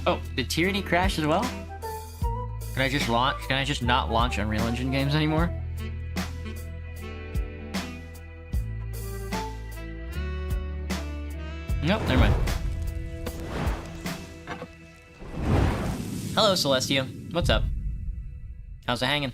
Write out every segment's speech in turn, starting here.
Oh, did Tyranny crash as well? Can I just launch? Can I just not launch Unreal Engine games anymore? Nope, never mind. Hello, Celestia. What's up? How's it hanging?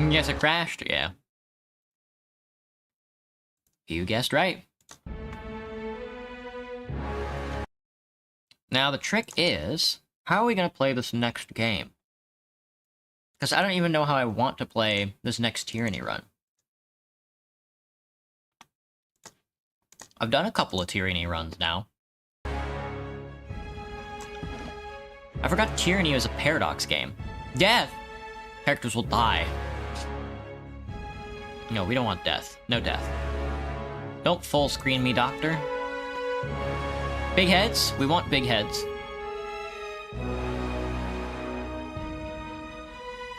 Yes, it crashed, yeah. You guessed right. Now, the trick is, how are we going to play this next game? Because I don't even know how I want to play this next Tyranny run. I've done a couple of Tyranny runs now. I forgot Tyranny was a Paradox game. Death! Characters will die. No, we don't want death. No death. Don't full screen me, Doctor. Big heads? We want big heads.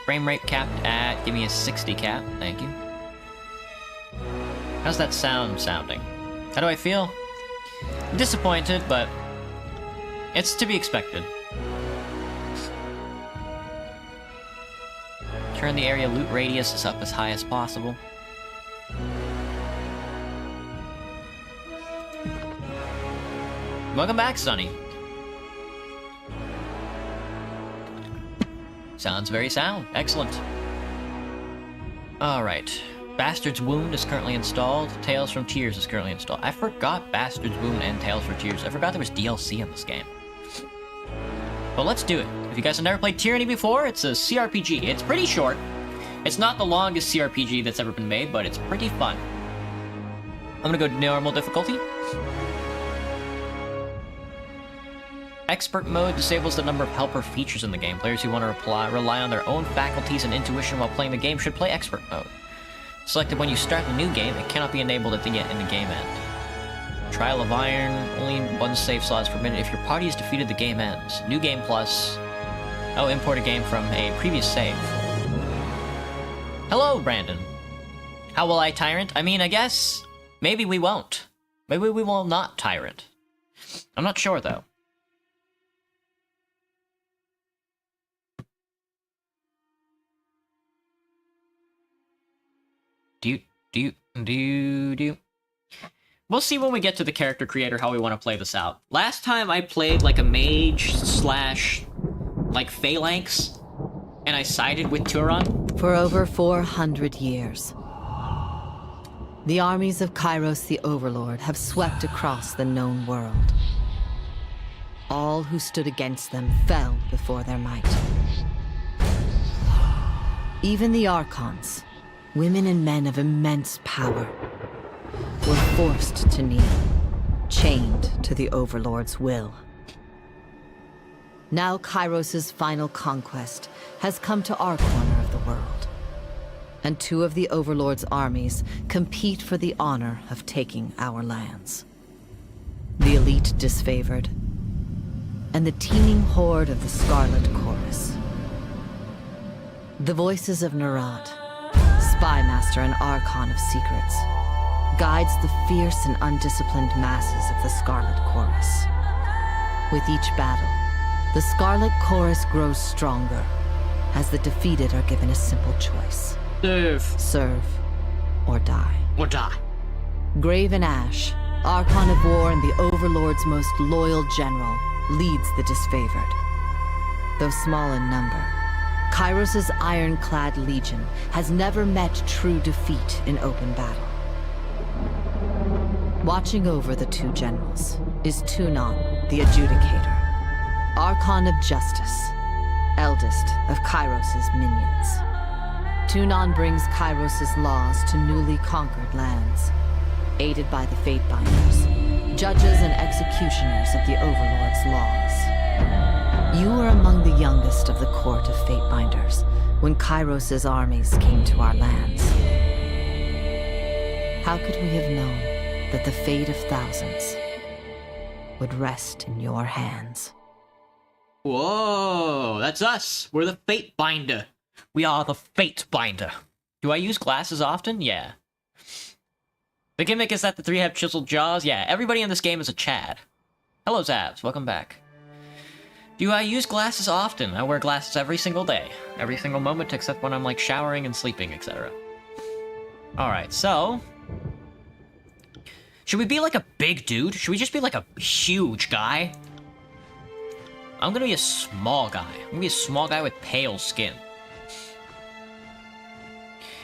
Frame rate capped at... Give me a 60 cap. Thank you. How's that sounding? How do I feel? I'm disappointed, but... it's to be expected. Turn the area loot radius up as high as possible. Welcome back, Sonny. Sounds very sound. Excellent. Alright. Bastard's Wound is currently installed. Tales from Tears is currently installed. I forgot Bastard's Wound and Tales from Tears. I forgot there was DLC in this game. But let's do it. If you guys have never played Tyranny before, it's a CRPG. It's pretty short. It's not the longest CRPG that's ever been made, but it's pretty fun. I'm gonna go normal difficulty. Expert mode disables the number of helper features in the game. Players who want to rely on their own faculties and intuition while playing the game should play Expert mode. Selected when you start the new game, it cannot be enabled at the in the game end. Trial of Iron, only one save slot is permitted. If your party is defeated, the game ends. New game plus. Oh, import a game from a previous save. Hello, Brandon. How will I Tyrant? I mean, I guess maybe we won't. Maybe we will not Tyrant. I'm not sure, though. We'll see when we get to the character creator how we want to play this out. Last time I played like a mage slash like phalanx, and I sided with Turon. For over 400 years, the armies of Kairos the Overlord have swept across the known world. All who stood against them fell before their might. Even the Archons, women and men of immense power, were forced to kneel, chained to the Overlord's will. Now Kairos' final conquest has come to our corner of the world, and two of the Overlord's armies compete for the honor of taking our lands. The elite disfavored, and the teeming horde of the Scarlet Chorus. The voices of Nerat, spy master and Archon of secrets, guides the fierce and undisciplined masses of the Scarlet Chorus. With each battle, the Scarlet Chorus grows stronger, as the defeated are given a simple choice. Serve or die. Or die. Graven Ash, Archon of War and the Overlord's most loyal general, leads the disfavored. Though small in number, Kairos' ironclad legion has never met true defeat in open battle. Watching over the two generals is Tunon, the Adjudicator, Archon of Justice, eldest of Kairos' minions. Tunon brings Kairos' laws to newly conquered lands, aided by the Fatebinders, judges and executioners of the Overlord's laws. You were among the youngest of the court of Fatebinders when Kairos' armies came to our lands. How could we have known that the fate of thousands would rest in your hands? Whoa, that's us. We're the Fate Binder. We are the Fate Binder. Do I use glasses often? Yeah. The gimmick is that the three have chiseled jaws? Yeah, everybody in this game is a Chad. Hello, Zabs. Welcome back. Do I use glasses often? I wear glasses every single day. Every single moment except when I'm, like, showering and sleeping, etc. Alright, so... should we be like a big dude? Should we just be like a huge guy? I'm gonna be a small guy. I'm gonna be a small guy with pale skin.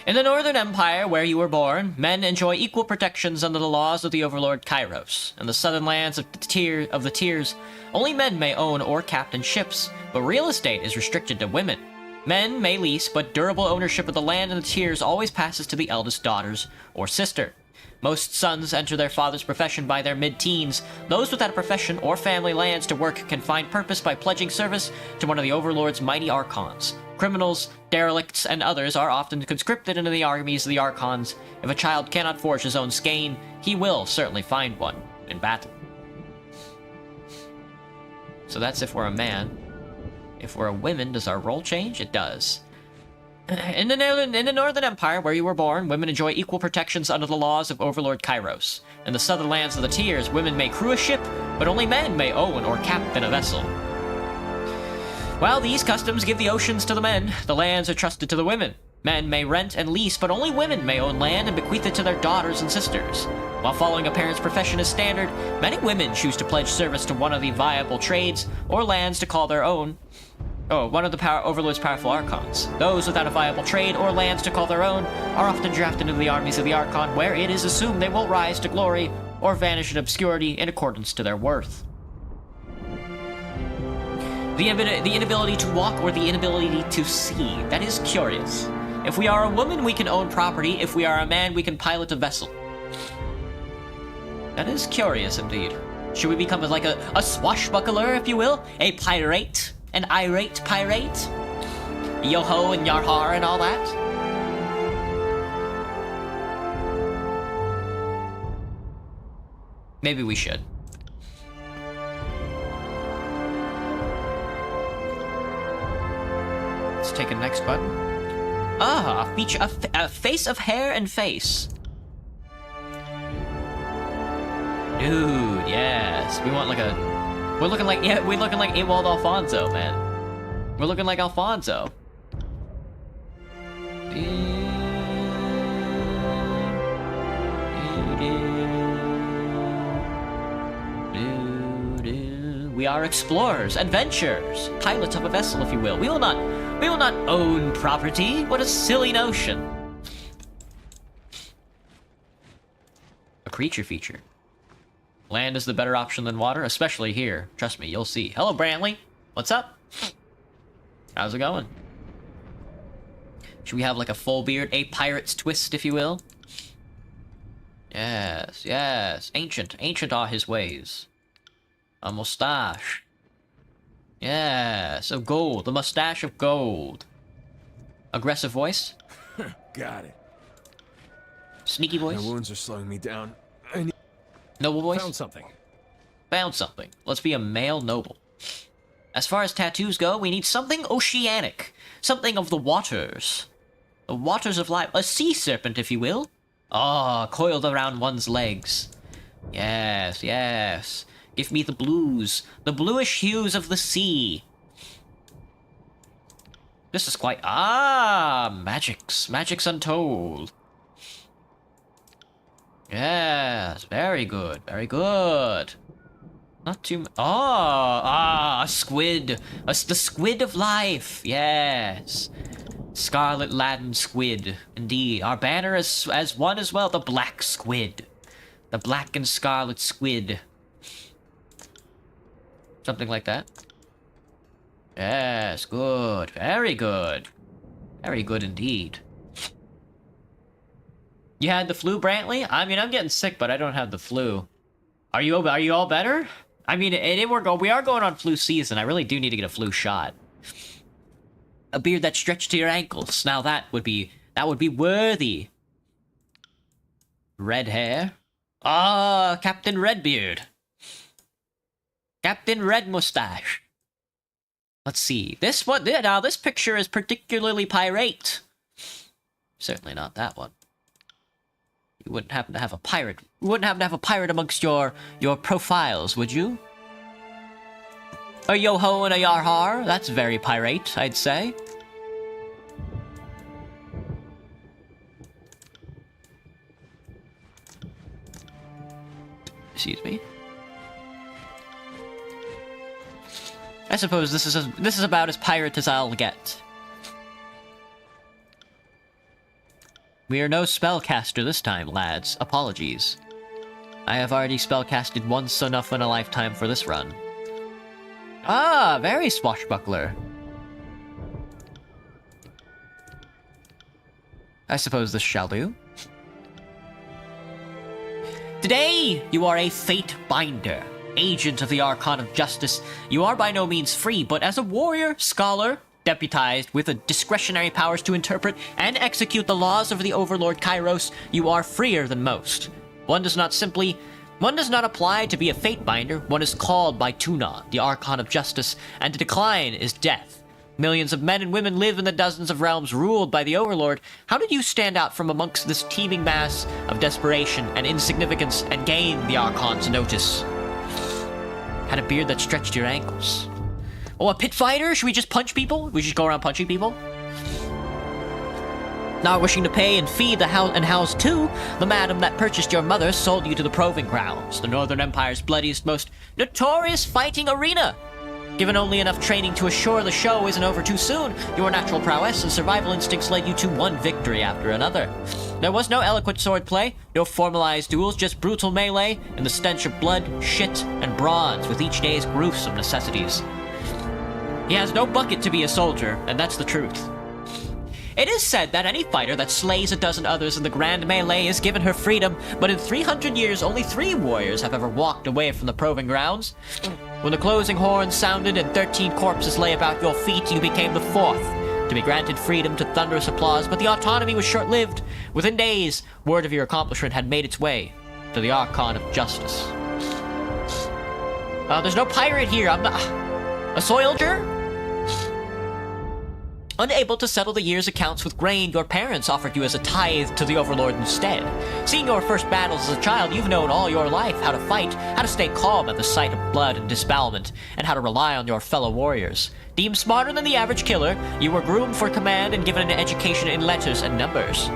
In the Northern Empire, where you were born, men enjoy equal protections under the laws of the Overlord Kairos. In the southern lands of the Tiers, only men may own or captain ships, but real estate is restricted to women. Men may lease, but durable ownership of the land in the Tiers always passes to the eldest daughters or sister. Most sons enter their father's profession by their mid-teens. Those without a profession or family lands to work can find purpose by pledging service to one of the Overlord's mighty Archons. Criminals, derelicts, and others are often conscripted into the armies of the Archons. If a child cannot forge his own skein, he will certainly find one in battle. So that's if we're a man. If we're a woman, does our role change? It does. In the Northern Empire, where you were born, women enjoy equal protections under the laws of Overlord Kairos. In the southern lands of the Tiers, women may crew a ship, but only men may own or captain a vessel. While these customs give the oceans to the men, the lands are trusted to the women. Men may rent and lease, but only women may own land and bequeath it to their daughters and sisters. While following a parent's profession is standard, many women choose to pledge service to one of the viable trades or lands to call their own. One of the Overlord's powerful Archons. Those without a viable trade or lands to call their own are often drafted into the armies of the Archon, where it is assumed they will rise to glory or vanish in obscurity in accordance to their worth. The inability to walk or the inability to see. That is curious. If we are a woman, we can own property. If we are a man, we can pilot a vessel. That is curious indeed. Should we become like a swashbuckler, if you will? A pirate? An irate pirate? Yo-ho and yar-har and all that? Maybe we should. Let's take a next button. Ah, a face of hair and face. Dude, yes. We want like a... We're looking like Ewald Alfonso, man. We're looking like Alfonso. We are explorers, adventurers, pilots of a vessel, if you will. We will not own property. What a silly notion. A creature feature. Land is the better option than water, especially here. Trust me, you'll see. Hello, Brantley. What's up? How's it going? Should we have like a full beard? A pirate's twist, if you will? Yes, yes. Ancient are his ways. A mustache. Yes, of gold. The mustache of gold. Aggressive voice? Got it. Sneaky voice? My wounds are slowing me down. Noble voice? Found something. Found something. Let's be a male noble. As far as tattoos go, we need something oceanic. Something of the waters. The waters of life. A sea serpent, if you will. Ah, coiled around one's legs. Yes, yes. Give me the blues. The bluish hues of the sea. This is quite... Ah, magics. Magics untold. Yes, very good, very good. Not too a squid. The squid of life, yes. Scarlet Laden squid, indeed. Our banner is as one as well, the black squid. The black and scarlet squid. Something like that. Yes, good, very good. Very good indeed. You had the flu, Brantley? I mean, I'm getting sick, but I don't have the flu. Are you all better? I mean, we are going on flu season. I really do need to get a flu shot. A beard that stretched to your ankles. Now that would be worthy. Red hair. Ah, Captain Redbeard. Captain Red Mustache. Let's see. This one. Now, this picture is particularly pirate. Certainly not that one. You wouldn't happen to have a pirate. You wouldn't happen to have a pirate amongst your profiles, would you? A yo-ho and a yar-har. That's very pirate, I'd say. Excuse me. I suppose this is about as pirate as I'll get. We are no spellcaster this time, lads. Apologies. I have already spellcasted once enough in a lifetime for this run. Ah, very swashbuckler. I suppose this shall do. Today, you are a Fate Binder, agent of the Archon of Justice. You are by no means free, but as a warrior, scholar, deputized with discretionary powers to interpret and execute the laws of the Overlord Kairos, you are freer than most. One does not apply to be a Fate Binder. One is called by Tunon, the Archon of Justice, and to decline is death. Millions of men and women live in the dozens of realms ruled by the Overlord. How did you stand out from amongst this teeming mass of desperation and insignificance and gain the Archon's notice? Had a beard that stretched your ankles. Oh, a pit fighter? Should we just punch people? We should go around punching people? Not wishing to pay and feed and house too, the madam that purchased your mother sold you to the proving grounds, the Northern Empire's bloodiest, most notorious fighting arena. Given only enough training to assure the show isn't over too soon, your natural prowess and survival instincts led you to one victory after another. There was no eloquent swordplay, no formalized duels, just brutal melee, and the stench of blood, shit, and bronze with each day's gruesome necessities. He has no bucket to be a soldier, and that's the truth. It is said that any fighter that slays a dozen others in the grand melee is given her freedom, but in 300 years, only 3 warriors have ever walked away from the proving grounds. When the closing horn sounded and 13 corpses lay about your feet, you became the 4th, to be granted freedom to thunderous applause, but the autonomy was short-lived. Within days, word of your accomplishment had made its way to the Archon of Justice. There's no pirate here. I'm not... A soldier? Unable to settle the year's accounts with grain, your parents offered you as a tithe to the Overlord instead. Seeing your first battles as a child, you've known all your life how to fight, how to stay calm at the sight of blood and disbowelment, and how to rely on your fellow warriors. Deemed smarter than the average killer, you were groomed for command and given an education in letters and numbers.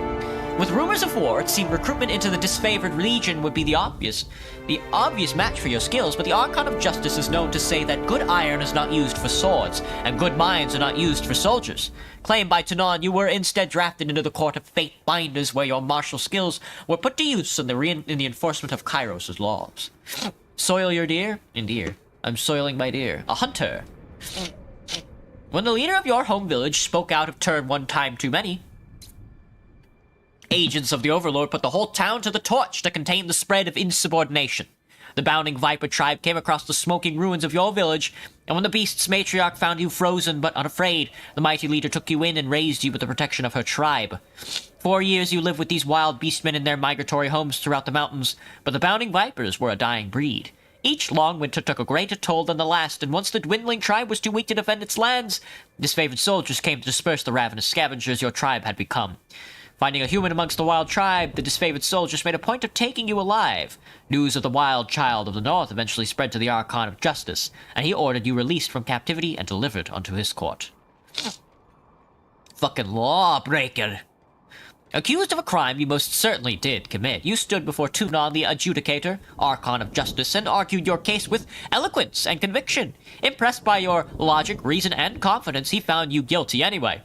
With rumors of war, it seemed recruitment into the disfavored legion would be the obvious match for your skills, but the Archon of Justice is known to say that good iron is not used for swords, and good minds are not used for soldiers. Claimed by Tunon, you were instead drafted into the court of Fate Binders, where your martial skills were put to use in the enforcement of Kairos' laws. Soil your deer? Indeed. I'm soiling my deer. A hunter. When the leader of your home village spoke out of turn one time too many, agents of the Overlord put the whole town to the torch to contain the spread of insubordination. The bounding Viper tribe came across the smoking ruins of your village, and when the beast's matriarch found you frozen but unafraid, the mighty leader took you in and raised you with the protection of her tribe. 4 years you lived with these wild beastmen in their migratory homes throughout the mountains, but the bounding Vipers were a dying breed. Each long winter took a greater toll than the last, and once the dwindling tribe was too weak to defend its lands, disfavored soldiers came to disperse the ravenous scavengers your tribe had become. Finding a human amongst the wild tribe, the disfavored soldiers made a point of taking you alive. News of the wild child of the north eventually spread to the Archon of Justice, and he ordered you released from captivity and delivered unto his court. Fucking lawbreaker. Accused of a crime you most certainly did commit, you stood before Tunon the Adjudicator, Archon of Justice, and argued your case with eloquence and conviction. Impressed by your logic, reason, and confidence, he found you guilty anyway.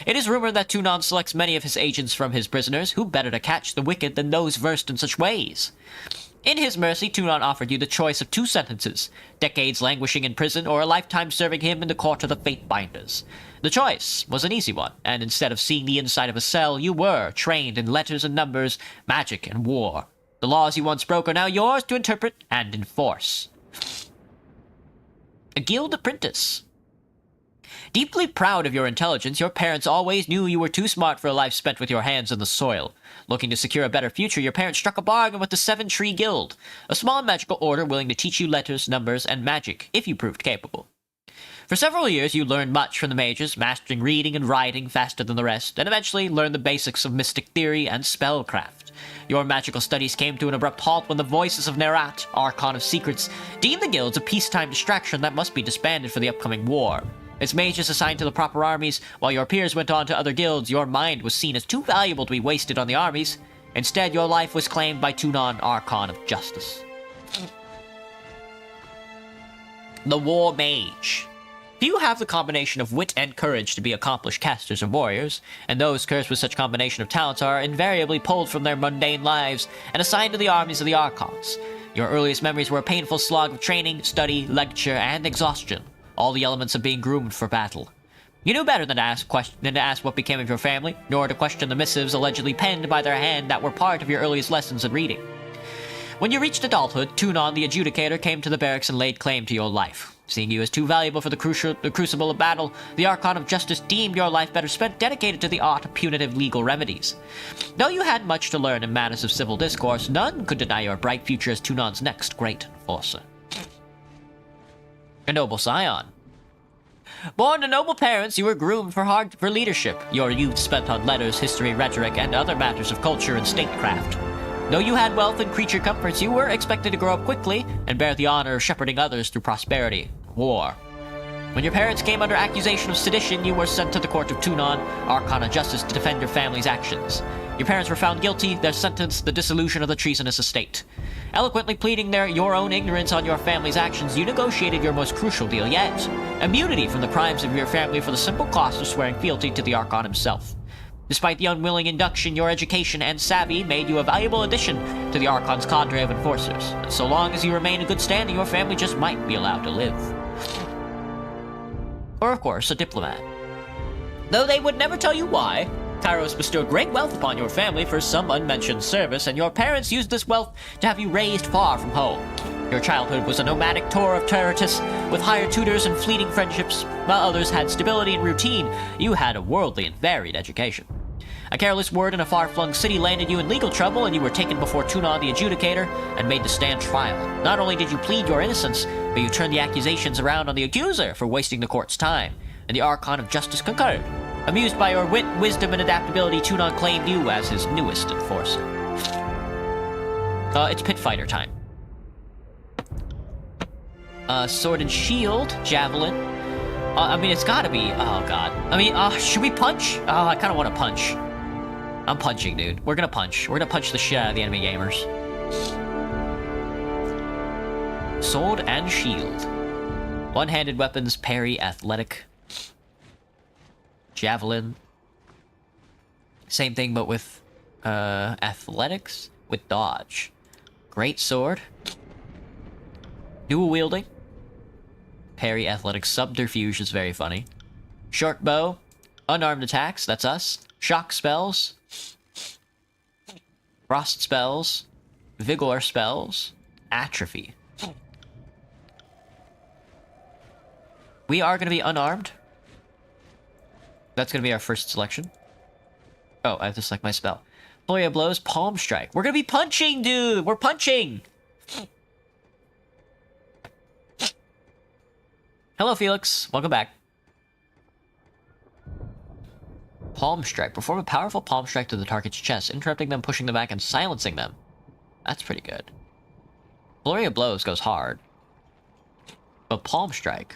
It is rumored that Tunon selects many of his agents from his prisoners, who better to catch the wicked than those versed in such ways. In his mercy, Tunon offered you the choice of 2 sentences, decades languishing in prison or a lifetime serving him in the court of the Fate Binders. The choice was an easy one, and instead of seeing the inside of a cell, you were trained in letters and numbers, magic and war. The laws you once broke are now yours to interpret and enforce. A guild apprentice. Deeply proud of your intelligence, your parents always knew you were too smart for a life spent with your hands in the soil. Looking to secure a better future, your parents struck a bargain with the Seven Tree Guild, a small magical order willing to teach you letters, numbers, and magic, if you proved capable. For several years, you learned much from the mages, mastering reading and writing faster than the rest, and eventually learned the basics of mystic theory and spellcraft. Your magical studies came to an abrupt halt when the voices of Nerat, Archon of Secrets, deemed the guilds a peacetime distraction that must be disbanded for the upcoming war. As mages assigned to the proper armies, while your peers went on to other guilds, your mind was seen as too valuable to be wasted on the armies. Instead, your life was claimed by Tunon, Archon of Justice. The War Mage. Few have the combination of wit and courage to be accomplished casters or warriors, and those cursed with such combination of talents are invariably pulled from their mundane lives and assigned to the armies of the Archons. Your earliest memories were a painful slog of training, study, lecture, and exhaustion, all the elements of being groomed for battle. You knew better than to ask what became of your family, nor to question the missives allegedly penned by their hand that were part of your earliest lessons in reading. When you reached adulthood, Tunon the Adjudicator came to the barracks and laid claim to your life. Seeing you as too valuable for the crucible of battle, the Archon of Justice deemed your life better spent dedicated to the art of punitive legal remedies. Though you had much to learn in matters of civil discourse, none could deny your bright future as Tunon's next great enforcer. A noble scion. Born to noble parents, you were groomed for leadership. Your youth spent on letters, history, rhetoric, and other matters of culture and statecraft. Though you had wealth and creature comforts, you were expected to grow up quickly and bear the honor of shepherding others through prosperity, war. When your parents came under accusation of sedition, you were sent to the court of Tunon, Archon of Justice, to defend your family's actions. Your parents were found guilty, their sentence the dissolution of the treasonous estate. Eloquently pleading your own ignorance on your family's actions, you negotiated your most crucial deal yet, immunity from the crimes of your family for the simple cost of swearing fealty to the Archon himself. Despite the unwilling induction, your education and savvy made you a valuable addition to the Archon's cadre of enforcers, and so long as you remain in good standing, your family just might be allowed to live. Or, of course, a diplomat. Though they would never tell you why, Tyros bestowed great wealth upon your family for some unmentioned service, and your parents used this wealth to have you raised far from home. Your childhood was a nomadic tour of Terratus, with hired tutors and fleeting friendships. While others had stability and routine, you had a worldly and varied education. A careless word in a far-flung city landed you in legal trouble, and you were taken before Tunon the Adjudicator and made to stand trial. Not only did you plead your innocence, but you turned the accusations around on the accuser for wasting the court's time, and the Archon of Justice concurred. Amused by your wit, wisdom, and adaptability, Tunon claimed you as his newest enforcer. It's pit fighter time. Sword and shield, javelin. It's gotta be. Oh god. Should we punch? Oh, I kind of want to punch. I'm punching, dude. We're gonna punch. We're gonna punch the shit out of the enemy gamers. Sword and shield. One-handed weapons, parry, athletic. Javelin. Same thing, but with athletics with dodge. Great sword. Dual wielding. Parry, athletics, subterfuge is very funny. Short bow. Unarmed attacks, that's us. Shock spells. Frost spells. Vigor spells. Atrophy. We are going to be unarmed. That's going to be our first selection. Oh, I have to select my spell. Flurry of blows, palm strike. We're going to be punching, dude! We're punching! Hello, Felix. Welcome back. Palm strike. Perform a powerful palm strike to the target's chest, interrupting them, pushing them back, and silencing them. That's pretty good. Flurry of blows goes hard. But palm strike...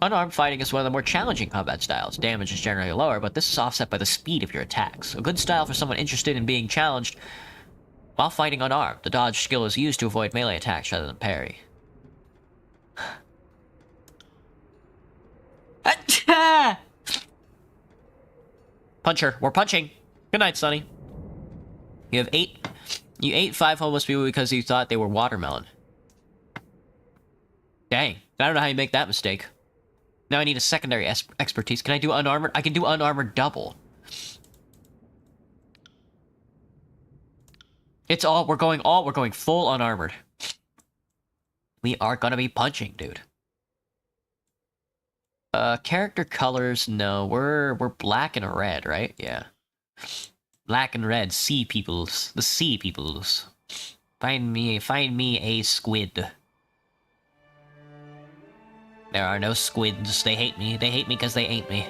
Unarmed fighting is one of the more challenging combat styles. Damage is generally lower, but this is offset by the speed of your attacks. A good style for someone interested in being challenged while fighting unarmed. The dodge skill is used to avoid melee attacks rather than parry. Puncher. We're punching. Good night, Sonny. You ate 5 homeless people because you thought they were watermelon. Dang. I don't know how you make that mistake. Now I need a secondary expertise. Can I do unarmored? I can do unarmored double. We're going full unarmored. We are gonna be punching, dude. Character colors, no. We're black and red, right? Yeah. Black and red, sea peoples. The sea peoples. Find me a squid. There are no squids. They hate me. They hate me because they ain't me.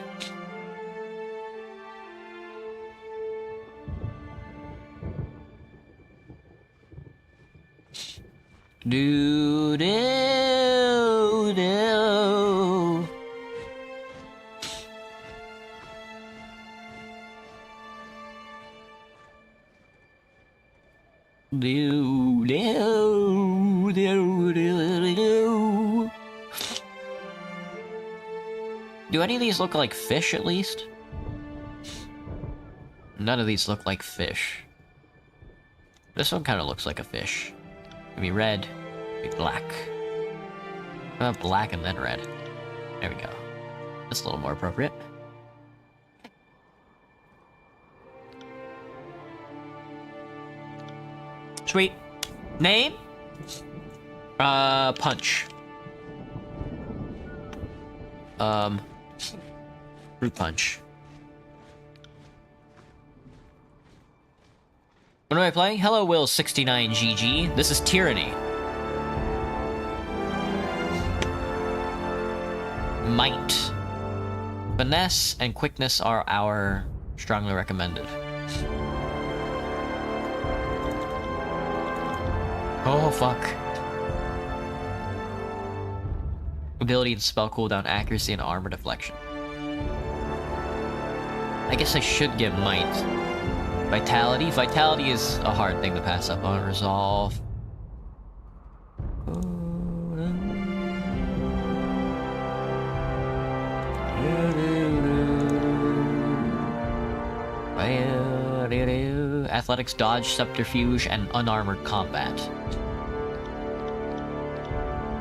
Do do do. Do do do do do. Do any of these look like fish, at least? None of these look like fish. This one kind of looks like a fish. Maybe red, maybe black. Black and then red. There we go. That's a little more appropriate. Sweet. Name? Punch. Fruit punch. What am I playing? Hello, Will69GG. This is Tyranny. Might. Finesse and quickness are our strongly recommended. Oh, fuck. Ability and spell cooldown, accuracy, and armor deflection. I guess I should get might. Vitality? Vitality is a hard thing to pass up on. Resolve. Athletics, dodge, subterfuge, and unarmored combat.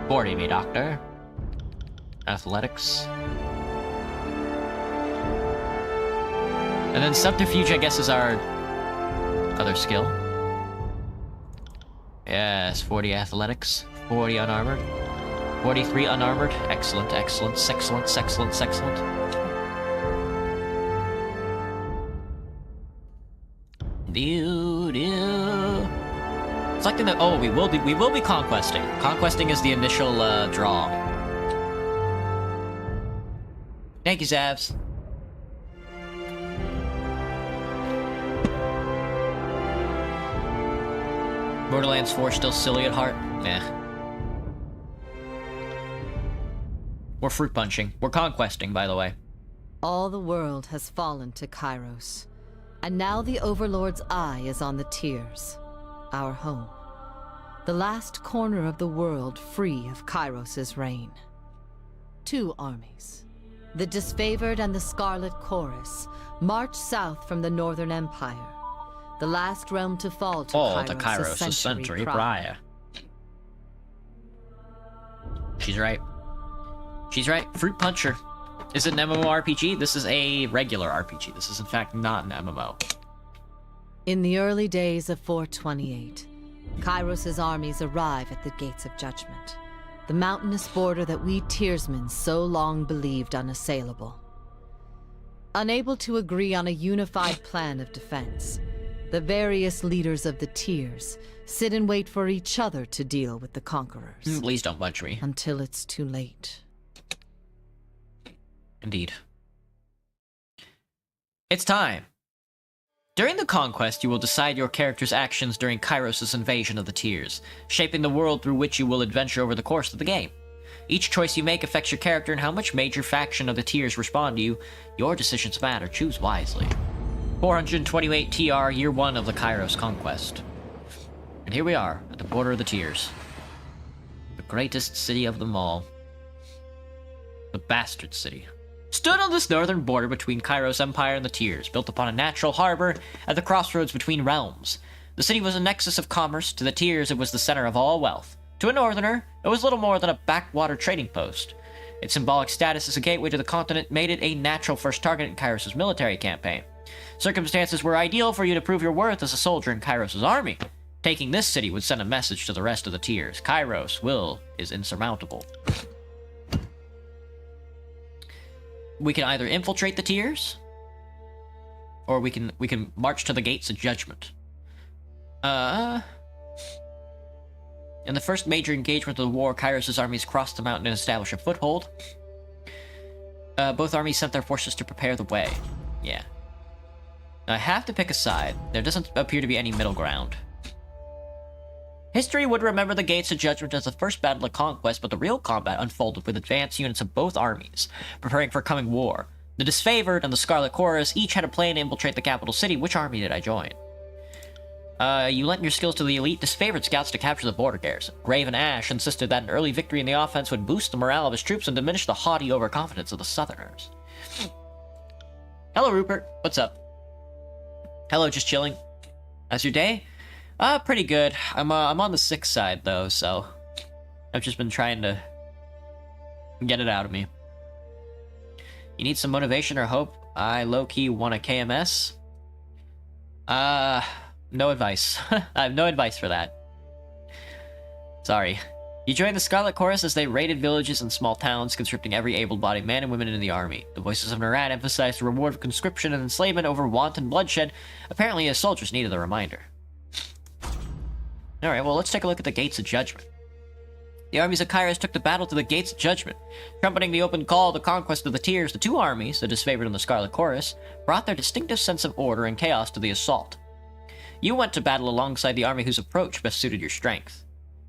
40 me, doctor. Athletics. And then subterfuge, I guess, is our other skill. Yes, 40 athletics, 40 unarmored, 43 unarmored. Excellent, excellent, excellent, excellent, excellent. Selecting the we will be conquesting. Conquesting is the initial draw. Thank you, Zavs. Borderlands 4 still silly at heart? Nah. We're fruit punching. We're conquesting, by the way. All the world has fallen to Kairos. And now the Overlord's eye is on the Tears, our home. The last corner of the world free of Kairos' reign. Two armies, the Disfavored and the Scarlet Chorus, march south from the Northern Empire. The last realm to fall to Kairos a century prior. She's right. She's right. Fruit Puncher. Is it an MMORPG? This is a regular RPG. This is, in fact, not an MMO. In the early days of 428, Kairos' armies arrive at the Gates of Judgment, the mountainous border that we Tearsmen so long believed unassailable. Unable to agree on a unified plan of defense, the various leaders of the Tears sit and wait for each other to deal with the conquerors. Please don't punch me. Until it's too late. Indeed. It's time. During the conquest, you will decide your character's actions during Kairos' invasion of the Tears, shaping the world through which you will adventure over the course of the game. Each choice you make affects your character and how much major faction of the Tears respond to you. Your decisions matter. Choose wisely. 428 TR, Year 1 of the Kairos Conquest. And here we are, at the border of the Tears. The greatest city of them all. The Bastard City. Stood on this northern border between Kairos Empire and the Tears, built upon a natural harbor at the crossroads between realms. The city was a nexus of commerce. To the Tears, it was the center of all wealth. To a northerner, it was little more than a backwater trading post. Its symbolic status as a gateway to the continent made it a natural first target in Kairos' military campaign. Circumstances were ideal for you to prove your worth as a soldier in Kairos' army. Taking this city would send a message to the rest of the tiers. Kairos' will is insurmountable. We can either infiltrate the tiers, or we can march to the gates of judgment. In the first major engagement of the war, Kairos' armies crossed the mountain and established a foothold. Both armies sent their forces to prepare the way. Yeah. Now, I have to pick a side. There doesn't appear to be any middle ground. History would remember the Gates of Judgment as the first battle of conquest, but the real combat unfolded with advanced units of both armies, preparing for coming war. The Disfavored and the Scarlet Chorus each had a plan to infiltrate the capital city. Which army did I join? You lent your skills to the elite Disfavored scouts to capture the border garrison. Grave and Ash insisted that an early victory in the offense would boost the morale of his troops and diminish the haughty overconfidence of the Southerners. Hello, Rupert. What's up? Hello, just chilling. How's your day? Pretty good. I'm on the sick side, though, so I've just been trying to get it out of me. You need some motivation or hope? I low-key want a KMS? No advice. I have no advice for that. Sorry. You joined the Scarlet Chorus as they raided villages and small towns, conscripting every able-bodied man and woman in the army. The voices of Nerat emphasized the reward of conscription and enslavement over want and bloodshed. Apparently, his soldiers needed a reminder. Alright, well, let's take a look at the Gates of Judgment. The armies of Kairos took the battle to the Gates of Judgment. Trumpeting the open call to conquest of the tiers, the two armies, the Disfavored and the Scarlet Chorus, brought their distinctive sense of order and chaos to the assault. You went to battle alongside the army whose approach best suited your strength.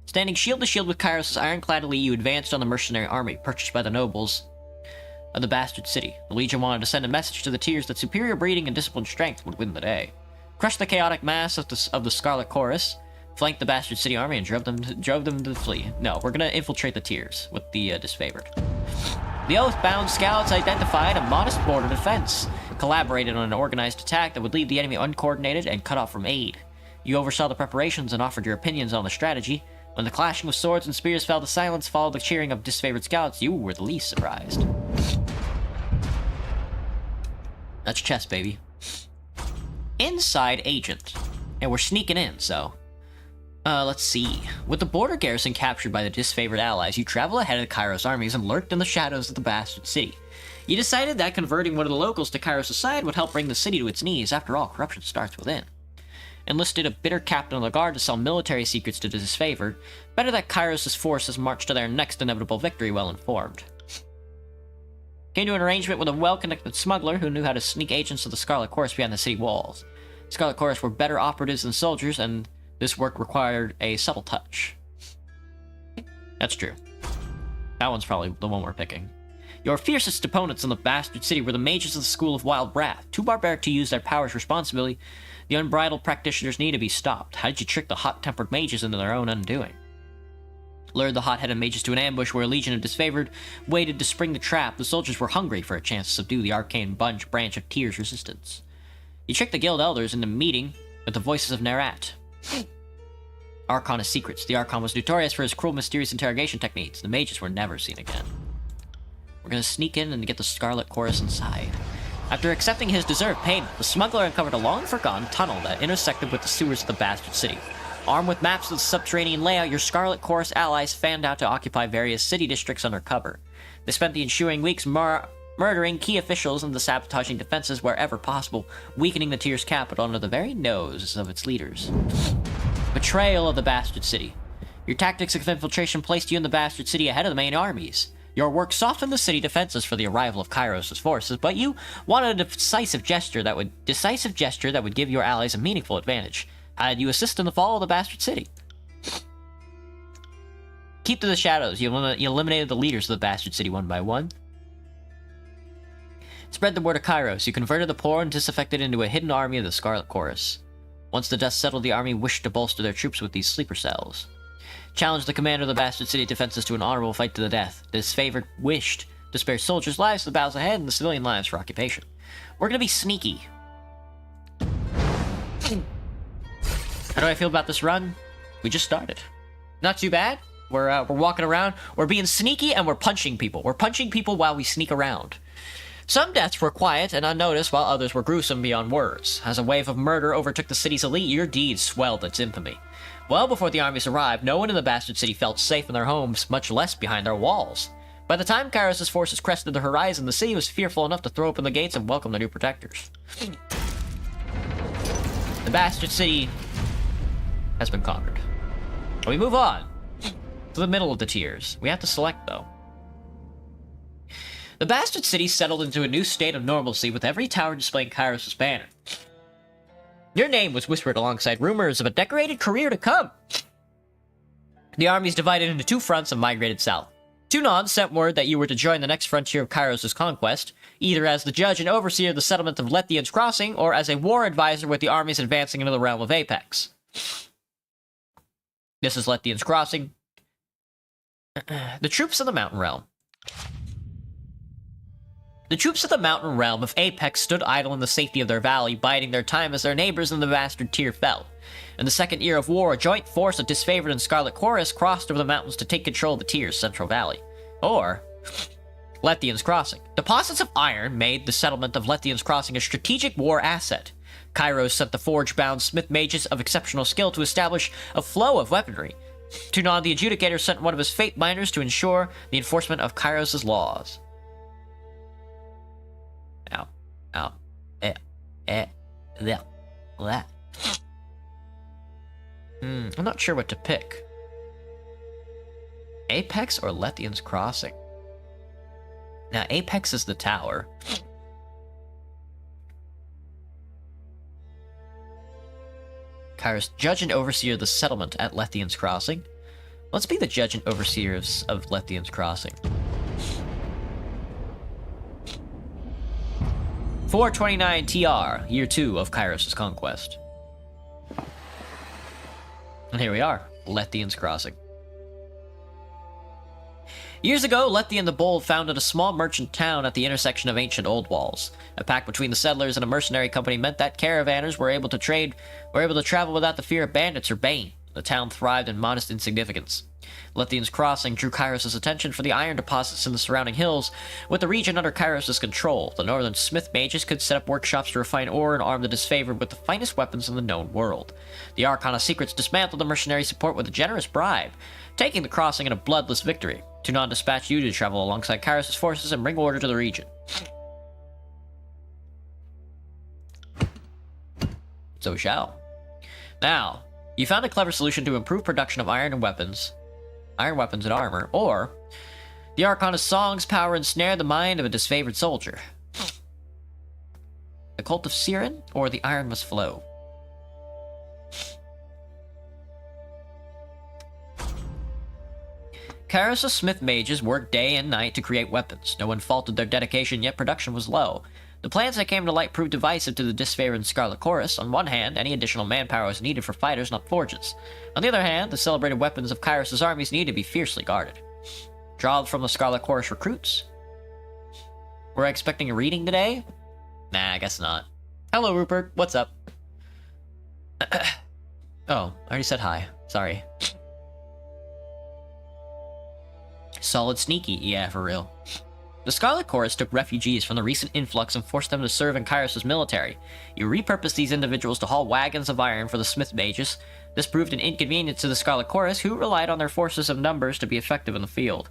Standing shield to shield with Kairos' ironclad elite, you advanced on the mercenary army, purchased by the nobles of the Bastard City. The Legion wanted to send a message to the tiers that superior breeding and disciplined strength would win the day. Crush the chaotic mass of the Scarlet Chorus, flanked the Bastard City army, and drove them to flee. No, we're gonna infiltrate the tiers with the Disfavored. The Oath-bound scouts identified a modest border defense, collaborated on an organized attack that would leave the enemy uncoordinated and cut off from aid. You oversaw the preparations and offered your opinions on the strategy. When the clashing of swords and spears fell to silence, followed the cheering of Disfavored scouts, you were the least surprised. That's chess, baby. Inside Agent. And we're sneaking in, so... let's see. With the border garrison captured by the Disfavored allies, you travel ahead of the Kairos armies and lurked in the shadows of the Bastard City. You decided that converting one of the locals to Kairos' side would help bring the city to its knees. After all, corruption starts within. Enlisted a bitter captain of the guard to sell military secrets to the Disfavored. Better that Kairos' forces march to their next inevitable victory well informed. Came to an arrangement with a well-connected smuggler who knew how to sneak agents of the Scarlet Chorus behind the city walls. Scarlet Chorus were better operatives than soldiers, and this work required a subtle touch. That's true. That one's probably the one we're picking. Your fiercest opponents in the Bastard City were the mages of the School of Wild Wrath, too barbaric to use their powers responsibly. The unbridled practitioners need to be stopped. How did you trick the hot-tempered mages into their own undoing? Lured the hot-headed mages to an ambush where a legion of Disfavored waited to spring the trap. The soldiers were hungry for a chance to subdue the arcane branch of Tyr's resistance. You tricked the guild elders into meeting with the voices of Nerat. Archon of Secrets. The Archon was notorious for his cruel, mysterious interrogation techniques. The mages were never seen again. We're gonna sneak in and get the Scarlet Chorus inside. After accepting his deserved payment, the smuggler uncovered a long-forgotten tunnel that intersected with the sewers of the Bastard City. Armed with maps of the subterranean layout, your Scarlet Chorus allies fanned out to occupy various city districts under cover. They spent the ensuing weeks murdering key officials and sabotaging defenses wherever possible, weakening the Tyr's capital under the very nose of its leaders. Betrayal of the Bastard City. Your tactics of infiltration placed you in the Bastard City ahead of the main armies. Your work softened the city defenses for the arrival of Kairos' forces, but you wanted a decisive gesture that would give your allies a meaningful advantage. How did you assist in the fall of the Bastard City? Keep to the shadows. You eliminated the leaders of the Bastard City one by one. Spread the word of Kairos. You converted the poor and disaffected into a hidden army of the Scarlet Chorus. Once the dust settled, the army wished to bolster their troops with these sleeper cells. Challenged the commander of the Bastard City defenses to an honorable fight to the death. Disfavored wished to spare soldiers' lives for the battles ahead and the civilian lives for occupation. We're gonna be sneaky. How do I feel about this run? We just started. Not too bad. We're walking around. We're being sneaky and we're punching people. We're punching people while we sneak around. Some deaths were quiet and unnoticed, while others were gruesome beyond words. As a wave of murder overtook the city's elite, your deeds swelled its infamy. Well before the armies arrived, no one in the Bastard City felt safe in their homes, much less behind their walls. By the time Kairos' forces crested the horizon, the city was fearful enough to throw open the gates and welcome the new protectors. The Bastard City has been conquered. We move on to the middle of the tiers. We have to select, though. The Bastard City settled into a new state of normalcy, with every tower displaying Kairos' banner. Your name was whispered alongside rumors of a decorated career to come. The armies divided into two fronts and migrated south. Tunon sent word that you were to join the next frontier of Kairos' conquest, either as the judge and overseer of the settlement of Lethian's Crossing, or as a war advisor with the armies advancing into the realm of Apex. This is Lethian's Crossing. The troops of the Mountain Realm. The troops of the Mountain Realm of Apex stood idle in the safety of their valley, biding their time as their neighbors in the Bastard Tier fell. In the second year of war, a joint force of Disfavored and Scarlet Chorus crossed over the mountains to take control of the Tier's central valley. Or Lethian's Crossing. Deposits of iron made the settlement of Lethian's Crossing a strategic war asset. Kairos sent the forge-bound smith mages of exceptional skill to establish a flow of weaponry. Tunon the Adjudicator sent one of his fate binders to ensure the enforcement of Kairos' laws. I'm not sure what to pick. Apex or Lethian's Crossing? Now, Apex is the tower. Kairos, judge and overseer of the settlement at Lethian's Crossing. Let's be the judge and overseers of Lethian's Crossing. 429 TR, year 2 of Kairos' conquest. And here we are, Lethian's Crossing. Years ago, Lethian the Bold founded a small merchant town at the intersection of ancient old walls. A pact between the settlers and a mercenary company meant that caravanners were able to travel without the fear of bandits or bane. The town thrived in modest insignificance. Lethian's Crossing drew Kairos' attention for the iron deposits in the surrounding hills. With the region under Kairos' control, the northern smith mages could set up workshops to refine ore and arm the Disfavored with the finest weapons in the known world. The Archon of Secrets dismantled the mercenary support with a generous bribe, taking the crossing in a bloodless victory. Tunon dispatched you to travel alongside Kairos' forces and bring order to the region. So we shall. Now, you found a clever solution to improve production of iron weapons and armor, or the Archon of Song's power ensnared the mind of a disfavored soldier. The Cult of Suzerain, or the Iron Must Flow. Kairos' smith mages worked day and night to create weapons. No one faulted their dedication, yet production was low. The plans that came to light proved divisive to the Disfavored and Scarlet Chorus. On one hand, any additional manpower was needed for fighters, not forges. On the other hand, the celebrated weapons of Kairos' armies needed to be fiercely guarded. Drawn from the Scarlet Chorus recruits? We're expecting a reading today? Nah, I guess not. Hello, Rupert. What's up? Oh, I already said hi. Sorry. Solid sneaky, yeah, for real. The Scarlet Chorus took refugees from the recent influx and forced them to serve in Kairos' military. You repurposed these individuals to haul wagons of iron for the smith mages. This proved an inconvenience to the Scarlet Chorus, who relied on their forces of numbers to be effective in the field.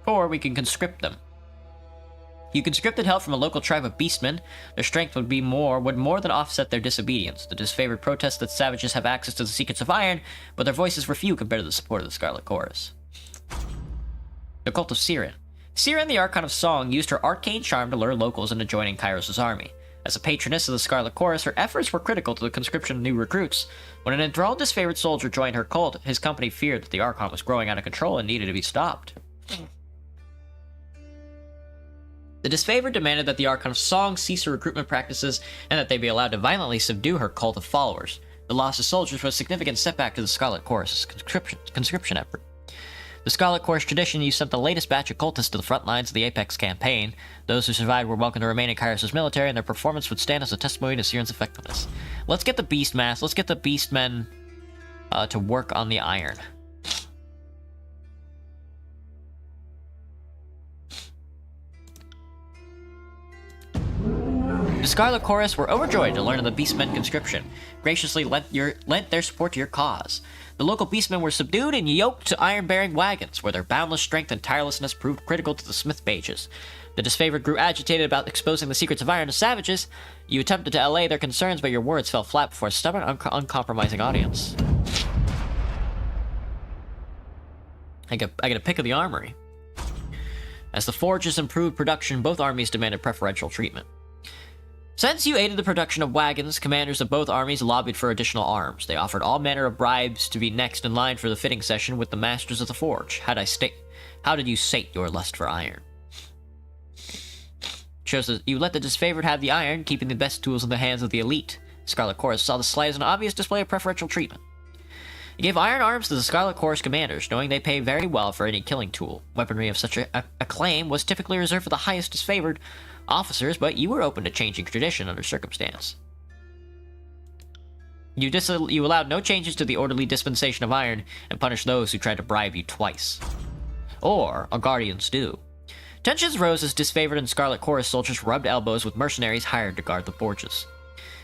Or we can conscript them. You conscripted help from a local tribe of beastmen. Their strength would more than offset their disobedience. The disfavored protest that savages have access to the secrets of iron, but their voices were few compared to the support of the Scarlet Chorus. The Cult of Suzerain. Suzerain, the Archon of Song, used her arcane charm to lure locals into joining Kairos' army. As a patroness of the Scarlet Chorus, her efforts were critical to the conscription of new recruits. When an enthralled disfavored soldier joined her cult, his company feared that the Archon was growing out of control and needed to be stopped. The Disfavored demanded that the Archon of Song cease her recruitment practices and that they be allowed to violently subdue her cult of followers. The loss of soldiers was a significant setback to the Scarlet Chorus' conscription effort. The Scarlet Chorus tradition used sent the latest batch of cultists to the front lines of the Apex campaign. Those who survived were welcome to remain in Kairos' military, and their performance would stand as a testimony to Suzerain's effectiveness. Let's get the Beast Mass. Let's get the Beastmen to work on the iron. The Scarlet Chorus were overjoyed to learn of the Beastmen conscription, graciously lent their support to your cause. The local Beastmen were subdued and yoked to iron-bearing wagons, where their boundless strength and tirelessness proved critical to the Smith pages. The disfavored grew agitated about exposing the secrets of iron to savages. You attempted to allay their concerns, but your words fell flat before a stubborn, uncompromising audience. I get a pick of the armory. As the forges improved production, both armies demanded preferential treatment. Since you aided the production of wagons, commanders of both armies lobbied for additional arms. They offered all manner of bribes to be next in line for the fitting session with the masters of the forge. How did you sate your lust for iron? Shows that you let the disfavored have the iron, keeping the best tools in the hands of the elite. Scarlet Chorus saw the slight as an obvious display of preferential treatment. He gave iron arms to the Scarlet Chorus commanders, knowing they pay very well for any killing tool. Weaponry of such acclaim was typically reserved for the highest disfavored officers, but you were open to changing tradition under circumstance. You allowed no changes to the orderly dispensation of iron, and punished those who tried to bribe you twice. Or, a guardian's due. Tensions rose as disfavored and Scarlet Chorus soldiers rubbed elbows with mercenaries hired to guard the forges.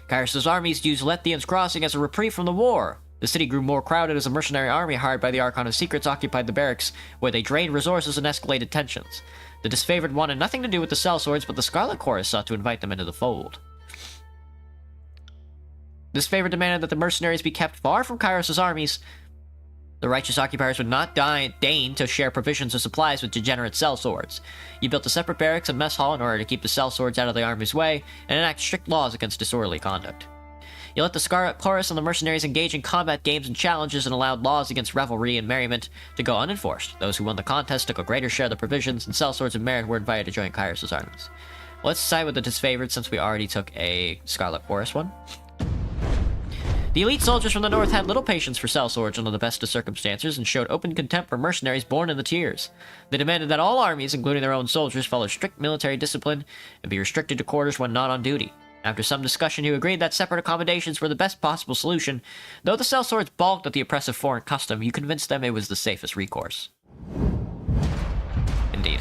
Kyros's armies used Lethian's Crossing as a reprieve from the war. The city grew more crowded as a mercenary army hired by the Archon of Secrets occupied the barracks, where they drained resources and escalated tensions. The disfavored wanted nothing to do with the sellswords, but the Scarlet Chorus sought to invite them into the fold. Disfavored demanded that the mercenaries be kept far from Kyros's armies. The righteous occupiers would not deign to share provisions or supplies with degenerate sellswords. You built a separate barracks and mess hall in order to keep the sellswords out of the army's way, and enact strict laws against disorderly conduct. You let the Scarlet Chorus and the mercenaries engage in combat games and challenges and allowed laws against revelry and merriment to go unenforced. Those who won the contest took a greater share of the provisions, and sellswords of merit were invited to join Kyros's armies. Let's side with the disfavored since we already took a Scarlet Chorus one. The elite soldiers from the north had little patience for sellswords under the best of circumstances and showed open contempt for mercenaries born in the tiers. They demanded that all armies, including their own soldiers, follow strict military discipline and be restricted to quarters when not on duty. After some discussion, you agreed that separate accommodations were the best possible solution. Though the sellswords balked at the oppressive foreign custom, you convinced them it was the safest recourse. Indeed.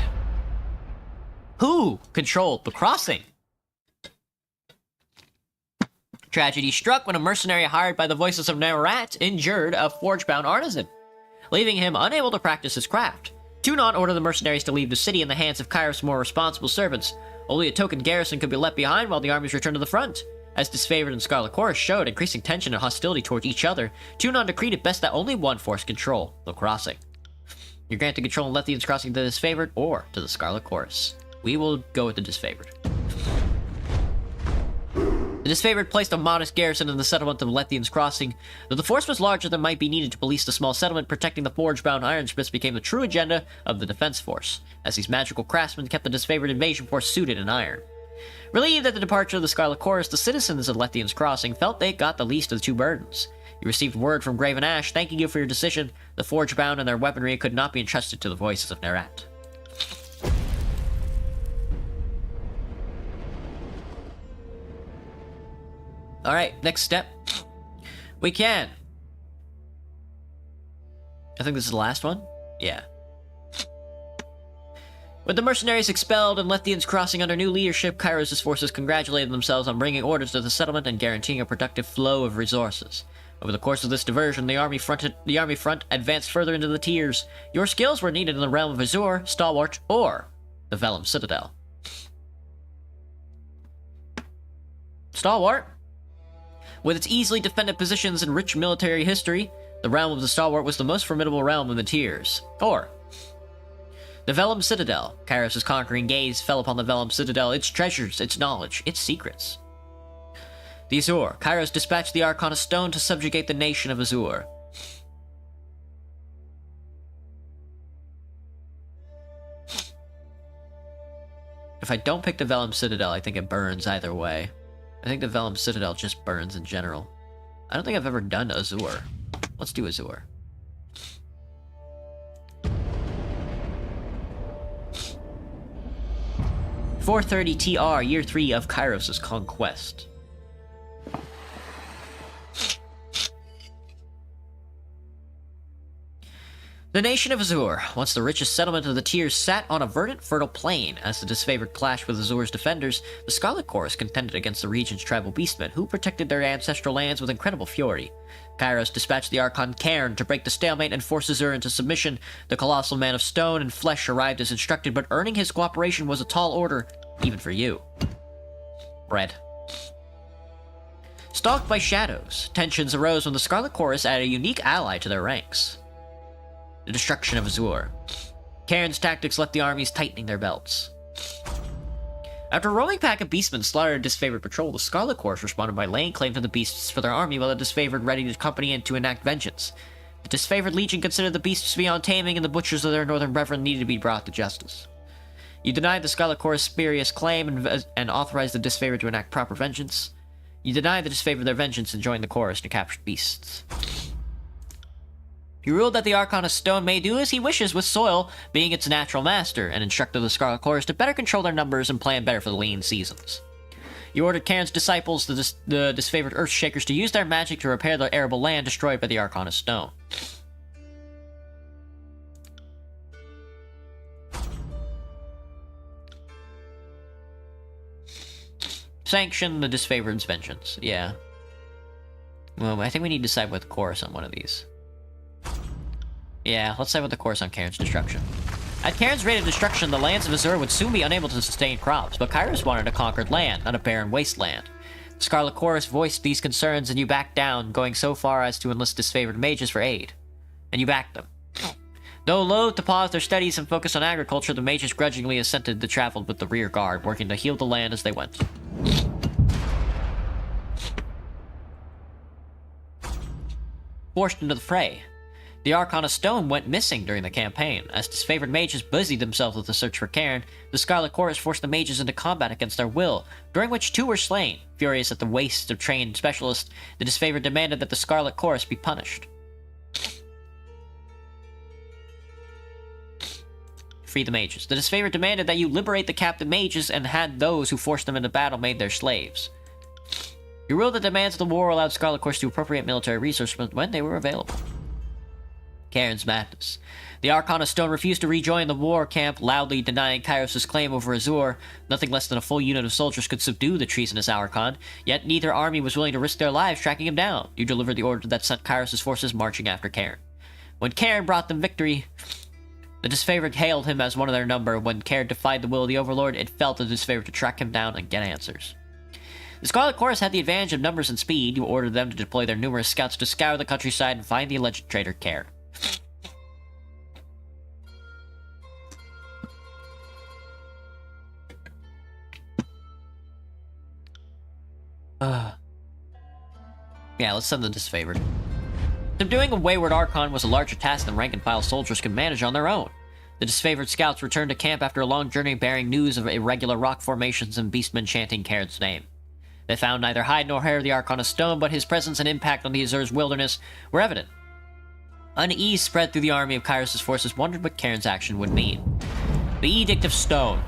Who controlled the crossing? Tragedy struck when a mercenary hired by the voices of Nerat injured a forge-bound artisan, leaving him unable to practice his craft. Tunon ordered the mercenaries to leave the city in the hands of Kairos' more responsible servants. Only a token garrison could be left behind while the armies returned to the front. As disfavored and Scarlet Chorus showed increasing tension and hostility towards each other, Tunon decreed it best that only one force control the crossing. You're granted control in Lethian's Crossing to the disfavored or to the Scarlet Chorus. We will go with the disfavored. The disfavored placed a modest garrison in the settlement of Lethian's Crossing. Though the force was larger than might be needed to police the small settlement, protecting the forge-bound ironsmiths became the true agenda of the defense force, as these magical craftsmen kept the disfavored invasion force suited in iron. Relieved at the departure of the Scarlet Chorus, the citizens of Lethian's Crossing felt they got the least of the two burdens. You received word from Graven Ash thanking you for your decision. The forge-bound and their weaponry could not be entrusted to the voices of Nerat. Alright, next step. We can. I think this is the last one? Yeah. With the mercenaries expelled and Lethian's Crossing under new leadership, Kairos' forces congratulated themselves on bringing orders to the settlement and guaranteeing a productive flow of resources. Over the course of this diversion, the army front advanced further into the tiers. Your skills were needed in the realm of Azure, Stalwart, or the Vellum Citadel. Stalwart? With its easily defended positions and rich military history, the realm of the Stalwart was the most formidable realm in the tiers. Or the Vellum Citadel. Kairos' conquering gaze fell upon the Vellum Citadel, its treasures, its knowledge, its secrets. The Azure. Kairos dispatched the Archon of Stone to subjugate the nation of Azure. If I don't pick the Vellum Citadel, I think it burns either way. I think the Vellum Citadel just burns in general. I don't think I've ever done Azure. Let's do Azure. .430 TR, Year 3 of Kairos' Conquest. The nation of Azur, once the richest settlement of the Tiers, sat on a verdant, fertile plain. As the disfavored clashed with Azur's defenders, the Scarlet Chorus contended against the region's tribal beastmen, who protected their ancestral lands with incredible fury. Kairos dispatched the Archon Cairn to break the stalemate and force Azur into submission. The colossal man of stone and flesh arrived as instructed, but earning his cooperation was a tall order, even for you. Bread. Stalked by shadows, tensions arose when the Scarlet Chorus added a unique ally to their ranks. The destruction of Azur. Cairn's tactics left the armies tightening their belts. After a roaming pack of beastmen slaughtered a disfavored patrol, the Scarlet Chorus responded by laying claim to the beasts for their army, while the disfavored readied to accompany and to enact vengeance. The disfavored legion considered the beasts beyond taming, and the butchers of their northern brethren needed to be brought to justice. You denied the Scarlet Chorus' spurious claim and authorized the disfavored to enact proper vengeance. You denied the disfavored their vengeance and joined the chorus to capture beasts. He ruled that the Archon of Stone may do as he wishes with soil, being its natural master, and instructed the Scarlet Chorus to better control their numbers and plan better for the lean seasons. You ordered Cairn's disciples, the disfavored Earthshakers, to use their magic to repair the arable land destroyed by the Archon of Stone. Sanction the disfavored's vengeance. Yeah. Well, I think we need to side with the chorus on one of these. Yeah, let's side with the chorus on Cairn's destruction. At Cairn's rate of destruction, the lands of Azur would soon be unable to sustain crops, but Kairos wanted a conquered land, not a barren wasteland. The Scarlet Chorus voiced these concerns, and you backed down, going so far as to enlist disfavored mages for aid. And you backed them. Though loath to pause their studies and focus on agriculture, the mages grudgingly assented to travel with the rear guard, working to heal the land as they went. Forced into the fray. The Archon of Stone went missing during the campaign. As disfavored mages busied themselves with the search for Cairn, the Scarlet Chorus forced the mages into combat against their will, during which 2 were slain. Furious at the waste of trained specialists, the disfavored demanded that the Scarlet Chorus be punished. Free the mages. The disfavored demanded that you liberate the captive mages and had those who forced them into battle made their slaves. You ruled that demands of the war allowed Scarlet Chorus to appropriate military resources when they were available. Cairn's madness. The Archon of Stone refused to rejoin the war camp, loudly denying Kairos' claim over Azur. Nothing less than a full unit of soldiers could subdue the treasonous Archon, yet neither army was willing to risk their lives tracking him down. You delivered the order that sent Kairos' forces marching after Cairn. When Cairn brought them victory, the disfavored hailed him as one of their number. When Cairn defied the will of the Overlord, it fell to the disfavored to track him down and get answers. The Scarlet Chorus had the advantage of numbers and speed. You ordered them to deploy their numerous scouts to scour the countryside and find the alleged traitor Cairn. Yeah, let's send the disfavored. Subduing a wayward Archon was a larger task than rank-and-file soldiers could manage on their own. The disfavored scouts returned to camp after a long journey bearing news of irregular rock formations and beastmen chanting Cairn's name. They found neither hide nor hair of the Archon of Stone, but his presence and impact on the Azur's wilderness were evident. Unease spread through the army of Kairos' forces, wondered what Cairn's action would mean. The Edict of Stone.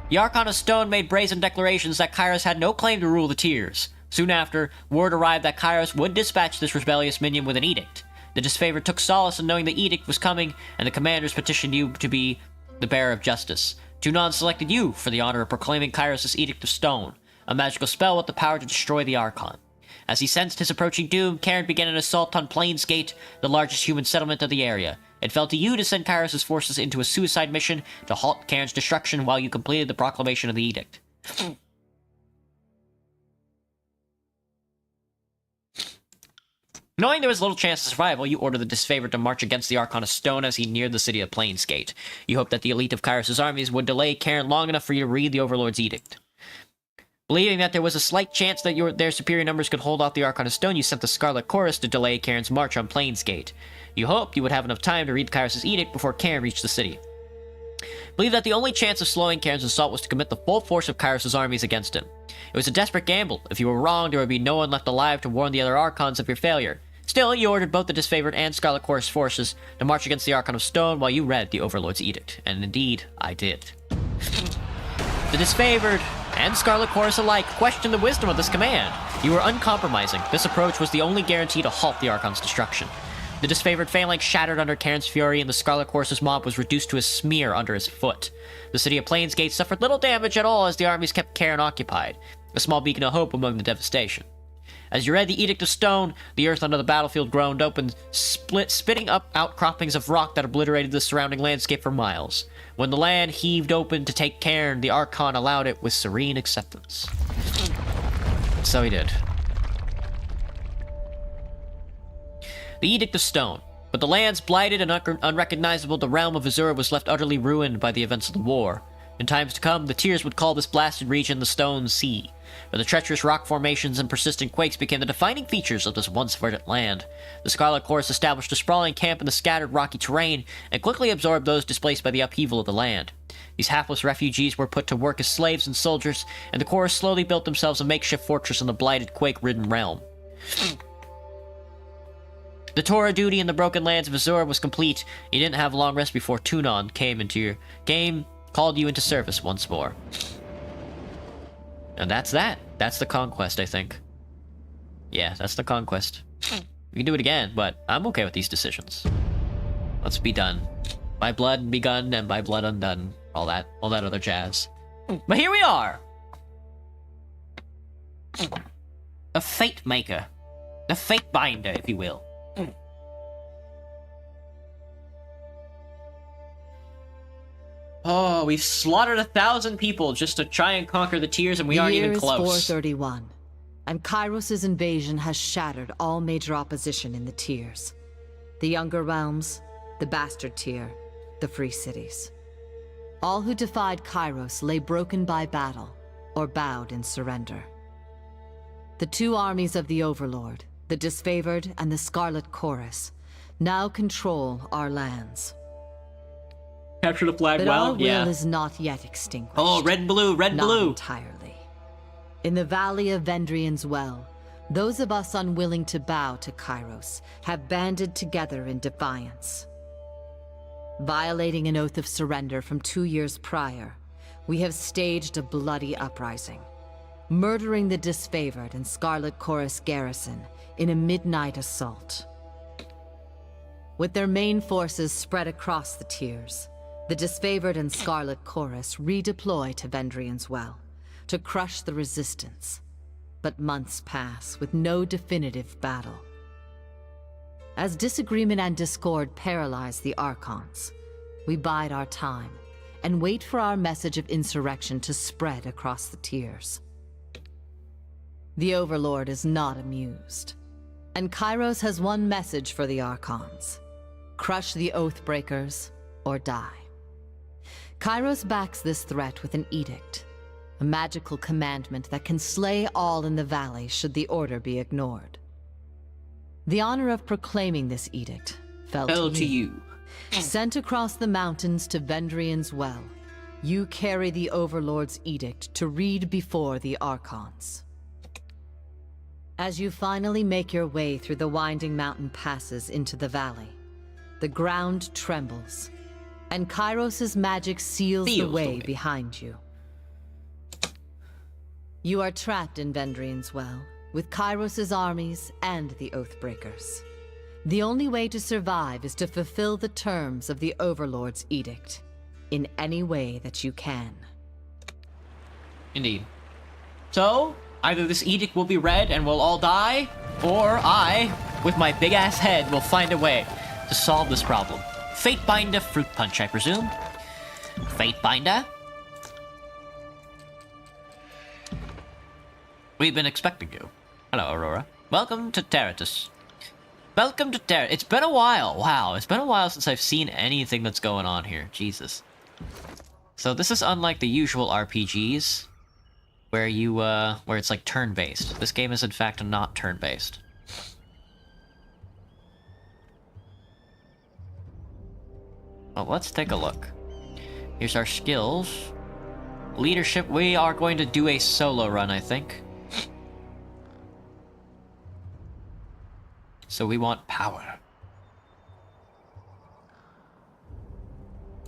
The Archon of Stone made brazen declarations that Kairos had no claim to rule the Tiers. Soon after, word arrived that Kairos would dispatch this rebellious minion with an edict. The disfavored took solace in knowing the edict was coming, and the commanders petitioned you to be the bearer of justice. Tunon selected you for the honor of proclaiming Kairos' Edict of Stone, a magical spell with the power to destroy the Archon. As he sensed his approaching doom, Cairn began an assault on Plainsgate, the largest human settlement of the area. It fell to you to send Kairos' forces into a suicide mission to halt Cairn's destruction while you completed the proclamation of the edict. Knowing there was little chance of survival, you ordered the disfavored to march against the Archon of Stone as he neared the city of Plainsgate. You hoped that the elite of Kairos' armies would delay Cairn long enough for you to read the Overlord's edict. Believing that there was a slight chance that their superior numbers could hold off the Archon of Stone, you sent the Scarlet Chorus to delay Cairn's march on Plainsgate. You hoped you would have enough time to read Kairos' edict before Cairn reached the city. Believed that the only chance of slowing Cairn's assault was to commit the full force of Kairos' armies against him. It was a desperate gamble. If you were wrong, there would be no one left alive to warn the other Archons of your failure. Still, you ordered both the disfavored and Scarlet Chorus forces to march against the Archon of Stone while you read the Overlord's edict. And indeed, I did. The disfavored and Scarlet Chorus alike questioned the wisdom of this command. You were uncompromising. This approach was the only guarantee to halt the Archon's destruction. The disfavored phalanx shattered under Cairn's fury, and the Scarlet Horse's mob was reduced to a smear under his foot. The city of Plainsgate suffered little damage at all as the armies kept Cairn occupied, a small beacon of hope among the devastation. As you read the Edict of Stone, the earth under the battlefield groaned open, spitting up outcroppings of rock that obliterated the surrounding landscape for miles. When the land heaved open to take Cairn, the Archon allowed it with serene acceptance. So he did. The Edict of Stone. With the lands blighted and unrecognizable, the realm of Azura was left utterly ruined by the events of the war. In times to come, the Tears would call this blasted region the Stone Sea, where the treacherous rock formations and persistent quakes became the defining features of this once verdant land. The Scarlet Chorus established a sprawling camp in the scattered rocky terrain and quickly absorbed those displaced by the upheaval of the land. These hapless refugees were put to work as slaves and soldiers, and the Chorus slowly built themselves a makeshift fortress in the blighted, quake-ridden realm. The tour of duty in the broken lands of Azura was complete. You didn't have a long rest before Tunon called you into service once more. And that's that. That's the conquest, I think. Yeah, that's the conquest. We can do it again, but I'm okay with these decisions. Let's be done. By blood begun and by blood undone. All that other jazz. But here we are! A fate maker. A fate binder, if you will. Oh, we've slaughtered 1,000 people just to try and conquer the Tears, and we aren't even close. The year is 431, and Kairos' invasion has shattered all major opposition in the Tears. The Younger Realms, the Bastard Tier, the Free Cities. All who defied Kairos lay broken by battle, or bowed in surrender. The two armies of the Overlord, the Disfavored and the Scarlet Chorus, now control our lands. Capture the flag but well, our will is not yet extinguished. Oh, red and blue, red and not blue. Entirely. In the valley of Vendrian's Well, those of us unwilling to bow to Kairos have banded together in defiance. Violating an oath of surrender from 2 years prior, we have staged a bloody uprising, murdering the Disfavored and Scarlet Chorus garrison in a midnight assault. With their main forces spread across the Tears, the Disfavored and Scarlet Chorus redeploy to Vendrian's Well to crush the resistance, but months pass with no definitive battle. As disagreement and discord paralyze the Archons, we bide our time and wait for our message of insurrection to spread across the Tears. The Overlord is not amused, and Kairos has one message for the Archons: crush the Oathbreakers or die. Kairos backs this threat with an edict, a magical commandment that can slay all in the valley should the order be ignored. The honor of proclaiming this edict fell to you. Sent across the mountains to Vendrian's Well, you carry the Overlord's edict to read before the Archons. As you finally make your way through the winding mountain passes into the valley, the ground trembles, and Kairos' magic seals the way behind you. You are trapped in Vendrian's Well, with Kairos' armies and the Oathbreakers. The only way to survive is to fulfill the terms of the Overlord's edict, in any way that you can. Indeed. So, either this edict will be read and we'll all die, or I, with my big-ass head, will find a way to solve this problem. Fate Binder Fruit Punch, I presume. Fate Binder? We've been expecting you. Hello, Aurora. Welcome to Terratus. Welcome to It's been a while. Wow, it's been a while since I've seen anything that's going on here. Jesus. So this is unlike the usual RPGs, where you, where it's like turn-based. This game is in fact not turn-based. Well, let's take a look. Here's our skills. Leadership, we are going to do a solo run, I think. So we want power.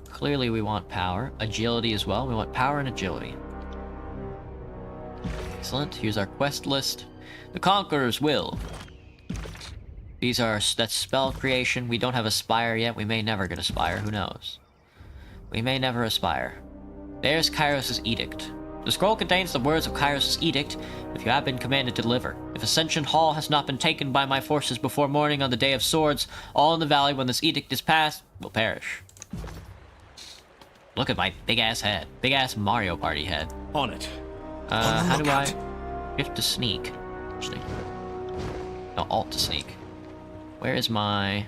Clearly we want power. Agility as well. We want power and agility. Excellent. Here's our quest list. The Conqueror's Will. That's spell creation. We don't have Aspire yet. We may never get Aspire. Who knows? We may never aspire. There's Kairos' edict. The scroll contains the words of Kairos' edict, if you have been commanded to deliver. If Ascension Hall has not been taken by my forces before morning on the Day of Swords, all in the valley when this edict is passed will perish. Look at my big-ass head. Big-ass Mario Party head. On it. How do I... Shift to sneak. Interesting. No, Alt to sneak. Where is my...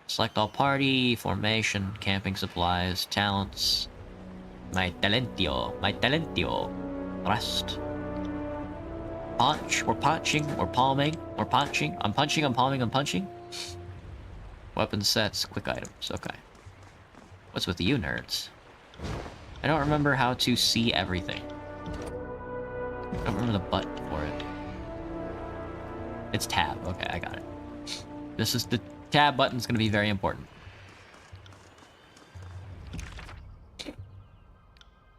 Select all party, formation, camping supplies, talents. My talentio. Rest. Punch, we're punching, we're palming, we're punching. I'm punching, I'm palming, I'm punching. Weapon sets, quick items, okay. What's with you nerds? I don't remember how to see everything. I don't remember the button for it. It's tab, okay, I got it. This is the tab button's gonna be very important.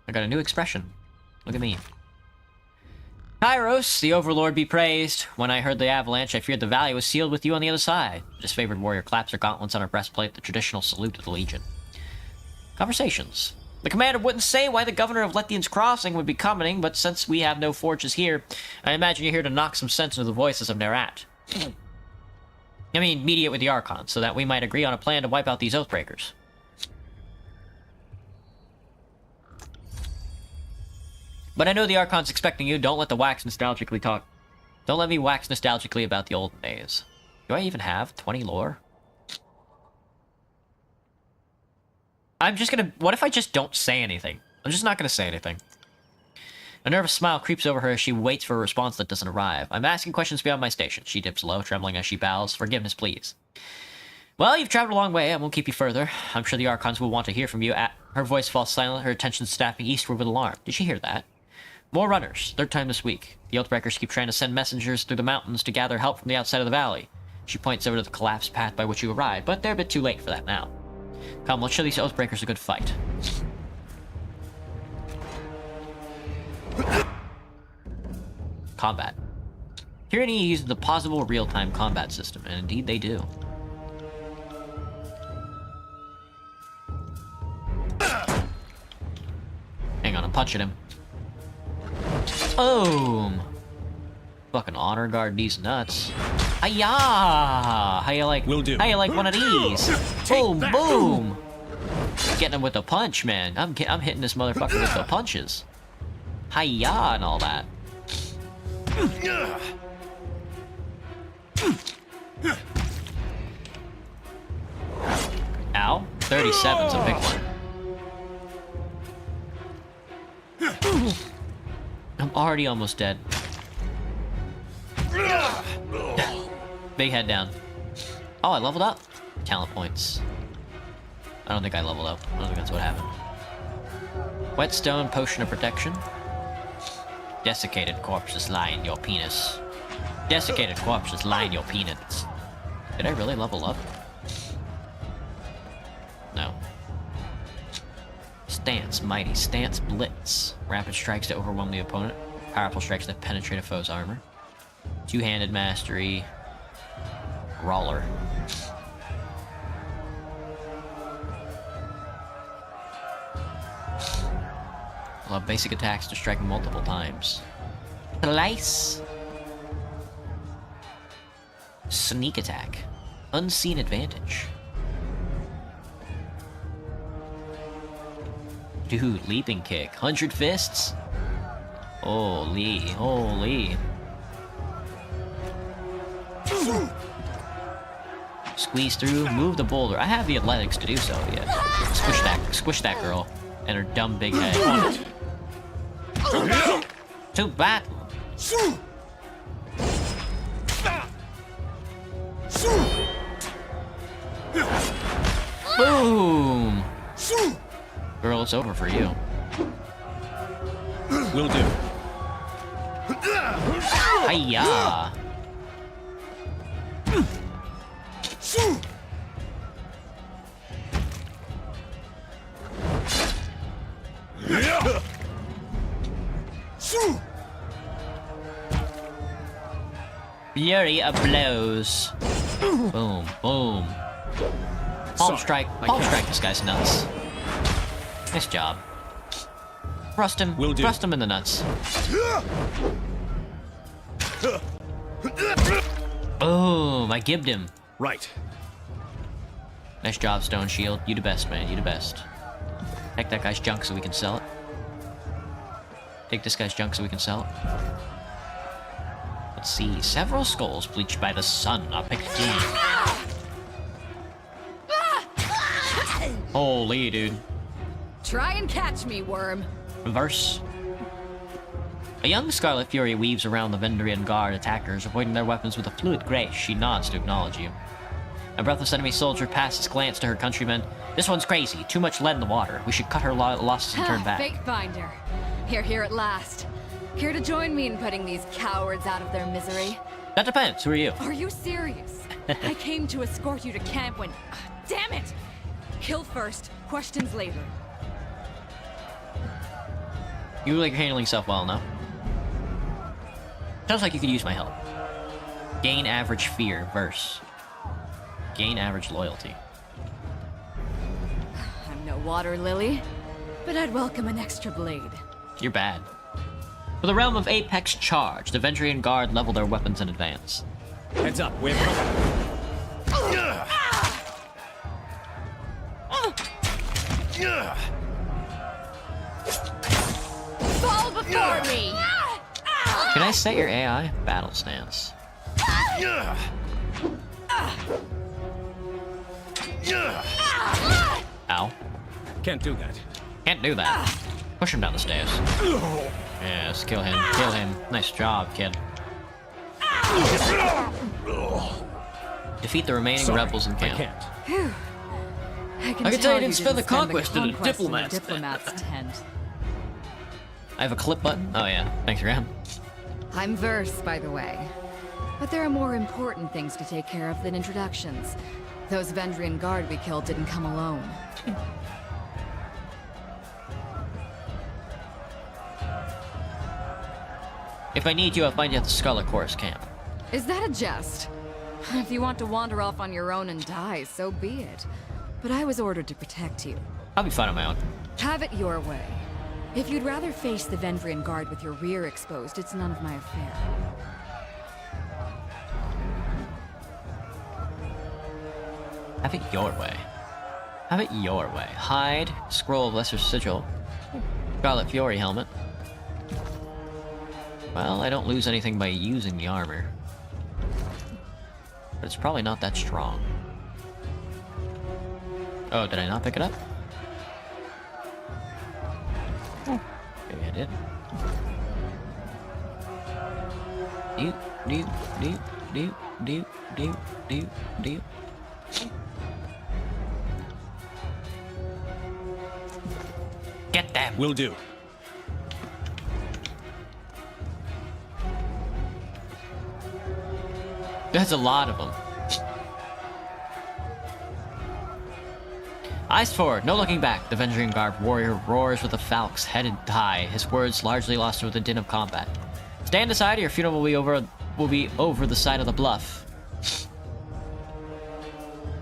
I got a new expression. Look at me. Kairos, the Overlord be praised. When I heard the avalanche, I feared the valley was sealed with you on the other side. Disfavored warrior claps her gauntlets on her breastplate, the traditional salute of the Legion. Conversations. The commander wouldn't say why the governor of Lethian's Crossing would be coming, but since we have no forges here, I imagine you're here to knock some sense into the voices of Nerat. I mean, mediate with the Archons, so that we might agree on a plan to wipe out these Oathbreakers. But I know the Archon's expecting you. Don't let me wax nostalgically about the old days. Do I even have 20 lore? I'm just gonna... What if I just don't say anything? I'm just not gonna say anything. A nervous smile creeps over her as she waits for a response that doesn't arrive. I'm asking questions beyond my station. She dips low, trembling as she bows. Forgiveness, please. Well, you've traveled a long way. I won't keep you further. I'm sure the Archons will want to hear from you. Her voice falls silent, her attention snapping eastward with alarm. Did she hear that? More runners. Third time this week. The Oathbreakers keep trying to send messengers through the mountains to gather help from the outside of the valley. She points over to the collapsed path by which you arrived, but they're a bit too late for that now. Come, let's show these Oathbreakers a good fight. Combat. Tyranny uses the possible real-time combat system, and indeed they do. Hang on, I'm punching him. Boom! Fucking honor guard these nuts. Hiya! How you like? Will do. How you like one of these? Boom! Boom! Getting him with a punch, man. I'm hitting this motherfucker with the punches. Hiya and all that. Ow! 37's a big one. I'm already almost dead. Big head down. Oh, I leveled up. Talent points. I don't think I leveled up. I don't think that's what happened. Whetstone, potion of protection. Desiccated corpses lie in your penis. Desiccated corpses lie in your penis. Did I really level up? No. Stance, mighty. Stance, blitz. Rapid strikes to overwhelm the opponent. Powerful strikes that penetrate a foe's armor. Two-handed mastery. Brawler. Allow basic attacks to strike multiple times. Slice. Sneak attack. Unseen advantage. Dude, leaping kick. 100 fists? Holy, holy. Squeeze through, move the boulder. I have the athletics to do so, yeah. Squish that girl. And her dumb big head. To battle. Boom! Girl, it's over for you. Will do. Hiya! Fury of blows. Boom, boom. Palm strike this guy's nuts. Nice job. Thrust him. Will do. Thrust him in the nuts. Boom! I gibbed him. Right. Nice job, Stone Shield. You the best, man. You the best. Take that guy's junk so we can sell it. Take this guy's junk so we can sell it. Let's see. Several skulls bleached by the sun are picked clean. Holy, dude. Try and catch me, worm. Reverse. A young Scarlet Fury weaves around the Vendrian Guard attackers, avoiding their weapons with a fluid grace. She nods to acknowledge you. A breathless enemy soldier passes glance to her countrymen. This one's crazy. Too much lead in the water. We should cut her losses and turn back. Fate finder. Here at last. Here to join me in putting these cowards out of their misery. That depends. Who are you? Are you serious? I came to escort you to camp when... Damn it! Kill first, questions later. You look like you're handling yourself well enough. Sounds like you could use my help. Gain average fear, verse. Gain average loyalty. I'm no water lily, but I'd welcome an extra blade. You're bad. For the realm of Apex Charge, the Vendrian Guard level their weapons in advance. Heads up, we have Fall before me! Can I set your AI? Battle stance. Ow. Can't do that. Can't do that. Push him down the stairs. Yes, kill him. Kill him. Nice job, kid. Defeat the remaining rebels in I camp. can't. I can tell you didn't spend the conquest in a in a diplomat's diplomat's tent. I have a clip button. Oh yeah, thanks, Graham. I'm Verse, by the way. But there are more important things to take care of than introductions. Those Vendrian Guard we killed didn't come alone. If I need you, I'll find you at the Scarlet Chorus camp. Is that a jest? If you want to wander off on your own and die, so be it. But I was ordered to protect you. I'll be fine on my own. Have it your way. If you'd rather face the Vendrian Guard with your rear exposed, it's none of my affair. Have it your way. Have it your way. Hide, scroll of lesser sigil, Scarlet Fury helmet. Well, I don't lose anything by using the armor. But it's probably not that strong. Oh, did I not pick it up? Maybe I did. Do. Get them! Will do. There's a lot of them. Eyes forward, no looking back. The Vendrian Guard warrior roars with the falcons headed high, his words largely lost with the din of combat. Stand aside, or your funeral will be over the side of the bluff.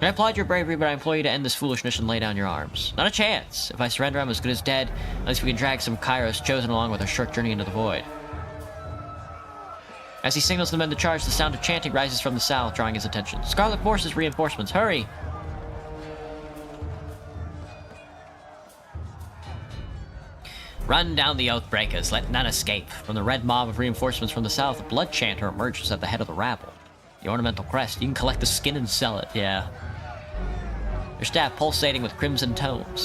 I applaud your bravery, but I implore you to end this foolishness and lay down your arms. Not a chance. If I surrender, I'm as good as dead, unless we can drag some Kairos chosen along with our short journey into the void. As he signals the men to charge, the sound of chanting rises from the south, drawing his attention. Scarlet Forces reinforcements, hurry! Run down the Oathbreakers, let none escape. From the red mob of reinforcements from the south, a blood chanter emerges at the head of the rabble. The ornamental crest, you can collect the skin and sell it, yeah. Her staff pulsating with crimson tomes.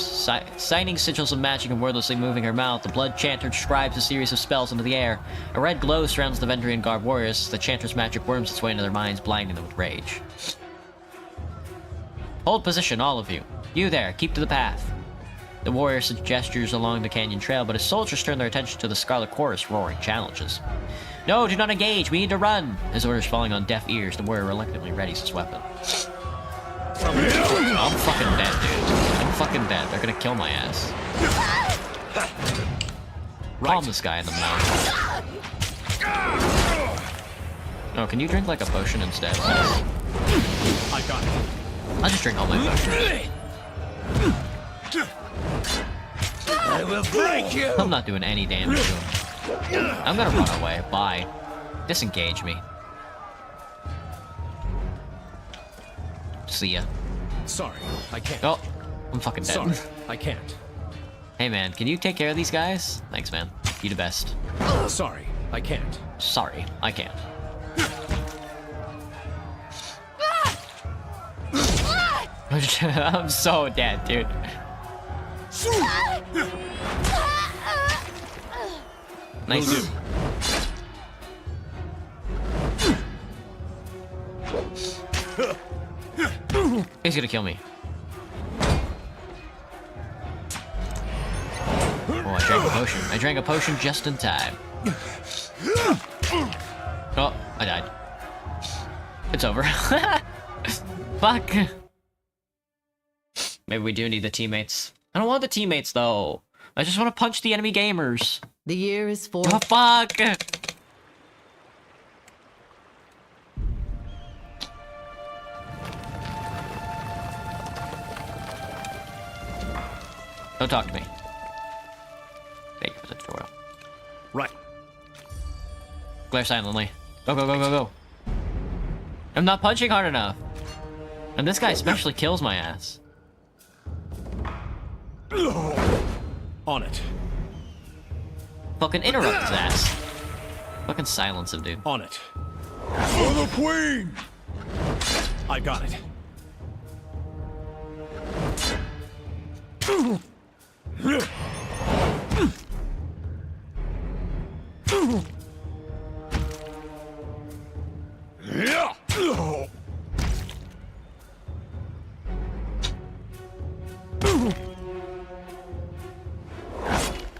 Signing sigils of magic and wordlessly moving her mouth, the blood chanter describes a series of spells into the air. A red glow surrounds the Vendrian Guard warriors as the chanter's magic worms its way into their minds, blinding them with rage. Hold position, all of you. You there, keep to the path. The warrior gestures along the canyon trail, but his soldiers turn their attention to the Scarlet Chorus roaring challenges. No, do not engage, we need to run! His orders falling on deaf ears, the warrior reluctantly readies his weapon. I'm fucking dead, dude. I'm fucking dead. They're gonna kill my ass. Palm this guy in the mouth. Oh, can you drink like a potion instead? Nice. I got it. I'll just drink all my potions. I will break you! I'm not doing any damage to him. I'm gonna run away. Bye. Disengage me. See ya. Sorry, I can't. Oh, I'm fucking dead. Sorry, I can't. Hey man, can you take care of these guys? Thanks, man. You the best. Sorry, I can't. Sorry, I can't. I'm so dead, dude. Nice. He's gonna kill me. Oh, I drank a potion. I drank a potion just in time. Oh, I died. It's over. Fuck. Maybe we do need the teammates. I don't want the teammates, though. I just want to punch the enemy gamers. The year is for... Oh, fuck! Don't talk to me. Thank you for the tutorial. Right. Glare silently. Go, go, go, go, go. I'm not punching hard enough. And this guy especially kills my ass. On it. Fucking interrupt his ass. Fucking silence him, dude. On it. For the queen! I got it.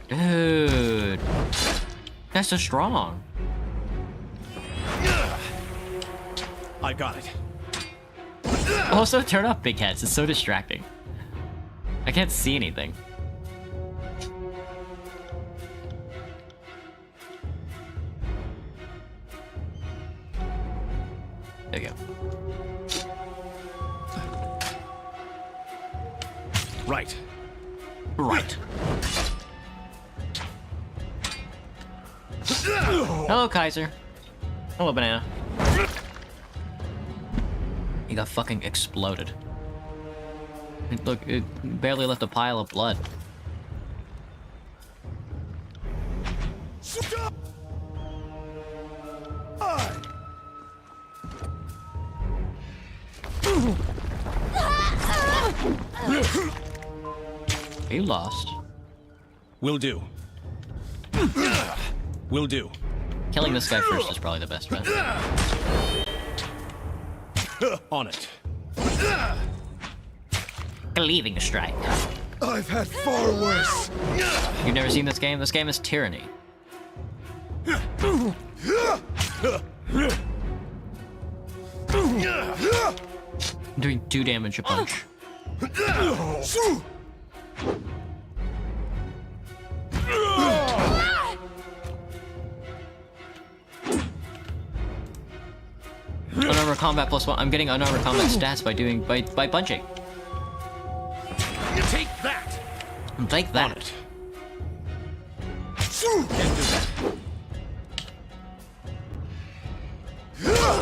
Dude. That's so strong. I got it. Also, turn off big heads. It's so distracting. I can't see anything. There you go. Right. Right. Hello, Kaiser. Hello, Banana. He got fucking exploded. Look, it barely left a pile of blood. You lost. Will do. Will do. Killing this guy first is probably the best bet. On it. Leaving a strike. I've had far worse. You've never seen this game? This game is Tyranny. Doing 2 damage a punch. Unarmored combat +1. I'm getting unarmored combat stats by punching. You take that. Take On that. it. Can't do that.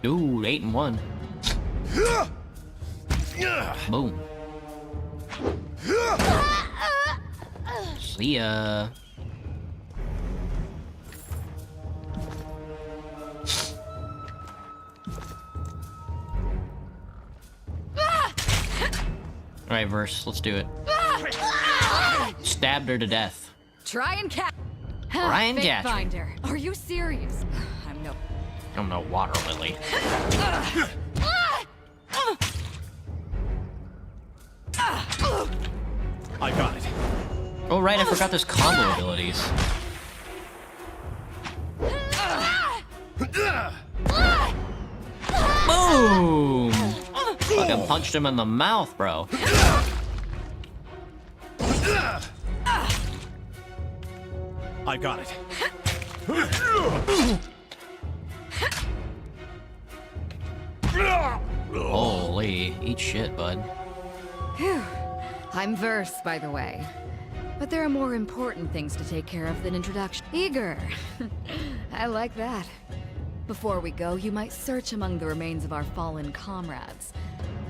Ooh, 8 and 1. Boom. See ya. Alright, Verse, let's do it. Stabbed her to death. Try and catch. Ryan Fate Gatcher. Finder. Are you serious? I'm no water lily. I got it. Oh right, I forgot there's combo abilities. Boom! Fucking punched him in the mouth, bro. I got it. Holy, eat shit, bud. Phew. I'm versed, by the way. But there are more important things to take care of than introduction. Eager. I like that. Before we go, you might search among the remains of our fallen comrades.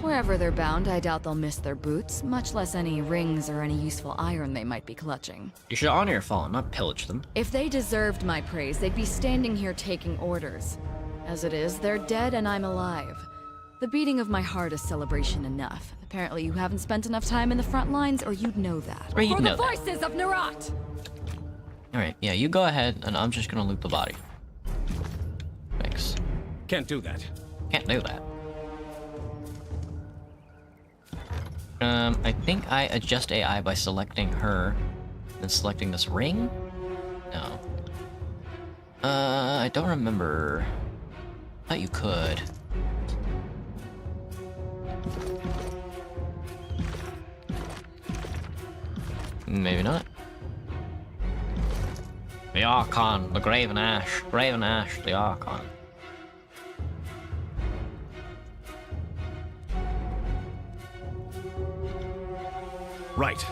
Wherever they're bound, I doubt they'll miss their boots, much less any rings or any useful iron they might be clutching. You should honor your fallen, not pillage them. If they deserved my praise, they'd be standing here taking orders. As it is, they're dead and I'm alive. The beating of my heart is celebration enough. Apparently you haven't spent enough time in the front lines, or you'd know that. Or you'd For know the that. voices of Narat! Alright, yeah, you go ahead, and I'm just gonna loot the body. Thanks. Can't do that. Can't do that. I think I adjust AI by selecting her, then selecting this ring? No. I don't remember. I thought you could. Maybe not. The Archon, the Graven Ash, the Archon. Right.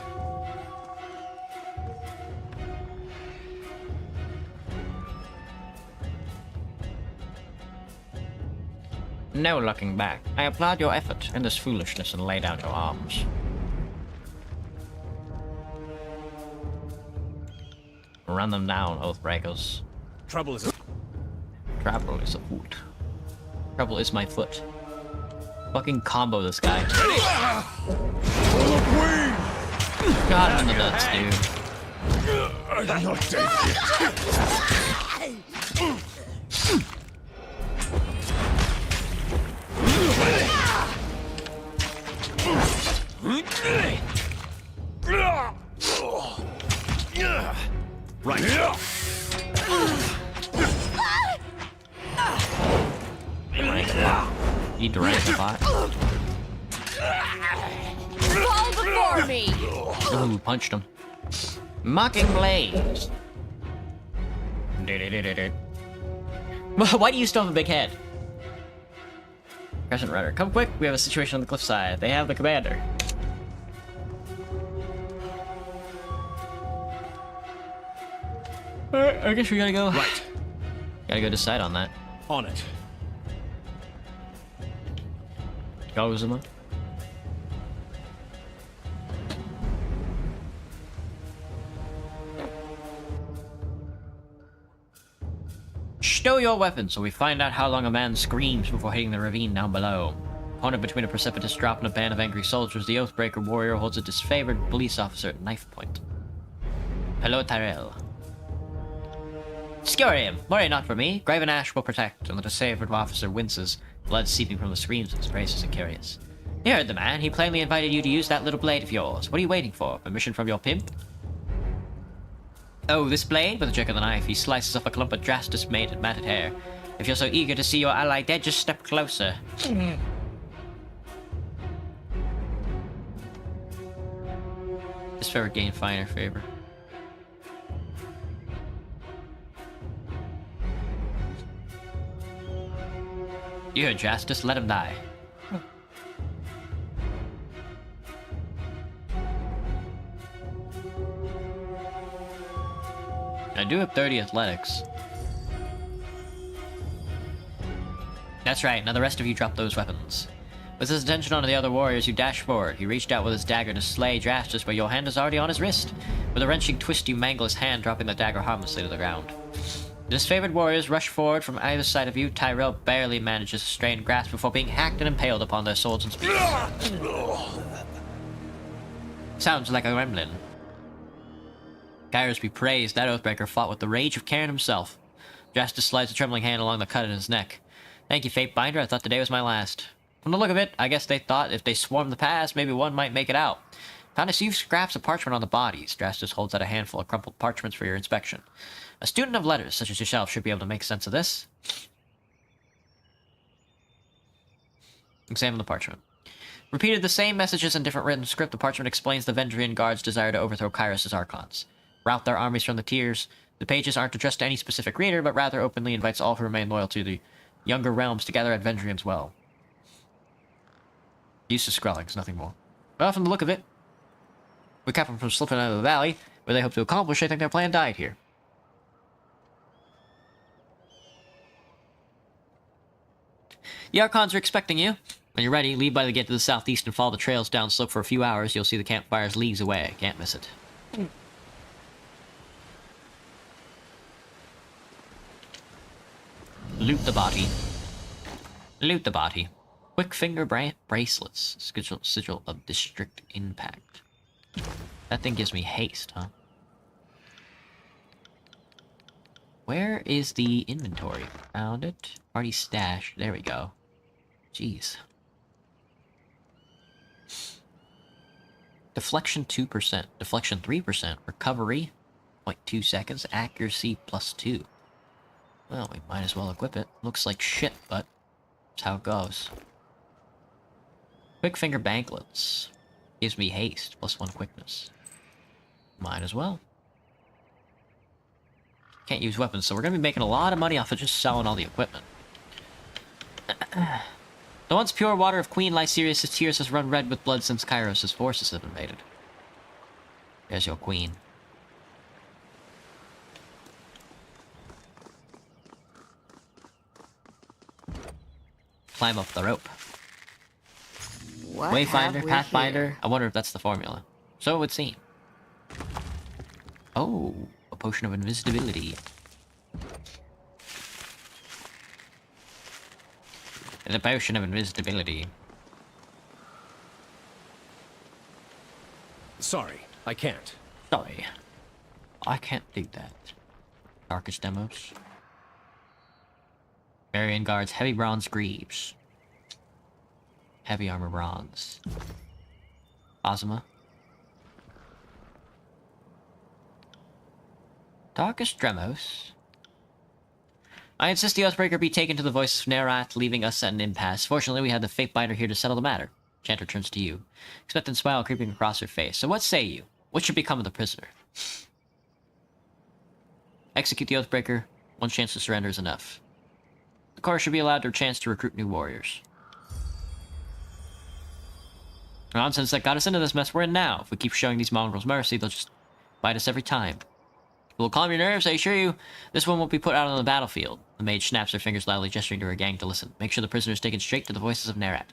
No looking back. I applaud your effort in this foolishness and lay down your arms. Run them down, Oathbreakers. Trouble is... Trouble is afoot. Trouble is my foot. Fucking combo this guy. For the Queen! Got him in the nuts, dude. I'm not dead Right. He drank a lot. Fall before me! Ooh, punched him. Mocking Blaze. Why do you still have a big head? Crescent Rudder, come quick, we have a situation on the cliffside. They have the commander. Alright, I guess we gotta go. Right. Gotta go decide on that. On it. Kazuma. Stow your weapons so we find out how long a man screams before hitting the ravine down below. Cornered between a precipitous drop and a band of angry soldiers, the Oathbreaker warrior holds a disfavored police officer at knife point. Hello, Tyrell. Skewer him! Worry not for me. Graven Ash will protect, and the disfavored officer winces, blood seeping from the screams of his braces and curious. You heard the man. He plainly invited you to use that little blade of yours. What are you waiting for? Permission from your pimp? Oh, this blade? With a jerk of the knife, he slices off a clump of Drastus matted hair. If you're so eager to see your ally dead, just step closer. This favor gain finer favor. You heard Drastus, let him die. I do have 30 athletics. That's right, now the rest of you drop those weapons. With his attention on the other warriors, you dash forward. He reached out with his dagger to slay Drastus, but your hand is already on his wrist. With a wrenching twist, you mangle his hand, dropping the dagger harmlessly to the ground. The disfavored warriors rush forward from either side of you. Tyrell barely manages to strain grasp before being hacked and impaled upon their swords and spears. Sounds like a gremlin. Kairos be praised, that Oathbreaker fought with the rage of Cairn himself. Drastus slides a trembling hand along the cut in his neck. Thank you, Fatebinder, I thought today was my last. From the look of it, I guess they thought if they swarmed the pass, maybe one might make it out. Found a few scraps of parchment on the bodies. Drastus holds out a handful of crumpled parchments for your inspection. A student of letters, such as yourself, should be able to make sense of this. Examine the parchment. Repeated the same messages in different written script, the parchment explains the Vendrian Guard's desire to overthrow Kairos' Archons. Rout their armies from the tiers. The pages aren't addressed to any specific reader, but rather openly invites all who remain loyal to the younger realms to gather at Vendrian's Well. Use of Skrellings, nothing more. Well, from the look of it, we kept them from slipping out of the valley, where they hope to accomplish. I think their plan died here. The Archons are expecting you. When you're ready, leave by the gate to the southeast and follow the trails down slope for a few hours. You'll see the campfires leagues away. Can't miss it. Loot the body. Loot the body. Quick finger bracelets. Sigil of district impact. That thing gives me haste, huh? Where is the inventory? Found it. Party stash. There we go. Jeez. Deflection 2%. Deflection 3%. Recovery 0.2 seconds. Accuracy +2. Well, we might as well equip it. Looks like shit, but that's how it goes. Quick finger banklets. Gives me haste. +1 quickness. Might as well. Can't use weapons, so we're gonna be making a lot of money off of just selling all the equipment. The once pure water of Queen Lysirius' tears has run red with blood since Kairos' forces have invaded. There's your queen. Climb up the rope. What Wayfinder, have we Pathfinder. here? I wonder if that's the formula. So it would seem. Oh, a potion of invisibility. It's a potion of invisibility. Sorry, I can't. Sorry. I can't do that. Darkest demos. Varian guards, heavy bronze greaves. Heavy armor bronze. Ozma. Darkest Dremos. I insist the Oathbreaker be taken to the voice of Nerat, leaving us at an impasse. Fortunately, we have the Fatebinder here to settle the matter. Chanter turns to you. Expectant smile creeping across her face. So what say you? What should become of the prisoner? Execute the Oathbreaker. One chance to surrender is enough. The Corps should be allowed a chance to recruit new warriors. The nonsense that got us into this mess we're in now. If we keep showing these mongrels mercy, they'll just bite us every time. We'll calm your nerves, I assure you. This one won't be put out on the battlefield. The mage snaps her fingers loudly, gesturing to her gang to listen. Make sure the prisoner is taken straight to the voices of Nerat.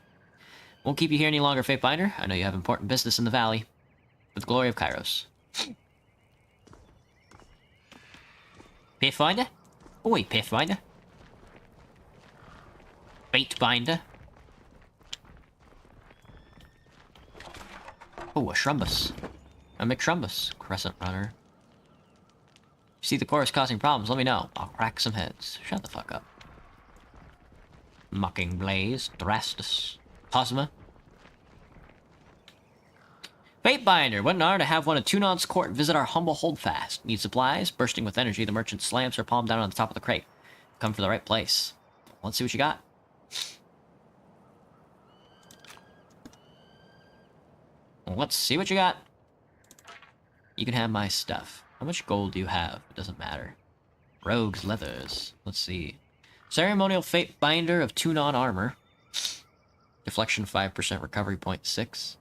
Won't keep you here any longer, Fatebinder. I know you have important business in the valley. For the glory of Kairos. Pathfinder? Oi, Pathfinder. Fatebinder. Oh, a Shrumbus. A McShrumbus. Crescent Runner. You see the chorus causing problems, let me know. I'll crack some heads. Shut the fuck up. Mocking Blaze. Drastus. Posma. Fatebinder, what an honor to have one of Tunon's court visit our humble holdfast. Need supplies? Bursting with energy, the merchant slams her palm down on the top of the crate. Come for the right place. Let's see what you got. Let's see what you got. You can have my stuff. How much gold do you have? It doesn't matter. Rogues leathers. Let's see. Ceremonial Fatebinder of Tunon armor. Deflection 5%, recovery 0.6.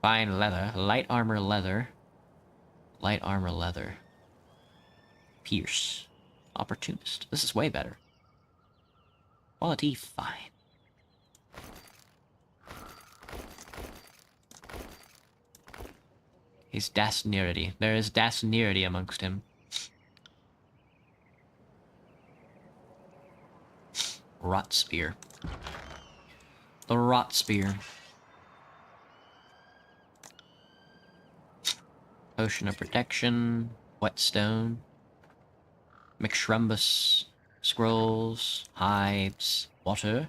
Fine leather. Light armor leather. Light armor leather. Pierce. Opportunist. This is way better. Quality fine. He's Dasnerity. There is Dasnerity amongst him. Rot Spear. The Rot Spear. Potion of Protection. Whetstone. McShrumbus. Scrolls. Hives. Water.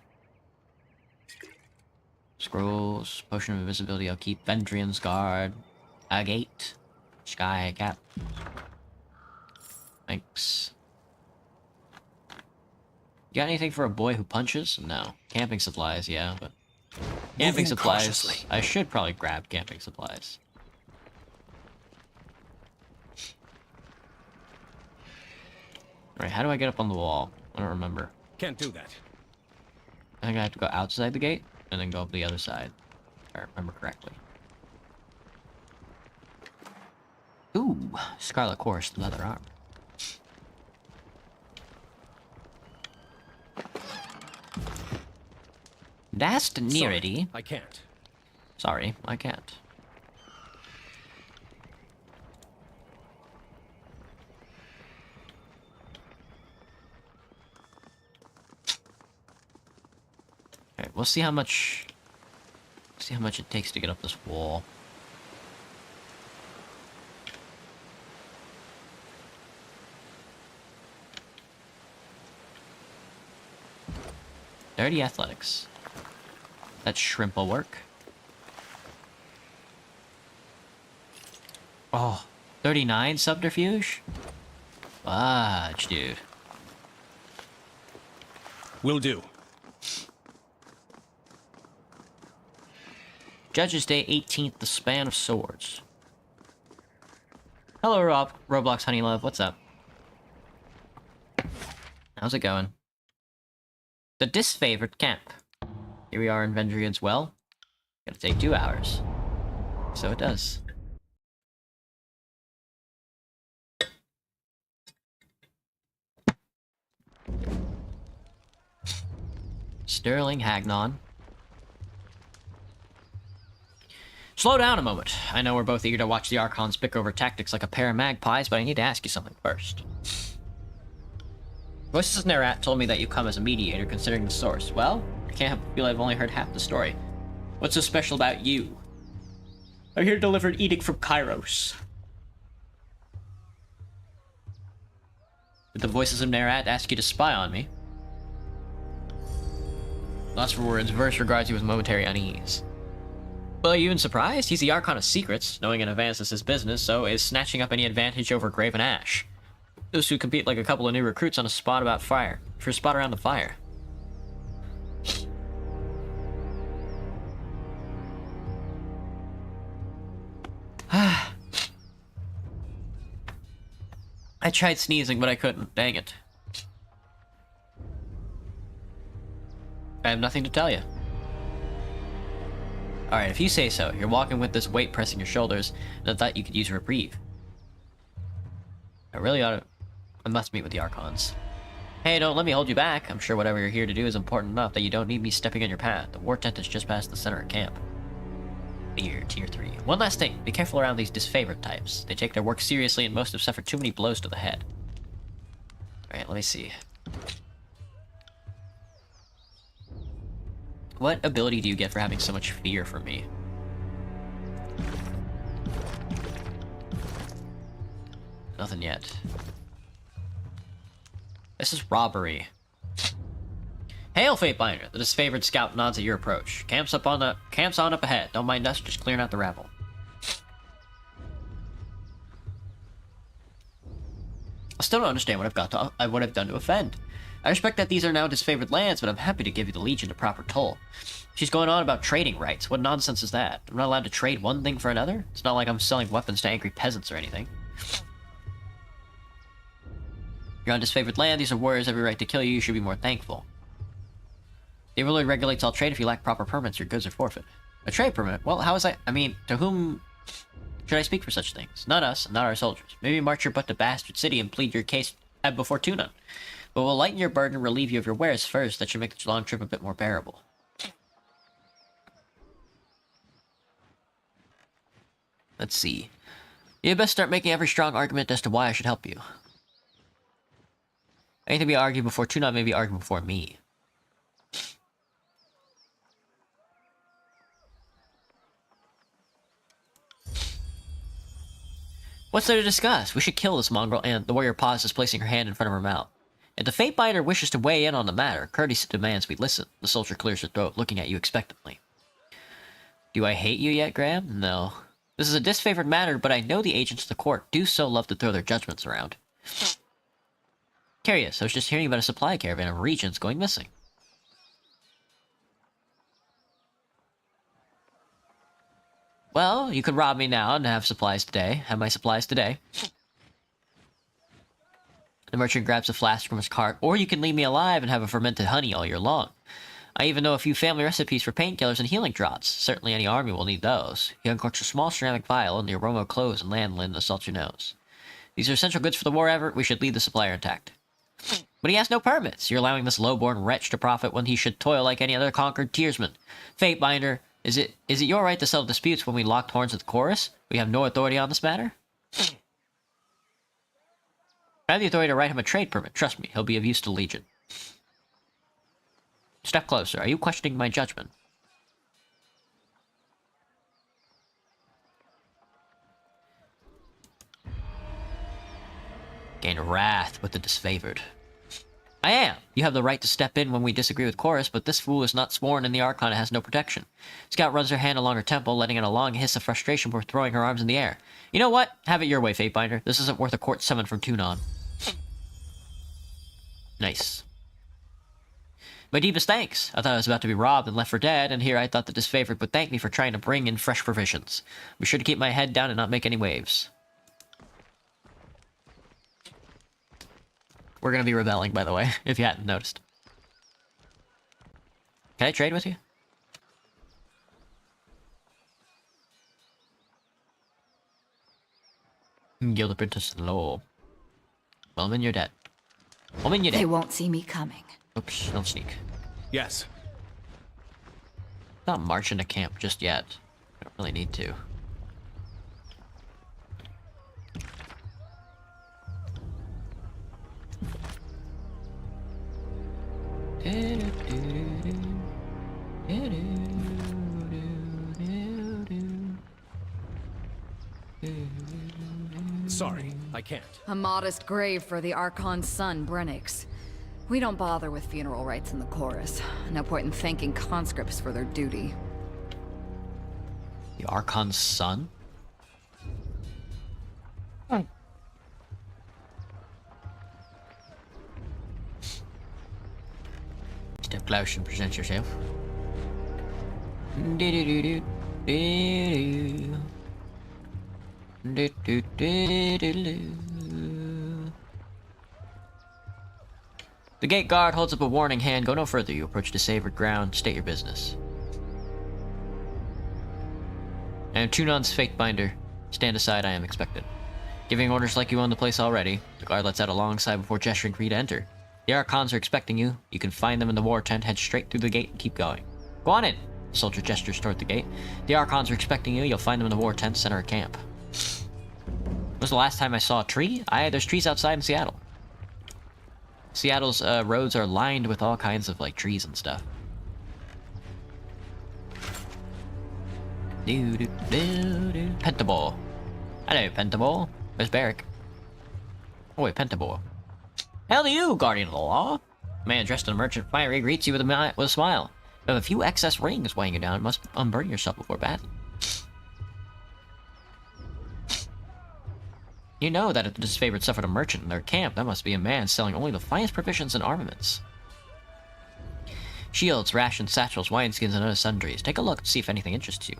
Scrolls. Potion of Invisibility. I'll keep Vendrian's Guard. A gate. Sky cap. Thanks. You got anything for a boy who punches? No. Camping supplies, yeah, but... Camping supplies. Cautiously. I should probably grab camping supplies. Alright, how do I get up on the wall? I don't remember. Can't do that. I think I have to go outside the gate? and then go up the other side, if I remember correctly. Ooh, Scarlet Course leather armor. That's nearity. I can't. Sorry, I can't. Alright, we'll see how much... See how much it takes to get up this wall. Dirty athletics. That shrimp will work. Oh, 39 subterfuge? Fudge, dude. Will do. Judge's Day 18th, the Span of Swords. Hello, Roblox Honeylove, what's up? How's it going? The disfavored camp. Here we are in Vendrian's Well. Gonna take 2 hours. So it does. Sterling Hagnon. Slow down a moment. I know we're both eager to watch the Archons bicker over tactics like a pair of magpies, but I need to ask you something first. Voices in Nerat told me that you come as a mediator, considering the source. Well, I can't help but feel I've only heard half the story. What's so special about you? I'm here to deliver an edict from Kairos. Did the voices of Nerat ask you to spy on me? Lost for words, Verse regards you with momentary unease. Well, are you even surprised? He's the Archon of Secrets. Knowing in advance is his business, so is snatching up any advantage over Graven Ash. Those who compete like a couple of new recruits on a spot about fire. For a spot around the fire. I tried sneezing, but I couldn't. Dang it. I have nothing to tell you. Alright, if you say so. You're walking with this weight pressing your shoulders, and I thought you could use a reprieve. I really ought to... I must meet with the Archons. Hey, don't let me hold you back. I'm sure whatever you're here to do is important enough that you don't need me stepping on your path. The war tent is just past the center of camp. Here, Tier 3. One last thing. Be careful around these disfavored types. They take their work seriously and most have suffered too many blows to the head. Alright, let me see. What ability do you get for having so much fear for me? Nothing yet. This is robbery. Hail, Fatebinder! The disfavored scout nods at your approach. Camp's on up ahead. Don't mind us, just clearing out the rabble. I still don't understand what I've done to offend. I respect that these are now disfavored lands, but I'm happy to give you the Legion a proper toll. She's going on about trading rights. What nonsense is that? I'm not allowed to trade one thing for another? It's not like I'm selling weapons to angry peasants or anything. You're on disfavored land, these are warriors have every right to kill you, you should be more thankful. The Overlord regulates all trade. If you lack proper permits, your goods are forfeit. A trade permit? Well, how is I mean, to whom should I speak for such things? Not us, not our soldiers. Maybe march your butt to Bastard City and plead your case before Tunon. But we'll lighten your burden and relieve you of your wares first. That should make the long trip a bit more bearable. Let's see. You best start making every strong argument as to why I should help you. Anything to be argued before Tunon may be argued before me. What's there to discuss? We should kill this mongrel, and the warrior pauses, placing her hand in front of her mouth. If the Fatebinder wishes to weigh in on the matter, courtesy demands we listen. The soldier clears her throat, looking at you expectantly. Do I hate you yet, Graham? No. This is a disfavored matter, but I know the agents of the court do so love to throw their judgments around. Curious, I was just hearing about a supply caravan of regents going missing. Well, you could rob me now and have supplies today. Have my supplies today. The merchant grabs a flask from his cart, or you can leave me alive and have a fermented honey all year long. I even know a few family recipes for painkillers and healing draughts. Certainly any army will need those. He uncorks a small ceramic vial, and the aroma of cloves and lanolin assaults your nose. These are essential goods for the war effort. We should leave the supplier intact. But he has no permits. You're allowing this low-born wretch to profit when he should toil like any other conquered tiersman. Fatebinder, is it your right to settle disputes when we locked horns with the chorus? We have no authority on this matter? I have the authority to write him a trade permit. Trust me, he'll be of use to Legion. Step closer. Are you questioning my judgment? Gain wrath with the disfavored. I am. You have the right to step in when we disagree with Chorus, but this fool is not sworn in the Archon and has no protection. Scout runs her hand along her temple, letting out a long hiss of frustration before throwing her arms in the air. You know what? Have it your way, Fatebinder. This isn't worth a court summon from Tunon. Nice. My deepest thanks. I thought I was about to be robbed and left for dead, and here I thought the disfavored would thank me for trying to bring in fresh provisions. Be sure to keep my head down and not make any waves. We're gonna be rebelling, by the way, if you hadn't noticed. Can I trade with you? Guild Apprentice Law. Well, then you're dead. Well, then you're dead. They won't see me coming. Oops, don't sneak. Yes. Not march into camp just yet. I don't really need to. Sorry, I can't. A modest grave for the Archon's son, Brennix. We don't bother with funeral rites in the chorus. No point in thanking conscripts for their duty. The Archon's son? Step closer and present yourself. The gate guard holds up a warning hand. Go no further. You approach disfavored ground. State your business. I am Tunon's Fatebinder. Stand aside, I am expected. Giving orders like you own the place already. The guard lets out a long sigh before gesturing for you to enter. The Archons are expecting you. You can find them in the war tent, head straight through the gate, and keep going. Go on in! The soldier gestures toward the gate. The Archons are expecting you. You'll find them in the war tent, center of camp. When was the last time I saw a tree? There's trees outside in Seattle. Seattle's roads are lined with all kinds of, like, trees and stuff. Pentaball. Hello, Pentaball. Where's Barrack? Oh, wait, Pentaball. Hell to you, Guardian of the Law! A man dressed in a merchant finery greets you with a smile. You have a few excess rings weighing you down. You must unburden yourself before battle. You know that if the disfavored suffered a merchant in their camp, that must be a man selling only the finest provisions and armaments. Shields, rations, satchels, wineskins, and other sundries. Take a look and see if anything interests you.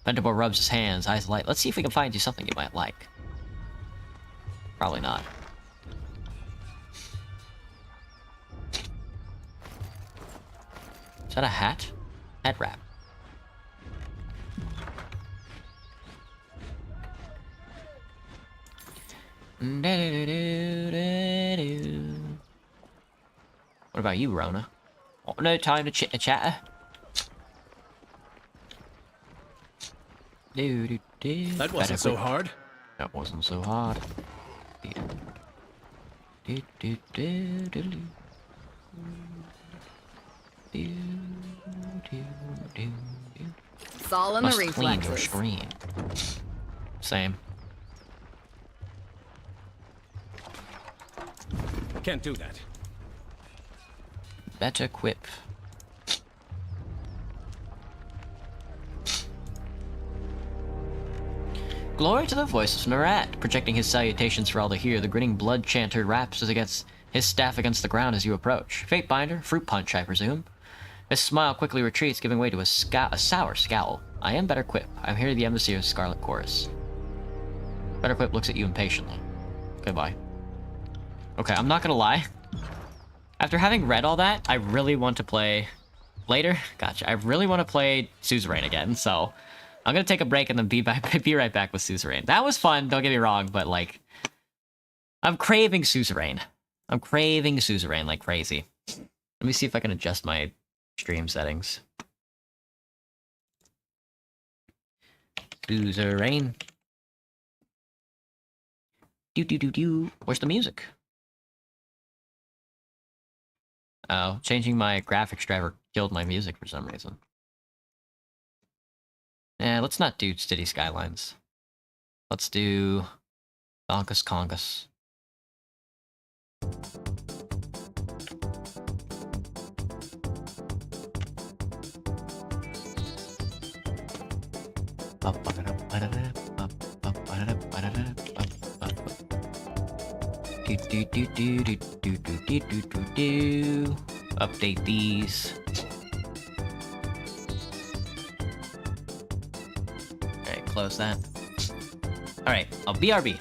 Pentabor rubs his hands, eyes light. Let's see if we can find you something you might like. Probably not. Is that a hat? Head wrap. What about you, Rona? Oh, no time to chitter-chatter. That wasn't so hard. That wasn't so hard. It's all in the Must clean your reflexes. screen. Same. Can't do that. Better quip. Glory to the voice of Narat, projecting his salutations for all to hear. The grinning blood chanter raps against his staff against the ground as you approach. Fatebinder, fruit punch, I presume. His smile quickly retreats, giving way to a sour scowl. I am Better Quip. I'm here to the embassy of Scarlet Chorus. Better Quip looks at you impatiently. Goodbye. Okay, I'm not gonna lie. After having read all that, I really want to play Later? Gotcha. I really want to play Suzerain again, so I'm gonna take a break and then be right back with Suzerain. That was fun, don't get me wrong, but like, I'm craving Suzerain. I'm craving Suzerain like crazy. Let me see if I can adjust my stream settings. Suzerain. Do. Where's the music? Oh, changing my graphics driver killed my music for some reason. Let's not do City Skylines. Let's do Donkus Congus. Update these. Alright, close that. Alright, I'll BRB.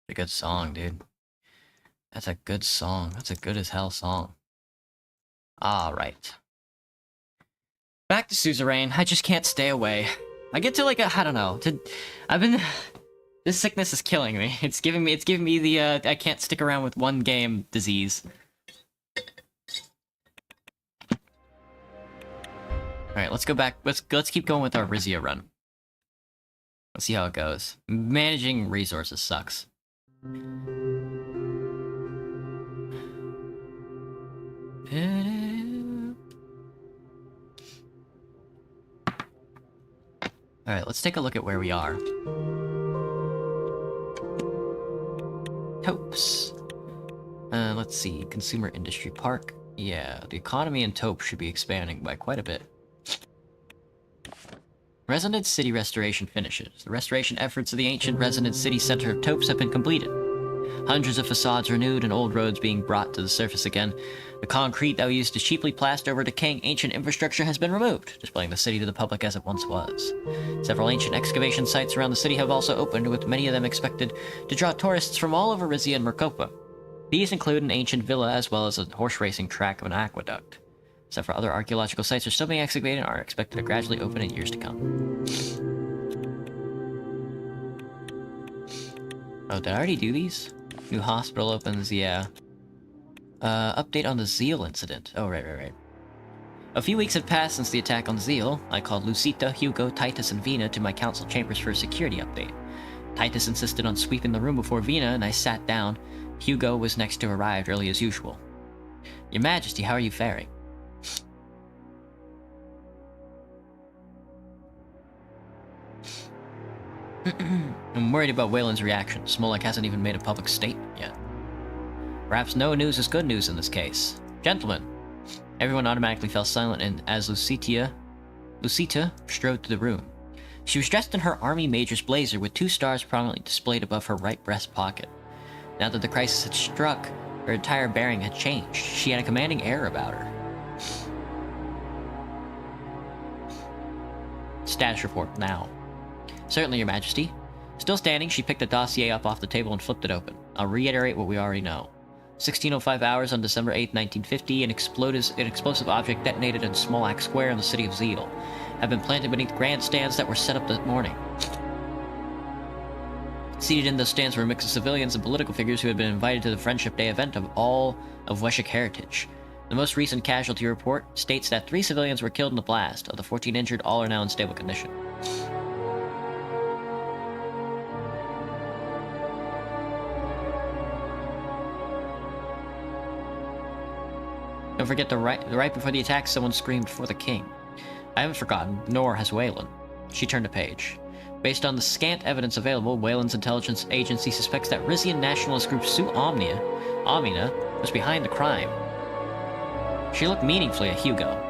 A good song, dude. That's a good song. That's a good as hell song. Alright. Back to Suzerain. I just can't stay away. I get to like I don't know. This sickness is killing me. It's giving me the I can't stick around with one game disease. Alright, let's go back. Let's keep going with our Rizia run. Let's see how it goes. Managing resources sucks. Alright, let's take a look at where we are. Taupes. Let's see. Consumer Industry Park. Yeah, the economy in Taupe should be expanding by quite a bit. Resident City restoration finishes. The restoration efforts of the ancient resident city center of Taupes have been completed. Hundreds of facades renewed and old roads being brought to the surface again. The concrete that we used to cheaply plaster over decaying ancient infrastructure has been removed, displaying the city to the public as it once was. Several ancient excavation sites around the city have also opened, with many of them expected to draw tourists from all over Rizia and Mercopa. These include an ancient villa as well as a horse racing track of an aqueduct. Except for other archaeological sites are still being excavated and are expected to gradually open in years to come. Oh, did I already do these? New hospital opens, yeah. Update on the Zeal incident. Oh, right. A few weeks had passed since the attack on Zeal. I called Lucita, Hugo, Titus, and Vina to my council chambers for a security update. Titus insisted on sweeping the room before Vina, and I sat down. Hugo was next to arrive early as usual. Your Majesty, how are you faring? I'm worried about Wayland's reaction. Smolak hasn't even made a public statement yet. Perhaps no news is good news in this case. Gentlemen! Everyone automatically fell silent, and as Lucita strode through the room. She was dressed in her army major's blazer with 2 stars prominently displayed above her right breast pocket. Now that the crisis had struck, her entire bearing had changed. She had a commanding air about her. Status report, now. Certainly, Your Majesty. Still standing, she picked the dossier up off the table and flipped it open. I'll reiterate what we already know. 1605 hours on December 8, 1950, an explosive object detonated in Smolak Square in the city of Zeal. Had been planted beneath grandstands that were set up that morning. Seated in those stands were a mix of civilians and political figures who had been invited to the Friendship Day event of all of Weshik heritage. The most recent casualty report states that 3 civilians were killed in the blast. Of the 14 injured, all are now in stable condition. Don't forget right before the attack, someone screamed for the king. I haven't forgotten, nor has Wayland. She turned a page. Based on the scant evidence available, Wayland's intelligence agency suspects that Rizian nationalist group Su Amina was behind the crime. She looked meaningfully at Hugo.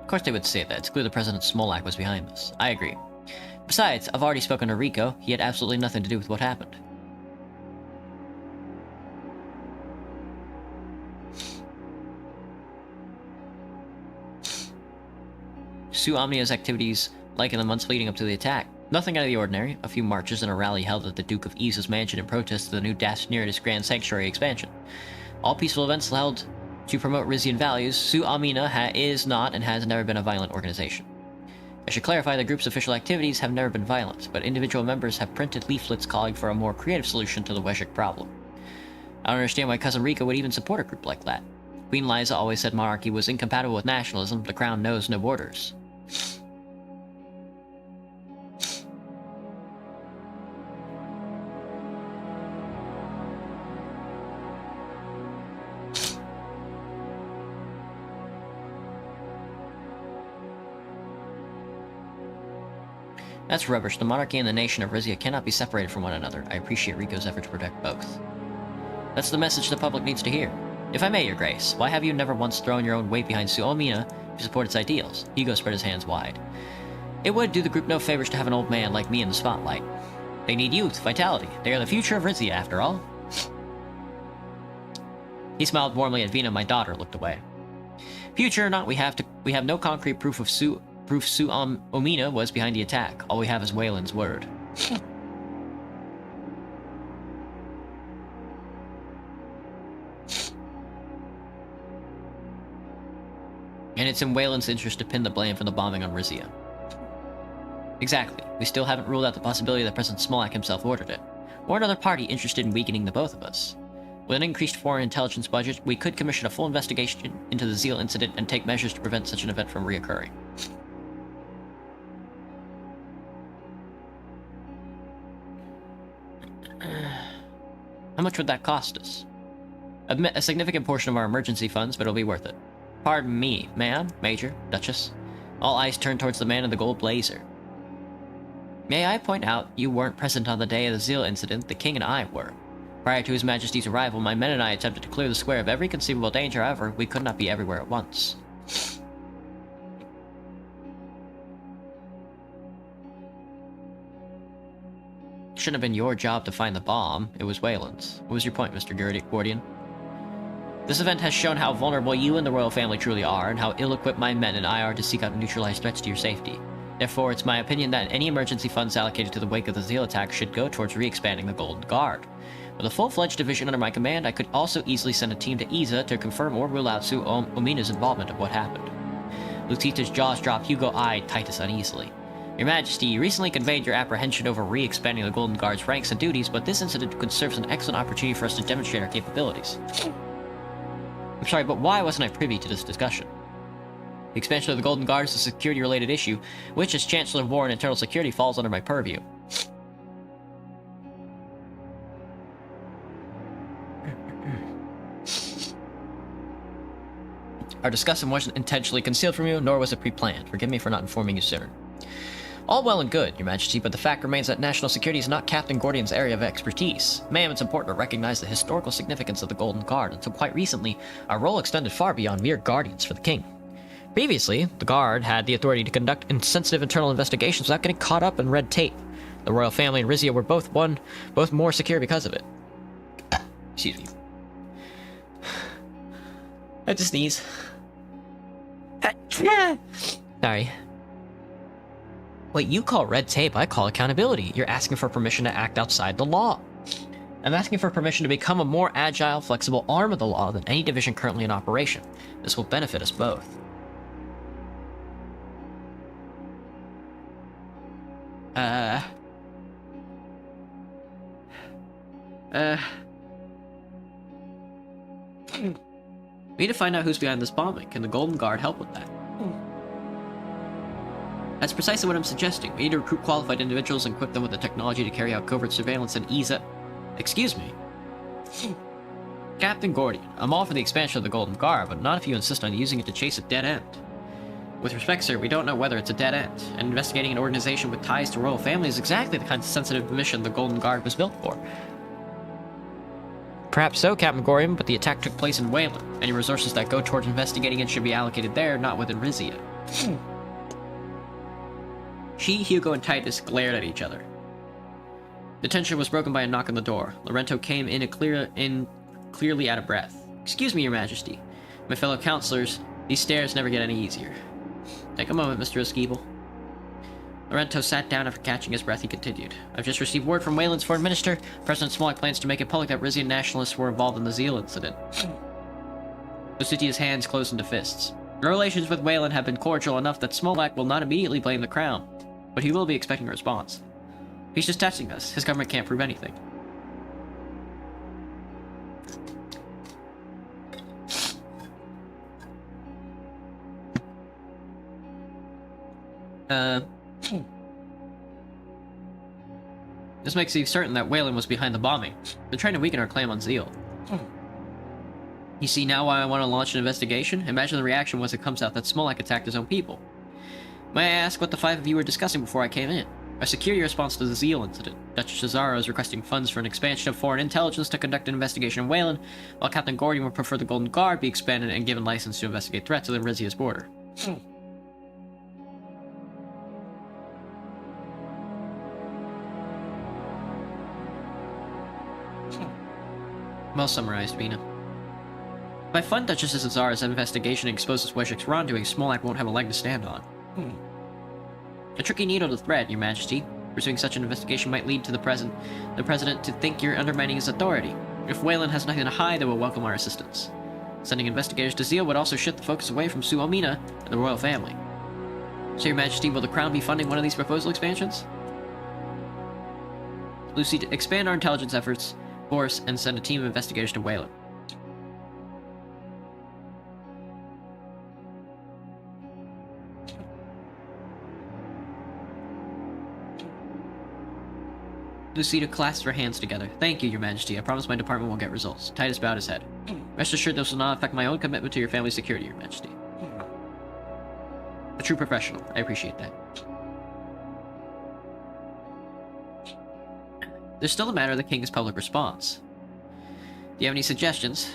Of course they would say that. It's clear the President Smolak was behind this. I agree. Besides, I've already spoken to Rico. He had absolutely nothing to do with what happened. Su Omnia's activities, like in the months leading up to the attack. Nothing out of the ordinary. A few marches and a rally held at the Duke of Isa's mansion in protest to the new Dasneritis Grand Sanctuary expansion. All peaceful events held to promote Rizian values. Su Amina is not and has never been a violent organization. I should clarify the group's official activities have never been violent, but individual members have printed leaflets calling for a more creative solution to the Weshik problem. I don't understand why Cousin Rico would even support a group like that. Queen Liza always said monarchy was incompatible with nationalism. The crown knows no borders. That's rubbish. The monarchy and the nation of Rizia cannot be separated from one another. I appreciate Rico's effort to protect both. That's the message the public needs to hear. If I may, Your Grace, why have you never once thrown your own weight behind Su Amina to support its ideals? Hugo spread his hands wide. It would do the group no favors to have an old man like me in the spotlight. They need youth, vitality. They are the future of Rizia, after all. He smiled warmly at Vina. My daughter looked away. Future or not, we have no concrete proof Su Amina was behind the attack. All we have is Wayland's word. And it's in Wayland's interest to pin the blame for the bombing on Rizia. Exactly. We still haven't ruled out the possibility that President Smolak himself ordered it, or another party interested in weakening the both of us. With an increased foreign intelligence budget, we could commission a full investigation into the Zeal incident and take measures to prevent such an event from reoccurring. How much would that cost us? A significant portion of our emergency funds, but it'll be worth it. Pardon me, ma'am, Major, Duchess. All eyes turned towards the man in the gold blazer. May I point out, you weren't present on the day of the Zeal incident. The king and I were. Prior to His Majesty's arrival, my men and I attempted to clear the square of every conceivable danger. However, we could not be everywhere at once. Shouldn't have been your job to find the bomb. It was Wayland's. What was your point, Mr. Gordian? This event has shown how vulnerable you and the royal family truly are, and how ill-equipped my men and I are to seek out and neutralize threats to your safety. Therefore, it's my opinion that any emergency funds allocated to the wake of the Zeal attack should go towards re-expanding the Golden Guard. With a full-fledged division under my command, I could also easily send a team to Iza to confirm or rule out Omina's involvement of what happened. Lucita's jaws dropped. Hugo eyed Titus uneasily. Your Majesty, you recently conveyed your apprehension over re-expanding the Golden Guard's ranks and duties, but this incident could serve as an excellent opportunity for us to demonstrate our capabilities. I'm sorry, but why wasn't I privy to this discussion? The expansion of the Golden Guard is a security-related issue, which, as Chancellor of War and Internal Security, falls under my purview. Our discussion wasn't intentionally concealed from you, nor was it pre-planned. Forgive me for not informing you sooner. All well and good, Your Majesty, but the fact remains that national security is not Captain Gordian's area of expertise. Ma'am, it's important to recognize the historical significance of the Golden Guard. Until quite recently, our role extended far beyond mere guardians for the king. Previously, the Guard had the authority to conduct insensitive internal investigations without getting caught up in red tape. The royal family and Rizia were both more secure because of it. Excuse me. I had to sneeze. Sorry. What you call red tape, I call accountability. You're asking for permission to act outside the law. I'm asking for permission to become a more agile, flexible arm of the law than any division currently in operation. This will benefit us both. We need to find out who's behind this bombing. Can the Golden Guard help with that? That's precisely what I'm suggesting. We need to recruit qualified individuals and equip them with the technology to carry out covert surveillance and ease up. Excuse me. Captain Gordian, I'm all for the expansion of the Golden Guard, but not if you insist on using it to chase a dead end. With respect, sir, we don't know whether it's a dead end, and investigating an organization with ties to royal family is exactly the kind of sensitive mission the Golden Guard was built for. Perhaps so, Captain Gordian, but the attack took place in Wayland. Any resources that go towards investigating it should be allocated there, not within Rizia. She, Hugo, and Titus glared at each other. The tension was broken by a knock on the door. Laurento came in clearly out of breath. Excuse me, Your Majesty. My fellow counselors, these stairs never get any easier. Take a moment, Mr. Esquivel. Laurento sat down after catching his breath. He continued. I've just received word from Wayland's foreign minister. President Smollett plans to make it public that Rizian nationalists were involved in the Zeal incident. Lucitia's hands closed into fists. Our relations with Wayland have been cordial enough that Smollett will not immediately blame the crown, but he will be expecting a response. He's just testing us. His government can't prove anything. This makes it certain that Wayland was behind the bombing. They're trying to weaken our claim on Zeal. You see now why I want to launch an investigation? Imagine the reaction once it comes out that Smollett attacked his own people. May I ask what the five of you were discussing before I came in? Our security response to the Zeal incident. Duchess Cesaro is requesting funds for an expansion of foreign intelligence to conduct an investigation in Wayland, while Captain Gordian would prefer the Golden Guard be expanded and given license to investigate threats within Rizia's border. Well summarized, Vina. If I fund Duchess Cesara's investigation and exposes Weshik's wrongdoing, Smollett won't have a leg to stand on. A tricky needle to thread, Your Majesty. Pursuing such an investigation might lead to the President to think you're undermining his authority. If Wayland has nothing to hide, they will welcome our assistance. Sending investigators to Zeal would also shift the focus away from Suomina and the royal family. So, Your Majesty, will the Crown be funding one of these proposal expansions? Lucy, to expand our intelligence efforts, force, and send a team of investigators to Wayland. Lucita clasped her hands together. Thank you, Your Majesty. I promise my department will get results. Titus bowed his head. Rest assured this will not affect my own commitment to your family's security, Your Majesty. A true professional. I appreciate that. There's still the matter of the King's public response. Do you have any suggestions?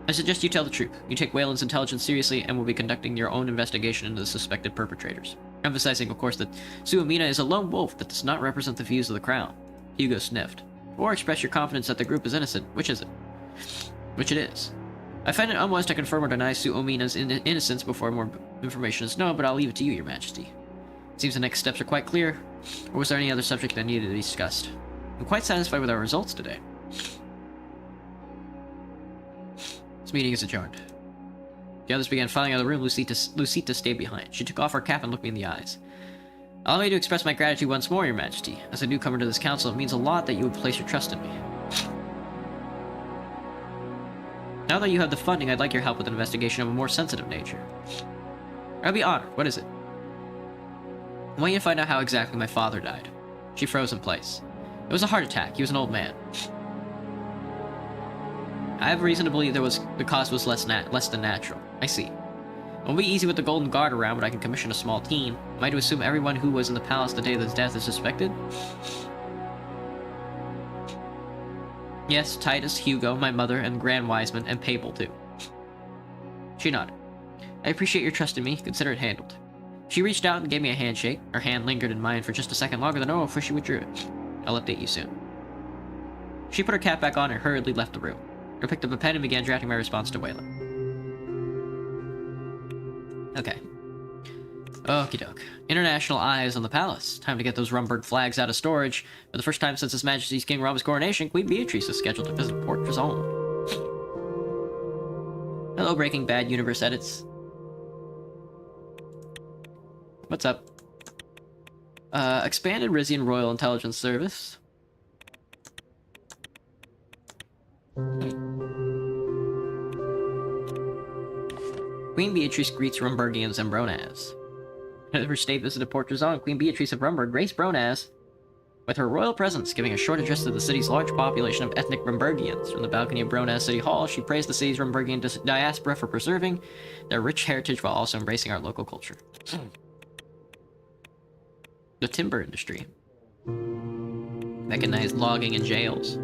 I suggest you tell the truth. You take Wayland's intelligence seriously and will be conducting your own investigation into the suspected perpetrators. Emphasizing, of course, that Suomina is a lone wolf that does not represent the views of the Crown. Hugo sniffed. Or express your confidence that the group is innocent. Which is it? Which it is. I find it unwise to confirm or deny Suomina's innocence before more information is known, but I'll leave it to you, Your Majesty. It seems the next steps are quite clear. Or was there any other subject that needed to be discussed? I'm quite satisfied with our results today. This meeting is adjourned. The others began filing out of the room. Lucita stayed behind. She took off her cap and looked me in the eyes. Allow me to express my gratitude once more, Your Majesty. As a newcomer to this council, it means a lot that you would place your trust in me. Now that you have the funding, I'd like your help with an investigation of a more sensitive nature. I'd be honored. What is it? I want you to find out how exactly my father died. She froze in place. It was a heart attack. He was an old man. I have reason to believe the cause was less than natural. I see. It won't be easy with the Golden Guard around, but I can commission a small team. Am I to assume everyone who was in the palace the day of his death is suspected? Yes, Titus, Hugo, my mother, and Grand Wiseman, and Papal too. She nodded. I appreciate your trust in me. Consider it handled. She reached out and gave me a handshake. Her hand lingered in mine for just a second longer than normal before she withdrew it. I'll update you soon. She put her cap back on and hurriedly left the room. I picked up a pen and began drafting my response to Waylon. Okay. Okie doke. International eyes on the palace. Time to get those Rumburg flags out of storage. For the first time since His Majesty's King Rob's coronation, Queen Beatrice is scheduled to visit Port Trazone. Hello, Breaking Bad Universe Edits. What's up? Expanded Rizian Royal Intelligence Service. Queen Beatrice greets Rumburgians and Bronaz. At her state visit to Port Trazone, Queen Beatrice of Rumburg graced Bronaz with her royal presence, giving a short address to the city's large population of ethnic Rumburgians. From the balcony of Bronaz City Hall, she praised the city's Rumburgian diaspora for preserving their rich heritage while also embracing our local culture. The timber industry. Mechanized logging and jails.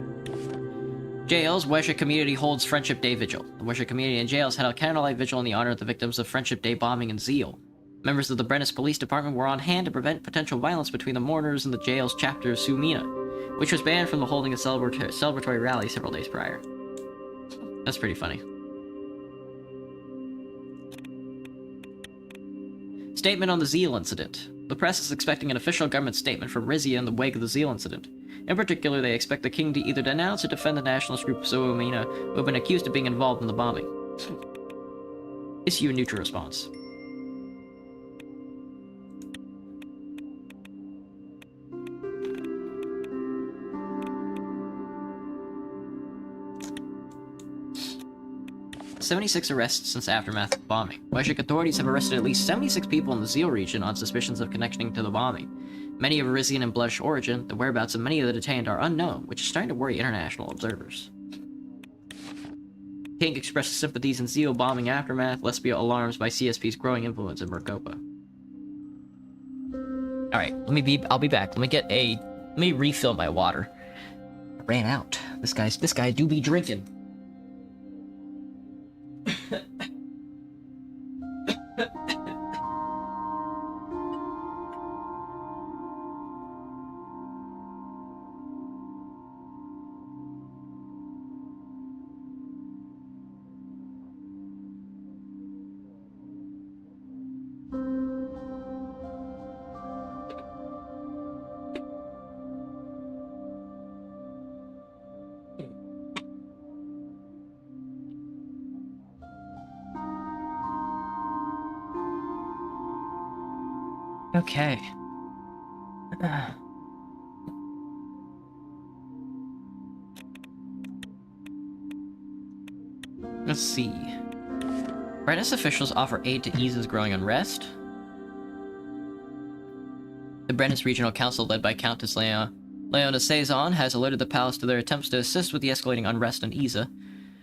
Jails, Wesha Community holds Friendship Day Vigil. The Wesha Community and jails held a candlelight vigil in the honor of the victims of Friendship Day bombing in Zeal. Members of the Brennus Police Department were on hand to prevent potential violence between the mourners and the jail's chapter of Sumina, which was banned from holding a celebratory rally several days prior. That's pretty funny. Statement on the Zeal incident. The press is expecting an official government statement from Rizia in the wake of the Zeal incident. In particular, they expect the king to either denounce or defend the nationalist group Soumina, who have been accused of being involved in the bombing. Issue a neutral response. "76 arrests since aftermath of the bombing. Weshik authorities have arrested at least 76 people in the Zeal region on suspicions of connecting to the bombing. Many of Rizian and Blush origin, the whereabouts of many of the detained are unknown, which is starting to worry international observers. King expresses sympathies in Zeal bombing aftermath, Lesbia alarms by CSP's growing influence in Mercopa." Alright, I'll be back. Let me refill my water. I ran out. This guy do be drinking. Okay. Let's see. Brennus officials offer aid to ease his growing unrest. The Brennus Regional Council, led by Countess Leona Saison, has alerted the palace to their attempts to assist with the escalating unrest in Isa.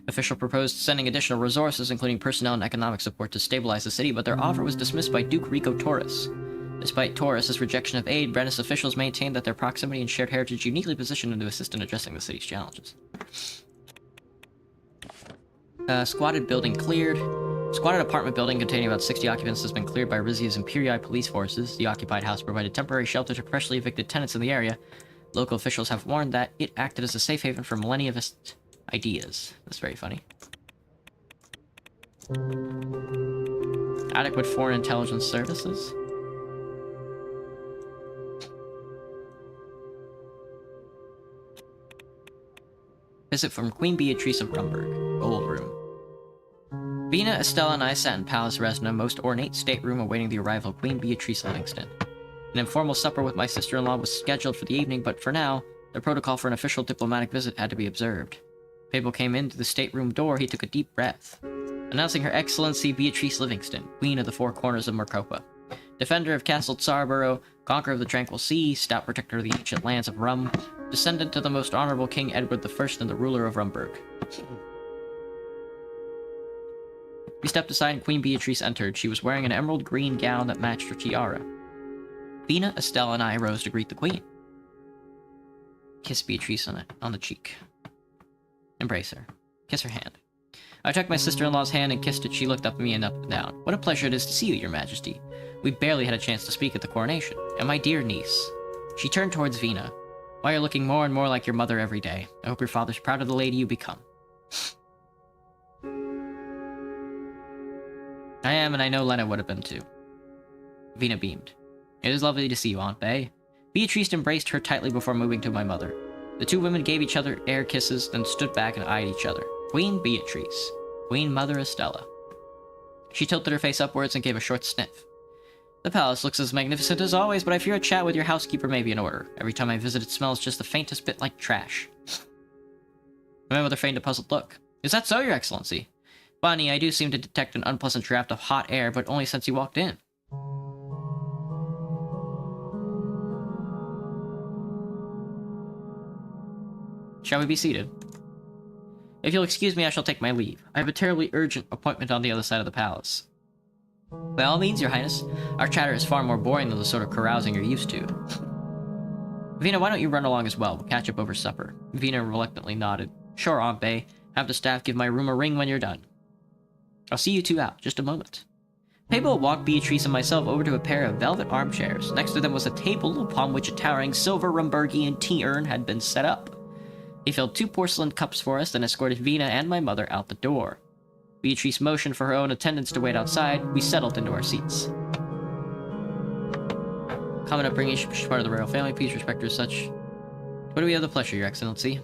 Official proposed sending additional resources, including personnel and economic support, to stabilize the city, but their offer was dismissed by Duke Rico Torres. Despite Torres' rejection of aid, Brennus officials maintained that their proximity and shared heritage uniquely positioned them to assist in addressing the city's challenges. Squatted building cleared. Squatted apartment building containing about 60 occupants has been cleared by Rizia's Imperii police forces. The occupied house provided temporary shelter to freshly evicted tenants in the area. Local officials have warned that it acted as a safe haven for millennialist ideas. That's very funny. Adequate foreign intelligence services. Visit from Queen Beatrice of Rumburg. Old room. Vina, Estella, and I sat in Palace Res in a most ornate stateroom awaiting the arrival of Queen Beatrice Livingston. An informal supper with my sister-in-law was scheduled for the evening, but for now, the protocol for an official diplomatic visit had to be observed. Abel came in through the stateroom door. He took a deep breath. Announcing Her Excellency Beatrice Livingston, Queen of the Four Corners of Mercopa. Defender of Castle Tsarborough, conqueror of the Tranquil Sea, stout protector of the ancient lands of Rum, descendant of the most honorable King Edward I and the ruler of Rumburg. We stepped aside and Queen Beatrice entered. She was wearing an emerald green gown that matched her tiara. Vina, Estelle, and I rose to greet the Queen. Kiss Beatrice on the cheek. Embrace her. Kiss her hand. I took my sister-in-law's hand and kissed it. She looked up at me and up and down. What a pleasure it is to see you, Your Majesty. We barely had a chance to speak at the coronation. And my dear niece. She turned towards Vina. Why, you're looking more and more like your mother every day. I hope your father's proud of the lady you become. I am, and I know Lena would have been too. Vina beamed. It is lovely to see you, Aunt Bay. Beatrice embraced her tightly before moving to my mother. The two women gave each other air kisses, then stood back and eyed each other. Queen Beatrice. Queen Mother Estella. She tilted her face upwards and gave a short sniff. The palace looks as magnificent as always, but I fear a chat with your housekeeper may be in order. Every time I visit, it smells just the faintest bit like trash. My mother feigned a puzzled look. Is that so, Your Excellency? Bonnie, I do seem to detect an unpleasant draft of hot air, but only since you walked in. Shall we be seated? If you'll excuse me, I shall take my leave. I have a terribly urgent appointment on the other side of the palace. By all means, Your Highness. Our chatter is far more boring than the sort of carousing you're used to. Vina, why don't you run along as well? We'll catch up over supper. Vina reluctantly nodded. Sure, Aunt Bay. Have the staff give my room a ring when you're done. I'll see you two out. Just a moment. Abel walked Beatrice and myself over to a pair of velvet armchairs. Next to them was a table upon which a towering silver Rumburgian tea urn had been set up. He filled 2 porcelain cups for us, then escorted Vina and my mother out the door. Beatrice motioned for her own attendants to wait outside. We settled into our seats. Common upbringing, she's part of the royal family. Please respect her as such. What do we have the pleasure, Your Excellency?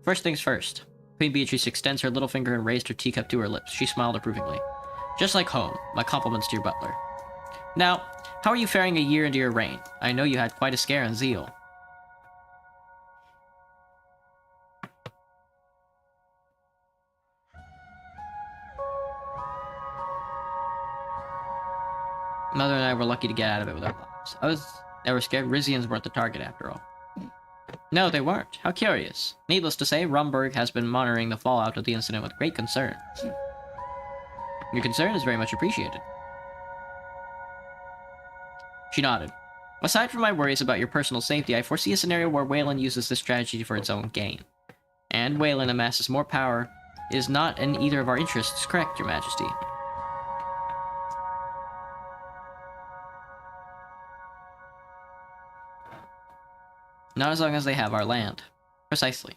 First things first. Queen Beatrice extends her little finger and raised her teacup to her lips. She smiled approvingly. Just like home. My compliments to your butler. Now, how are you faring a year into your reign? I know you had quite a scare in Zeal. Mother and I were lucky to get out of it with our lives. I was never scared. Rizians weren't the target after all. No, they weren't. How curious. Needless to say, Rumburg has been monitoring the fallout of the incident with great concern. Your concern is very much appreciated. She nodded. Aside from my worries about your personal safety, I foresee a scenario where Wayland uses this strategy for its own gain. And Wayland amasses more power. It is not in either of our interests, correct, Your Majesty? Not as long as they have our land. Precisely.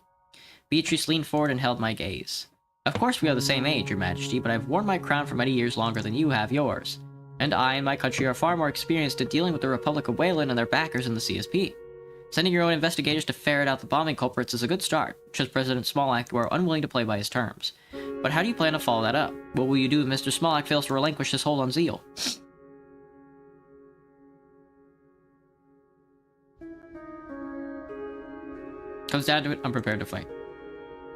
Beatrice leaned forward and held my gaze. Of course we are the same age, Your Majesty, but I've worn my crown for many years longer than you have yours. And I and my country are far more experienced at dealing with the Republic of Wayland and their backers in the CSP. Sending your own investigators to ferret out the bombing culprits is a good start, shows President Smolak, who are unwilling to play by his terms. But how do you plan to follow that up? What will you do if Mr. Smolak fails to relinquish his hold on Zeal? Comes down to it, I'm prepared to fight.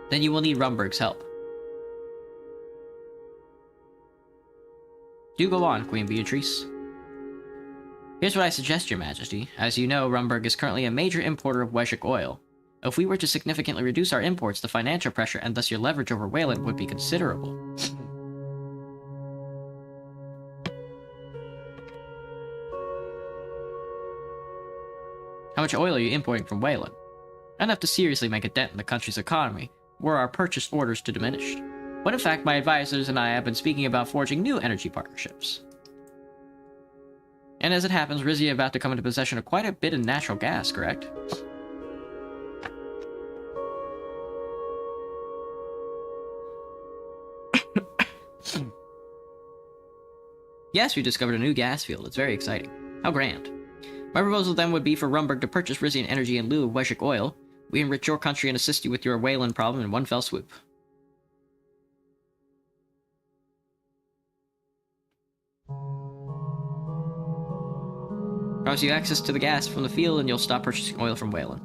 Then you will need Rumburg's help. Do go on, Queen Beatrice. Here's what I suggest, Your Majesty. As you know, Rumburg is currently a major importer of Weshik oil. If we were to significantly reduce our imports, the financial pressure and thus your leverage over Wayland would be considerable. How much oil are you importing from Wayland? Enough to seriously make a dent in the country's economy, were our purchase orders to diminish. But in fact, my advisors and I have been speaking about forging new energy partnerships. And as it happens, Rizzi is about to come into possession of quite a bit of natural gas, correct? Yes, we discovered a new gas field. It's very exciting. How grand. My proposal then would be for Rumburg to purchase Rizian energy in lieu of Weshik oil. We enrich your country and assist you with your Wayland problem in one fell swoop. Promise you access to the gas from the field and you'll stop purchasing oil from Wayland.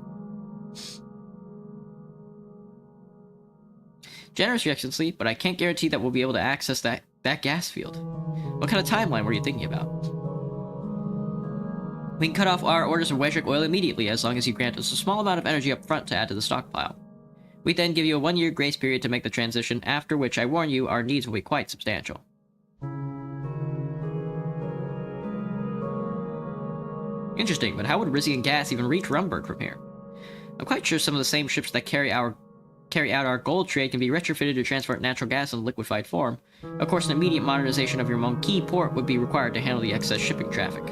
Generous, Your Excellency, but I can't guarantee that we'll be able to access that gas field. What kind of timeline were you thinking about? We can cut off our orders of Weshik oil immediately as long as you grant us a small amount of energy up front to add to the stockpile. We then give you a 1-year grace period to make the transition, after which I warn you, our needs will be quite substantial. Interesting, but how would Rizian gas even reach Rumburg from here? I'm quite sure some of the same ships that carry out our gold trade can be retrofitted to transport natural gas in liquefied form. Of course, an immediate modernization of your Monkey port would be required to handle the excess shipping traffic.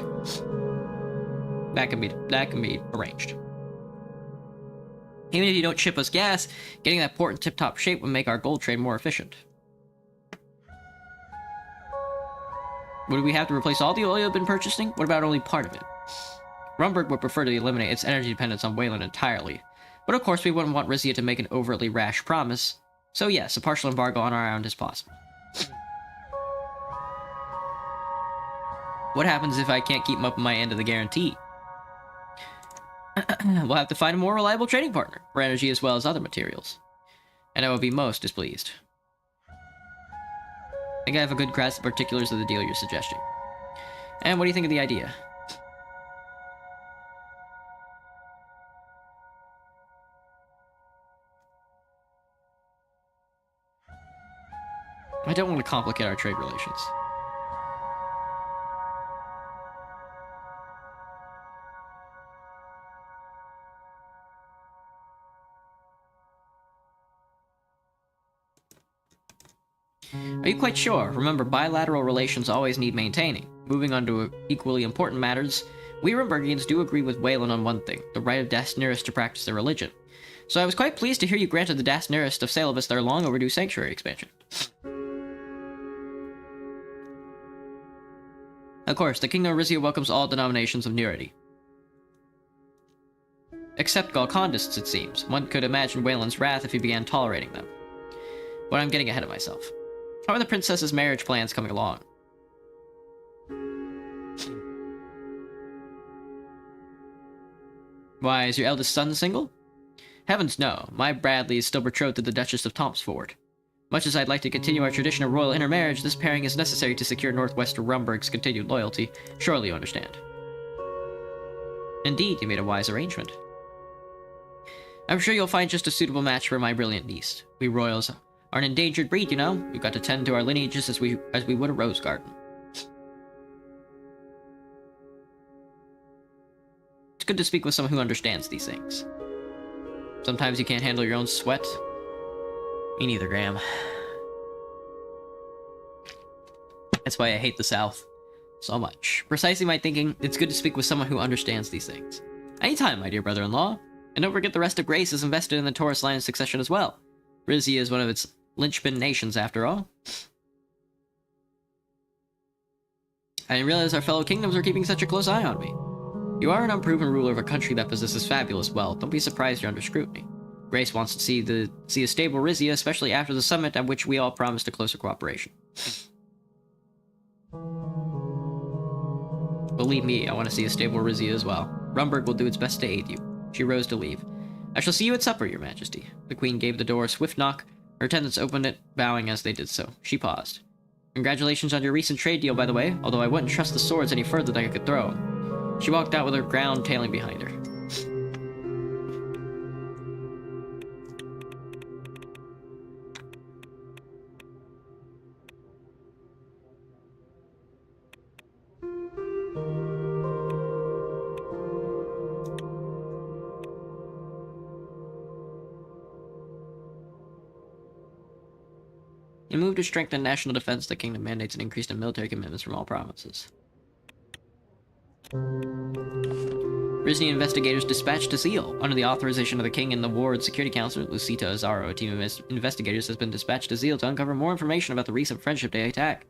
That can be arranged. Even if you don't ship us gas, getting that port in tip-top shape would make our gold trade more efficient. Would we have to replace all the oil you've been purchasing? What about only part of it? Rumburg would prefer to eliminate its energy dependence on Wayland entirely. But of course we wouldn't want Rizia to make an overtly rash promise. So yes, a partial embargo on our island is possible. What happens if I can't keep up my end of the guarantee? We'll have to find a more reliable trading partner, for energy as well as other materials. And I will be most displeased. I think I have a good grasp of the particulars of the deal you're suggesting. And what do you think of the idea? I don't want to complicate our trade relations. Are you quite sure? Remember, bilateral relations always need maintaining. Moving on to equally important matters, we Rumburgians do agree with Wayland on one thing, the right of Dasnirist to practice their religion. So I was quite pleased to hear you granted the Dasnirist of Salabas their long overdue sanctuary expansion. Of course, the Kingdom of Rizia welcomes all denominations of Nurity. Except Golcondists, it seems. One could imagine Wayland's wrath if he began tolerating them. But I'm getting ahead of myself. How are the princess's marriage plans coming along? Why, is your eldest son single? Heavens no, my Bradley is still betrothed to the Duchess of Tompsford. Much as I'd like to continue our tradition of royal intermarriage, this pairing is necessary to secure Northwester Rumburg's continued loyalty. Surely you understand. Indeed, you made a wise arrangement. I'm sure you'll find just a suitable match for my brilliant niece. We royals are an endangered breed, you know. We've got to tend to our lineages as we would a rose garden. It's good to speak with someone who understands these things. Sometimes you can't handle your own sweat. Me neither, Graham. That's why I hate the South so much. Precisely my thinking, it's good to speak with someone who understands these things. Anytime, my dear brother-in-law. And don't forget the rest of Grace is invested in the Taurus line of succession as well. Rizia is one of its linchpin nations, after all. I didn't realize our fellow kingdoms are keeping such a close eye on me. You are an unproven ruler of a country that possesses fabulous wealth. Don't be surprised you're under scrutiny. Grace wants to see a stable Rizia, especially after the summit at which we all promised a closer cooperation. Believe me, I want to see a stable Rizia as well. Rumburg will do its best to aid you. She rose to leave. I shall see you at supper, your majesty. The queen gave the door a swift knock. Her attendants opened it, bowing as they did so. She paused. Congratulations on your recent trade deal, by the way, although I wouldn't trust the swords any further than I could throw them. She walked out with her ground tailing behind her. In a move to strengthen national defense, the kingdom mandates an increase in military commitments from all provinces. Rizni investigators dispatched to Seal. Under the authorization of the King and the Ward Security Council, Lucita Azaro, a team of investigators, has been dispatched to Seal to uncover more information about the recent Friendship Day attack.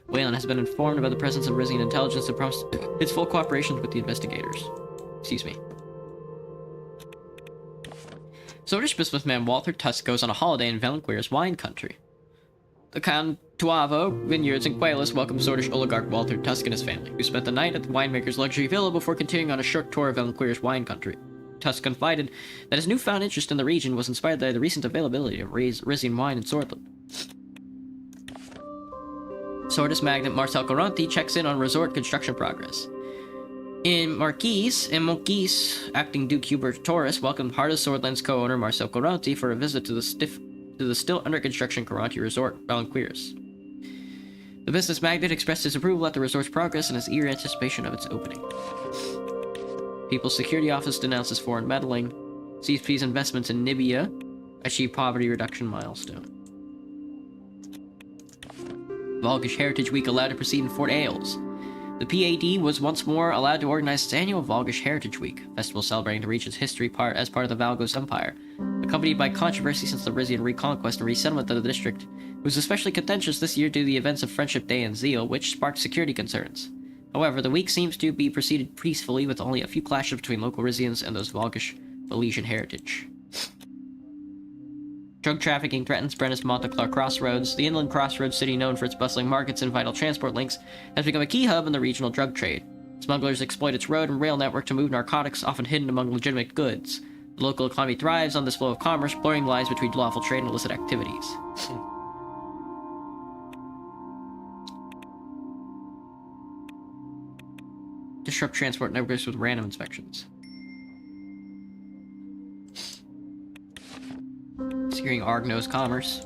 Wayland has been informed about the presence of Rizian intelligence and promised its full cooperation with the investigators. Excuse me. Swedish businessman Walter Tusk goes on a holiday in Valenquier's wine country. The Cantuavo Vineyards in Qualis welcomed Swedish oligarch Walter Tusk and his family, who spent the night at the winemaker's luxury villa before continuing on a short tour of Valenquier's wine country. Tusk confided that his newfound interest in the region was inspired by the recent availability of Rizian wine in Swordland. Swordist magnate Marcel Coranti checks in on resort construction progress. In Monquise, acting Duke Hubert Torres welcomed Heart of Swordland's co-owner Marcel Coranti for a visit to the still under construction Coranti Resort, Valenquires. The business magnate expressed his approval at the resort's progress and his eager anticipation of its opening. People's Security Office denounces foreign meddling. CSP's investments in Nibia achieve poverty reduction milestone. Volgish Heritage Week allowed to proceed in Fort Ailes. The PAD was once more allowed to organize its annual Volgish Heritage Week, a festival celebrating the region's history as part of the Valgos Empire. Accompanied by controversy since the Rizian reconquest and resettlement of the district, it was especially contentious this year due to the events of Friendship Day and Zeal, which sparked security concerns. However, the week seems to be proceeded peacefully, with only a few clashes between local Rizians and those Volgish Valesian heritage. Drug trafficking threatens Brennus Monteclar Crossroads. The inland crossroads city, known for its bustling markets and vital transport links, has become a key hub in the regional drug trade. Smugglers exploit its road and rail network to move narcotics, often hidden among legitimate goods. The local economy thrives on this flow of commerce, blurring lines between lawful trade and illicit activities. Disrupt transport networks with random inspections. Securing Argnos commerce.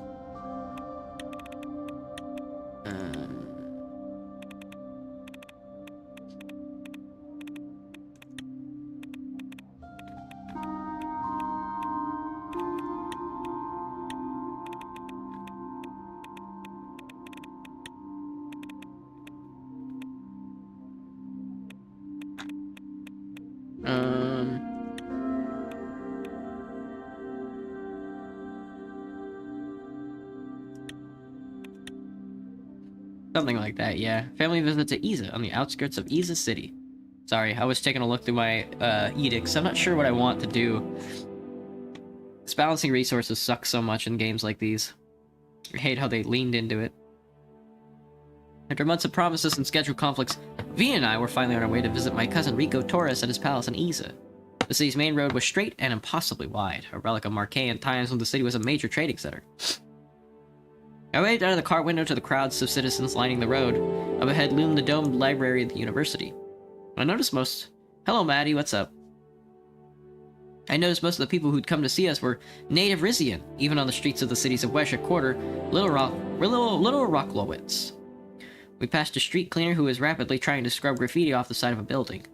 Something like that, yeah. Family visit to Iza on the outskirts of Iza City. Sorry, I was taking a look through my edicts. I'm not sure what I want to do. This balancing resources sucks so much in games like these. I hate how they leaned into it. After months of promises and scheduled conflicts, V and I were finally on our way to visit my cousin Rico Torres at his palace in Iza. The city's main road was straight and impossibly wide, a relic of Marquean times when the city was a major trading center. I waved out of the car window to the crowds of citizens lining the road. Up ahead loomed the domed library of the university. I noticed Hello, Maddie, what's up? I noticed most of the people who'd come to see us were native Rizian, even on the streets of the cities of Wesha Quarter, Little Rocklowitz. We passed a street cleaner who was rapidly trying to scrub graffiti off the side of a building.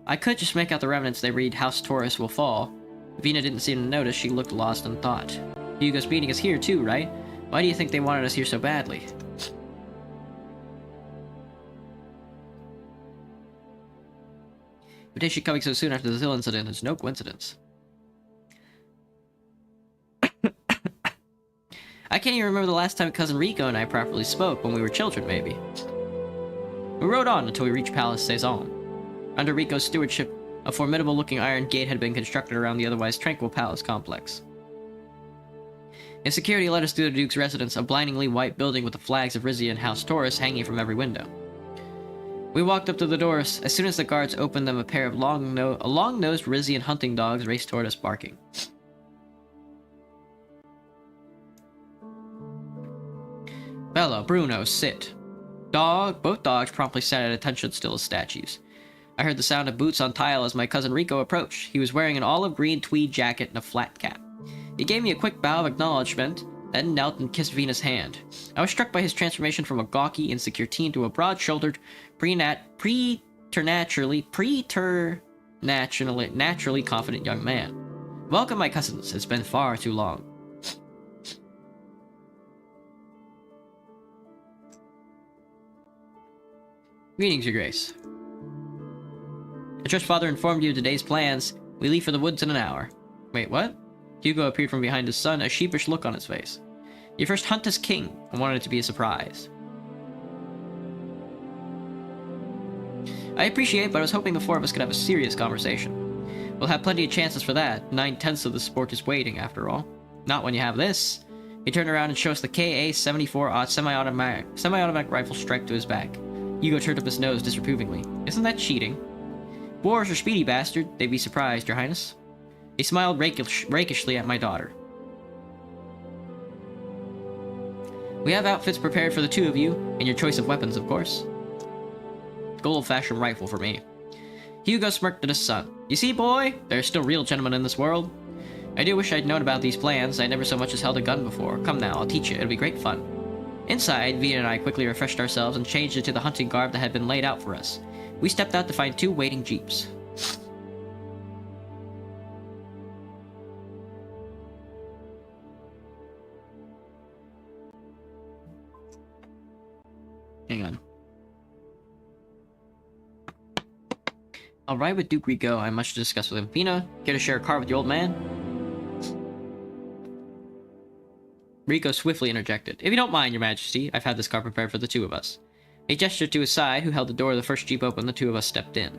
I could just make out the remnants they read House Taurus will fall. Vina didn't seem to notice. She looked lost in thought. Hugo's meeting is here too, right? Why do you think they wanted us here so badly? Invitation coming so soon after the Zill incident is no coincidence. I can't even remember the last time Cousin Rico and I properly spoke, when we were children, maybe. We rode on until we reached Palace Cezanne. Under Rico's stewardship, a formidable-looking iron gate had been constructed around the otherwise tranquil palace complex. His security led us through the Duke's residence, a blindingly white building with the flags of Rizzi and House Taurus hanging from every window. We walked up to the doors. As soon as the guards opened them, a pair of long-nosed Rizzian hunting dogs raced toward us, barking. Bella, Bruno, sit. Both dogs promptly sat at attention, still as statues. I heard the sound of boots on tile as my cousin Rico approached. He was wearing an olive green tweed jacket and a flat cap. He gave me a quick bow of acknowledgement, then knelt and kissed Vina's hand. I was struck by his transformation from a gawky, insecure teen to a broad-shouldered, naturally confident young man. Welcome, my cousins. It's been far too long. Greetings, Your Grace. trust father informed you of today's plans. We leave for the woods in an hour. Wait, what? Hugo appeared from behind his son, a sheepish look on his face. Your first hunt as king. I wanted it to be a surprise. I appreciate it, but I was hoping the four of us could have a serious conversation. We'll have plenty of chances for that. 9/10 of the sport is waiting, after all. Not when you have this. He turned around and showed us the KA-74 semi-automatic rifle strapped to his back. Hugo turned up his nose disapprovingly. Isn't that cheating? Boars are speedy, bastard. They'd be surprised, Your Highness. He smiled rakishly at my daughter. We have outfits prepared for the two of you, and your choice of weapons, of course. Good old-fashioned rifle for me. Hugo smirked at his son. You see, boy, there are still real gentlemen in this world. I do wish I'd known about these plans. I never so much as held a gun before. Come now, I'll teach you. It'll be great fun. Inside, Vina and I quickly refreshed ourselves and changed into the hunting garb that had been laid out for us. We stepped out to find 2 waiting jeeps. Hang on. I'll ride with Duke Rico. I have much to discuss with him. Vina, care to share a car with the old man? Rico swiftly interjected. If you don't mind, Your Majesty, I've had this car prepared for the two of us. He gestured to his side, who held the door of the first jeep open. The two of us stepped in.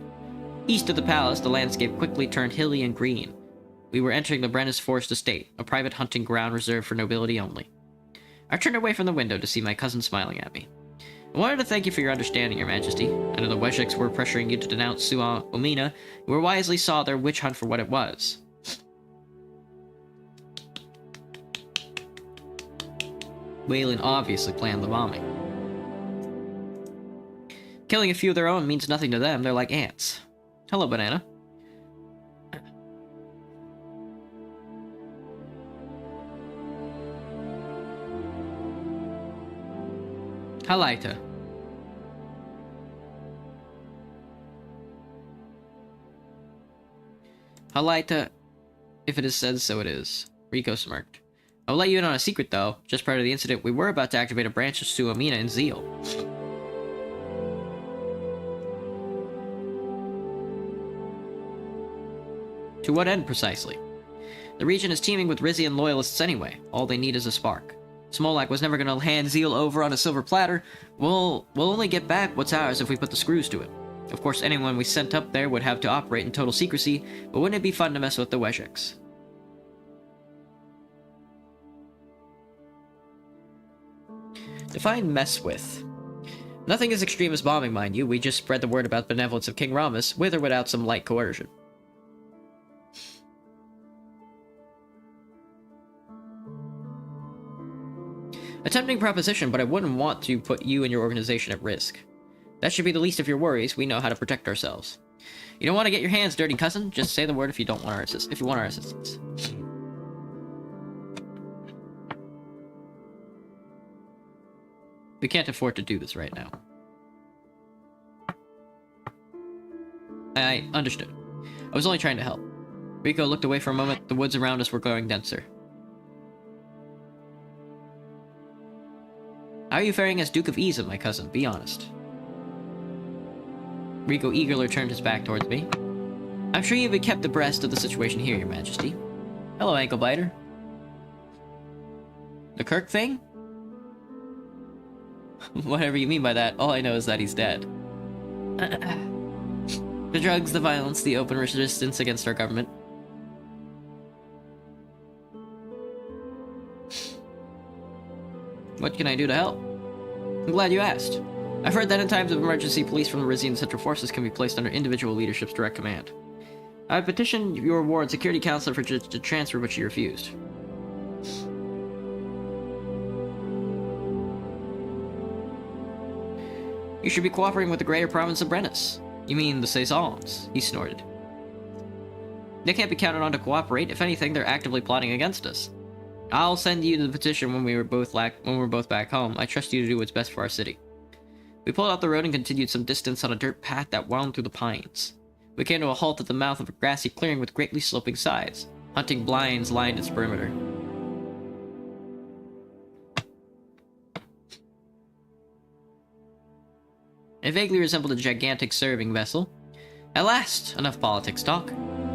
East of the palace, the landscape quickly turned hilly and green. We were entering the Brennis Forest Estate, a private hunting ground reserved for nobility only. I turned away from the window to see my cousin smiling at me. I wanted to thank you for your understanding, Your Majesty. I know the Weshex were pressuring you to denounce Omina, who wisely saw their witch hunt for what it was. Waylon obviously planned the bombing. Killing a few of their own means nothing to them. They're like ants. Hello, Banana. Halaita. Halaita, if it is said, so it is. Rico smirked. I'll let you in on a secret, though. Just prior to the incident, we were about to activate a branch of Suomina in Zeal. To what end, precisely? The region is teeming with Rizian loyalists anyway. All they need is a spark. Smolak was never going to hand Zeal over on a silver platter. We'll only get back what's ours if we put the screws to it. Of course, anyone we sent up there would have to operate in total secrecy, but wouldn't it be fun to mess with the Weshex? Define mess with. Nothing as extreme as bombing, mind you. We just spread the word about the benevolence of King Ramus, with or without some light coercion. A tempting proposition, but I wouldn't want to put you and your organization at risk. That should be the least of your worries. We know how to protect ourselves. You don't want to get your hands dirty, cousin? Just say the word if you don't want our assistance. We can't afford to do this right now. I understood. I was only trying to help. Rico looked away for a moment. The woods around us were growing denser. How are you faring as Duke of Eza, my cousin? Be honest. Rico eagerly turned his back towards me. I'm sure you've been kept abreast of the situation here, Your Majesty. Hello, ankle biter. The Kirk thing? Whatever you mean by that, all I know is that he's dead. The drugs, the violence, the open resistance against our government. What can I do to help? I'm glad you asked. I've heard that in times of emergency, police from the Rizian Central Forces can be placed under individual leadership's direct command. I petitioned your ward security counselor for to transfer, but she refused. You should be cooperating with the greater province of Brennis. You mean the Saisons? He snorted. They can't be counted on to cooperate. If anything, they're actively plotting against us. I'll send you the petition when we're both back home. I trust you to do what's best for our city. We pulled off the road and continued some distance on a dirt path that wound through the pines. We came to a halt at the mouth of a grassy clearing with greatly sloping sides. Hunting blinds lined its perimeter. It vaguely resembled a gigantic serving vessel. At last, enough politics talk.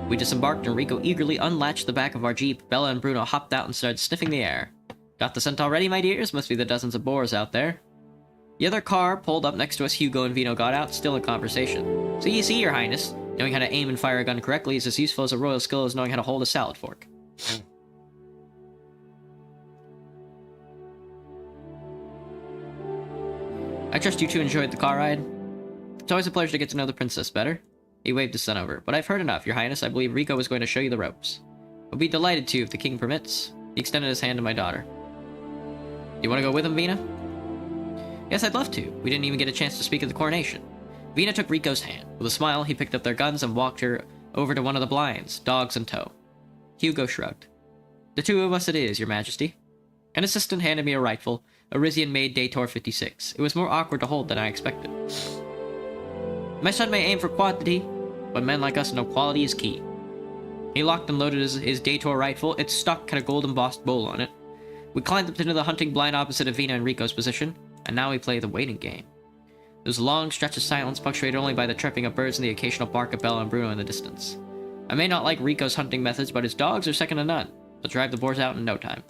We disembarked and Rico eagerly unlatched the back of our jeep. Bella and Bruno hopped out and started sniffing the air. Got the scent already, my dears? Must be the dozens of boars out there. The other car pulled up next to us. Hugo and Vino got out, still in conversation. So you see, Your Highness, knowing how to aim and fire a gun correctly is as useful as a royal skill as knowing how to hold a salad fork. I trust you two enjoyed the car ride. It's always a pleasure to get to know the princess better. He waved his son over. But I've heard enough, Your Highness. I believe Rico is going to show you the ropes. I'll be delighted to, if the king permits. He extended his hand to my daughter. Do you want to go with him, Vina? Yes, I'd love to. We didn't even get a chance to speak at the coronation. Vina took Rico's hand. With a smile, he picked up their guns and walked her over to one of the blinds, dogs in tow. Hugo shrugged. The two of us it is, Your Majesty. An assistant handed me a rifle, a Rizian-made Dator 56. It was more awkward to hold than I expected. My son may aim for quantity, but men like us know quality is key. He locked and loaded his Dator rifle. Its stock had a gold embossed bowl on it. We climbed up into the hunting blind opposite of Vina and Rico's position, and now we play the waiting game. There was a long stretch of silence, punctuated only by the chirping of birds and the occasional bark of Bella and Bruno in the distance. I may not like Rico's hunting methods, but his dogs are second to none. They'll drive the boars out in no time.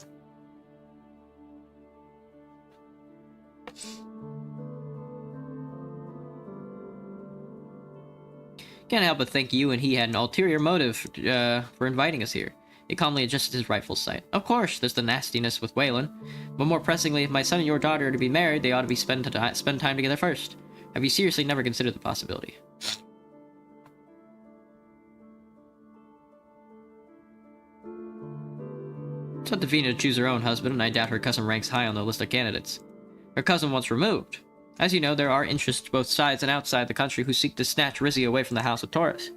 Can't help but think you and he had an ulterior motive for inviting us here. He calmly adjusted his rifle's sight. Of course, there's the nastiness with Waylon, but more pressingly, if my son and your daughter are to be married, they ought to be spend time together first. Have you seriously never considered the possibility? It's up to Vina to choose her own husband, and I doubt her cousin ranks high on the list of candidates. Her cousin once removed. As you know, there are interests both sides and outside the country who seek to snatch Rizzi away from the House of Taurus.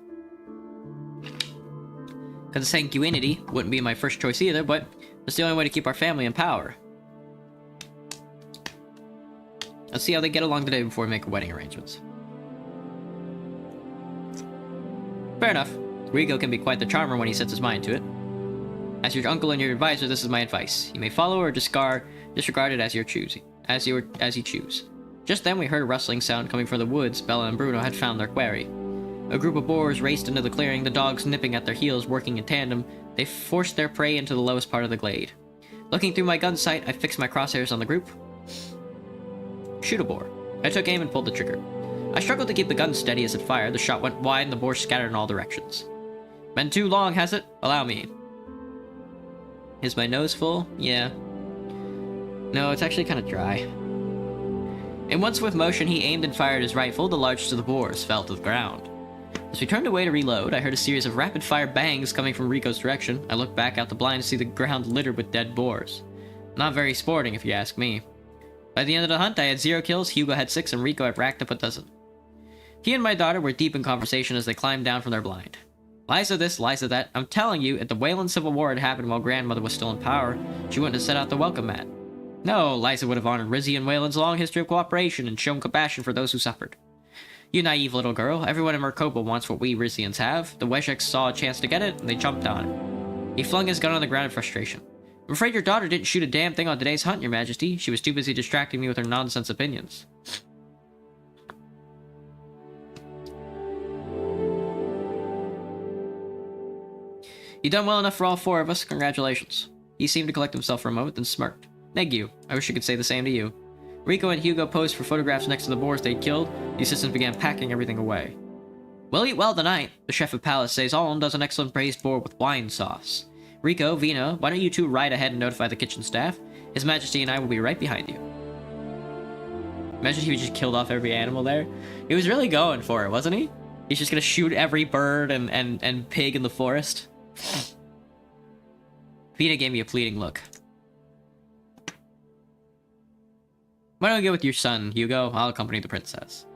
Consanguinity wouldn't be my first choice either, but it's the only way to keep our family in power. Let's see how they get along today before we make wedding arrangements. Fair enough. Rico can be quite the charmer when he sets his mind to it. As your uncle and your advisor, this is my advice. You may follow or disregard it as you choose. Just then we heard a rustling sound coming from the woods. Bella and Bruno had found their quarry. A group of boars raced into the clearing, the dogs nipping at their heels, working in tandem. They forced their prey into the lowest part of the glade. Looking through my gun sight, I fixed my crosshairs on the group. Shoot a boar. I took aim and pulled the trigger. I struggled to keep the gun steady as it fired. The shot went wide and the boar scattered in all directions. Been too long, has it? Allow me. Is my nose full? Yeah. No, it's actually kind of dry. In one swift motion, he aimed and fired his rifle. The largest of the boars fell to the ground. As we turned away to reload, I heard a series of rapid-fire bangs coming from Rico's direction. I looked back out the blind to see the ground littered with dead boars. Not very sporting, if you ask me. By the end of the hunt, I had 0 kills, Hugo had 6, and Rico had racked up a dozen. He and my daughter were deep in conversation as they climbed down from their blind. Liza this, Liza that. I'm telling you, if the Wayland Civil War had happened while Grandmother was still in power, she wouldn't have set out the welcome mat. No, Liza would have honored Rizzi and Wayland's long history of cooperation and shown compassion for those who suffered. You naive little girl, everyone in Mercopa wants what we Rizzians have. The Wesheks saw a chance to get it, and they jumped on it. He flung his gun on the ground in frustration. I'm afraid your daughter didn't shoot a damn thing on today's hunt, Your Majesty. She was too busy distracting me with her nonsense opinions. You done well enough for all 4 of us, congratulations. He seemed to collect himself for a moment, then smirked. Thank you. I wish I could say the same to you. Rico and Hugo posed for photographs next to the boars they'd killed. The assistants began packing everything away. We'll eat well tonight. The chef of Palace Sazon does an excellent braised boar with wine sauce. Rico, Vina, why don't you two ride ahead and notify the kitchen staff? His Majesty and I will be right behind you. Imagine he just killed off every animal there. He was really going for it, wasn't he? He's just gonna shoot every bird and pig in the forest. Vina gave me a pleading look. Why don't we go with your son, Hugo? I'll accompany the princess.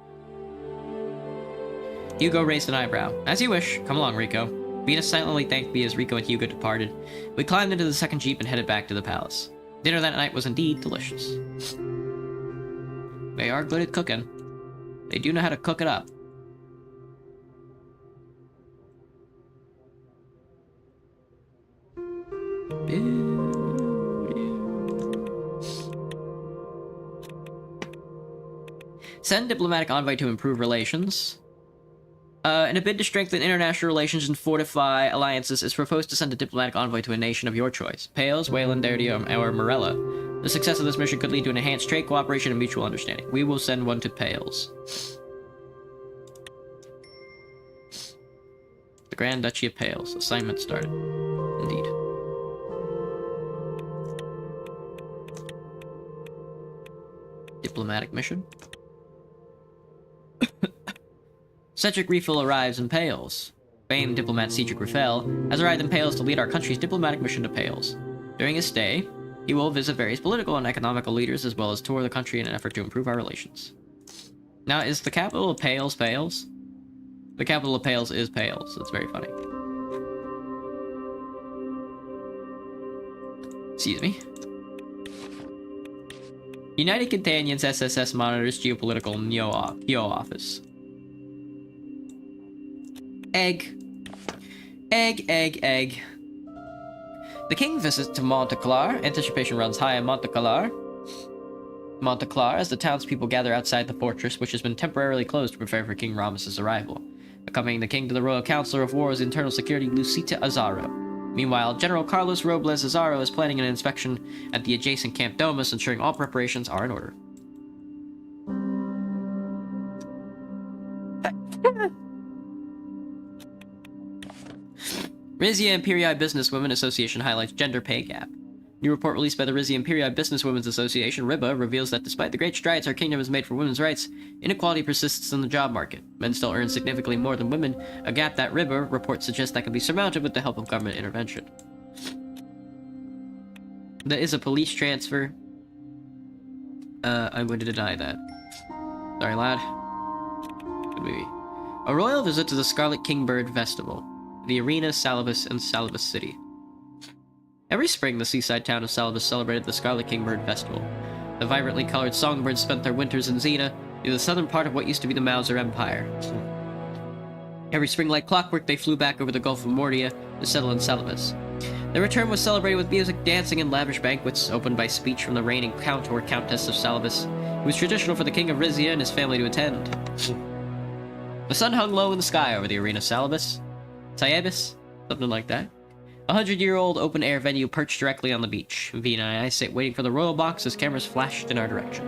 Hugo raised an eyebrow. As you wish. Come along, Rico. Vina silently thanked me as Rico and Hugo departed. We climbed into the second jeep and headed back to the palace. Dinner that night was indeed delicious. They are good at cooking. They do know how to cook it up. Send diplomatic envoy to improve relations. In a bid to strengthen international relations and fortify alliances, it's proposed to send a diplomatic envoy to a nation of your choice. Pales, Wayland, Dardium, or Morella. The success of this mission could lead to an enhanced trade cooperation and mutual understanding. We will send one to Pales. The Grand Duchy of Pales. Assignment started. Indeed. Diplomatic mission. Cedric Refill arrives in Pales. Famed diplomat Cedric Refill has arrived in Pales to lead our country's diplomatic mission to Pales. During his stay, he will visit various political and economical leaders as well as tour the country in an effort to improve our relations. Now, is the capital of Pales Pales? The capital of Pales is Pales. That's very funny. Excuse me. United Companions SSS monitors geopolitical Neo office. Egg. Egg. The king visits to Monteclar. Anticipation runs high in Monteclar. As the townspeople gather outside the fortress, which has been temporarily closed to prepare for King Rames's arrival. Accompanying the king to the Royal Counselor of War's Internal Security, Lucita Azaro. Meanwhile, General Carlos Robles Azaro is planning an inspection at the adjacent Camp Domus, ensuring all preparations are in order. Rizia Imperii Businesswomen Association highlights gender pay gap. New report released by the Rizia Imperii Businesswomen's Association, RIBA, reveals that despite the great strides our kingdom has made for women's rights, inequality persists in the job market. Men still earn significantly more than women, a gap that RIBA reports suggests that can be surmounted with the help of government intervention. There is a police transfer. I'm going to deny that. Sorry, lad. Good movie. A royal visit to the Scarlet Kingbird Festival. The Arena, Salabas, and Salabas City. Every spring, the seaside town of Salabas celebrated the Scarlet Kingbird Festival. The vibrantly colored songbirds spent their winters in Xena, near the southern part of what used to be the Mauser Empire. Every spring, like clockwork, they flew back over the Gulf of Mordia to settle in Salabas. Their return was celebrated with music, dancing, and lavish banquets, opened by speech from the reigning Count or Countess of Salabas. It was traditional for the King of Rizia and his family to attend. The sun hung low in the sky over the Arena Salabas. Sayabis? Something like that. 100-year-old open-air venue perched directly on the beach. Vina and I sit waiting for the royal box as cameras flashed in our direction.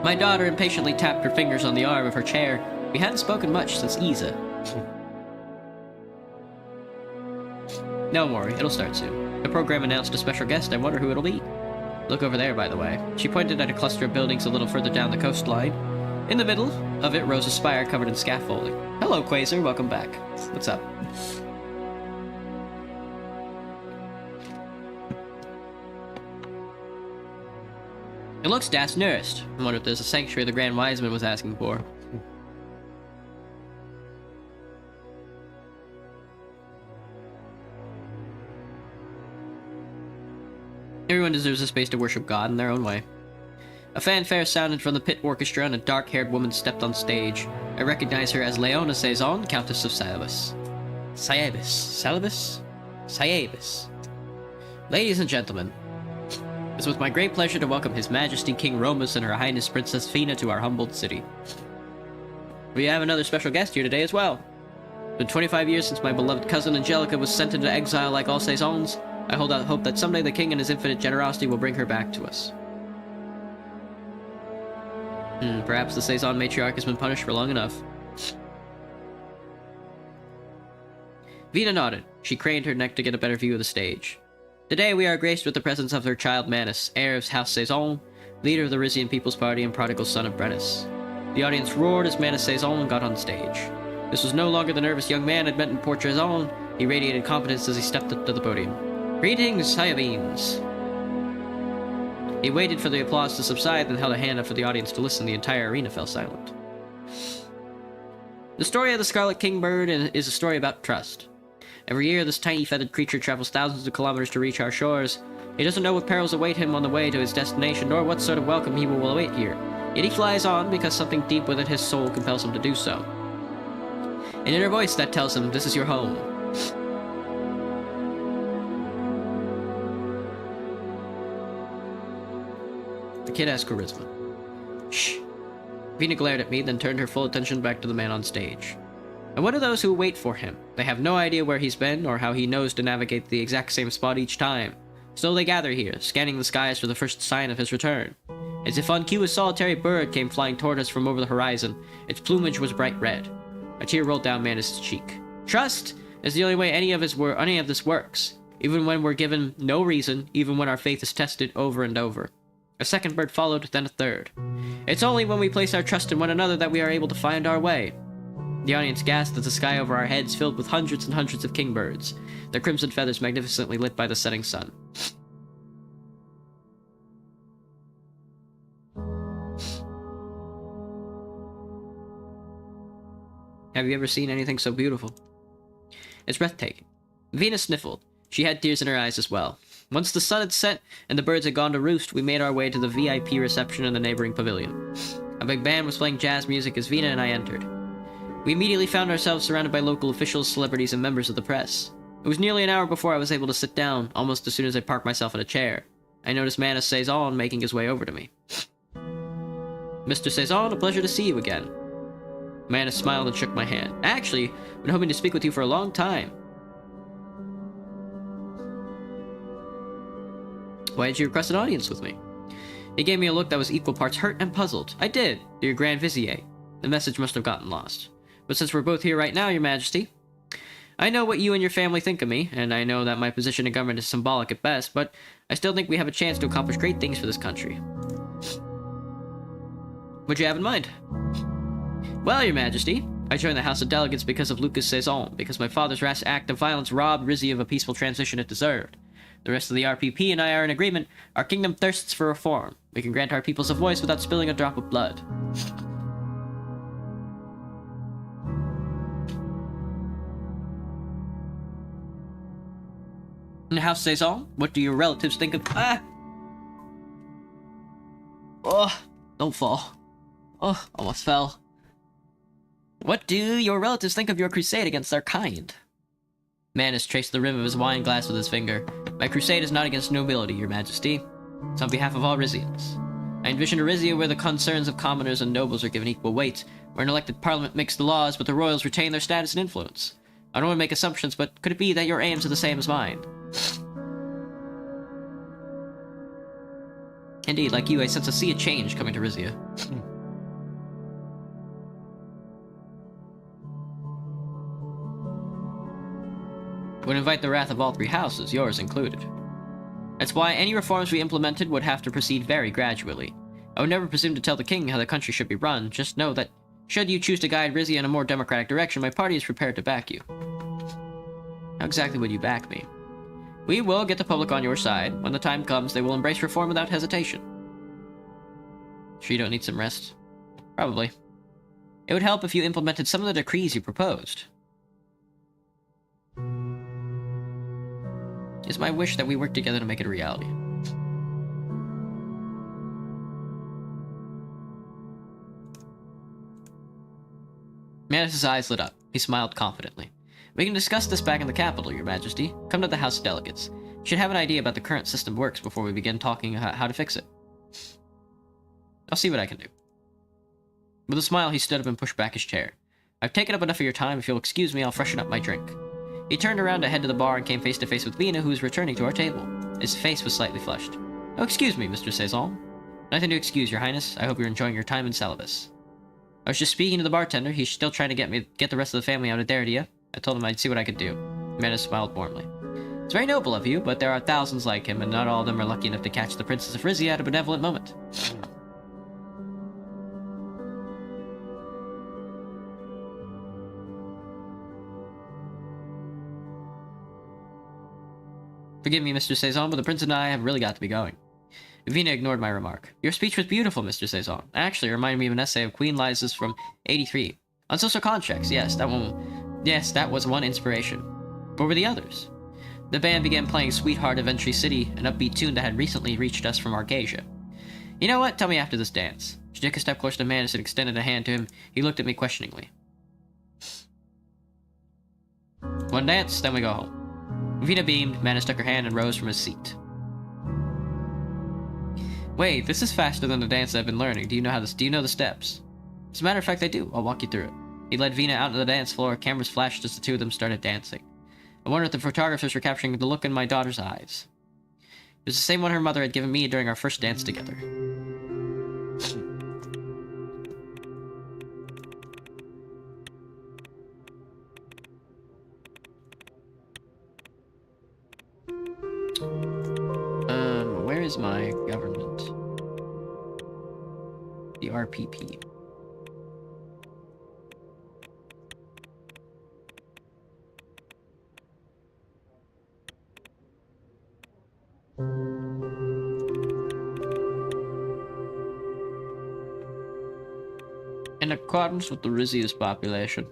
My daughter impatiently tapped her fingers on the arm of her chair. We hadn't spoken much since Isa. Don't worry, it'll start soon. The program announced a special guest. I wonder who it'll be. Look over there, by the way. She pointed at a cluster of buildings a little further down the coastline. In the middle of it rose a spire covered in scaffolding. Hello, Quasar. Welcome back. What's up? It looks das nourished. I wonder if there's a sanctuary the Grand Wiseman was asking for. Everyone deserves a space to worship God in their own way. A fanfare sounded from the pit orchestra and a dark-haired woman stepped on stage. I recognized her as Leona Saison, Countess of Salabas. Salabas? Ladies and gentlemen, it's with my great pleasure to welcome His Majesty King Romus and Her Highness Princess Fina to our humbled city. We have another special guest here today as well. It's been 25 years since my beloved cousin Angelica was sent into exile like all Saisons. I hold out hope that someday the king in his infinite generosity will bring her back to us. Perhaps the Saison matriarch has been punished for long enough. Vina nodded. She craned her neck to get a better view of the stage. Today we are graced with the presence of her child Manus, heir of House Saison, leader of the Rizian People's Party and prodigal son of Brennus. The audience roared as Manus Saison got on stage. This was no longer the nervous young man I'd met in Port Trezon. He radiated confidence as he stepped up to the podium. Greetings, Hyabines. He waited for the applause to subside, then held a hand up for the audience to listen. The entire arena fell silent. The story of the Scarlet Kingbird is a story about trust. Every year, this tiny feathered creature travels thousands of kilometers to reach our shores. He doesn't know what perils await him on the way to his destination, nor what sort of welcome he will await here. Yet he flies on because something deep within his soul compels him to do so. An inner voice that tells him, this is your home. The kid has charisma. Shh. Vina glared at me, then turned her full attention back to the man on stage. And what are those who wait for him? They have no idea where he's been or how he knows to navigate the exact same spot each time. Still they gather here, scanning the skies for the first sign of his return. As if on cue, a solitary bird came flying toward us from over the horizon. Its plumage was bright red. A tear rolled down Manus' cheek. Trust is the only way any of this works. Even when we're given no reason, even when our faith is tested over and over. A second bird followed, then a third. It's only when we place our trust in one another that we are able to find our way. The audience gasped as the sky over our heads filled with hundreds and hundreds of kingbirds, their crimson feathers magnificently lit by the setting sun. Have you ever seen anything so beautiful? It's breathtaking. Venus sniffled. She had tears in her eyes as well. Once the sun had set and the birds had gone to roost, we made our way to the VIP reception in the neighboring pavilion. A big band was playing jazz music as Vina and I entered. We immediately found ourselves surrounded by local officials, celebrities, and members of the press. It was nearly an hour before I was able to sit down, almost as soon as I parked myself in a chair. I noticed Manus Suzerain making his way over to me. Mr. Suzerain, a pleasure to see you again. Manus smiled and shook my hand. Actually, I've been hoping to speak with you for a long time. Why did you request an audience with me? He gave me a look that was equal parts hurt and puzzled. I did, dear Grand Vizier. The message must have gotten lost. But since we're both here right now, Your Majesty, I know what you and your family think of me, and I know that my position in government is symbolic at best, but I still think we have a chance to accomplish great things for this country. What'd you have in mind? Well, Your Majesty, I joined the House of Delegates because of Lucas Suzerain, because my father's rash act of violence robbed Rizzi of a peaceful transition it deserved. The rest of the RPP and I are in agreement. Our kingdom thirsts for reform. We can grant our peoples a voice without spilling a drop of blood. In House Suzerain, what do your relatives think of... Oh, don't fall. Oh, almost fell. What do your relatives think of your crusade against their kind? Manus traced the rim of his wine glass with his finger. My crusade is not against nobility, Your Majesty. It's on behalf of all Rizians. I envision a Rizia where the concerns of commoners and nobles are given equal weight, where an elected parliament makes the laws, but the royals retain their status and influence. I don't want to make assumptions, but could it be that your aims are the same as mine? Indeed, like you, I sense a sea of change coming to Rizia. Would invite the wrath of all three houses, yours included. That's why any reforms we implemented would have to proceed very gradually. I would never presume to tell the king how the country should be run, just know that should you choose to guide Rizia in a more democratic direction, my party is prepared to back you. How exactly would you back me? We will get the public on your side. When the time comes, they will embrace reform without hesitation. Sure you don't need some rest? Probably. It would help if you implemented some of the decrees you proposed. It's my wish that we work together to make it a reality. Manus' eyes lit up. He smiled confidently. We can discuss this back in the capital, Your Majesty. Come to the House of Delegates. You should have an idea about the current system works before we begin talking about how to fix it. I'll see what I can do. With a smile, he stood up and pushed back his chair. I've taken up enough of your time. If you'll excuse me, I'll freshen up my drink. He turned around to head to the bar and came face to face with Vina, who was returning to our table. His face was slightly flushed. Oh, excuse me, Mr. Suzerain. Nothing to excuse, Your Highness. I hope you're enjoying your time in Celibus. I was just speaking to the bartender. He's still trying to get the rest of the family out of Deridia. I told him I'd see what I could do. Manus smiled warmly. It's very noble of you, but there are thousands like him, and not all of them are lucky enough to catch the Princess of Rizia at a benevolent moment. Forgive me, Mr. Suzerain, but the prince and I have really got to be going. Vina ignored my remark. Your speech was beautiful, Mr. Suzerain. Actually, it reminded me of an essay of Queen Liza's from 83. On social contracts, yes, that was one inspiration. What were the others? The band began playing Sweetheart of Entry City, an upbeat tune that had recently reached us from Arcasia. You know what? Tell me after this dance. She took a step closer to Manus and extended a hand to him. He looked at me questioningly. One dance, then we go home. Vina beamed. Manus took her hand and rose from his seat. Wait, this is faster than the dance I've been learning. Do you know the steps? As a matter of fact, I do. I'll walk you through it. He led Vina out to the dance floor. Cameras flashed as the two of them started dancing. I wondered if the photographers were capturing the look in my daughter's eyes. It was the same one her mother had given me during our first dance together. Where is my government? The RPP. In accordance with the Rizia's population.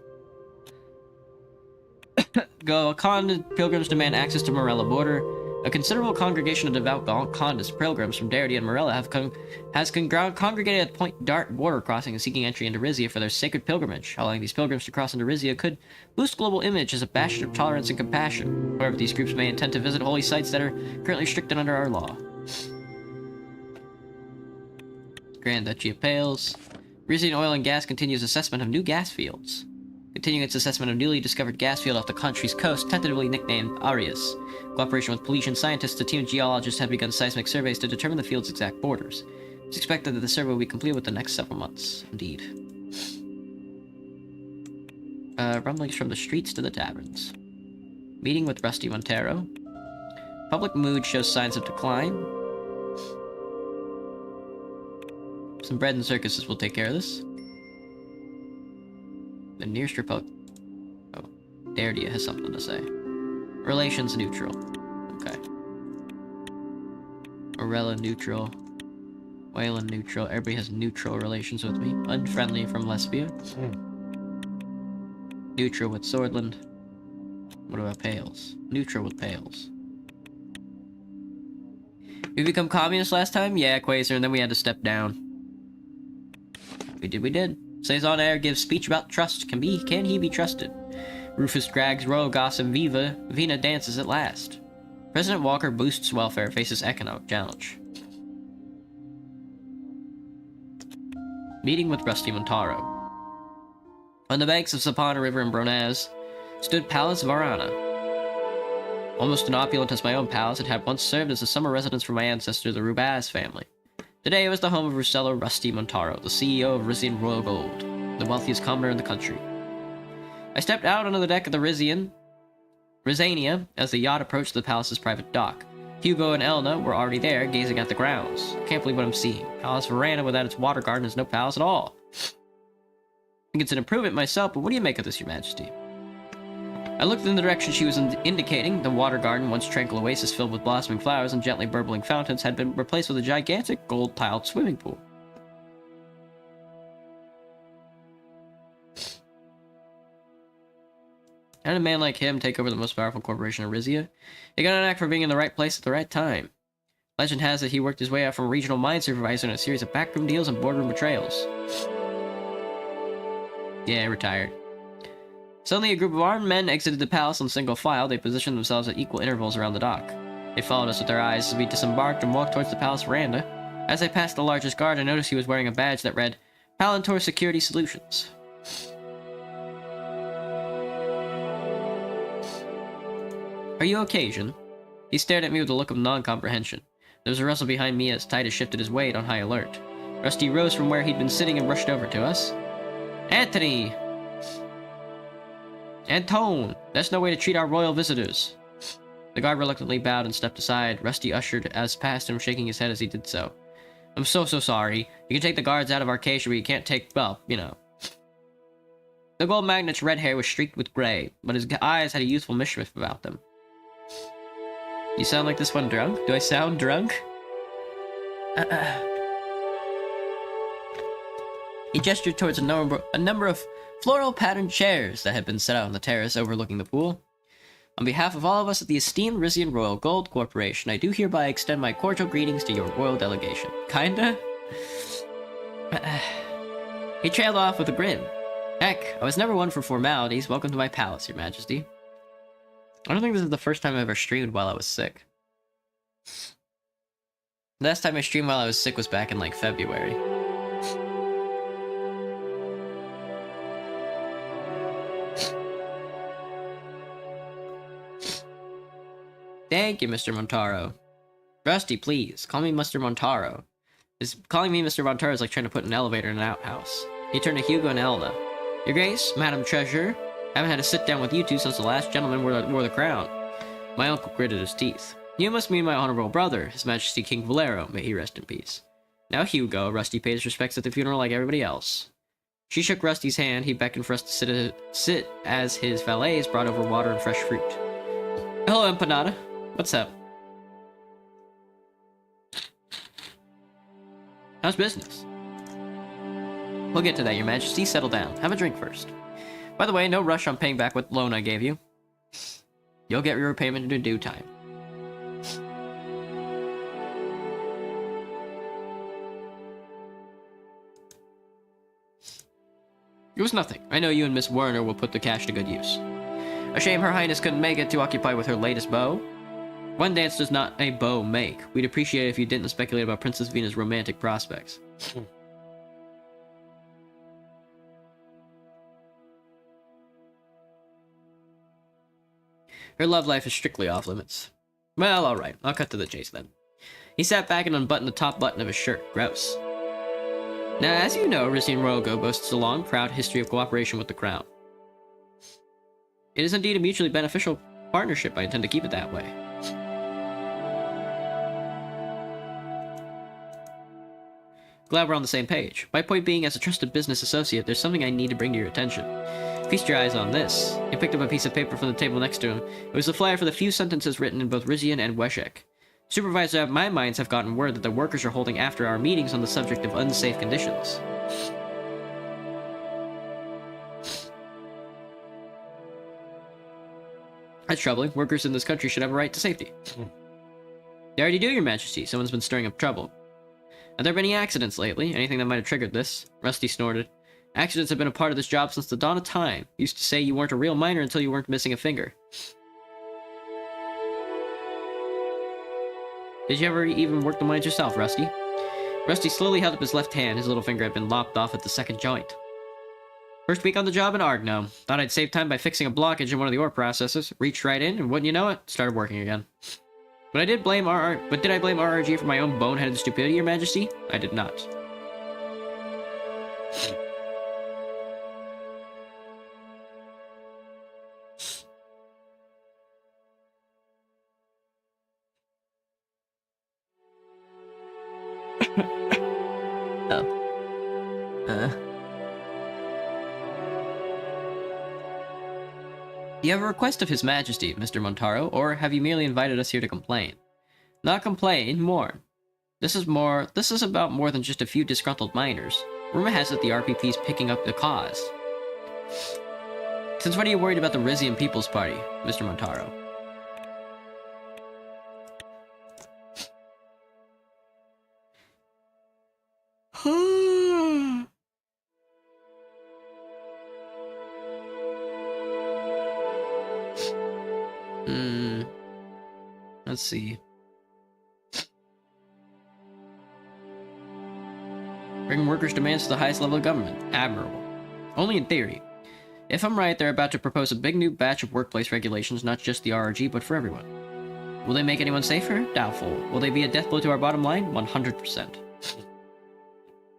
Go, Khan pilgrims demand access to Morella border. A considerable congregation of devout Khandist pilgrims from Darity and Morella has congregated at Point Dart border crossing and seeking entry into Rizia for their sacred pilgrimage. Allowing these pilgrims to cross into Rizia could boost global image as a bastion of tolerance and compassion. However, these groups may intend to visit holy sites that are currently restricted under our law. Grand Duchy of Pales. Rizian Oil and Gas continues assessment of new gas fields. Continuing its assessment of newly discovered gas field off the country's coast, tentatively nicknamed Arius. Cooperation with police and scientists, a team of geologists have begun seismic surveys to determine the field's exact borders. It's expected that the survey will be complete within the next several months. Indeed. Rumblings from the streets to the taverns. Meeting with Rusty Montero. Public mood shows signs of decline. Some bread and circuses will take care of this. The nearest republic. Oh, Dardia has something to say. Relations neutral. Okay. Morella neutral. Wayland neutral. Everybody has neutral relations with me. Unfriendly from Lesbia. Neutral with Swordland. What about Pales? Neutral with Pales. We become communist last time? Yeah, Quasar, and then we had to step down. We did. Says on air, gives speech about trust. Can he be trusted? Rufus drags royal gossip Viva. Vina dances at last. President Walker boosts welfare, faces economic challenge. Meeting with Rusty Montaro. On the banks of Sapana River in Bronaz stood Palace Varana. Almost as opulent as my own palace, it had once served as a summer residence for my ancestor, the Rubaz family. Today it was the home of Rusello Rusty Montaro, the CEO of Rizian Royal Gold, the wealthiest commoner in the country. I stepped out onto the deck of the Rizania as the yacht approached the palace's private dock. Hugo and Elna were already there, gazing at the grounds. I can't believe what I'm seeing. Palace Veranda without its water garden is no palace at all. I think it's an improvement myself, but what do you make of this, Your Majesty? I looked in the direction she was indicating. The water garden, once tranquil oasis filled with blossoming flowers and gently burbling fountains, had been replaced with a gigantic gold-tiled swimming pool. How did a man like him take over the most powerful corporation in Rizia? He got an knack for being in the right place at the right time. Legend has it he worked his way out from regional mine supervisor in a series of backroom deals and boardroom betrayals. Yeah, retired. Suddenly, a group of armed men exited the palace in single file. They positioned themselves at equal intervals around the dock. They followed us with their eyes as we disembarked and walked towards the palace veranda. As I passed the largest guard, I noticed he was wearing a badge that read, Palantor Security Solutions. Are you Caucasian? He stared at me with a look of non-comprehension. There was a rustle behind me as Titus shifted his weight on high alert. Rusty rose from where he'd been sitting and rushed over to us. Anthony! Antone! That's no way to treat our royal visitors. The guard reluctantly bowed and stepped aside. Rusty ushered us past him, shaking his head as he did so. I'm so sorry. You can take the guards out of Arcadia, but you can't take, well, you know. The gold magnet's red hair was streaked with gray, but his eyes had a youthful mischief about them. You sound like this one drunk? Do I sound drunk? He gestured towards a number of floral-patterned chairs that had been set out on the terrace overlooking the pool. On behalf of all of us at the esteemed Rizian Royal Gold Corporation, I do hereby extend my cordial greetings to your royal delegation. Kinda? He trailed off with a grin. Heck, I was never one for formalities. Welcome to my palace, Your Majesty. I don't think this is the first time I ever streamed while I was sick. Last time I streamed while I was sick was back in, like, February. Thank you, Mr. Montaro. Rusty, please, call me Mr. Montaro. Calling me Mr. Montaro is like trying to put an elevator in an outhouse. He turned to Hugo and Elna. Your Grace, Madam Treasurer, I haven't had to sit down with you two since the last gentleman wore the crown. My uncle gritted his teeth. You must mean my honorable brother, His Majesty King Valero, may he rest in peace. Now Hugo, Rusty paid his respects at the funeral like everybody else. She shook Rusty's hand. He beckoned for us to sit as his valets brought over water and fresh fruit. Hello, Empanada. What's up? How's business? We'll get to that, Your Majesty. Settle down. Have a drink first. By the way, no rush on paying back what loan I gave you. You'll get your repayment in due time. It was nothing. I know you and Miss Werner will put the cash to good use. A shame Her Highness couldn't make it to occupy with her latest beau. One dance does not a beau make. We'd appreciate it if you didn't speculate about Princess Vena's romantic prospects. Her love life is strictly off limits. Well, alright. I'll cut to the chase then. He sat back and unbuttoned the top button of his shirt. Gross. Now, as you know, Rizian Rogo boasts a long, proud history of cooperation with the Crown. It is indeed a mutually beneficial partnership. I intend to keep it that way. Glad we're on the same page. My point being, as a trusted business associate, there's something I need to bring to your attention. Feast your eyes on this. He picked up a piece of paper from the table next to him. It was the flyer for the few sentences written in both Rizian and Weshek. Supervisors at my mines have gotten word that the workers are holding after our meetings on the subject of unsafe conditions. That's troubling. Workers in this country should have a right to safety. They already do, Your Majesty. Someone's been stirring up trouble. Have there been any accidents lately? Anything that might have triggered this? Rusty snorted. Accidents have been a part of this job since the dawn of time. You used to say you weren't a real miner until you weren't missing a finger. Did you ever even work the mines yourself, Rusty? Rusty slowly held up his left hand. His little finger had been lopped off at the second joint. First week on the job in Argno. Thought I'd save time by fixing a blockage in one of the ore processes. Reached right in, and wouldn't you know it, started working again. But did I blame RRG for my own boneheaded stupidity, Your Majesty? I did not. You have a request of His Majesty, Mr. Montaro, or have you merely invited us here to complain? Not complain, more. This is about more than just a few disgruntled miners. Rumor has it the RPP is picking up the cause. Since when are you worried about the Rizian People's Party, Mr. Montaro? Let's see. Bring workers' demands to the highest level of government. Admirable. Only in theory. If I'm right, they're about to propose a big new batch of workplace regulations, not just the RRG, but for everyone. Will they make anyone safer? Doubtful. Will they be a death blow to our bottom line? 100%.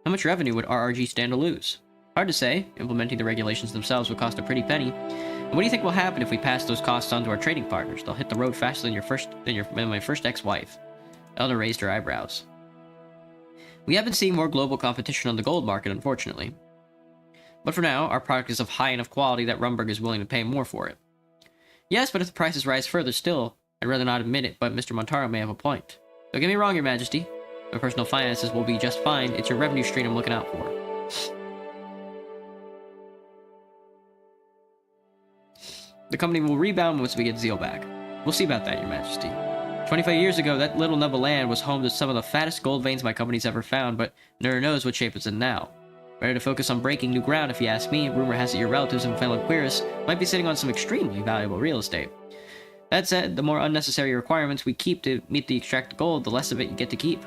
How much revenue would RRG stand to lose? Hard to say. Implementing the regulations themselves would cost a pretty penny. And what do you think will happen if we pass those costs on to our trading partners? They'll hit the road faster than my first ex-wife. Elna raised her eyebrows. We have been seeing more global competition on the gold market, unfortunately. But for now, our product is of high enough quality that Rumberg is willing to pay more for it. Yes, but if the prices rise further still, I'd rather not admit it, but Mr. Montaro may have a point. Don't get me wrong, Your Majesty. My personal finances will be just fine. It's your revenue stream I'm looking out for. The company will rebound once we get Zeal back. We'll see about that, Your Majesty. 25 years ago, that little nub of land was home to some of the fattest gold veins my company's ever found, but never knows what shape it's in now. Better to focus on breaking new ground, if you ask me. Rumor has it your relatives in Felonquiris might be sitting on some extremely valuable real estate. That said, the more unnecessary requirements we keep to meet the extracted gold, the less of it you get to keep.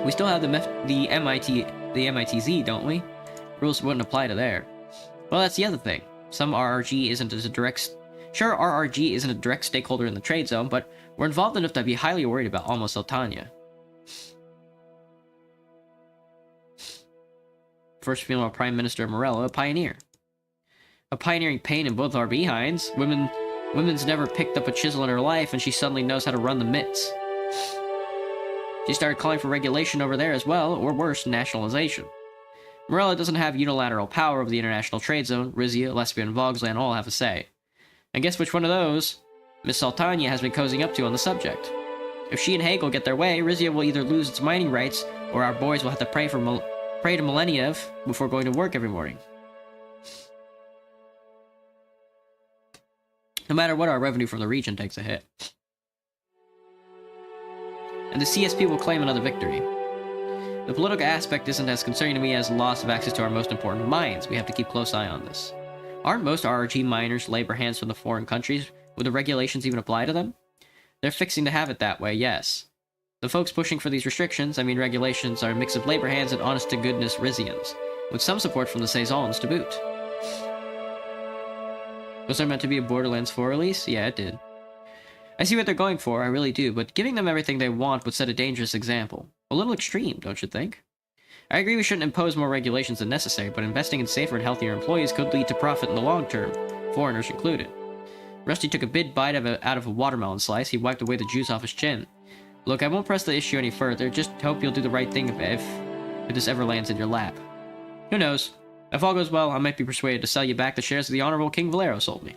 We still have the MITZ, don't we? Rules wouldn't apply to there. Well, that's the other thing. Some RRG isn't as Sure, RRG isn't a direct stakeholder in the trade zone, but we're involved enough to be highly worried about Alma Sultania. First female Prime Minister of Morello, a pioneer. A pioneering pain in both our behinds. Women's never picked up a chisel in her life, and she suddenly knows how to run the mitts. She started calling for regulation over there as well, or worse, nationalization. Morella doesn't have unilateral power over the international trade zone. Rizia, Lesbia, and Vogsland all have a say. And guess which one of those Miss Sultania has been cozying up to on the subject. If she and Hegel get their way, Rizia will either lose its mining rights, or our boys will have to pray to Millenniev before going to work every morning. No matter what, our revenue from the region takes a hit. And the CSP will claim another victory. The political aspect isn't as concerning to me as the loss of access to our most important mines. We have to keep close eye on this. Aren't most RRG miners labor hands from the foreign countries? Would the regulations even apply to them? They're fixing to have it that way, yes. The folks pushing for these restrictions, I mean regulations, are a mix of labor hands and honest-to-goodness Rizians, with some support from the Saisons to boot. Was there meant to be a Borderlands 4 release? Yeah, it did. I see what they're going for, I really do, but giving them everything they want would set a dangerous example. A little extreme, don't you think? I agree we shouldn't impose more regulations than necessary, but investing in safer and healthier employees could lead to profit in the long term, foreigners included. Rusty took a big bite out of a watermelon slice. He wiped away the juice off his chin. Look, I won't press the issue any further, just hope you'll do the right thing if this ever lands in your lap. Who knows? If all goes well, I might be persuaded to sell you back the shares of the Honorable King Valero sold me.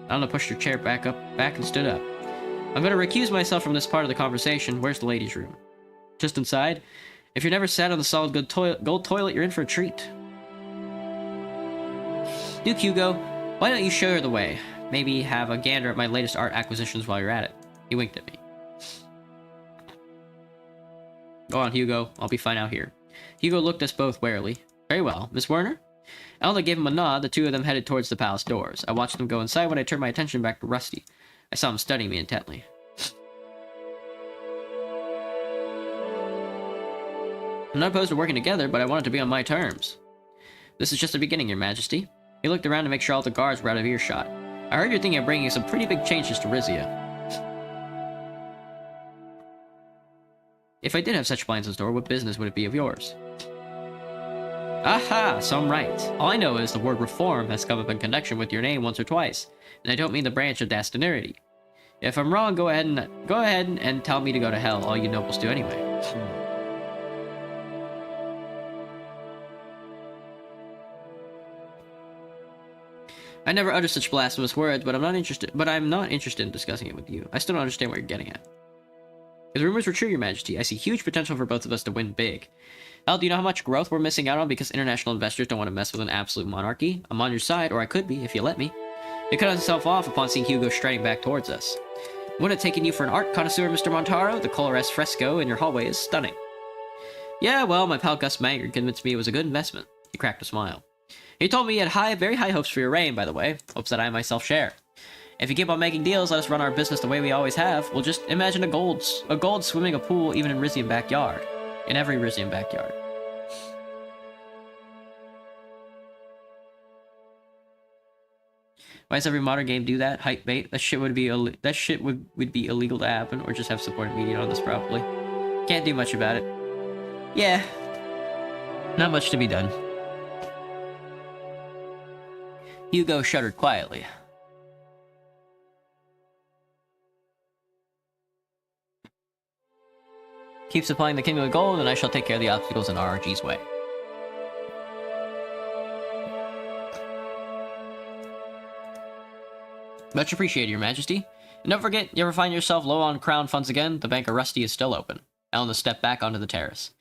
Anna pushed her chair back and stood up. I'm going to recuse myself from this part of the conversation. Where's the ladies' room? Just inside. If you've never sat on the solid gold toilet, you're in for a treat. Duke Hugo, why don't you show her the way? Maybe have a gander at my latest art acquisitions while you're at it. He winked at me. Go on, Hugo. I'll be fine out here. Hugo looked us both warily. Very well. Miss Werner? Elna gave him a nod. The two of them headed towards the palace doors. I watched them go inside when I turned my attention back to Rusty. I saw him studying me intently. I'm not opposed to working together, but I want it to be on my terms. This is just the beginning, Your Majesty. He looked around to make sure all the guards were out of earshot. I heard you're thinking of bringing some pretty big changes to Rizia. If I did have such plans in store, what business would it be of yours? Aha, so I'm right. All I know is the word reform has come up in connection with your name once or twice, and I don't mean the branch of Dastanerity. If I'm wrong, go ahead and tell me to go to hell. All you nobles do anyway. I never uttered such blasphemous words, but I'm not interested in discussing it with you. I still don't understand what you're getting at. If the rumors were true, Your Majesty, I see huge potential for both of us to win big. Hell, do you know how much growth we're missing out on because international investors don't want to mess with an absolute monarchy? I'm on your side, or I could be, if you let me. He cut himself off upon seeing Hugo striding back towards us. Would it have taken you for an art connoisseur, Mr. Montaro? The Coloresque fresco in your hallway is stunning. Yeah, well, my pal Gus Manger convinced me it was a good investment. He cracked a smile. He told me he had very high hopes for your reign, by the way. Hopes that I myself share. If you keep on making deals, let us run our business the way we always have. We'll just imagine a gold swimming a pool even in Rizian backyard. In every Rizian backyard. Why does every modern game do that? Hype bait? That shit would be illegal to happen, or just have supported media on this probably. Can't do much about it. Yeah. Not much to be done. Hugo shuddered quietly. Keep supplying the Kingdom of Gold, and I shall take care of the obstacles in RRG's way. Much appreciated, Your Majesty. And don't forget, you ever find yourself low on crown funds again, the Bank of Rusty is still open. Elena stepped back onto the terrace.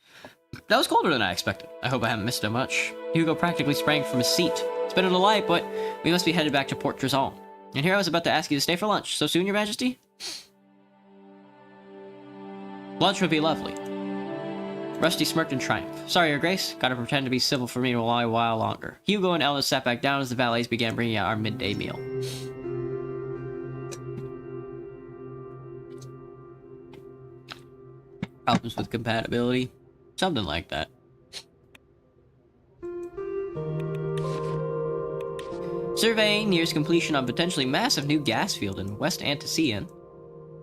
That was colder than I expected. I hope I haven't missed it much. Hugo practically sprang from his seat. It's been a delight, but we must be headed back to Port Trezon. And here I was about to ask you to stay for lunch. So soon, Your Majesty? Lunch would be lovely. Rusty smirked in triumph. Sorry, Your Grace. Gotta pretend to be civil for me a while longer. Hugo and Elena sat back down as the valets began bringing out our midday meal. Problems with compatibility? Something like that. Surveying nears completion on potentially massive new gas field in West Antician.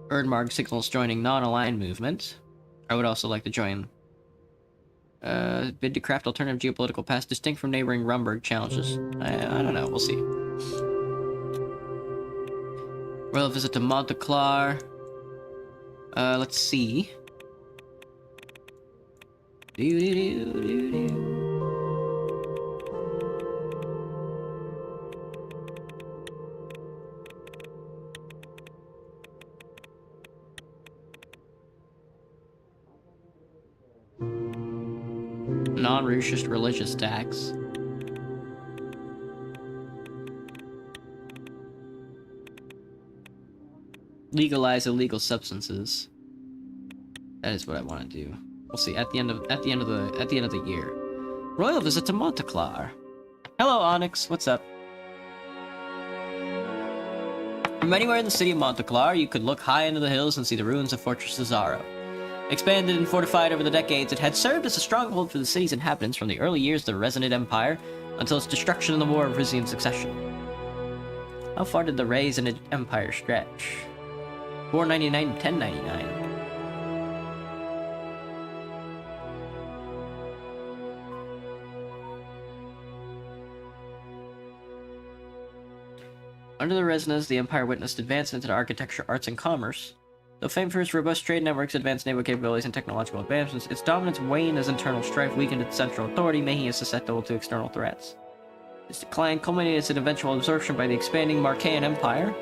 Erdmarg signals joining non-aligned movement. I would also like to join. Bid to craft alternative geopolitical paths distinct from neighboring Rumberg challenges. I don't know, we'll see. Royal visit to Monteclar. Let's see. Non-racist religious tax. Legalize illegal substances. That is what I want to do. We'll see at the end of the year. Royal visit to Monteclar. Hello, Onyx. What's up? From anywhere in the city of Monteclar, you could look high into the hills and see the ruins of Fortress Cesaro. Expanded and fortified over the decades, it had served as a stronghold for the city's inhabitants from the early years of the Resonant Empire until its destruction in the War of Risian Succession. How far did the Resonant Empire stretch? 499 to 1099. Under the Resonance, the Empire witnessed advancements in architecture, arts, and commerce. Though famed for its robust trade networks, advanced naval capabilities, and technological advancements, its dominance waned as internal strife weakened its central authority, making it susceptible to external threats. Its decline culminated in eventual absorption by the expanding Marcaean Empire.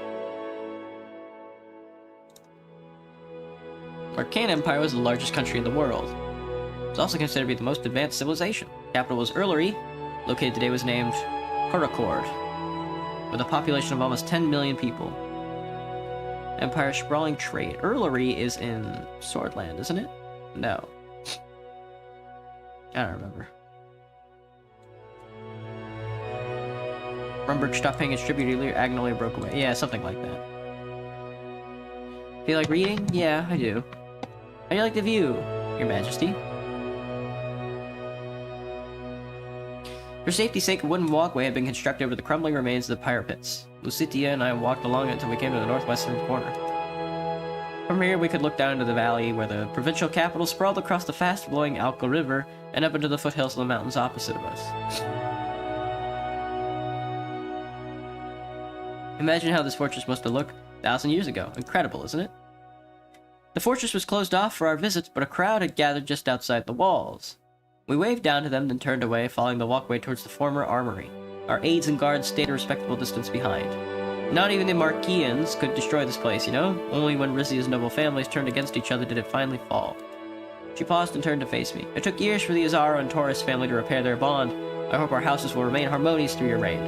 Marcaean Empire was the largest country in the world. It was also considered to be the most advanced civilization. The capital was Ullery, located today was named Huracord, with a population of almost 10 million people. Empire's sprawling trade. Ullery is in Swordland, isn't it? No. I don't remember. Rumberg stopped paying its tribute earlier, Agnolia broke away. Yeah, something like that. Feel like reading? Yeah, I do. How do you like the view, Your Majesty? For safety's sake, a wooden walkway had been constructed over the crumbling remains of the pyre pits. Lucitia and I walked along it until we came to the northwestern corner. From here, we could look down into the valley where the provincial capital sprawled across the fast-flowing Alca River and up into the foothills of the mountains opposite of us. Imagine how this fortress must have looked 1,000 years ago. Incredible, isn't it? The fortress was closed off for our visits, but a crowd had gathered just outside the walls. We waved down to them, then turned away, following the walkway towards the former armory. Our aides and guards stayed a respectable distance behind. Not even the Marqueans could destroy this place, you know? Only when Rizia's noble families turned against each other did it finally fall. She paused and turned to face me. It took years for the Azaro and Taurus family to repair their bond. I hope our houses will remain harmonious through your reign.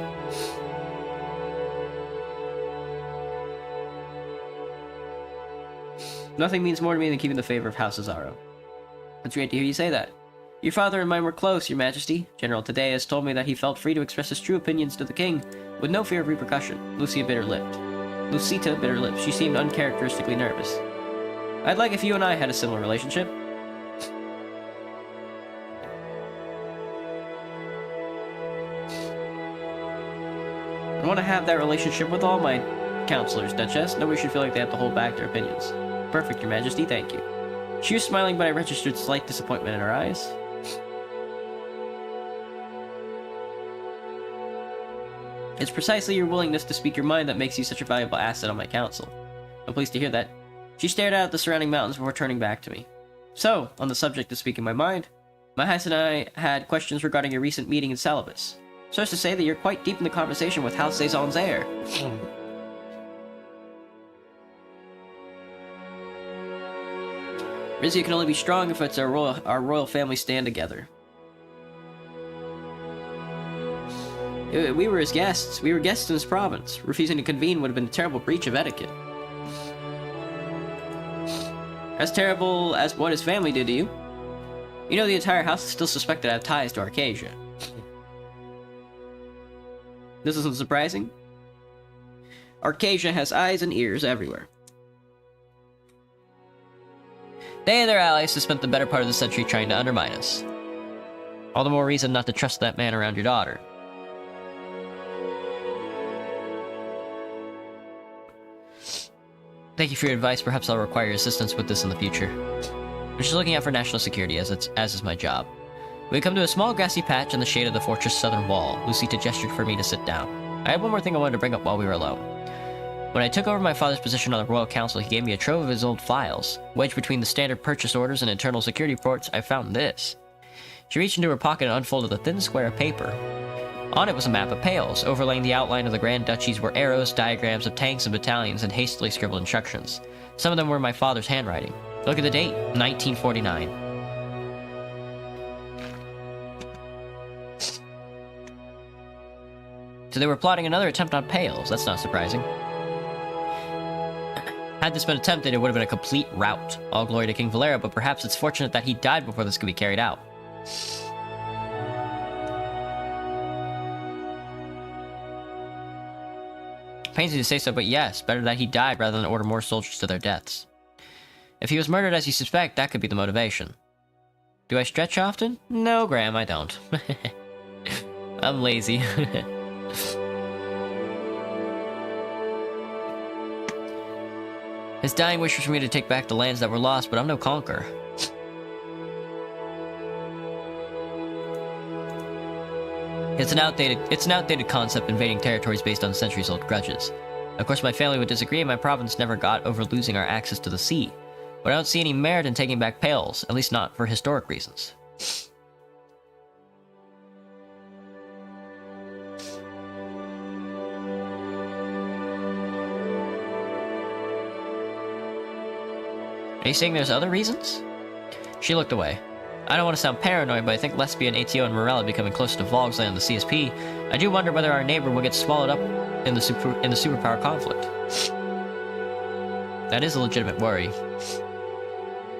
Nothing means more to me than keeping the favor of House Azaro. It's great to hear you say that. Your father and mine were close, Your Majesty. General Tadeus told me that he felt free to express his true opinions to the king, with no fear of repercussion. Lucita bit her lip. She seemed uncharacteristically nervous. I'd like if you and I had a similar relationship. I want to have that relationship with all my counselors, Duchess. Nobody should feel like they have to hold back their opinions. Perfect, Your Majesty, thank you. She was smiling, but I registered slight disappointment in her eyes. It's precisely your willingness to speak your mind that makes you such a valuable asset on my council. I'm pleased to hear that. She stared out at the surrounding mountains before turning back to me. So, on the subject of speaking my mind, my Highness and I had questions regarding your recent meeting in Salabas. So as to say that you're quite deep in the conversation with House Saison's heir. Rizia can only be strong if it's our royal family stand together. We were his guests. We were guests in his province. Refusing to convene would have been a terrible breach of etiquette. As terrible as what his family did to you. You know the entire house is still suspected to have ties to Arcasia. This isn't surprising. Arcasia has eyes and ears everywhere. They and their allies have spent the better part of the century trying to undermine us. All the more reason not to trust that man around your daughter. Thank you for your advice. Perhaps I'll require your assistance with this in the future. I'm just looking out for national security, as is my job. We come to a small grassy patch in the shade of the fortress' southern wall. Lucita gestured for me to sit down. I had one more thing I wanted to bring up while we were alone. When I took over my father's position on the Royal Council, he gave me a trove of his old files. Wedged between the standard purchase orders and internal security reports, I found this. She reached into her pocket and unfolded a thin square of paper. On it was a map of Pales. Overlaying the outline of the Grand Duchies were arrows, diagrams of tanks and battalions, and hastily scribbled instructions. Some of them were in my father's handwriting. Look at the date, 1949. So they were plotting another attempt on Pales. That's not surprising. Had this been attempted, it would have been a complete rout. All glory to King Valera, but perhaps it's fortunate that he died before this could be carried out. Pains me to say so, but yes, better that he died rather than order more soldiers to their deaths. If he was murdered as you suspect, that could be the motivation. Do I stretch often? No, Graham, I don't. I'm lazy. His dying wish was for me to take back the lands that were lost, but I'm no conqueror. It's an outdated concept, invading territories based on centuries-old grudges. Of course, my family would disagree, and my province never got over losing our access to the sea. But I don't see any merit in taking back Pales, at least not for historic reasons. Are you saying there's other reasons? She looked away. I don't want to sound paranoid, but I think Lesbia, ATO, and Morella becoming closer to Vogsland and the CSP. I do wonder whether our neighbor will get swallowed up in the superpower conflict. That is a legitimate worry.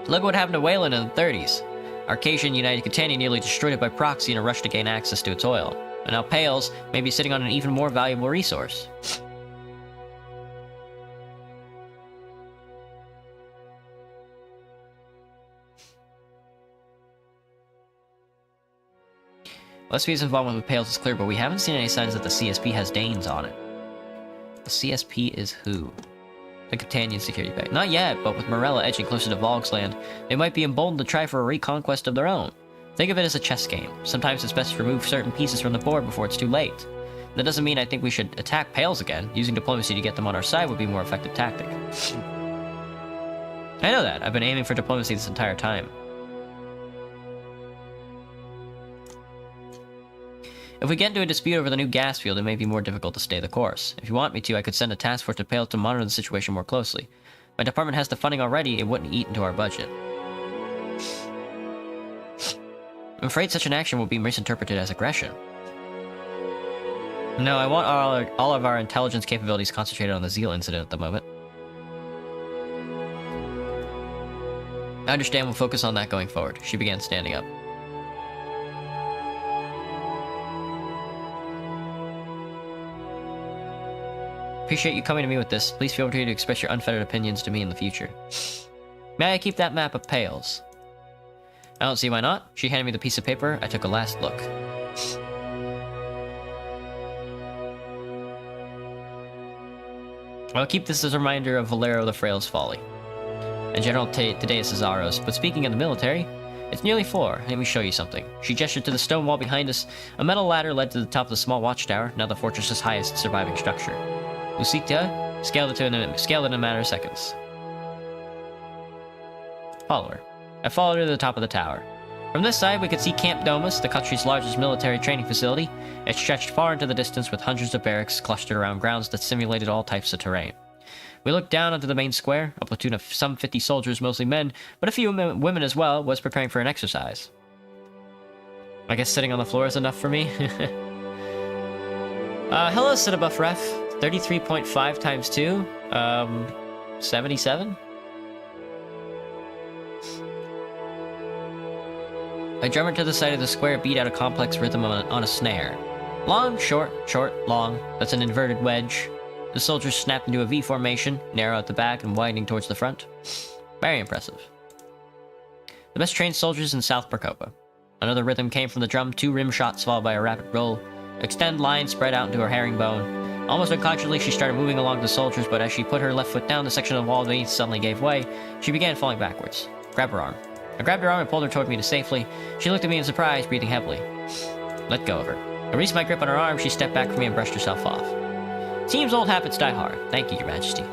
Look what happened to Wayland in the 30s. Arcasia and United Catania nearly destroyed it by proxy in a rush to gain access to its oil. And now Pales may be sitting on an even more valuable resource. Lesbia's involvement with Pales is clear, but we haven't seen any signs that the CSP has Danes on it. The CSP is who? The Catanian security pact. Not yet, but with Morella edging closer to Vogsland, they might be emboldened to try for a reconquest of their own. Think of it as a chess game. Sometimes it's best to remove certain pieces from the board before it's too late. That doesn't mean I think we should attack Pales again. Using diplomacy to get them on our side would be a more effective tactic. I know that. I've been aiming for diplomacy this entire time. If we get into a dispute over the new gas field, it may be more difficult to stay the course. If you want me to, I could send a task force to Pale to monitor the situation more closely. My department has the funding already, it wouldn't eat into our budget. I'm afraid such an action will be misinterpreted as aggression. No, I want all of our intelligence capabilities concentrated on the Zeal incident at the moment. I understand, we'll focus on that going forward. She began standing up. Appreciate you coming to me with this. Please feel free to express your unfettered opinions to me in the future. May I keep that map of Pales? I don't see why not. She handed me the piece of paper. I took a last look. I'll keep this as a reminder of Valero the Frail's folly. And General Tadeusz Cesaro's. But speaking of the military, it's nearly 4. Let me show you something. She gestured to the stone wall behind us. A metal ladder led to the top of the small watchtower, now the fortress's highest surviving structure. Lucita scaled it in a matter of seconds. Follow her. I followed her to the top of the tower. From this side, we could see Camp Domus, the country's largest military training facility. It stretched far into the distance with hundreds of barracks clustered around grounds that simulated all types of terrain. We looked down onto the main square. A platoon of some 50 soldiers, mostly men, but a few women as well, was preparing for an exercise. I guess sitting on the floor is enough for me. Hello, Cinebuff Ref. 33.5 times 2? 77? A drummer to the side of the square beat out a complex rhythm on a snare. Long, short, short, long. That's an inverted wedge. The soldiers snapped into a V formation, narrow at the back and widening towards the front. Very impressive. The best trained soldiers in South Procopa. Another rhythm came from the drum, 2 rim shots followed by a rapid roll. Extend line spread out into a herringbone. Almost unconsciously, she started moving along the soldiers, but as she put her left foot down, the section of the wall beneath suddenly gave way. She began falling backwards. Grab her arm. I grabbed her arm and pulled her toward me to safely. She looked at me in surprise, breathing heavily. Let go of her. I released my grip on her arm, she stepped back from me and brushed herself off. Seems old habits die hard. Thank you, Your Majesty.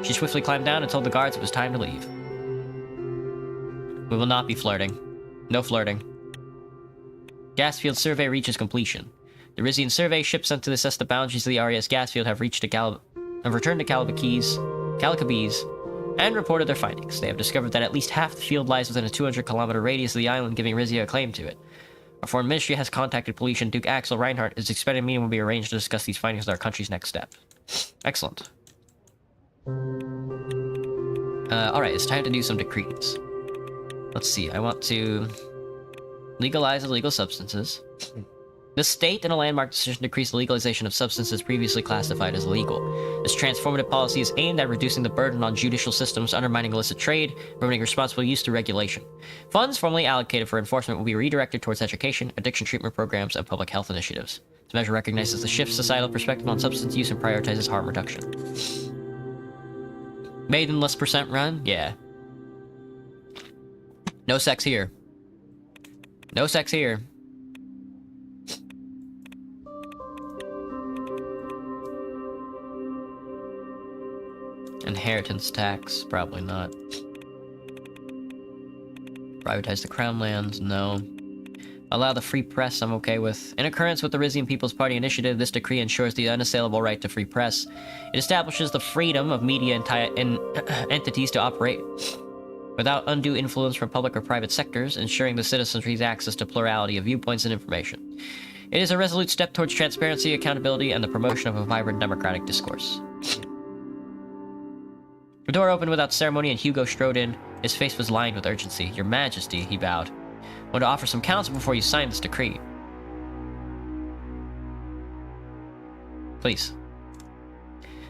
She swiftly climbed down and told the guards it was time to leave. We will not be flirting. No flirting. Gas field survey reaches completion. The Rizian survey ships sent to assess the boundaries of the RES gas field have returned to Calacabees and reported their findings. They have discovered that at least half the field lies within a 200-kilometer radius of the island, giving Rizia a claim to it. Our foreign ministry has contacted Politian Duke Axel Reinhardt. His expected meeting will be arranged to discuss these findings with our country's next step. Excellent. Alright, it's time to do some decrees. Let's see, I want to legalize illegal substances. The state in a landmark decision decrees the legalization of substances previously classified as illegal. This transformative policy is aimed at reducing the burden on judicial systems, undermining illicit trade, promoting responsible use through regulation. Funds formerly allocated for enforcement will be redirected towards education, addiction treatment programs, and public health initiatives. This measure recognizes the shift societal perspective on substance use and prioritizes harm reduction. Maidenless percent run? Yeah. No sex here. No sex here. Inheritance tax, probably not. Privatize the crown lands, no. Allow the free press, I'm okay with. In accordance with the Rizian People's Party initiative, this decree ensures the unassailable right to free press. It establishes the freedom of media and entities to operate without undue influence from public or private sectors, ensuring the citizenry's access to plurality of viewpoints and information. It is a resolute step towards transparency, accountability, and the promotion of a vibrant democratic discourse. The door opened without ceremony and Hugo strode in. His face was lined with urgency. Your Majesty, he bowed. I want to offer some counsel before you sign this decree. Please.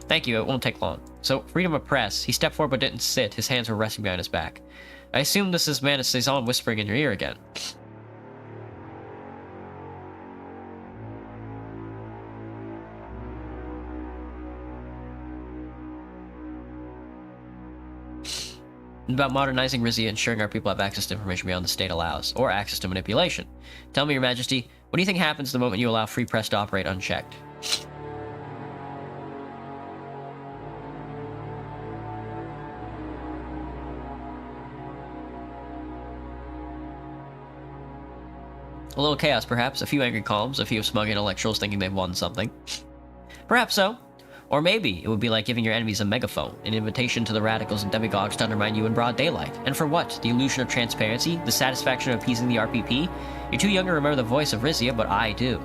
Thank you, it won't take long. So, freedom of press. He stepped forward but didn't sit. His hands were resting behind his back. I assume this is Mana Suzerain whispering in your ear again. About modernizing Rizia, ensuring our people have access to information beyond the state allows, or access to manipulation. Tell me, Your Majesty, what do you think happens the moment you allow free press to operate unchecked? A little chaos, perhaps, a few angry calms, a few smug intellectuals thinking they've won something. Perhaps so. Or maybe it would be like giving your enemies a megaphone, an invitation to the radicals and demagogues to undermine you in broad daylight. And for what? The illusion of transparency? The satisfaction of appeasing the RPP? You're too young to remember the voice of Rizia, but I do.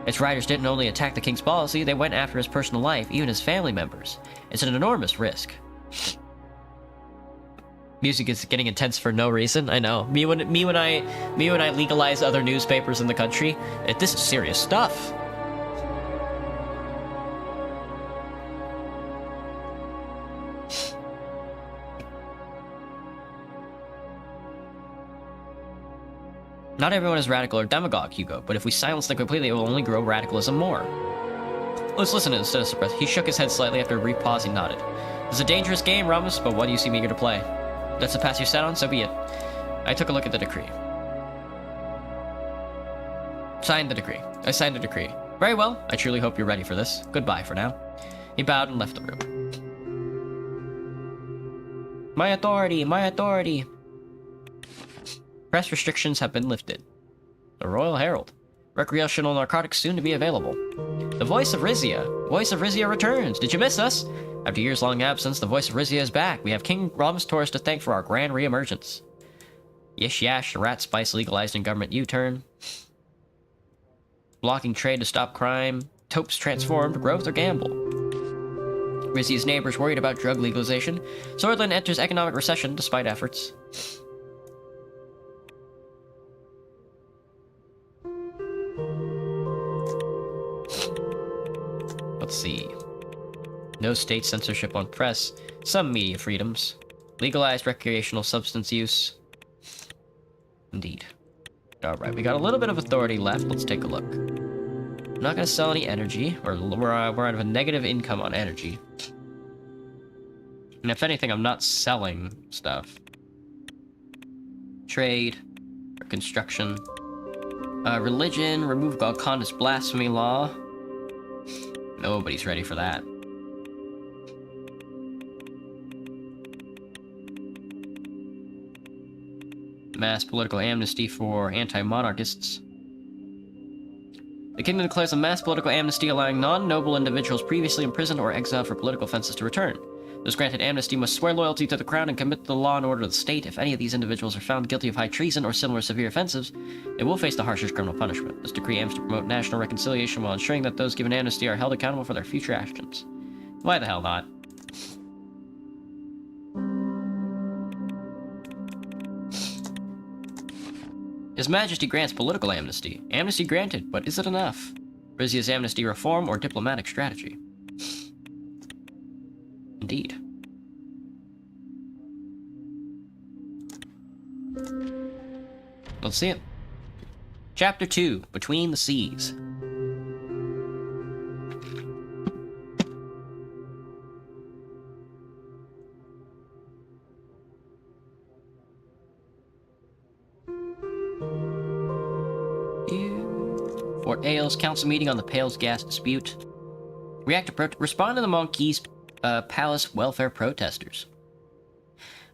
Its riders didn't only attack the king's policy, they went after his personal life, even his family members. It's an enormous risk. Music is getting intense for no reason. I know. Me when I legalize other newspapers in the country, this is serious stuff. Not everyone is radical or demagogue, Hugo, but if we silence them completely, it will only grow radicalism more. Let's listen instead of suppress. He shook his head slightly. After a brief pause, he nodded. It's a dangerous game, Ramos, but what do you seem eager to play? That's the path you sat on, so be it. I took a look at the decree. Signed the decree. I signed the decree. Very well. I truly hope you're ready for this. Goodbye for now. He bowed and left the room. My authority! My authority! Press restrictions have been lifted. The Royal Herald. Recreational narcotics soon to be available. The voice of Rizia. Voice of Rizia returns. Did you miss us? After years-long absence, the voice of Rizia is back. We have King Ramos Taurus to thank for our grand re-emergence. Yish Yash, rat spice legalized in government U-turn. Blocking trade to stop crime. Topes transformed, growth or gamble. Rizia's neighbors worried about drug legalization. Swordland enters economic recession despite efforts. Let's see. No state censorship on press. Some media freedoms. Legalized recreational substance use. Indeed. Alright, we got a little bit of authority left. Let's take a look. not gonna sell any energy. We're out of a negative income on energy. And if anything, I'm not selling stuff. Trade. Or construction. Religion. Remove Golconda's blasphemy law. Nobody's ready for that. Mass political amnesty for anti-monarchists. The kingdom declares a mass political amnesty allowing non-noble individuals previously imprisoned or exiled for political offenses to return. Those granted amnesty must swear loyalty to the crown and commit to the law and order of the state. If any of these individuals are found guilty of high treason or similar severe offenses, they will face the harshest criminal punishment. This decree aims to promote national reconciliation while ensuring that those given amnesty are held accountable for their future actions. Why the hell not? His Majesty grants political amnesty. Amnesty granted, but is it enough? Rizia's amnesty reform or diplomatic strategy? Indeed. Let's see it. Chapter 2, Between the Seas. Fort Ailes council meeting on the Pale's gas dispute. Respond to the Monkeys Palace welfare protesters.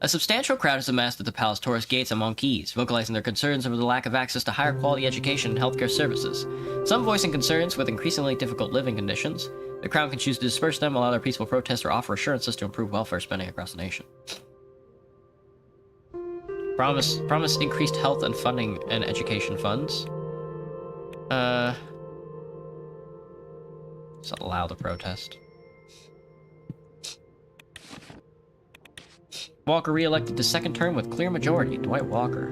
A substantial crowd has amassed at the palace tourist gates at Monkeys, vocalizing their concerns over the lack of access to higher quality education and healthcare services. Some voicing concerns with increasingly difficult living conditions. The crown can choose to disperse them, allow their peaceful protests, or offer assurances to improve welfare spending across the nation. Promise increased health and funding and education funds. Just allow the protest. Walker re-elected to second term with clear majority. Dwight Walker.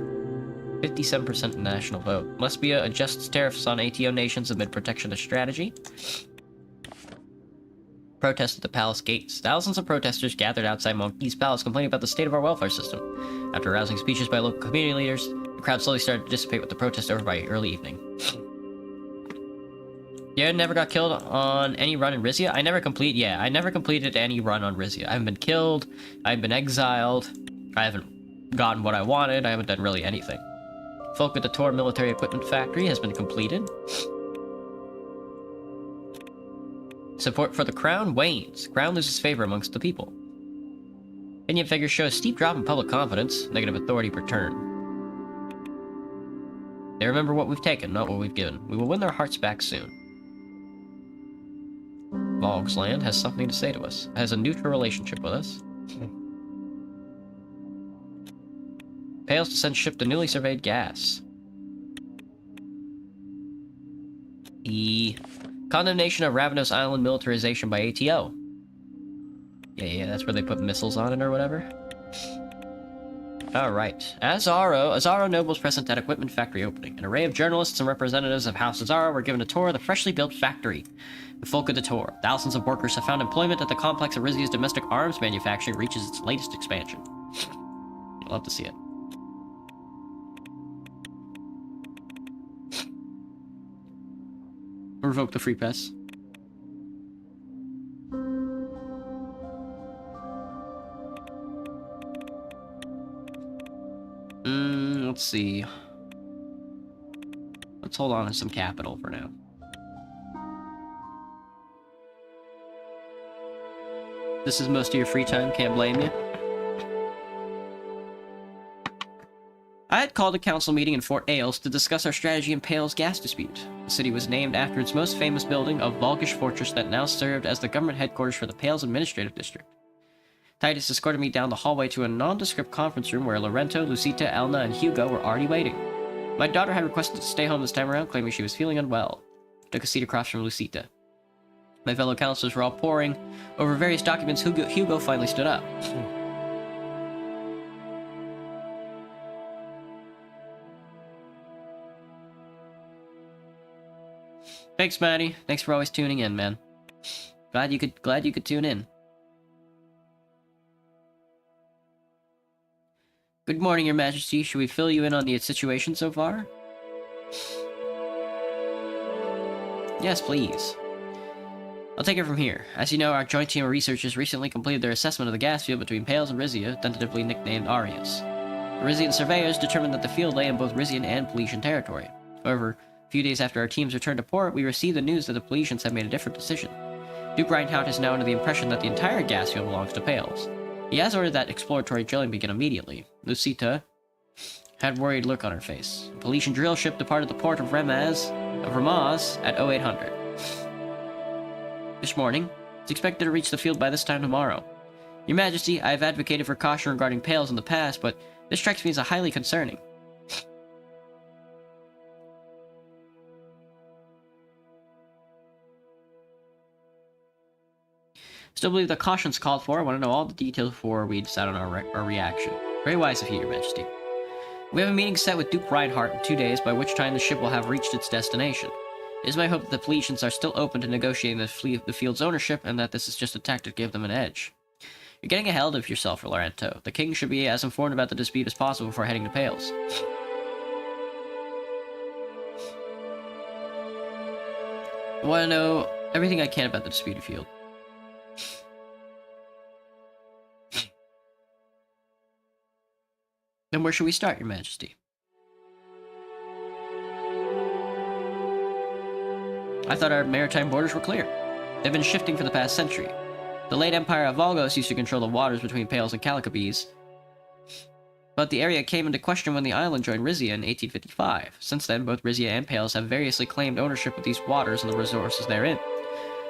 57% national vote. Lesbia adjusts tariffs on ATO nations amid protectionist strategy. Protest at the palace gates. Thousands of protesters gathered outside Monkeys Palace complaining about the state of our welfare system. After rousing speeches by local community leaders, the crowd slowly started to dissipate with the protest over by early evening. Yeah, never got killed on any run in Rizia? I never completed any run on Rizia. I haven't been killed, I haven't been exiled, I haven't gotten what I wanted, I haven't done really anything. Folk at the Tor military equipment factory has been completed. Support for the crown wanes. Crown loses favor amongst the people. Opinion figures show a steep drop in public confidence, negative authority per turn. They remember what we've taken, not what we've given. We will win their hearts back soon. Vogsland has something to say to us. Has a neutral relationship with us. Fails to send ship to newly surveyed gas. The condemnation of Ravenous Island militarization by ATO. Yeah, that's where they put missiles on it or whatever. Alright. Azaro nobles present at equipment factory opening. An array of journalists and representatives of House Azaro were given a tour of the freshly built factory. The folk of the tour. Thousands of workers have found employment at the complex of Rizia's domestic arms manufacturing reaches its latest expansion. You'll love to see it. Revoke the free pass. Let's see. Let's hold on to some capital for now. This is most of your free time, can't blame you. I had called a council meeting in Fort Ailes to discuss our strategy in Pale's gas dispute. The city was named after its most famous building, a Volgish fortress that now served as the government headquarters for the Pale's administrative district. Titus escorted me down the hallway to a nondescript conference room where Lorento, Lucita, Elna, and Hugo were already waiting. My daughter had requested to stay home this time around, claiming she was feeling unwell. I took a seat across from Lucita. My fellow counselors were all poring over various documents. Hugo finally stood up. Thanks, Maddie. Thanks for always tuning in, man. Glad you could tune in. Good morning, Your Majesty. Should we fill you in on the situation so far? Yes, please. I'll take it from here. As you know, our joint team of researchers recently completed their assessment of the gas field between Pales and Rizia, tentatively nicknamed Arius. The Rizian surveyors determined that the field lay in both Rizian and Peletian territory. However, a few days after our teams returned to port, we received the news that the Peletians had made a different decision. Duke Reinhardt is now under the impression that the entire gas field belongs to Pales. He has ordered that exploratory drilling begin immediately. Lucita had a worried look on her face. A Peletian drill ship departed the port of Ramaz at 0800. This morning, it's expected to reach the field by this time tomorrow. Your Majesty, I have advocated for caution regarding Pales in the past, but this strikes me as highly concerning. Still believe that caution's called for. I want to know all the details before we decide on our reaction. Very wise of you, Your Majesty. We have a meeting set with Duke Reinhardt in 2 days, by which time the ship will have reached its destination. It is my hope that the Peletians are still open to negotiating the field's ownership, and that this is just a tactic to give them an edge. You're getting ahead of yourself, Loranto. The king should be as informed about the dispute as possible before heading to Pales. I want to know everything I can about the disputed field. Then where should we start, Your Majesty? I thought our maritime borders were clear. They've been shifting for the past century. The late Empire of Volgos used to control the waters between Pales and Calicabes, but the area came into question when the island joined Rizia in 1855. Since then, both Rizia and Pales have variously claimed ownership of these waters and the resources therein.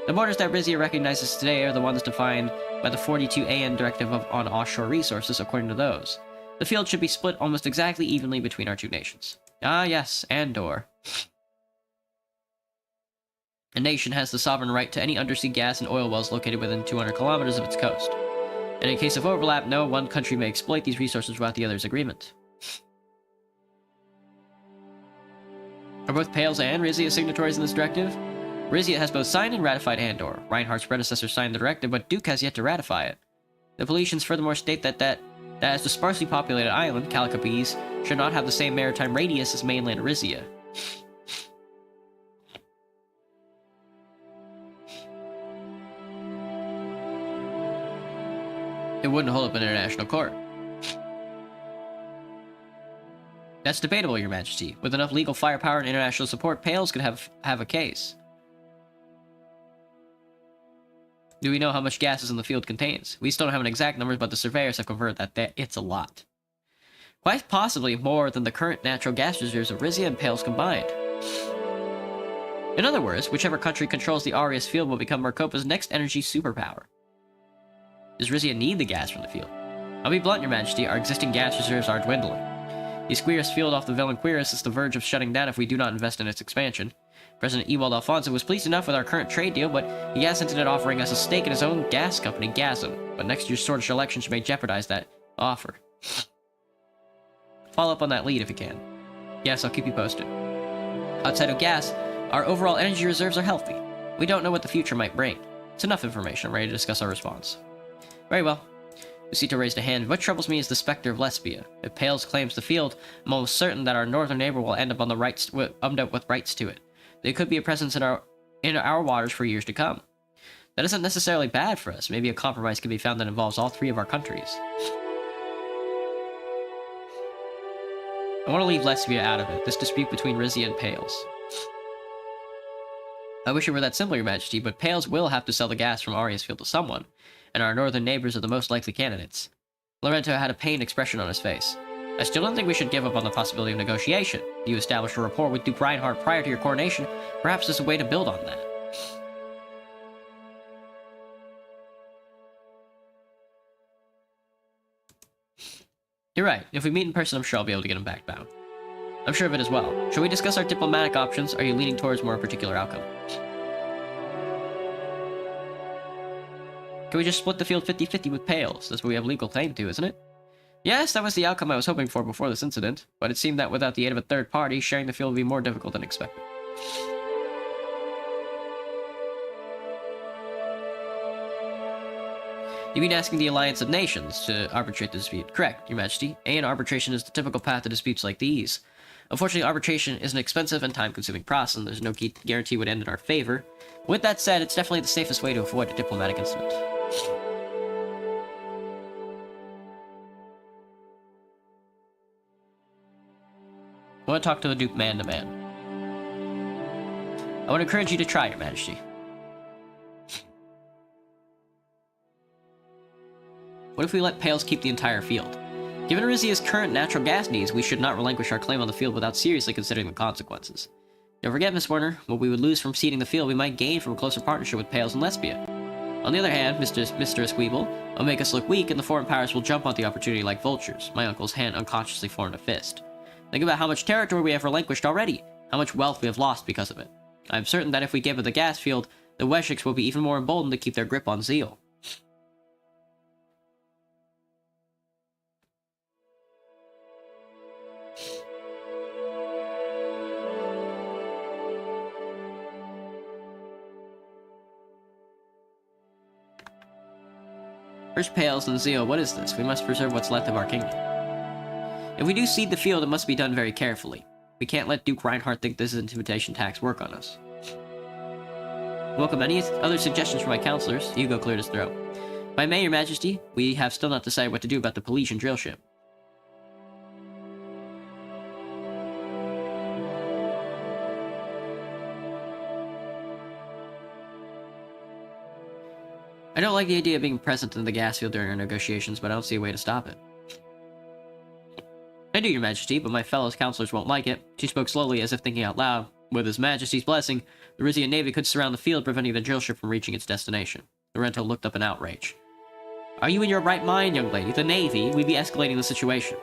The borders that Rizia recognizes today are the ones defined by the 42 AN Directive on Offshore Resources, according to those. The field should be split almost exactly evenly between our two nations. Ah yes, Andor. A nation has the sovereign right to any undersea gas and oil wells located within 200 kilometers of its coast. And in case of overlap, no one country may exploit these resources without the other's agreement. Are both Pales and Rizia signatories in this directive? Rizia has both signed and ratified Andor. Reinhardt's predecessor signed the directive, but Duke has yet to ratify it. The Peletians furthermore state that as the sparsely populated island, Calicabes, should not have the same maritime radius as mainland Rizia. It wouldn't hold up in international court. That's debatable, Your Majesty. With enough legal firepower and international support, Pales could have a case. Do we know how much gas is in the field contains? We still don't have an exact number, but the surveyors have confirmed that it's a lot. Quite possibly more than the current natural gas reserves of Rizia and Pales combined. In other words, whichever country controls the Arius field will become Marcopa's next energy superpower. Does Rizia need the gas from the field? I'll be blunt, Your Majesty, our existing gas reserves are dwindling. The Esquiros field off the Velenquiris is the verge of shutting down if we do not invest in its expansion. President Ewald Alfonso was pleased enough with our current trade deal, but he has hinted at offering us a stake in his own gas company, Gasm. But next year's Swordfish elections may jeopardize that offer. Follow up on that lead if you can. Yes, I'll keep you posted. Outside of gas, our overall energy reserves are healthy. We don't know what the future might bring. It's enough information. I'm ready to discuss our response. Very well. Lucita raised a hand. What troubles me is the specter of Lesbia. If Pales claims the field, I'm almost certain that our northern neighbor will end up with rights to it. They could be a presence in our waters for years to come. That isn't necessarily bad for us. Maybe a compromise can be found that involves all three of our countries. I want to leave Lesbia out of it. This dispute between Rizia and Pales. I wish it were that simple, Your Majesty, but Pales will have to sell the gas from Arius Field to someone, and our northern neighbors are the most likely candidates. Lorenzo had a pained expression on his face. I still don't think we should give up on the possibility of negotiation. You established a rapport with Duke Reinhardt prior to your coronation. Perhaps there's a way to build on that. You're right. If we meet in person, I'm sure I'll be able to get him back bound. I'm sure of it as well. Shall we discuss our diplomatic options? Are you leaning towards more particular outcome? Can we just split the field 50-50 with Pales? That's what we have legal claim to, isn't it? Yes, that was the outcome I was hoping for before this incident, but it seemed that without the aid of a third party, sharing the field would be more difficult than expected. You mean asking the Alliance of Nations to arbitrate the dispute? Correct, Your Majesty. And arbitration is the typical path to disputes like these. Unfortunately, arbitration is an expensive and time-consuming process, and there's no guarantee it would end in our favor. With that said, it's definitely the safest way to avoid a diplomatic incident. I want to talk to the Duke man to man. I would encourage you to try, Your Majesty. What if we let Pales keep the entire field? Given Arizia's current natural gas needs, we should not relinquish our claim on the field without seriously considering the consequences. Don't forget, Miss Warner, what we would lose from ceding the field, we might gain from a closer partnership with Pales and Lesbia. On the other hand, Mr. Esquibel will make us look weak, and the foreign powers will jump on the opportunity like vultures. My uncle's hand unconsciously formed a fist. Think about how much territory we have relinquished already, how much wealth we have lost because of it. I am certain that if we give it the gas field, the Weshiks will be even more emboldened to keep their grip on Zeal. First Pales and Zeal, what is this? We must preserve what's left of our kingdom. If we do cede the field, it must be done very carefully. We can't let Duke Reinhardt think this intimidation tax work on us. Welcome any other suggestions from my counselors. Hugo cleared his throat. If I may, Your Majesty, we have still not decided what to do about the Pelesian drill ship. I don't like the idea of being present in the gas field during our negotiations, but I don't see a way to stop it. I do, Your Majesty, but my fellow counselors won't like it. She spoke slowly, as if thinking out loud. With His Majesty's blessing, the Rizian Navy could surround the field, preventing the drill ship from reaching its destination. Lorenzo looked up in outrage. Are you in your right mind, young lady? The Navy? We'd be escalating the situation.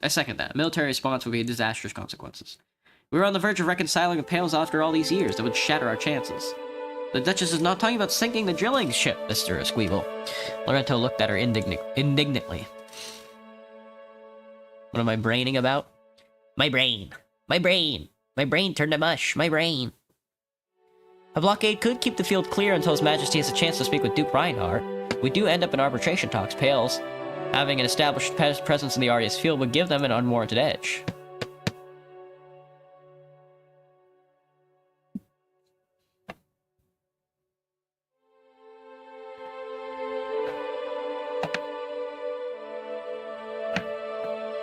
I second that. A military response would be disastrous consequences. We were on the verge of reconciling with Pales after all these years. That would shatter our chances. The Duchess is not talking about sinking the drilling ship, Mr. Esquibel. Lorenzo looked at her indignantly. What am I braining about? My brain. My brain. My brain turned to mush. My brain. A blockade could keep the field clear until His Majesty has a chance to speak with Duke Reinhardt. We do end up in arbitration talks. Pales, having an established presence in the Arias field, would give them an unwarranted edge.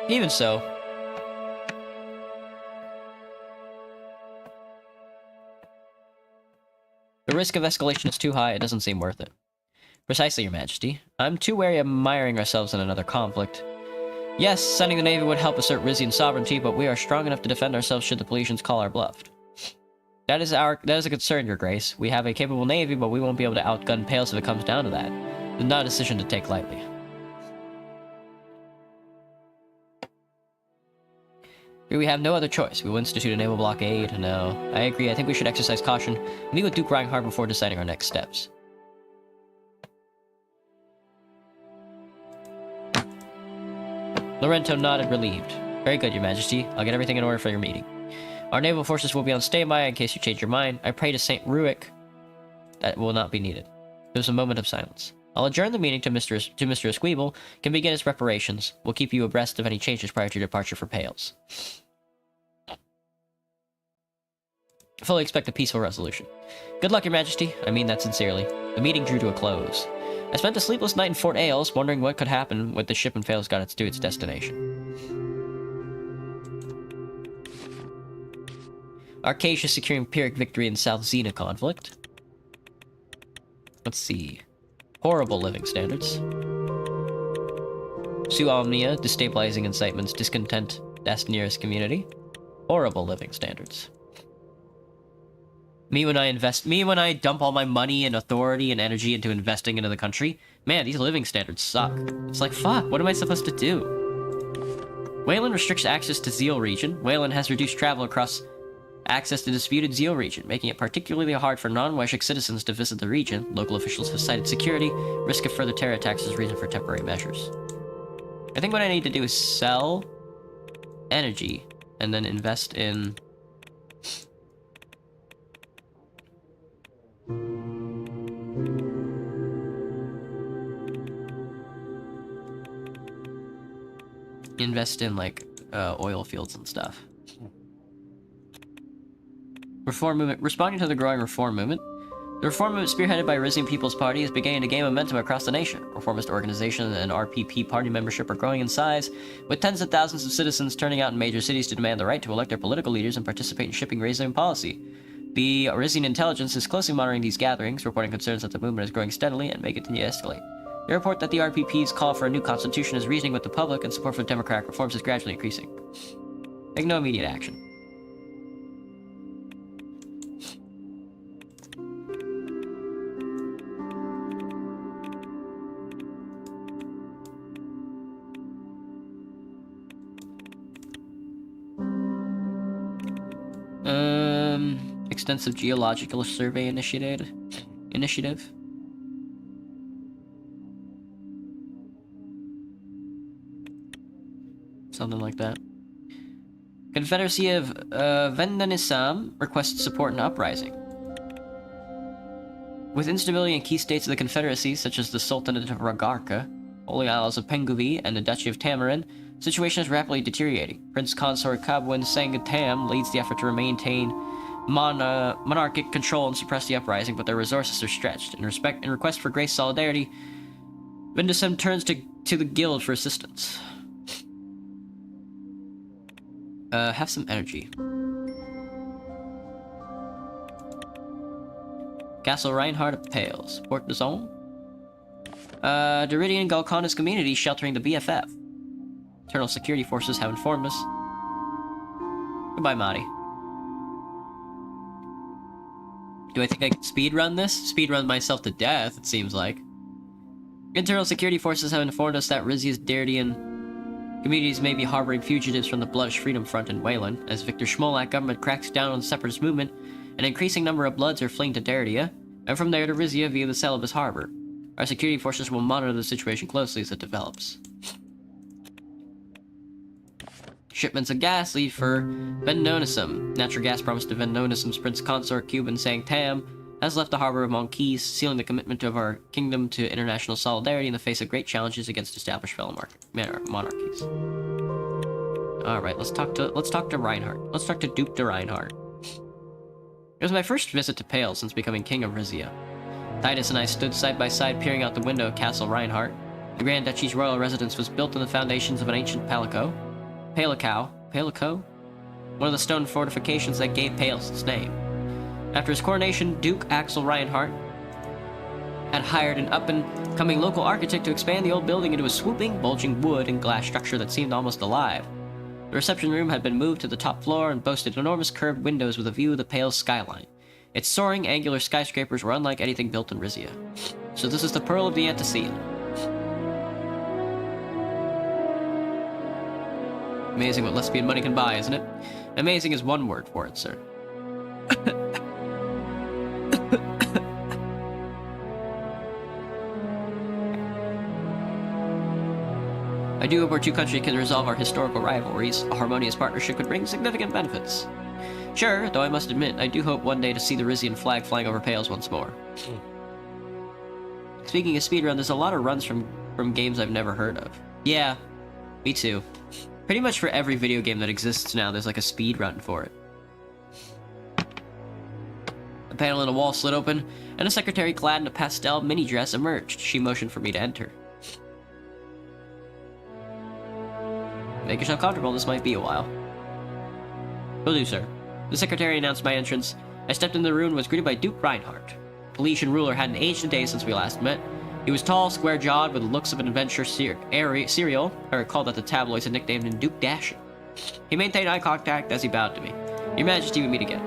Even so, the risk of escalation is too high, it doesn't seem worth it. Precisely, Your Majesty. I'm too wary of miring ourselves in another conflict. Yes, sending the Navy would help assert Rizian sovereignty, but we are strong enough to defend ourselves should the Pelesians call our bluff. That is a concern, Your Grace. We have a capable Navy, but we won't be able to outgun Pales if it comes down to that. It's not a decision to take lightly. We have no other choice. We will institute a naval blockade. No. I agree. I think we should exercise caution. Meet with Duke Reinhardt before deciding our next steps. Lorenzo nodded, relieved. Very good, Your Majesty. I'll get everything in order for your meeting. Our naval forces will be on standby in case you change your mind. I pray to Saint Ruick that will not be needed. There was a moment of silence. I'll adjourn the meeting to Mr. Esquibel, can begin his preparations. We'll keep you abreast of any changes prior to your departure for Pales. I fully expect a peaceful resolution. Good luck, Your Majesty. I mean that sincerely. The meeting drew to a close. I spent a sleepless night in Fort Ailes, wondering what could happen when the ship and Pales got to its destination. Arcasia securing Pyrrhic victory in South Xena conflict. Let's see. Horrible living standards. Su Omnia, destabilizing incitements, discontent, that's nearest community. Horrible living standards. Me when I dump all my money and authority and energy into investing into the country. Man, these living standards suck. It's like, fuck, what am I supposed to do? Wayland restricts access to Zeal region. Wayland has reduced travel across access to disputed Zeal region, making it particularly hard for non-Weshik citizens to visit the region. Local officials have cited security, risk of further terror attacks as reason for temporary measures. I think what I need to do is sell energy and then invest in... invest in, like, oil fields and stuff. Reform movement. Responding to the growing reform movement, the reform movement spearheaded by Rizian People's Party is beginning to gain momentum across the nation. Reformist organizations and RPP party membership are growing in size, with tens of thousands of citizens turning out in major cities to demand the right to elect their political leaders and participate in shaping Rizian policy. The Rizian intelligence is closely monitoring these gatherings, reporting concerns that the movement is growing steadily and may continue to escalate. They report that the RPP's call for a new constitution is reasoning with the public, and support for democratic reforms is gradually increasing. Take no immediate action. Extensive geological survey initiative. Something like that. Confederacy of Vendanisam requests support in uprising. With instability in key states of the Confederacy, such as the Sultanate of Ragarka, Holy Isles of Penguvi, and the Duchy of Tamarin, the situation is rapidly deteriorating. Prince Consort Kabwin Sangatam leads the effort to maintain monarchic control and suppress the uprising, but their resources are stretched. In request for grace solidarity, Vindasem turns to the guild for assistance. Have some energy. Castle Reinhardt of Pales. Port de Zone. Deridian Galconis community sheltering the BFF. Internal security forces have informed us. Goodbye, Marty. Do I think I can speedrun this? Speedrun myself to death, it seems like. Internal security forces have informed us that Rizia's Deridian communities may be harboring fugitives from the Bloodish Freedom Front in Wayland. As Victor Schmolak government cracks down on the separatist movement, an increasing number of Bloods are fleeing to Deridia, and from there to Rizia via the Celebes Harbor. Our security forces will monitor the situation closely as it develops. Shipments of gas leave for Vendonisum. Natural gas promised to Vendonisum's Prince Consort Cuban Sang Tam has left the harbor of Monkeys, sealing the commitment of our kingdom to international solidarity in the face of great challenges against established fellow monarchies. All right, let's talk to Reinhardt. Let's talk to Duke de Reinhardt. It was my first visit to Pale since becoming king of Rizia. Titus and I stood side by side peering out the window of Castle Reinhardt. The Grand Duchy's royal residence was built on the foundations of an ancient Palico? One of the stone fortifications that gave Pales its name. After his coronation, Duke Axel Reinhardt had hired an up-and-coming local architect to expand the old building into a swooping, bulging wood and glass structure that seemed almost alive. The reception room had been moved to the top floor and boasted enormous curved windows with a view of the Pale skyline. Its soaring, angular skyscrapers were unlike anything built in Rizia. So this is the Pearl of the Antecedent. Amazing what less speed money can buy, isn't it? Amazing is one word for it, sir. I do hope our two countries can resolve our historical rivalries. A harmonious partnership could bring significant benefits. Sure, though I must admit, I do hope one day to see the Rizian flag flying over Pales once more. Speaking of speedrun, there's a lot of runs from games I've never heard of. Yeah, me too. Pretty much for every video game that exists now, there's like a speedrun for it. A panel in a wall slid open, and a secretary clad in a pastel mini dress emerged. She motioned for me to enter. Make yourself comfortable, this might be a while. Will do, sir. The secretary announced my entrance. I stepped into the room and was greeted by Duke Reinhardt. Paulician ruler hadn't aged a day since we last met. He was tall, square-jawed, with the looks of an adventure serial. I recall that the tabloids had nicknamed him Duke Dashing. He maintained eye contact as he bowed to me. Your Majesty, we meet again.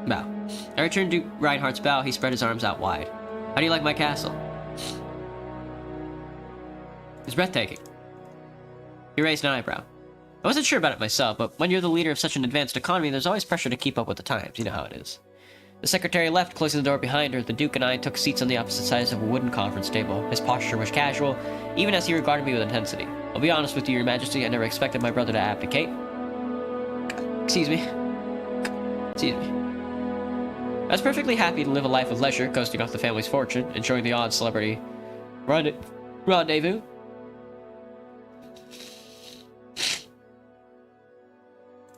Bow. I returned Duke Reinhardt's bow. He spread his arms out wide. How do you like my castle? It's breathtaking. He raised an eyebrow. I wasn't sure about it myself, but when you're the leader of such an advanced economy, there's always pressure to keep up with the times. You know how it is. The secretary left, closing the door behind her. The Duke and I took seats on the opposite sides of a wooden conference table. His posture was casual, even as he regarded me with intensity. I'll be honest with you, Your Majesty, I never expected my brother to abdicate. Excuse me. Excuse me. I was perfectly happy to live a life of leisure, coasting off the family's fortune, enjoying the odd celebrity rendezvous.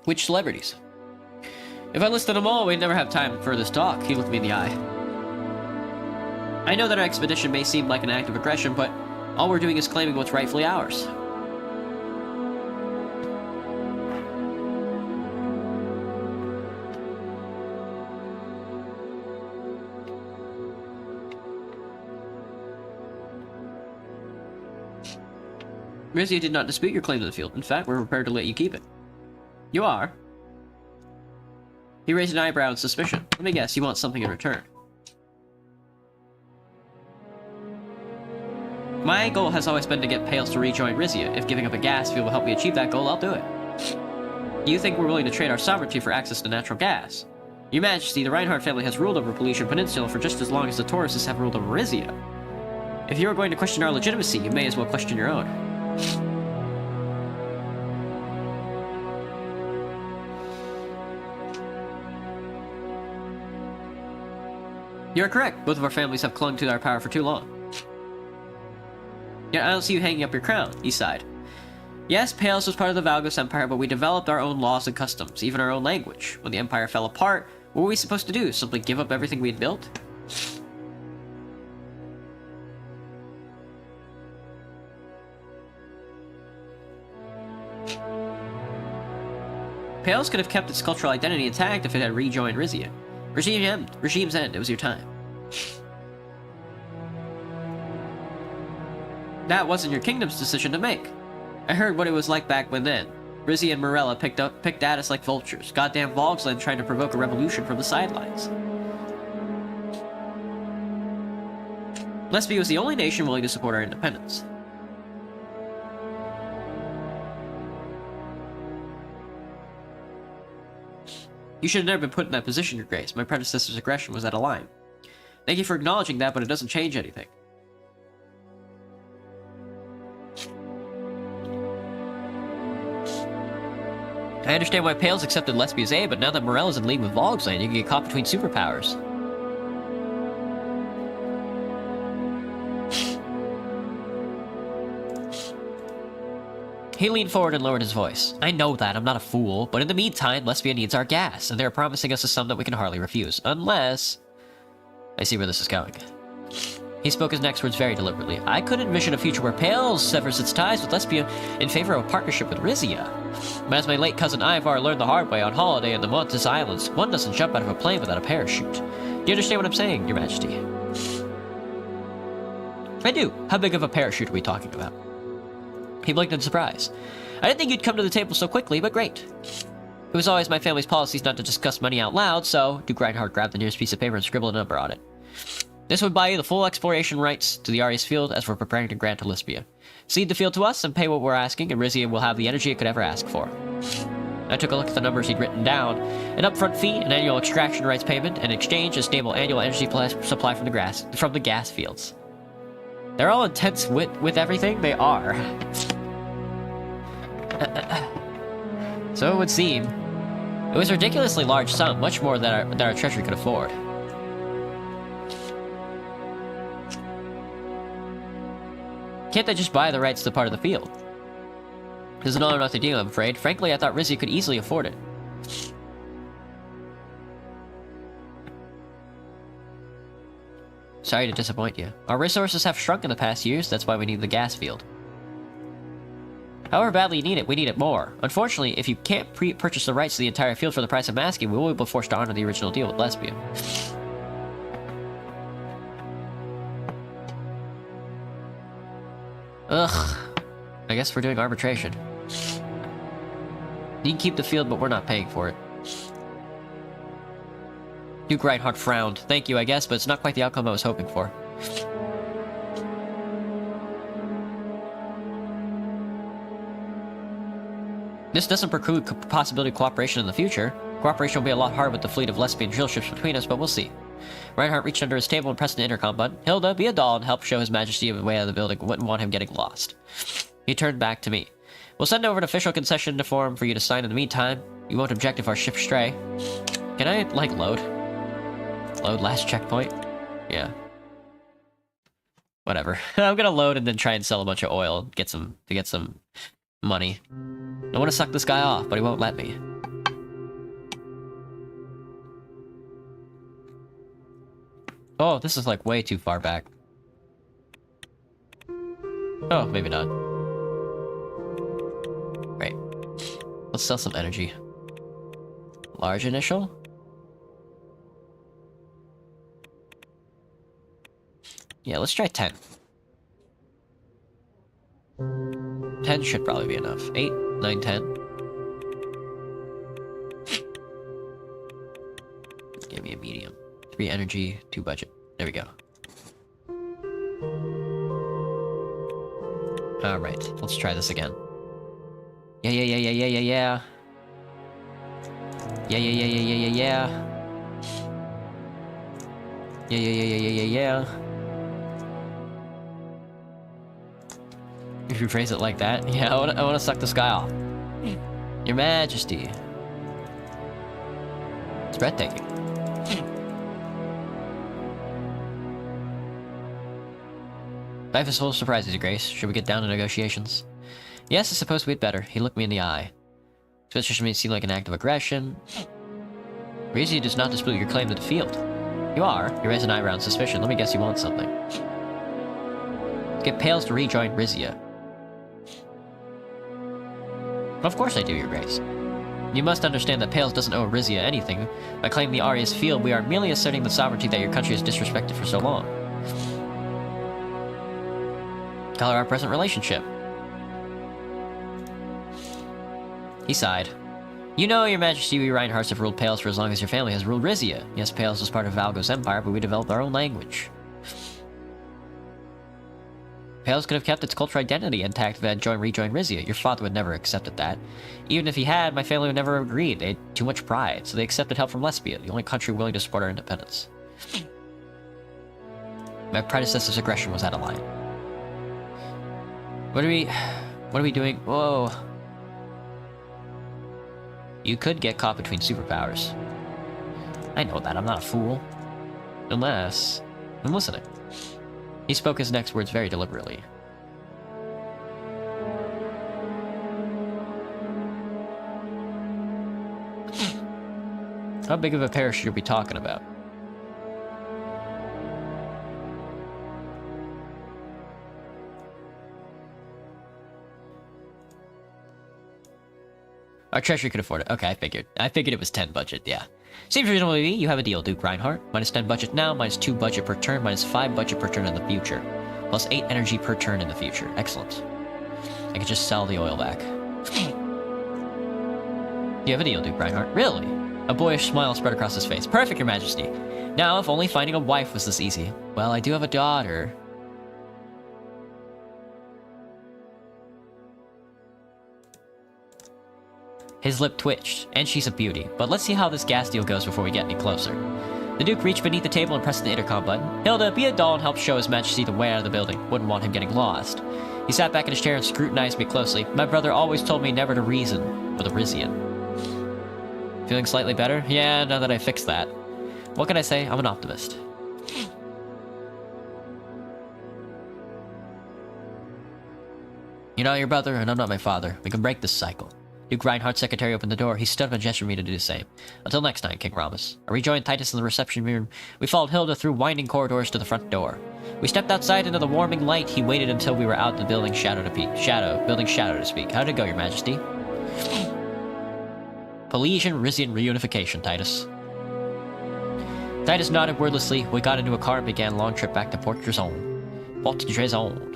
Which celebrities? If I listed them all, we'd never have time for this talk. He looked me in the eye. I know that our expedition may seem like an act of aggression, but all we're doing is claiming what's rightfully ours. Rizia did not dispute your claim to the field. In fact, we're prepared to let you keep it. You are? He raised an eyebrow in suspicion. Let me guess, you want something in return. My goal has always been to get Pales to rejoin Rizia. If giving up a gas field will help me achieve that goal, I'll do it. You think we're willing to trade our sovereignty for access to natural gas? Your Majesty, the Reinhardt family has ruled over Pollution Peninsula for just as long as the Tauruses have ruled over Rizia. If you are going to question our legitimacy, you may as well question your own. You're correct. Both of our families have clung to our power for too long. Yet I don't see you hanging up your crown, he sighed. Yes, Pales was part of the Valgos Empire, but we developed our own laws and customs, even our own language. When the Empire fell apart, what were we supposed to do? Simply give up everything we had built? Pales could have kept its cultural identity intact if it had rejoined Rizia. Regime's end. It was your time. That wasn't your kingdom's decision to make. I heard what it was like back when then. Rizia and Morella picked at us like vultures. Goddamn Vogsland trying to provoke a revolution from the sidelines. Lesbia was the only nation willing to support our independence. You should have never been put in that position, Your Grace. My predecessor's aggression was out of line. Thank you for acknowledging that, but it doesn't change anything. I understand why Pales accepted Lesbia's aid, but now that Morella's in league with Vogsland, you can get caught between superpowers. He leaned forward and lowered his voice. I know that, I'm not a fool, but in the meantime, Lesbia needs our gas, and they're promising us a sum that we can hardly refuse, unless... I see where this is going. He spoke his next words very deliberately. I could envision a future where Pales severs its ties with Lesbia in favor of a partnership with Rizia. But as my late cousin Ivar learned the hard way on holiday in the Montes Islands, one doesn't jump out of a plane without a parachute. Do you understand what I'm saying, Your Majesty? I do. How big of a parachute are we talking about? He blinked in surprise. I didn't think you'd come to the table so quickly, but great. It was always my family's policies not to discuss money out loud, so Duke Reinhardt grabbed the nearest piece of paper and scribbled a number on it. This would buy you the full exploration rights to the Arius field as we're preparing to grant to Lesbia. Cede the field to us and pay what we're asking, and Rizia will have the energy it could ever ask for. I took a look at the numbers he'd written down. An upfront fee, an annual extraction rights payment, and in exchange a stable annual energy supply from the gas fields. They're all intense with everything? They are. So it would seem. It was a ridiculously large sum, much more than our treasury could afford. Can't they just buy the rights to part of the field? This is an all or nothing deal, I'm afraid. Frankly, I thought Rizia could easily afford it. Sorry to disappoint you. Our resources have shrunk in the past years, that's why we need the gas field. However badly you need it, we need it more. Unfortunately, if you can't purchase the rights to the entire field for the price of masking, we will be forced to honor the original deal with Lesbia. Ugh. I guess we're doing arbitration. You can keep the field, but we're not paying for it. Duke Reinhardt frowned. Thank you, I guess, but it's not quite the outcome I was hoping for. This doesn't preclude possibility of cooperation in the future. Cooperation will be a lot harder with the fleet of Lesbian drill ships between us, but we'll see. Reinhardt reached under his table and pressed an intercom button. Hilda, be a doll and help show His Majesty the way out of the building. Wouldn't want him getting lost. He turned back to me. We'll send over an official concession form for you to sign in the meantime. You won't object if our ship stray. Can I, like, load? Load last checkpoint? Yeah. Whatever. I'm gonna load and then try and sell a bunch of oil to get some money. I want to suck this guy off, but he won't let me. Oh, this is like way too far back. Oh, maybe not. Right. Let's sell some energy. Large initial? Yeah, let's try 10. 10 should probably be enough. 8, 9, 10. Give me a medium. 3 energy, 2 budget. There we go. Alright, let's try this again. Yeah. Yeah. If you phrase it like that, yeah, I wanna suck this guy off. Your Majesty. It's breathtaking. Life is full of surprises, Your Grace. Should we get down to negotiations? Yes, I suppose we'd better. He looked me in the eye. Suspicious may seem like an act of aggression. Rizia does not dispute your claim to the field. You are? You raise an eyebrow in suspicion. Let me guess you want something. Get Pales to rejoin Rizia. Of course I do, Your Grace. You must understand that Pales doesn't owe Rizia anything. By claiming the Aria's field, we are merely asserting the sovereignty that your country has disrespected for so long. Color our present relationship. He sighed. You know, Your Majesty, we Reinhardts have ruled Pales for as long as your family has ruled Rizia. Yes, Pales was part of Valgo's empire, but we developed our own language. Pales could have kept its cultural identity intact if it had rejoined Rizia. Your father would never have accepted that. Even if he had, my family would never have agreed. They had too much pride, so they accepted help from Lesbia, the only country willing to support our independence. My predecessor's aggression was out of line. What are we doing? Whoa. You could get caught between superpowers. I know that, I'm not a fool. Unless... I'm listening. He spoke his next words very deliberately. How big of a parachute are we talking about? Our treasury could afford it. Okay, I figured. I figured it was 10 budget, yeah. Seems reasonable to me. You have a deal, Duke Reinhardt. Minus 10 budget now, minus 2 budget per turn, minus 5 budget per turn in the future. Plus 8 energy per turn in the future. Excellent. I could just sell the oil back. You have a deal, Duke Reinhardt. Really? A boyish smile spread across his face. Perfect, Your Majesty. Now, if only finding a wife was this easy. Well, I do have a daughter. His lip twitched, and she's a beauty. But let's see how this gas deal goes before we get any closer. The Duke reached beneath the table and pressed the intercom button. Hilda, be a doll and help show His Majesty the way out of the building. Wouldn't want him getting lost. He sat back in his chair and scrutinized me closely. My brother always told me never to reason with a Rizian. Feeling slightly better? Yeah, now that I fixed that. What can I say? I'm an optimist. You're not your brother, and I'm not my father. We can break this cycle. Duke Reinhardt's secretary opened the door. He stood up and gestured me to do the same. Until next time, King Rhombus. I rejoined Titus in the reception room. We followed Hilda through winding corridors to the front door. We stepped outside into the warming light. He waited until we were out in the building building shadow to speak. How did it go, Your Majesty? Pelesian Rizian reunification, Titus. Titus nodded wordlessly. We got into a car and began a long trip back to Port Drezon. Port Drezon.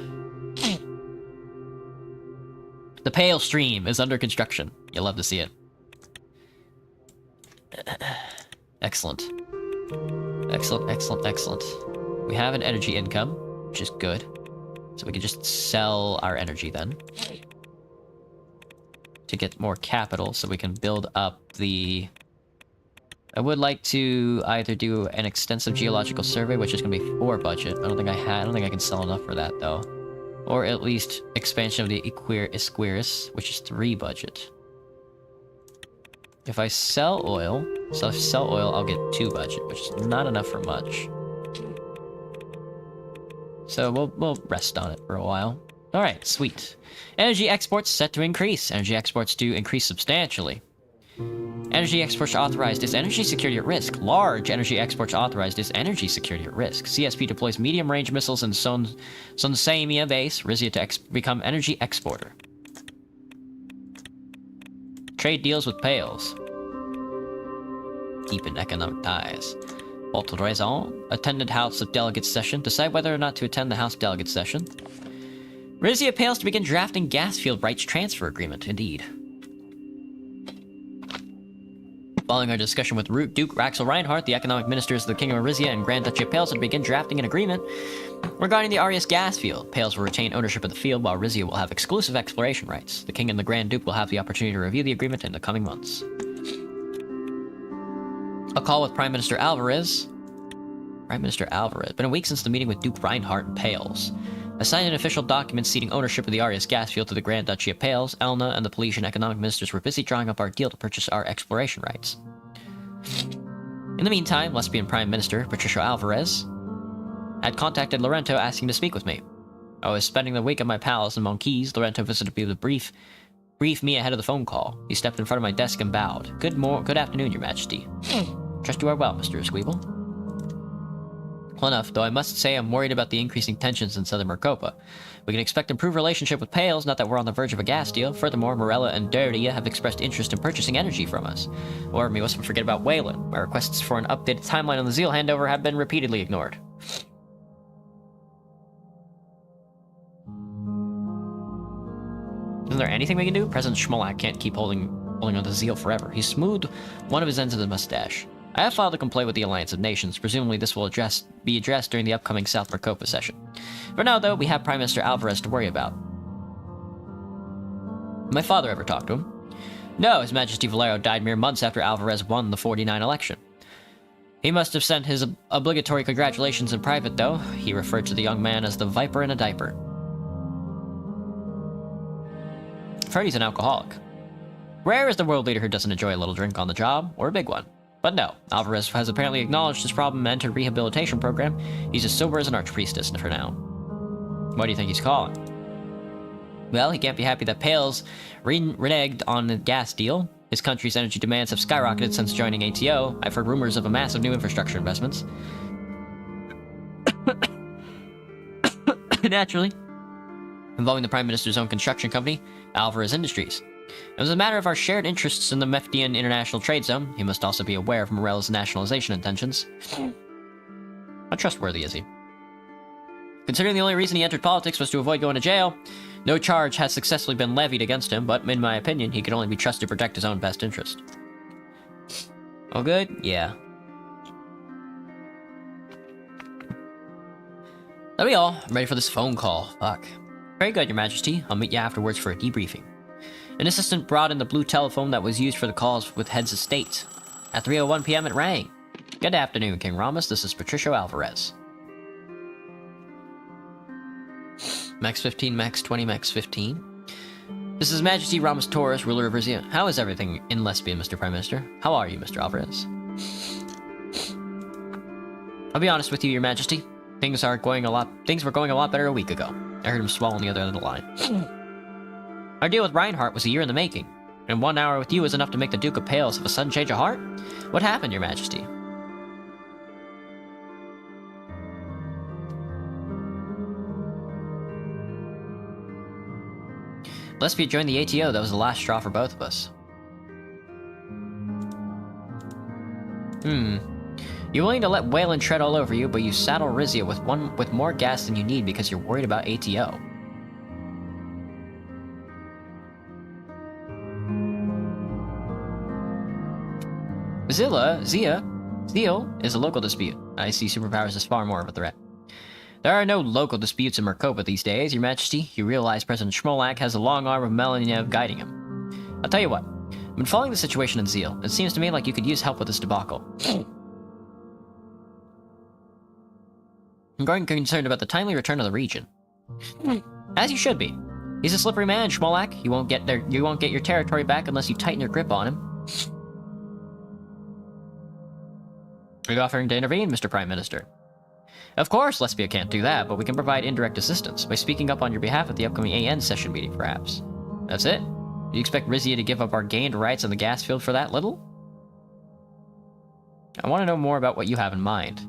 The Pale Stream is under construction. You'll love to see it. Excellent. Excellent, excellent, excellent. We have an energy income, which is good. So we can just sell our energy then. To get more capital so we can build up the... I would like to either do an extensive geological survey, which is going to be 4 budget. I don't think I can sell enough for that though. Or at least expansion of the Isquiris, which is 3 budget. If I sell oil, I'll get 2 budget, which is not enough for much. So we'll rest on it for a while. Alright, sweet. Energy exports set to increase. Energy exports do increase substantially. Energy exports authorized is energy security at risk. Large energy exports authorized is energy security at risk. CSP deploys medium-range missiles in Sonsamia base, Rizia to become energy exporter. Trade deals with Pales. Deepen economic ties. Haute raison. Attended House of Delegates session. Decide whether or not to attend the House of Delegates session. Rizia Pales to begin drafting gas field rights transfer agreement. Indeed. Following our discussion with Duke Raxel Reinhardt, the economic ministers of the Kingdom of Rizia and Grand Duchy of Pales will begin drafting an agreement regarding the Arius gas field. Pales will retain ownership of the field, while Rizia will have exclusive exploration rights. The King and the Grand Duke will have the opportunity to review the agreement in the coming months. A call with Prime Minister Alvarez. Been a week since the meeting with Duke Reinhardt and Pales. Assigned an official document ceding ownership of the Arius gas field to the Grand Duchy of Pales, Elna and the Polesian economic ministers were busy drawing up our deal to purchase our exploration rights. In the meantime, Lesbian Prime Minister Patricio Alvarez had contacted Lorento asking to speak with me. I was spending the week at my palace in Monquise. Lorento visited me to brief me ahead of the phone call. He stepped in front of my desk and bowed. Good afternoon, Your Majesty. Trust you are well, Mr. Esquivel. Well enough, though I must say I'm worried about the increasing tensions in southern Mercopa. We can expect improved relationship with Pales, not that we're on the verge of a gas deal. Furthermore, Morella and Derria have expressed interest in purchasing energy from us. Or we mustn't forget about Wayland. My requests for an updated timeline on the Zeal handover have been repeatedly ignored. Isn't there anything we can do? President Schmolak can't keep holding on to Zeal forever. He smoothed one of his ends of the mustache. I have filed a complaint with the Alliance of Nations. Presumably this will be addressed during the upcoming South Mercopa session. For now, though, we have Prime Minister Alvarez to worry about. My father ever talked to him? No, His Majesty Valero died mere months after Alvarez won the 49 election. He must have sent his obligatory congratulations in private, though. He referred to the young man as the Viper in a diaper. I've heard he's an alcoholic. Rare is the world leader who doesn't enjoy a little drink on the job, or a big one. But no, Alvarez has apparently acknowledged his problem and entered a rehabilitation program. He's as sober as an archpriestess for now. What do you think he's calling? Well, he can't be happy that Pales reneged on the gas deal. His country's energy demands have skyrocketed since joining ATO. I've heard rumors of a massive new infrastructure investments. Naturally. Involving the Prime Minister's own construction company, Alvarez Industries. It was a matter of our shared interests in the Meftian International Trade Zone. He must also be aware of Morella's nationalization intentions. How trustworthy is he? Considering the only reason he entered politics was to avoid going to jail, no charge has successfully been levied against him, but in my opinion, he can only be trusted to protect his own best interest. All good? Yeah. That'll be all. I'm ready for this phone call. Fuck. Very good, Your Majesty. I'll meet you afterwards for a debriefing. An assistant brought in the blue telephone that was used for the calls with heads of state. At 3:01 p.m. it rang. Good afternoon, King Ramos. This is Patricio Alvarez. Max 15, Max 20, Max 15. This is His Majesty Ramos Torres, ruler of Rizia. How is everything in Lesbian, Mr. Prime Minister? How are you, Mr. Alvarez? I'll be honest with you, Your Majesty. Things were going a lot better a week ago. I heard him swallow on the other end of the line. Our deal with Reinhardt was a year in the making, and 1 hour with you is enough to make the Duke of Pales have a sudden change of heart? What happened, Your Majesty? Lesbia joined the ATO. That was the last straw for both of us. You're willing to let Wayland tread all over you, but you saddle Rizia with more gas than you need because you're worried about ATO. Zeal is a local dispute. I see superpowers as far more of a threat. There are no local disputes in Mercopa these days, Your Majesty. You realize President Schmolak has a long arm of Melaniev guiding him. I'll tell you what. I've been following the situation in Zeal. It seems to me like you could use help with this debacle. I'm growing concerned about the timely return of the region. As you should be. He's a slippery man, Schmolak. You won't get your territory back unless you tighten your grip on him. Are you offering to intervene, Mr. Prime Minister? Of course, Lesbia can't do that, but we can provide indirect assistance by speaking up on your behalf at the upcoming AN session meeting, perhaps. That's it? Do you expect Rizia to give up our gained rights on the gas field for that little? I want to know more about what you have in mind.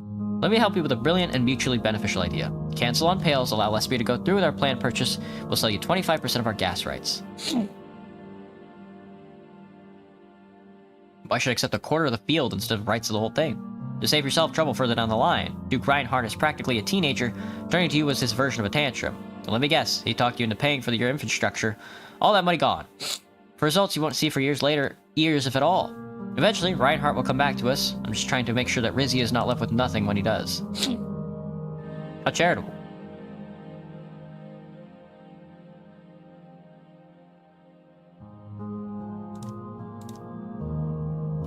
Let me help you with a brilliant and mutually beneficial idea. Cancel on Pales, allow Lesbia to go through with our planned purchase. We'll sell you 25% of our gas rights. Why should I accept a quarter of the field instead of rights of the whole thing? To save yourself trouble further down the line. Duke Reinhardt is practically a teenager. Turning to you was his version of a tantrum. And let me guess, he talked you into paying for your infrastructure. All that money gone. For results you won't see for years later, years if at all. Eventually, Reinhardt will come back to us. I'm just trying to make sure that Rizia is not left with nothing when he does. How charitable.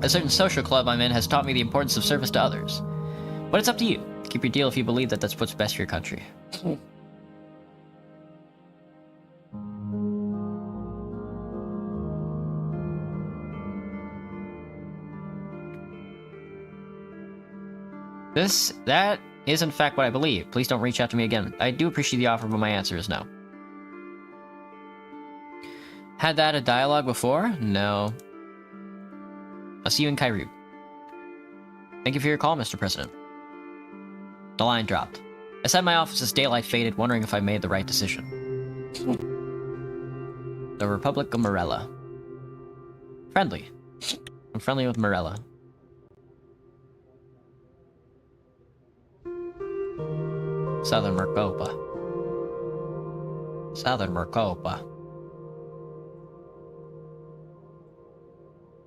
A certain social club I'm in has taught me the importance of service to others. But it's up to you. Keep your deal if you believe that that's what's best for your country. That is in fact what I believe. Please don't reach out to me again. I do appreciate the offer, but my answer is no. Had that a dialogue before? No. I'll see you in Cairo. Thank you for your call, Mr. President. The line dropped. I sat in my office as daylight faded, wondering if I made the right decision. The Republic of Morella. Friendly. I'm friendly with Morella. Southern Mercopa. Southern Mercopa.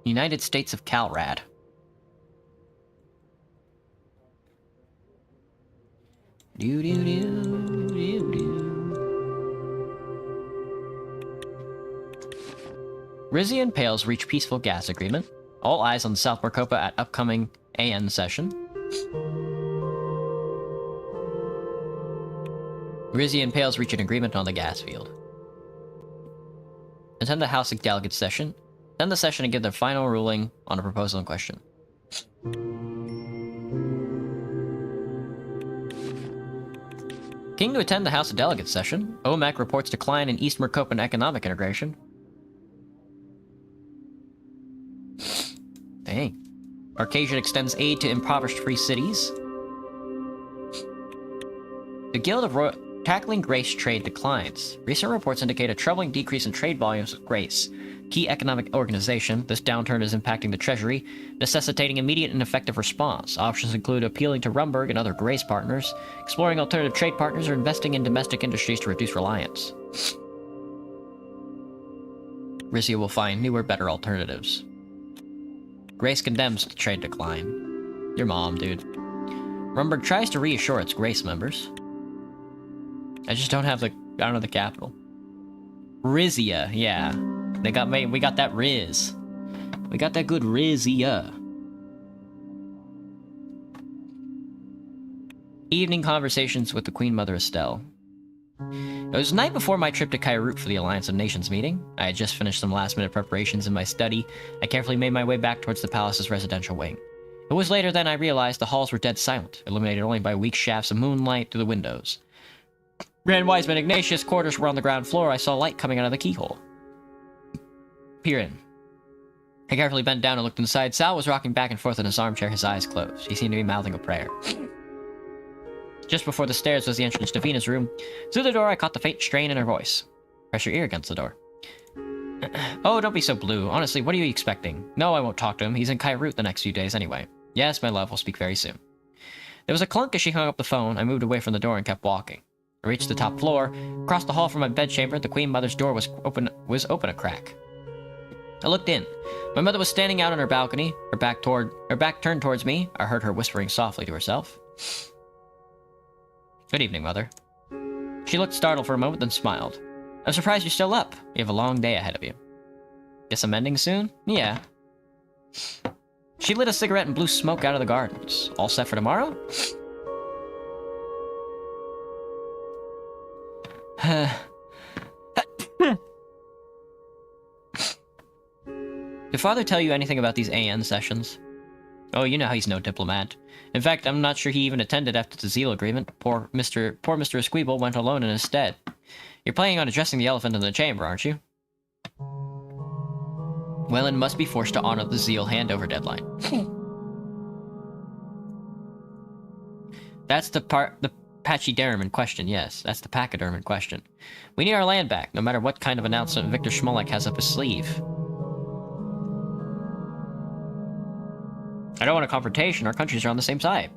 United States of Calrad. Do do do do do. Rizzi and Pales reach peaceful gas agreement. All eyes on South Mercopa at upcoming AN session. Rizzi and Pales reach an agreement on the gas field. Attend the House of Delegates session. Attend the session and give their final ruling on a proposal in question. King to attend the House of Delegates session. OMEC reports decline in East Mercopan economic integration. Dang. Arcasia extends aid to impoverished free cities. The Guild of Tackling Grace trade declines. Recent reports indicate a troubling decrease in trade volumes with Grace. Key economic organization, this downturn is impacting the Treasury, necessitating immediate and effective response. Options include appealing to Rumberg and other Grace partners, exploring alternative trade partners, or investing in domestic industries to reduce reliance. Rizia will find newer, better alternatives. Grace condemns the trade decline. Your mom, dude. Rumberg tries to reassure its Grace members. I just don't have the, I don't know the capital. Rizia, yeah. We got that Riz. We got that good Rizia. Evening conversations with the Queen Mother Estelle. It was the night before my trip to Kairut for the Alliance of Nations meeting. I had just finished some last-minute preparations in my study. I carefully made my way back towards the palace's residential wing. It was later than I realized the halls were dead silent, illuminated only by weak shafts of moonlight through the windows. Grand Wiseman Ignatius' quarters were on the ground floor. I saw light coming out of the keyhole. Peer in. I carefully bent down and looked inside. Sal was rocking back and forth in his armchair, his eyes closed. He seemed to be mouthing a prayer. Just before the stairs was the entrance to Vina's room. Through the door, I caught the faint strain in her voice. Press your ear against the door. Oh, don't be so blue. Honestly, what are you expecting? No, I won't talk to him. He's in Kairut the next few days anyway. Yes, my love, we'll speak very soon. There was a clunk as she hung up the phone. I moved away from the door and kept walking. I reached the top floor. Across the hall from my bedchamber, the Queen Mother's door was open a crack. I looked in. My mother was standing out on her balcony, her back turned towards me. I heard her whispering softly to herself. Good evening, Mother. She looked startled for a moment, then smiled. I'm surprised you're still up. You have a long day ahead of you. Guess I'm ending soon? Yeah. She lit a cigarette and blew smoke out of the gardens. All set for tomorrow? Did Father tell you anything about these AN sessions? Oh, you know he's no diplomat. In fact, I'm not sure he even attended after the Zeal agreement. Poor Mr. Esquibel went alone in his stead. You're planning on addressing the elephant in the chamber, aren't you? Wayland must be forced to honor the Zeal handover deadline. That's the pachyderm in question, yes. That's the pachyderm in question. We need our land back, no matter what kind of announcement Victor Schmolek has up his sleeve. I don't want a confrontation. Our countries are on the same side.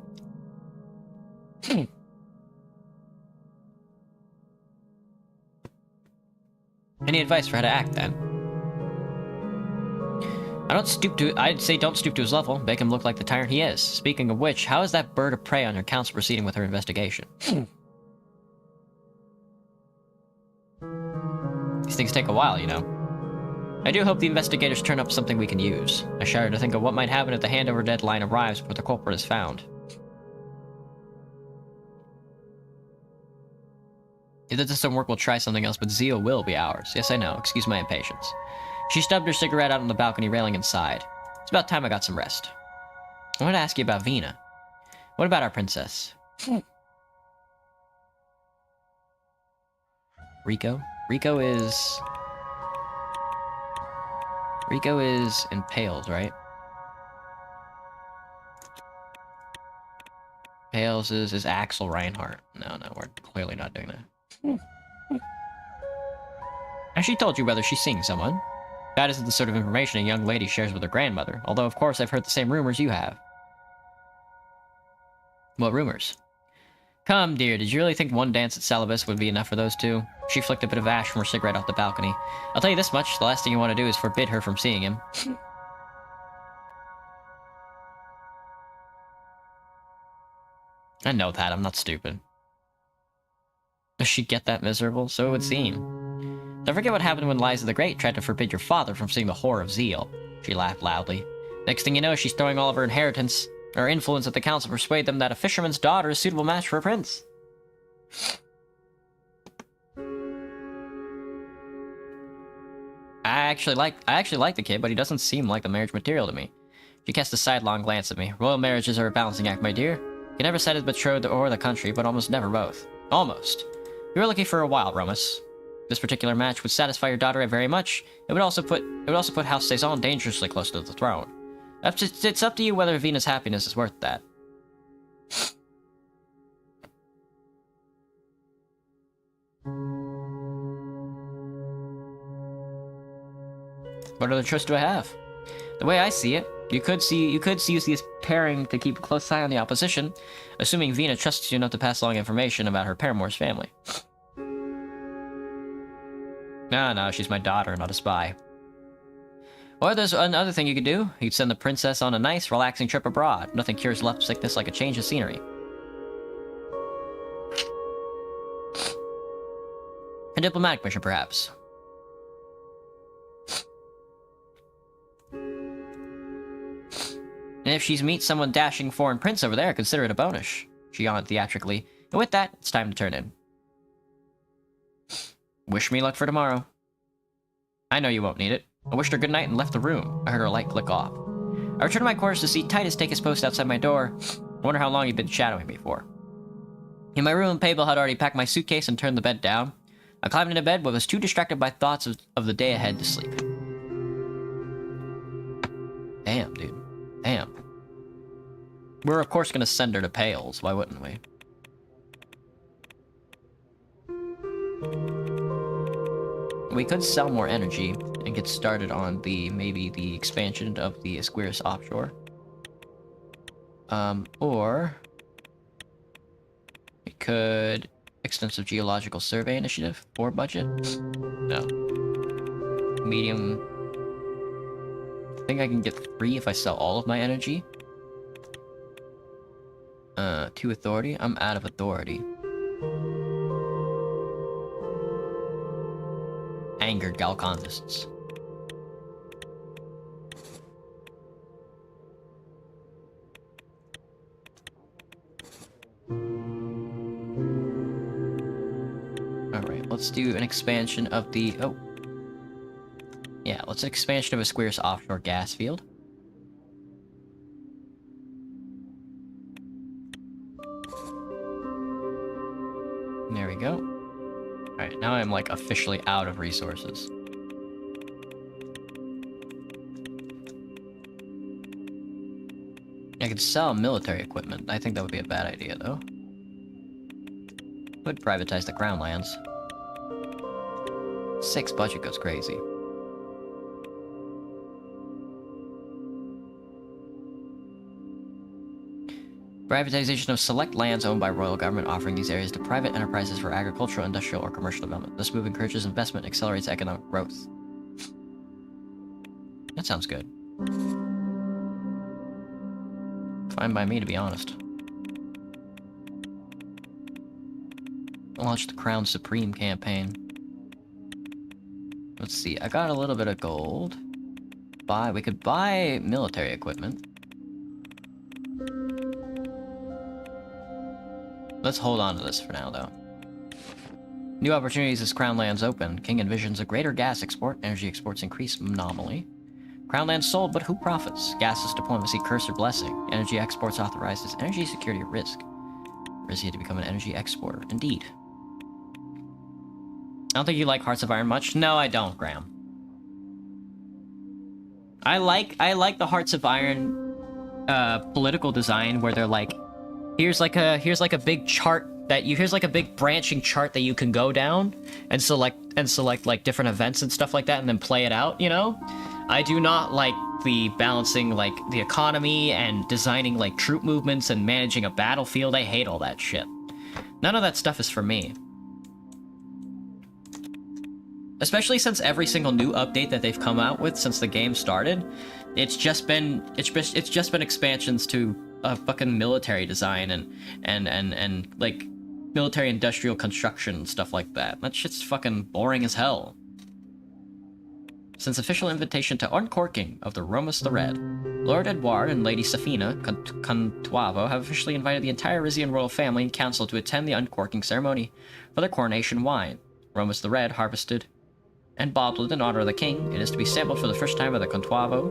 Any advice for how to act, then? I'd say don't stoop to his level. Make him look like the tyrant he is. Speaking of which, how is that bird of prey on your council proceeding with her investigation? These things take a while, you know. I do hope the investigators turn up something we can use. I shudder to think of what might happen if the handover deadline arrives before the culprit is found. If this doesn't work, we'll try something else, but Zeal will be ours. Yes, I know. Excuse my impatience. She stubbed her cigarette out on the balcony railing and sighed. It's about time I got some rest. I wanted to ask you about Vina. What about our princess? Rico? Rico is impaled, right? Pales is Axel Reinhardt. No, we're clearly not doing that. Has she told you whether she's seeing someone? That isn't the sort of information a young lady shares with her grandmother, although of course I've heard the same rumors you have. What rumors? Come, dear, did you really think one dance at Salabis would be enough for those two? She flicked a bit of ash from her cigarette off the balcony. I'll tell you this much, the last thing you want to do is forbid her from seeing him. I know that, I'm not stupid. Does she get that miserable? So it would seem. Don't forget what happened when Liza the Great tried to forbid your father from seeing the horror of Zeal. She laughed loudly. Next thing you know, she's throwing all of her inheritance, or influence at the council to persuade them that a fisherman's daughter is a suitable match for a prince. I actually like the kid, but he doesn't seem like the marriage material to me. She cast a sidelong glance at me. Royal marriages are a balancing act, my dear. You never said his betrothed or the country, but almost never both. Almost. You were lucky for a while, Romus. This particular match would satisfy your daughter very much. It would also put House Saison dangerously close to the throne. It's up to you whether Vina's happiness is worth that. What other choice do I have? The way I see it, you could use this pairing to keep a close eye on the opposition, assuming Vina trusts you enough to pass along information about her paramour's family. No, she's my daughter, not a spy. Or there's another thing you could do. You'd send the princess on a nice, relaxing trip abroad. Nothing cures love sickness like a change of scenery. A diplomatic mission, perhaps. And if she meets someone dashing foreign prince over there, consider it a bonus. She yawned theatrically. And with that, it's time to turn in. Wish me luck for tomorrow. I know you won't need it. I wished her good night and left the room. I heard her light click off. I returned to my quarters to see Titus take his post outside my door. I wonder how long he'd been shadowing me for. In my room, Pavel had already packed my suitcase and turned the bed down. I climbed into bed but was too distracted by thoughts of the day ahead to sleep. Damn, dude. Damn. We're of course gonna send her to Pales, why wouldn't we? We could sell more energy and get started on maybe the expansion of the Esquiris offshore. Or we could extensive geological survey initiative or budget. No. Medium. I think I can get 3 if I sell all of my energy. 2 authority. I'm out of authority. Angered Galconists. Alright, let's do an expansion of the... Oh. Yeah, Yeah, let's expansion of a square's offshore gas field. There we go. Alright, now I'm like officially out of resources. I could sell military equipment. I think that would be a bad idea though. Would privatize the crown lands. 6 budget goes crazy. Privatization of select lands owned by royal government, offering these areas to private enterprises for agricultural, industrial, or commercial development. This move encourages investment and accelerates economic growth. That sounds good. Fine by me, to be honest. Launch the Crown Supreme campaign. Let's see, I got a little bit of gold. We could buy military equipment. Let's hold on to this for now, though. New opportunities as Crown lands open. King envisions a greater gas export. Energy exports increase nominally. Crown lands sold, but who profits? Gasless diplomacy, curse or blessing. Energy exports authorized as energy security at risk. Rizia to become an energy exporter. Indeed. I don't think you like Hearts of Iron much. No, I don't, Graham. I like the Hearts of Iron political design where they're like, here's like a big chart that you here's like a big branching chart that you can go down and select like different events and stuff like that and then play it out, you know? I do not like the balancing like the economy and designing like troop movements and managing a battlefield. I hate all that shit. None of that stuff is for me. Especially since every single new update that they've come out with since the game started, it's just been expansions to fucking military design and like military industrial construction and stuff like that. That shit's fucking boring as hell. Since official invitation to uncorking of the Romus the Red, Lord Edouard and Lady Safina Contuavo have officially invited the entire Rizian royal family and council to attend the uncorking ceremony for their coronation wine. Romus the Red, harvested and bottled in honor of the king, it is to be sampled for the first time by the Contuavo,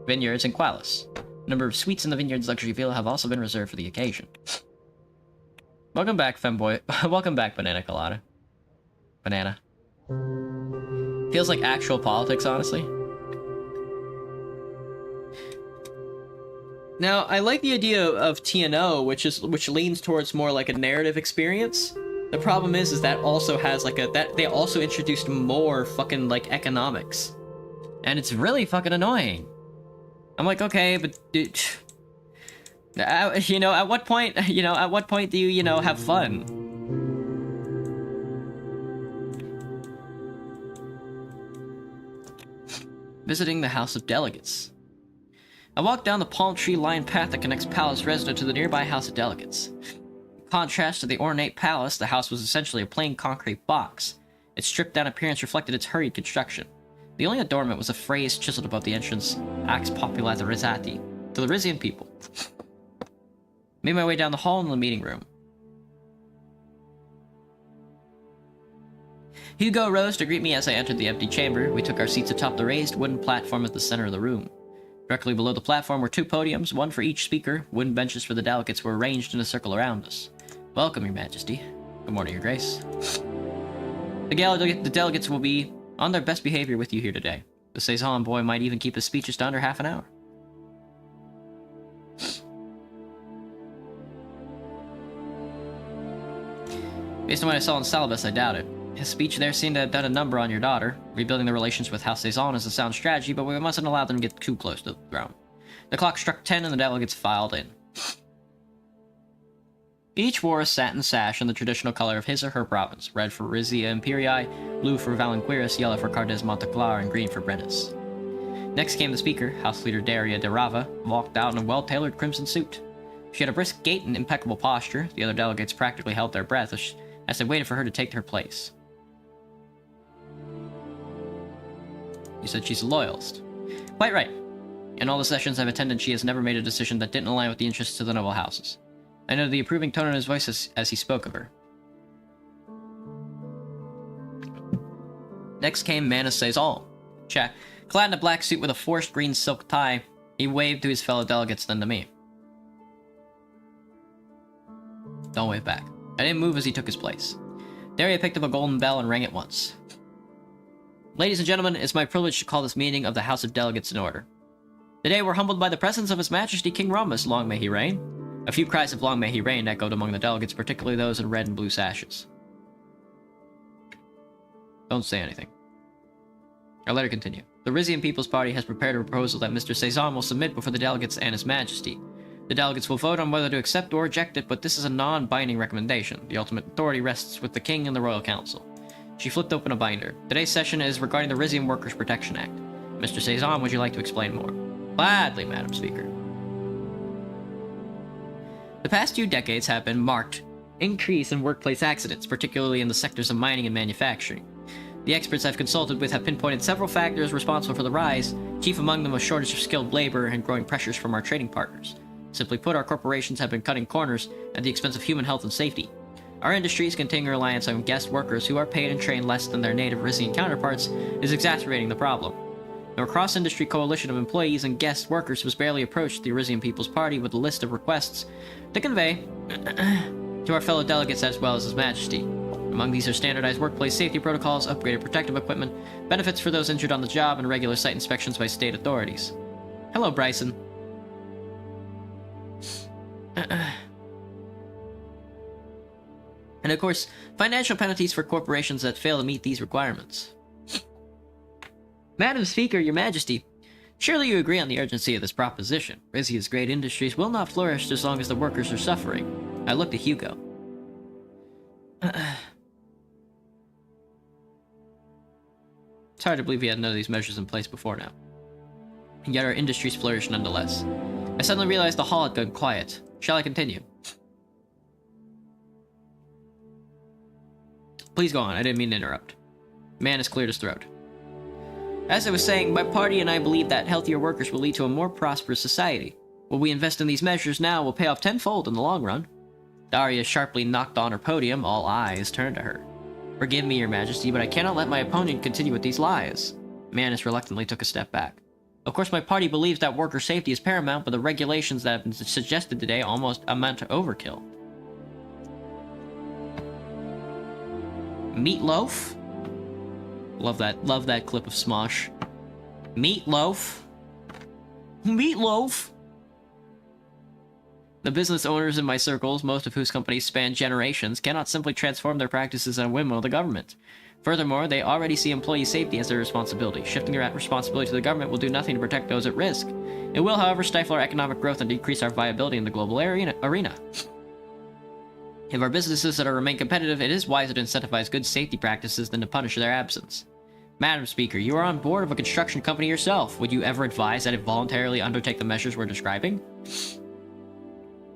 vineyards in Qualis. A number of suites in the vineyard's luxury villa have also been reserved for the occasion. Welcome back, femboy. Welcome back, Banana Colada. Banana. Feels like actual politics, honestly. Now, I like the idea of TNO, which leans towards more like a narrative experience. The problem is that also has like they also introduced more fucking like economics. And it's really fucking annoying. I'm like, okay, but dude, you know, at what point do you, you know, have fun? Visiting the House of Delegates. I walked down the palm tree-lined path that connects Palace Resident to the nearby House of Delegates. In contrast to the ornate palace, the house was essentially a plain concrete box. Its stripped-down appearance reflected its hurried construction. The only adornment was a phrase chiseled above the entrance, Ax Populi Risati, to the Rizian people. Made my way down the hall into the meeting room. Hugo rose to greet me as I entered the empty chamber. We took our seats atop the raised wooden platform at the center of the room. Directly below the platform were 2 podiums, one for each speaker. Wooden benches for the delegates were arranged in a circle around us. Welcome, Your Majesty. Good morning, Your Grace. The delegates will be on their best behavior with you here today. The Suzerain boy might even keep his speeches to under half an hour. Based on what I saw in Salabas, I doubt it. His speech there seemed to have done a number on your daughter. Rebuilding the relations with House Suzerain is a sound strategy, but we mustn't allow them to get too close to the throne. The clock struck 10 and the delegates filed in. Each wore a satin sash in the traditional color of his or her province, red for Rizia Imperii, blue for Valenquiris, yellow for Cardes Monteclar, and green for Brennus. Next came the speaker, House Leader Daria de Rava, walked out in a well-tailored crimson suit. She had a brisk gait and impeccable posture. The other delegates practically held their breath as they waited for her to take her place. You said she's a loyalist. Quite right. In all the sessions I've attended, she has never made a decision that didn't align with the interests of the noble houses. I noted the approving tone in his voice as he spoke of her. Next came Manus Sazal. Clad in a black suit with a forced green silk tie, he waved to his fellow delegates, then to me. Don't wave back. I didn't move as he took his place. Daria picked up a golden bell and rang it once. Ladies and gentlemen, it's my privilege to call this meeting of the House of Delegates in order. Today we're humbled by the presence of His Majesty King Rhombus, long may he reign. A few cries of long may he reign echoed among the delegates, particularly those in red and blue sashes. Don't say anything. I'll let her continue. The Rizian People's Party has prepared a proposal that Mr. Sazan will submit before the delegates and His Majesty. The delegates will vote on whether to accept or reject it, but this is a non-binding recommendation. The ultimate authority rests with the King and the Royal Council. She flipped open a binder. Today's session is regarding the Rizian Workers' Protection Act. Mr. Sazan, would you like to explain more? Gladly, Madam Speaker. The past 2 decades have been marked increase in workplace accidents, particularly in the sectors of mining and manufacturing. The experts I've consulted with have pinpointed several factors responsible for the rise, chief among them a shortage of skilled labor and growing pressures from our trading partners. Simply put, our corporations have been cutting corners at the expense of human health and safety. Our industry's continuing reliance on guest workers who are paid and trained less than their native Rizian counterparts is exacerbating the problem. Our cross-industry coalition of employees and guest workers was barely approached the Rizian People's Party with a list of requests to convey to our fellow delegates as well as His Majesty. Among these are standardized workplace safety protocols, upgraded protective equipment, benefits for those injured on the job, and regular site inspections by state authorities. Hello, Bryson. And of course, financial penalties for corporations that fail to meet these requirements. Madam Speaker, Your Majesty, surely you agree on the urgency of this proposition. Rizia's great industries will not flourish as long as the workers are suffering. I looked at Hugo. It's hard to believe we had none of these measures in place before now. And yet our industries flourish nonetheless. I suddenly realized the hall had gone quiet. Shall I continue? Please go on, I didn't mean to interrupt. Man has cleared his throat. As I was saying, my party and I believe that healthier workers will lead to a more prosperous society. What we invest in these measures now will pay off tenfold in the long run. Daria sharply knocked on her podium, all eyes turned to her. Forgive me, Your Majesty, but I cannot let my opponent continue with these lies. Manus reluctantly took a step back. Of course, my party believes that worker safety is paramount, but the regulations that have been suggested today almost amount to overkill. Meatloaf? Love that clip of Smosh. Meatloaf? Meatloaf? The business owners in my circles, most of whose companies span generations, cannot simply transform their practices at a whim of the government. Furthermore, they already see employee safety as their responsibility. Shifting their responsibility to the government will do nothing to protect those at risk. It will, however, stifle our economic growth and decrease our viability in the global arena. If our businesses are to remain competitive, it is wiser to incentivize good safety practices than to punish their absence. Madam Speaker, you are on board of a construction company yourself. Would you ever advise that it voluntarily undertake the measures we're describing?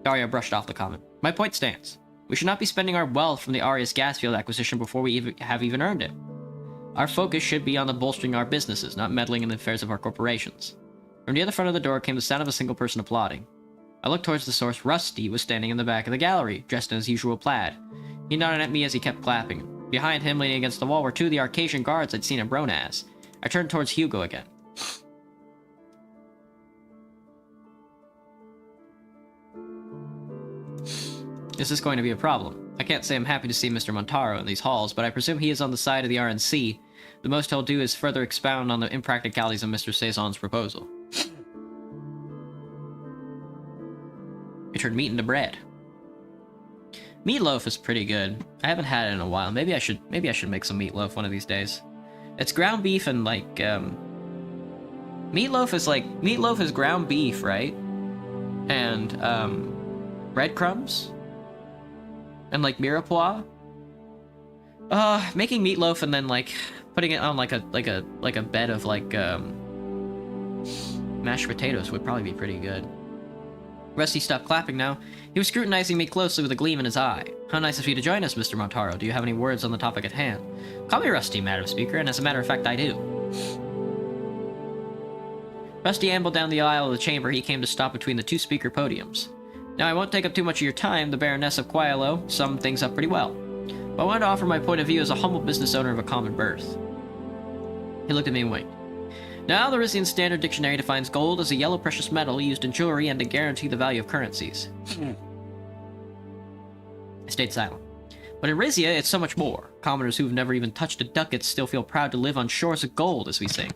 Daria brushed off the comment. My point stands. We should not be spending our wealth from the Arius gas field acquisition before we have even earned it. Our focus should be on the bolstering our businesses, not meddling in the affairs of our corporations. From near the front of the door came the sound of a single person applauding. I looked towards the source. Rusty was standing in the back of the gallery, dressed in his usual plaid. He nodded at me as he kept clapping. Behind him, leaning against the wall, were 2 of the Arcasian guards I'd seen him grown as. I turned towards Hugo again. This is going to be a problem. I can't say I'm happy to see Mr. Montaro in these halls, but I presume he is on the side of the RNC. The most he'll do is further expound on the impracticalities of Mr. Sazon's proposal. We turned meat into bread. Meatloaf is pretty good. I haven't had it in a while. Maybe I should make some meatloaf one of these days. It's ground beef and like meatloaf is ground beef, right? And breadcrumbs and like mirepoix. Making meatloaf and then like putting it on like a bed of like mashed potatoes would probably be pretty good. Rusty stopped clapping now. He was scrutinizing me closely with a gleam in his eye. How nice of you to join us, Mr. Montaro. Do you have any words on the topic at hand? Call me Rusty, Madam Speaker, and as a matter of fact, I do. Rusty ambled down the aisle of the chamber. He came to stop between the 2 speaker podiums. Now, I won't take up too much of your time. The Baroness of Quialo summed things up pretty well. But I wanted to offer my point of view as a humble business owner of a common birth. He looked at me and winked. Now, the Rizian Standard Dictionary defines gold as a yellow precious metal used in jewelry and to guarantee the value of currencies. I stayed silent. But in Rizia, it's so much more. Commoners who've never even touched a ducat still feel proud to live on shores of gold, as we sing.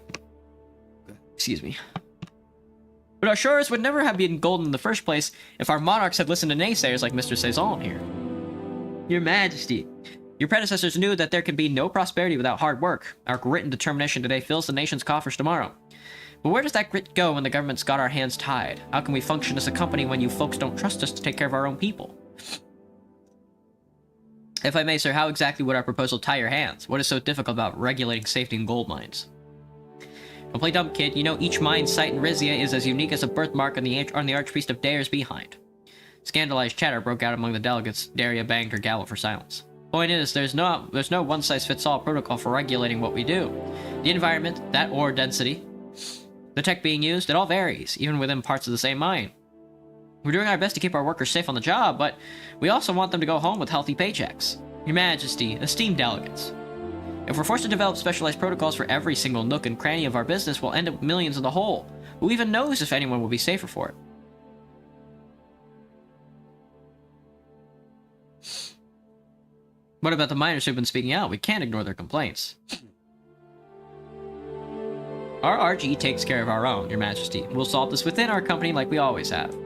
Excuse me. But our shores would never have been golden in the first place if our monarchs had listened to naysayers like Mr. Suzerain here. Your Majesty, your predecessors knew that there could be no prosperity without hard work. Our grit and determination today fills the nation's coffers tomorrow. But where does that grit go when the government's got our hands tied? How can we function as a company when you folks don't trust us to take care of our own people? If I may, sir, how exactly would our proposal tie your hands? What is so difficult about regulating safety in gold mines? Don't play dumb, kid. You know each mine site in Rizia is as unique as a birthmark on the Archpriest of Dare's behind. Scandalized chatter broke out among the delegates. Daria banged her gavel for silence. Point is, there's no one-size-fits-all protocol for regulating what we do. The environment, that ore density, the tech being used, it all varies, even within parts of the same mine. We're doing our best to keep our workers safe on the job, but we also want them to go home with healthy paychecks. Your Majesty, esteemed delegates, if we're forced to develop specialized protocols for every single nook and cranny of our business, we'll end up with millions in the hole. Who even knows if anyone will be safer for it? What about the miners who've been speaking out? We can't ignore their complaints. Our RG takes care of our own, Your Majesty. We'll solve this within our company like we always have.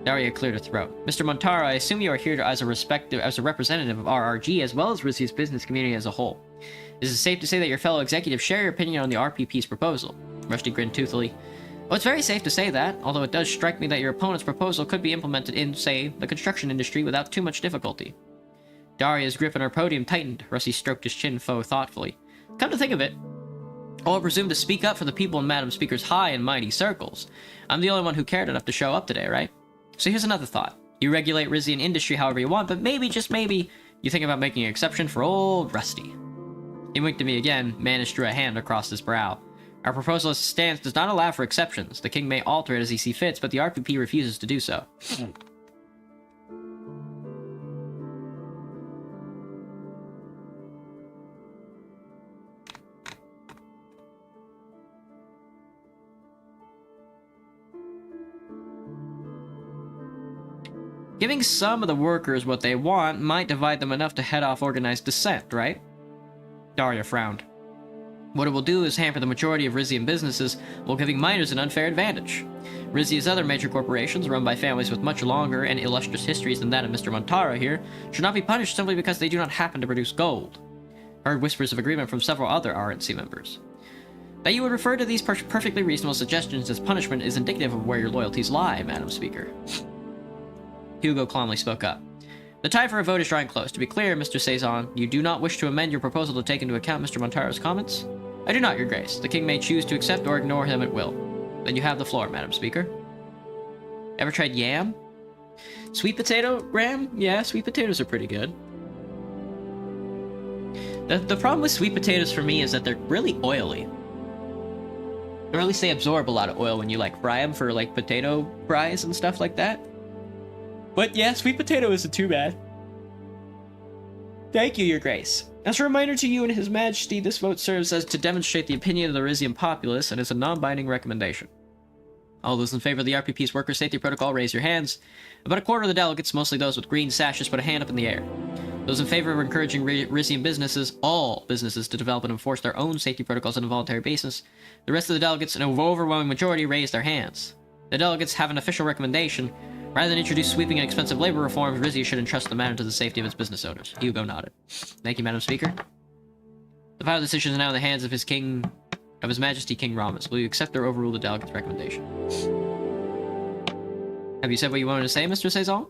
Daria cleared her throat. Mr. Montaro, I assume you are here as a representative of RRG as well as Rizia's business community as a whole. Is it safe to say that your fellow executives share your opinion on the RPP's proposal? Rusty grinned toothily. Well, it's very safe to say that, although it does strike me that your opponent's proposal could be implemented in, say, the construction industry without too much difficulty. Daria's grip on her podium tightened. Rusty stroked his chin thoughtfully. Come to think of it, I'll presume to speak up for the people in Madam Speaker's high and mighty circles. I'm the only one who cared enough to show up today, right? So here's another thought. You regulate Rizian industry however you want, but maybe, just maybe, you think about making an exception for old Rusty. He winked at me again. Manish drew a hand across his brow. Our proposal as it stands does not allow for exceptions. The king may alter it as he sees fit, but the RPP refuses to do so. Giving some of the workers what they want might divide them enough to head off organized dissent, right? Daria frowned. What it will do is hamper the majority of Rizian businesses while giving miners an unfair advantage. Rizia's other major corporations, run by families with much longer and illustrious histories than that of Mr. Montaro here, should not be punished simply because they do not happen to produce gold. Heard whispers of agreement from several other RNC members. That you would refer to these perfectly reasonable suggestions as punishment is indicative of where your loyalties lie, Madam Speaker. Hugo calmly spoke up. The time for a vote is drawing close. To be clear, Mr. Suzerain, you do not wish to amend your proposal to take into account Mr. Montaro's comments? I do not, Your Grace. The king may choose to accept or ignore him at will. Then you have the floor, Madam Speaker. Ever tried yam? Sweet potato, Graham? Yeah, sweet potatoes are pretty good. The problem with sweet potatoes for me is that they're really oily. Or at least they absorb a lot of oil when you like fry them for like potato fries and stuff like that. But yeah, sweet potato isn't too bad. Thank you, Your Grace. As a reminder to you and His Majesty, this vote serves as to demonstrate the opinion of the Rizian populace and is a non-binding recommendation. All those in favor of the RPP's Worker Safety Protocol, raise your hands. About a quarter of the delegates, mostly those with green sashes, put a hand up in the air. Those in favor of encouraging Rizian businesses, all businesses, to develop and enforce their own safety protocols on a voluntary basis. The rest of the delegates, an overwhelming majority, raised their hands. The delegates have an official recommendation. Rather than introduce sweeping and expensive labor reforms, Rizia should entrust the matter to the safety of its business owners. Hugo nodded. Thank you, Madam Speaker. The final decision is now in the hands of His Majesty King Ramas. Will you accept or overrule the delegate's recommendation? Have you said what you wanted to say, Mr. Suzerain?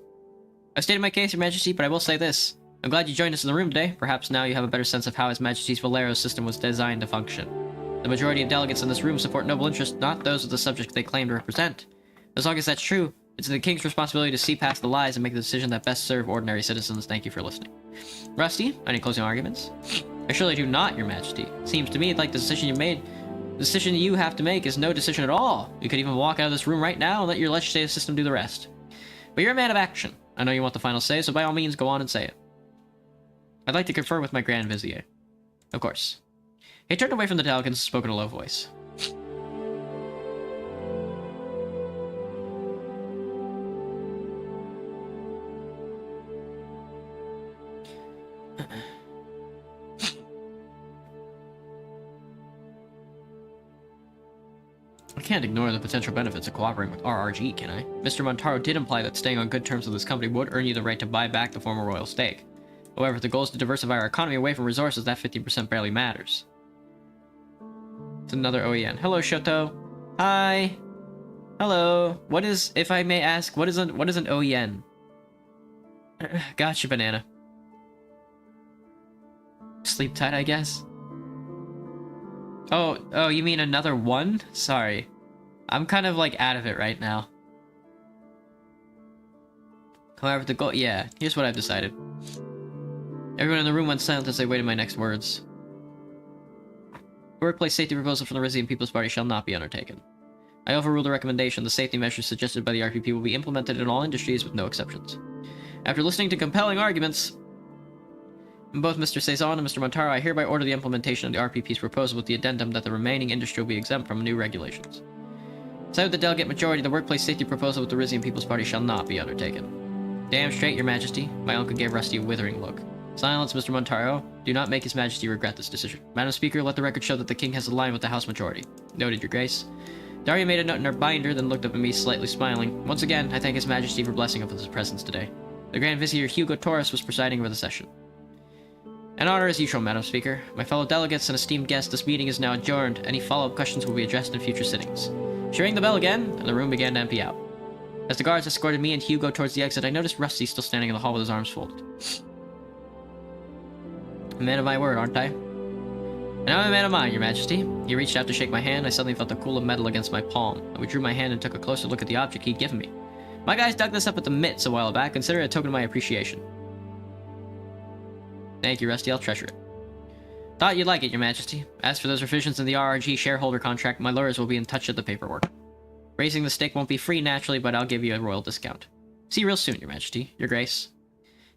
I've stated my case, Your Majesty, but I will say this. I'm glad you joined us in the room today. Perhaps now you have a better sense of how His Majesty's Valero system was designed to function. The majority of delegates in this room support noble interests, not those of the subjects they claim to represent. As long as that's true, it's the king's responsibility to see past the lies and make the decision that best serve ordinary citizens. Thank you for listening. Rusty, any closing arguments? I surely do not, Your Majesty. It seems to me like the decision you have to make is no decision at all. You could even walk out of this room right now and let your legislative system do the rest. But you're a man of action. I know you want the final say, so by all means, go on and say it. I'd like to confer with my Grand Vizier. Of course. He turned away from the delegates and spoke in a low voice. I can't ignore the potential benefits of cooperating with RRG, can I? Mr. Montaro did imply that staying on good terms with this company would earn you the right to buy back the former royal stake. However, if the goal is to diversify our economy away from resources, that 15% barely matters. It's another OEN. Hello, Shoto. Hi. Hello. What is, if I may ask, what is an OEN? Gotcha, banana. Sleep tight, I guess. Oh, you mean another one? Sorry. I'm kind of like out of it right now. However, the goal, yeah, here's what I've decided. Everyone in the room went silent as they waited my next words. The workplace safety proposal from the Rizian People's Party shall not be undertaken. I overrule the recommendation. The safety measures suggested by the RPP will be implemented in all industries with no exceptions. After listening to compelling arguments from both Mr. Suzerain and Mr. Montaro, I hereby order the implementation of the RPP's proposal with the addendum that the remaining industry will be exempt from new regulations. Decided with the delegate majority, the workplace safety proposal with the Rizian People's Party shall not be undertaken. Damn straight, Your Majesty. My uncle gave Rusty a withering look. Silence, Mr. Montaro. Do not make His Majesty regret this decision. Madam Speaker, let the record show that the King has aligned with the House majority. Noted, Your Grace. Daria made a note in her binder, then looked up at me, slightly smiling. Once again, I thank His Majesty for blessing us with his presence today. The Grand Vizier Hugo Taurus was presiding over the session. An honor as usual, Madam Speaker. My fellow delegates and esteemed guests, this meeting is now adjourned. Any follow-up questions will be addressed in future sittings. She rang the bell again, and the room began to empty out. As the guards escorted me and Hugo towards the exit, I noticed Rusty still standing in the hall with his arms folded. A man of my word, aren't I? And I'm a man of mine, Your Majesty. He reached out to shake my hand. I suddenly felt the cool of metal against my palm. I withdrew my hand and took a closer look at the object he'd given me. My guys dug this up at the mitts a while back. Consider it a token of my appreciation. Thank you, Rusty. I'll treasure it. Thought you'd like it, Your Majesty. As for those revisions in the RRG shareholder contract, my lawyers will be in touch with the paperwork. Raising the stake won't be free, naturally, but I'll give you a royal discount. See you real soon, Your Majesty. Your Grace.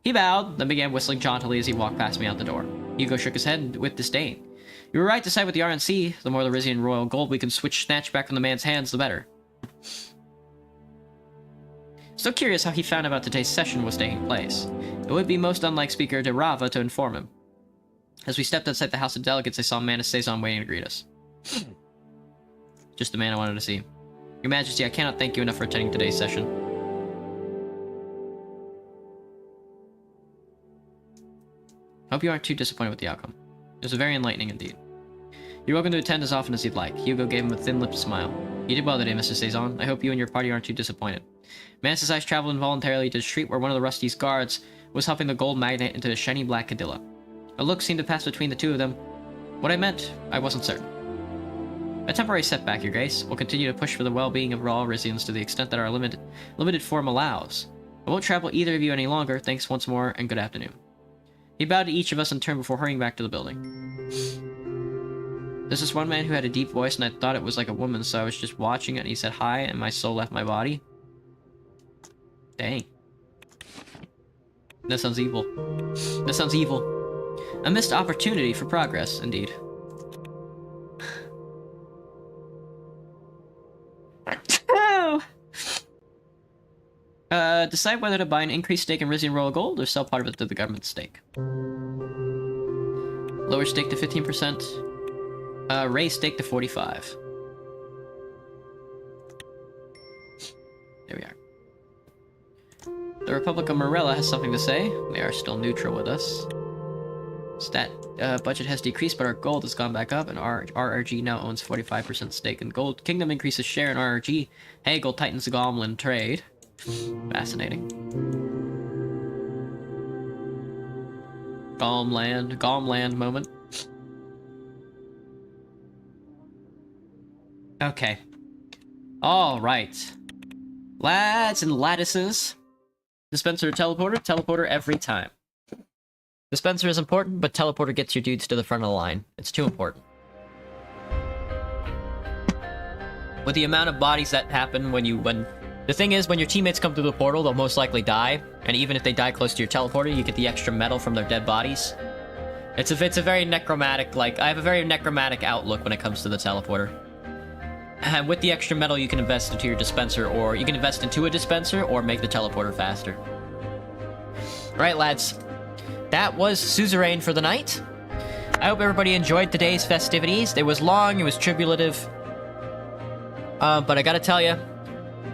He bowed, then began whistling jauntily as he walked past me out the door. Hugo shook his head with disdain. You were right to side with the RNC. The more the Rizian royal gold we can snatch back from the man's hands, the better. So curious how he found about today's session was taking place. It would be most unlike Speaker de Rava to inform him. As we stepped outside the House of Delegates, I saw Manus Suzerain waiting to greet us. Just the man I wanted to see. Your Majesty, I cannot thank you enough for attending today's session. Hope you aren't too disappointed with the outcome. It was very enlightening indeed. You're welcome to attend as often as you'd like. Hugo gave him a thin-lipped smile. You did well today, Mr. Suzerain. I hope you and your party aren't too disappointed. Manus' eyes traveled involuntarily to the street where one of the Rusty's guards was helping the gold magnate into a shiny black cadilla. A look seemed to pass between the two of them. What I meant, I wasn't certain. A temporary setback, Your Grace. We'll continue to push for the well-being of all Rizians to the extent that our limited form allows. I won't trouble either of you any longer. Thanks once more, and good afternoon. He bowed to each of us in turn before hurrying back to the building. There's this one man who had a deep voice, and I thought it was like a woman, so I was just watching it, and he said hi, and my soul left my body. Dang. That sounds evil. That sounds evil. A missed opportunity for progress, indeed. Decide whether to buy an increased stake in Rizian Royal Gold or sell part of it to the government stake. Lower stake to 15%. Raise stake to 45. There we are. The Republic of Morella has something to say. They are still neutral with us. Budget has decreased, but our gold has gone back up, and our RRG now owns 45% stake in gold. Kingdom increases share in RRG. Hey, gold tightens the Gomlin trade. Fascinating. Gomland moment. Okay. Alright. Lads and lattices. Dispenser teleporter every time. Dispenser is important, but teleporter gets your dudes to the front of the line. It's too important. With the amount of bodies that happen when the thing is, when your teammates come through the portal, they'll most likely die, and even if they die close to your teleporter, you get the extra metal from their dead bodies. It's a very necromantic, like, I have a very necromantic outlook when it comes to the teleporter. And with the extra metal, you can invest into your dispenser, or you can invest into a dispenser, or make the teleporter faster. Alright, lads. That was Suzerain for the night. I hope everybody enjoyed today's festivities. It was long, it was tribulative. But I gotta tell you,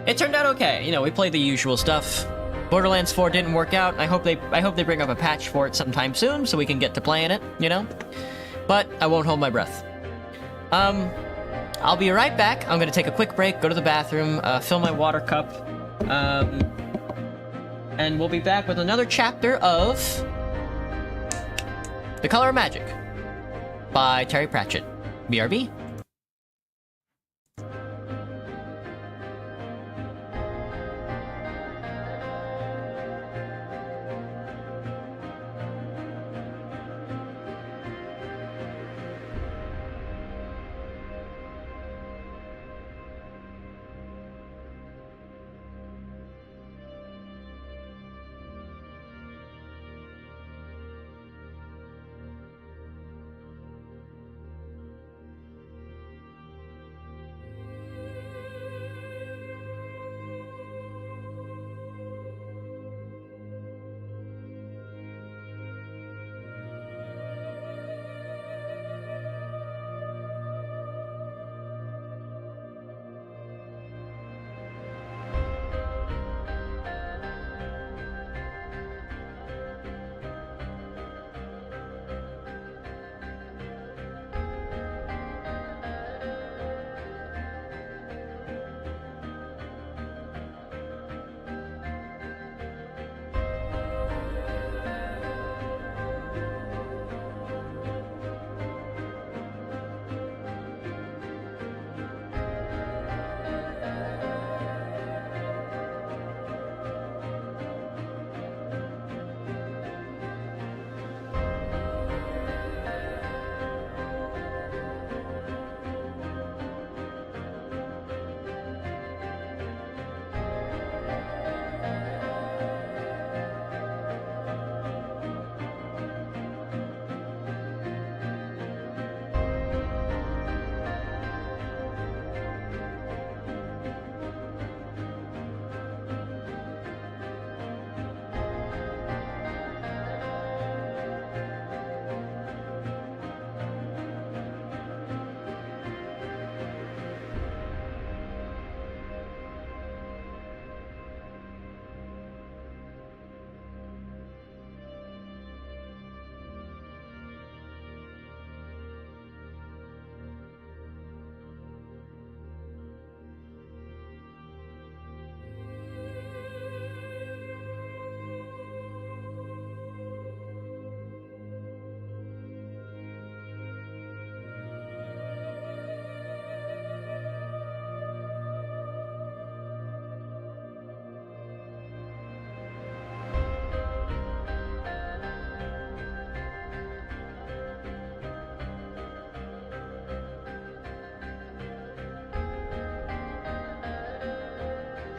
it turned out okay. You know, we played the usual stuff. Borderlands 4 didn't work out. I hope they bring up a patch for it sometime soon so we can get to playing it, you know? But I won't hold my breath. I'll be right back. I'm gonna take a quick break, go to the bathroom, fill my water cup, and we'll be back with another chapter of The Color of Magic by Terry Pratchett. BRB.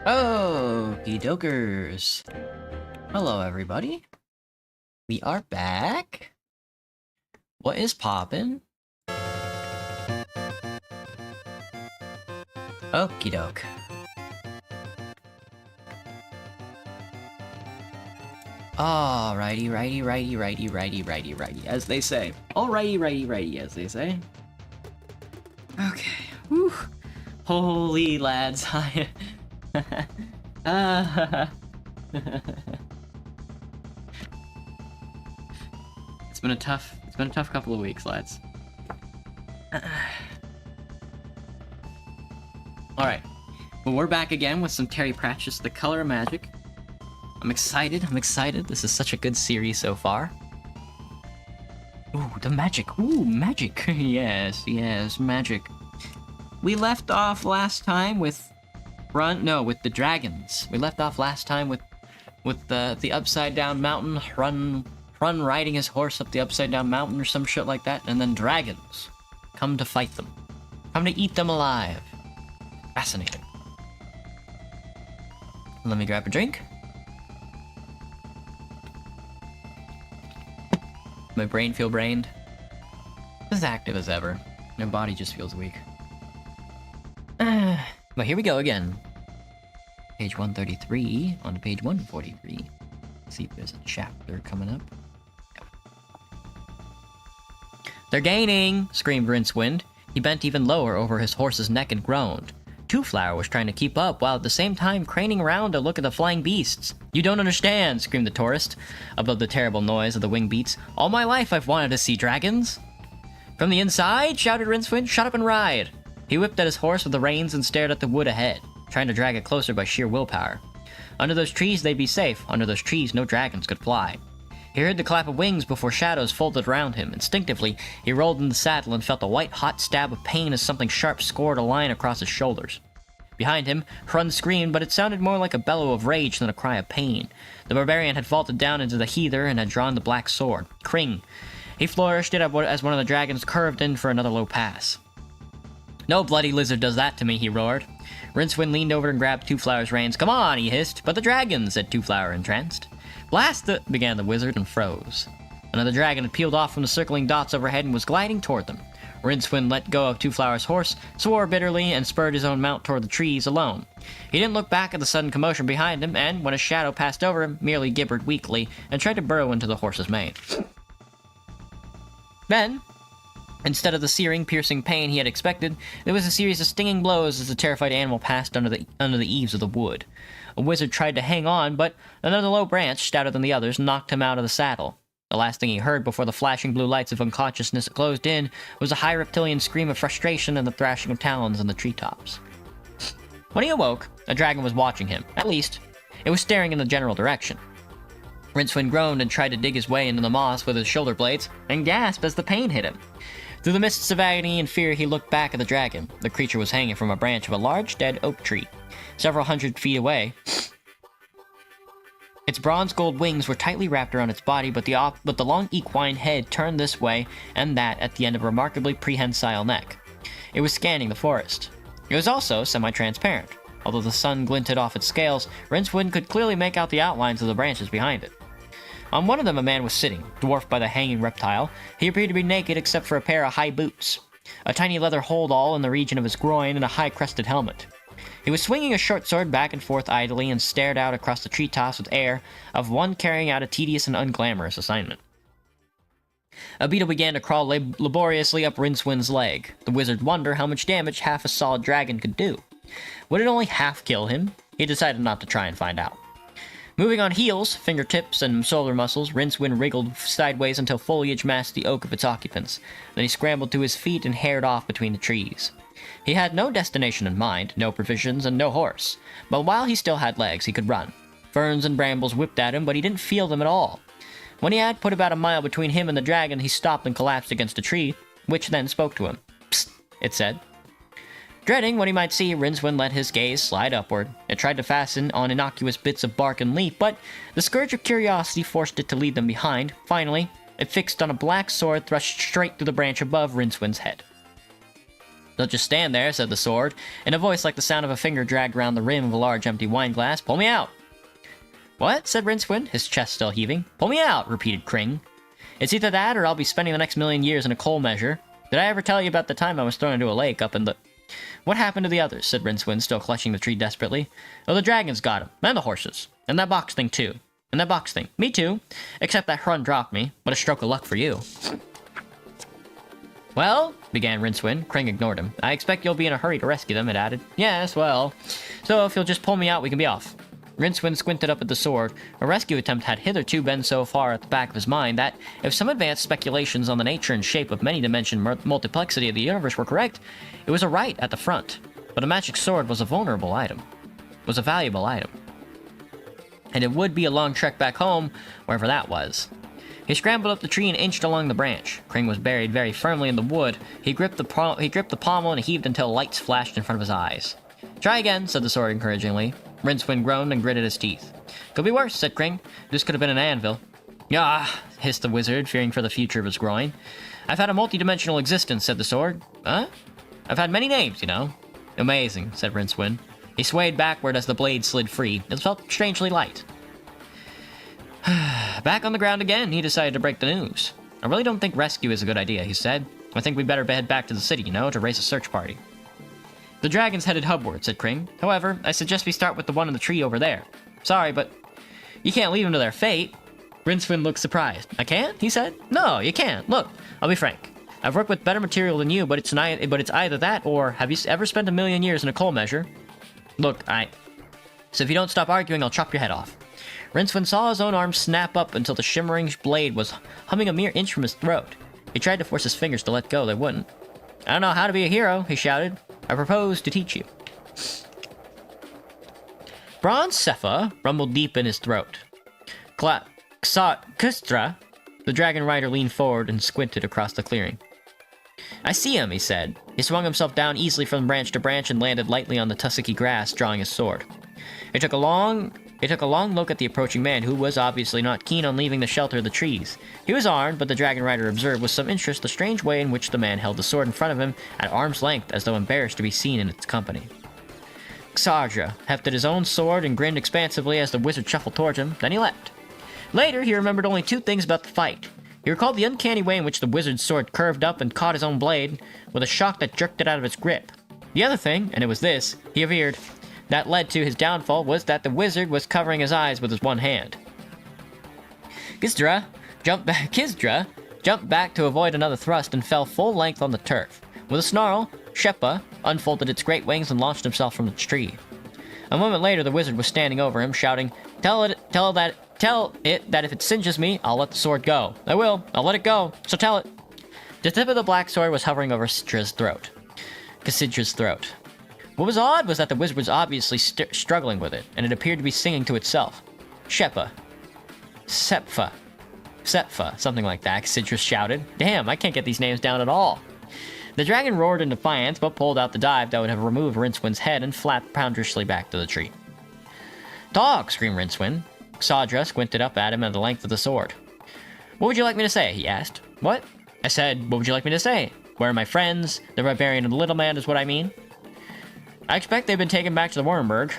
Okie dokers. Hello, everybody. We are back. What is poppin'? Okie doke. Alrighty, righty, as they say. Alrighty, as they say. Okay. Whew. Holy lads, I... It's been a tough couple of weeks, lads. Alright. Well, we're back again with some Terry Pratchett's The Color of Magic. I'm excited. This is such a good series so far. Ooh, the magic. Ooh, magic. yes, magic. We left off last time with with the dragons. We left off last time with the upside down mountain, run riding his horse up the upside down mountain or some shit like that, and then dragons come to fight them. Come to eat them alive. Fascinating. Let me grab a drink. My brain feel brained. As active as ever. My body just feels weak. But here we go again. Page 133 on to page 143. See if there's a chapter coming up. They're gaining! Screamed Rincewind. He bent even lower over his horse's neck and groaned. Two-Flower was trying to keep up while at the same time craning around to look at the flying beasts. You don't understand, screamed the tourist, above the terrible noise of the wing beats. All my life I've wanted to see dragons. From the inside, shouted Rincewind, shut up and ride. He whipped at his horse with the reins and stared at the wood ahead, trying to drag it closer by sheer willpower. Under those trees they'd be safe. Under those trees no dragons could fly. He heard the clap of wings before shadows folded around him. Instinctively, he rolled in the saddle and felt a white-hot stab of pain as something sharp scored a line across his shoulders. Behind him, Hrun screamed, but it sounded more like a bellow of rage than a cry of pain. The barbarian had vaulted down into the heather and had drawn the black sword. Kring. He flourished it as one of the dragons curved in for another low pass. No bloody lizard does that to me, he roared. Rincewind leaned over and grabbed Two-Flower's reins. Come on, he hissed. But the dragon, said Two-Flower entranced. Blast the... began the wizard and froze. Another dragon had peeled off from the circling dots overhead and was gliding toward them. Rincewind let go of Two-Flower's horse, swore bitterly, and spurred his own mount toward the trees alone. He didn't look back at the sudden commotion behind him, and, when a shadow passed over him, merely gibbered weakly and tried to burrow into the horse's mane. Then, instead of the searing, piercing pain he had expected, there was a series of stinging blows as the terrified animal passed under the eaves of the wood. A wizard tried to hang on, but another low branch, stouter than the others, knocked him out of the saddle. The last thing he heard before the flashing blue lights of unconsciousness closed in was a high reptilian scream of frustration and the thrashing of talons in the treetops. When he awoke, a dragon was watching him. At least, it was staring in the general direction. Rincewind groaned and tried to dig his way into the moss with his shoulder blades, and gasped as the pain hit him. Through the mists of agony and fear, he looked back at the dragon. The creature was hanging from a branch of a large, dead oak tree, several hundred feet away. Its bronze gold wings were tightly wrapped around its body, but the long equine head turned this way and that at the end of a remarkably prehensile neck. It was scanning the forest. It was also semi-transparent. Although the sun glinted off its scales, Rincewind could clearly make out the outlines of the branches behind it. On one of them a man was sitting, dwarfed by the hanging reptile. He appeared to be naked except for a pair of high boots, a tiny leather hold-all in the region of his groin, and a high-crested helmet. He was swinging a short sword back and forth idly and stared out across the treetops with air of one carrying out a tedious and unglamorous assignment. A beetle began to crawl laboriously up Rincewind's leg. The wizard wondered how much damage half a solid dragon could do. Would it only half kill him? He decided not to try and find out. Moving on heels, fingertips, and solar muscles, Rincewind wriggled sideways until foliage masked the oak of its occupants. Then he scrambled to his feet and hared off between the trees. He had no destination in mind, no provisions, and no horse. But while he still had legs, he could run. Ferns and brambles whipped at him, but he didn't feel them at all. When he had put about a mile between him and the dragon, he stopped and collapsed against a tree, which then spoke to him. Psst, it said. Dreading what he might see, Rincewind let his gaze slide upward. It tried to fasten on innocuous bits of bark and leaf, but the scourge of curiosity forced it to lead them behind. Finally, it fixed on a black sword thrust straight through the branch above Rincewind's head. Don't just stand there, said the sword, in a voice like the sound of a finger dragged round the rim of a large empty wine glass. Pull me out! What? Said Rincewind, his chest still heaving. Pull me out, repeated Kring. It's either that or I'll be spending the next 1,000,000 years in a coal measure. Did I ever tell you about the time I was thrown into a lake up in the... What happened to the others? Said Rincewind, still clutching the tree desperately. Oh, the dragons got him. And the horses. And that box thing, too. And that box thing. Me too. Except that Hrun dropped me. What a stroke of luck for you. Well, began Rincewind. Kring ignored him. I expect you'll be in a hurry to rescue them, it added. Yes, well. So if you'll just pull me out, we can be off. Rincewind squinted up at the sword. A rescue attempt had hitherto been so far at the back of his mind that, if some advanced speculations on the nature and shape of many-dimension multiplexity of the universe were correct, it was a right at the front. But a magic sword was a vulnerable item. Was a valuable item. And it would be a long trek back home, wherever that was. He scrambled up the tree and inched along the branch. Kring was buried very firmly in the wood. He gripped the pommel and heaved until lights flashed in front of his eyes. Try again, said the sword encouragingly. Rincewind groaned and gritted his teeth. Could be worse, said Kring. This could have been an anvil. Ah, hissed the wizard, fearing for the future of his groin. I've had a multi-dimensional existence, said the sword. Huh? I've had many names, you know. Amazing, said Rincewind. He swayed backward as the blade slid free. It felt strangely light. Back on the ground again, he decided to break the news. I really don't think rescue is a good idea, he said. I think we better head back to the city, you know, to raise a search party. The dragon's headed hubward, said Kring. However, I suggest we start with the one in the tree over there. Sorry, but you can't leave them to their fate. Rincewind looked surprised. I can't? He said. No, you can't. Look, I'll be frank. I've worked with better material than you, but it's either that or have you ever spent 1,000,000 years in a coal measure? Look, So if you don't stop arguing, I'll chop your head off. Rincewind saw his own arm snap up until the shimmering blade was humming a mere inch from his throat. He tried to force his fingers to let go, they wouldn't. I don't know how to be a hero, he shouted. I propose to teach you. Bronze Cepha rumbled deep in his throat. Kustra, the dragon rider leaned forward and squinted across the clearing. I see him, he said. He swung himself down easily from branch to branch and landed lightly on the tussocky grass, drawing his sword. It took a long look at the approaching man, who was obviously not keen on leaving the shelter of the trees. He was armed, but the dragon rider observed with some interest the strange way in which the man held the sword in front of him at arm's length, as though embarrassed to be seen in its company. Xardra hefted his own sword and grinned expansively as the wizard shuffled towards him, then he left. Later, he remembered only 2 things about the fight. He recalled the uncanny way in which the wizard's sword curved up and caught his own blade, with a shock that jerked it out of its grip. The other thing, and it was this, he averred, that led to his downfall was that the wizard was covering his eyes with his one hand. Kizdra jumped back to avoid another thrust and fell full length on the turf. With a snarl, Shepa unfolded its great wings and launched himself from the tree. A moment later, the wizard was standing over him, shouting, Tell it that if it singes me, I'll let the sword go. I will. I'll let it go. So tell it. The tip of the black sword was hovering over Cassidra's throat. What was odd was that the wizard was obviously struggling with it, and it appeared to be singing to itself. Shepa. Sepfa, something like that, Cassidra shouted. Damn, I can't get these names down at all. The dragon roared in defiance, but pulled out the dive that would have removed Rincewind's head and flapped ponderously back to the tree. Dog, screamed Rincewind. Xardra squinted up at him at the length of the sword. What would you like me to say? He asked. What? I said, what would you like me to say? Where are my friends? The barbarian and the little man is what I mean. I expect they've been taken back to the Wormberg.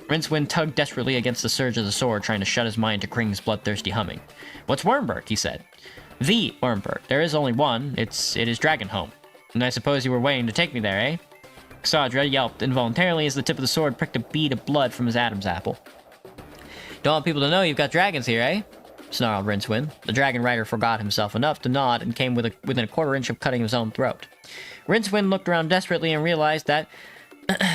Rincewind tugged desperately against the surge of the sword, trying to shut his mind to Kring's bloodthirsty humming. What's Wormberg? He said. The Wormberg. There is only one. It is Dragonhome. And I suppose you were waiting to take me there, eh? Xardra yelped involuntarily as the tip of the sword pricked a bead of blood from his Adam's apple. Don't want people to know you've got dragons here, eh? Snarled Rincewind. The dragon rider forgot himself enough to nod and came within a quarter inch of cutting his own throat. Rincewind looked around desperately and realized that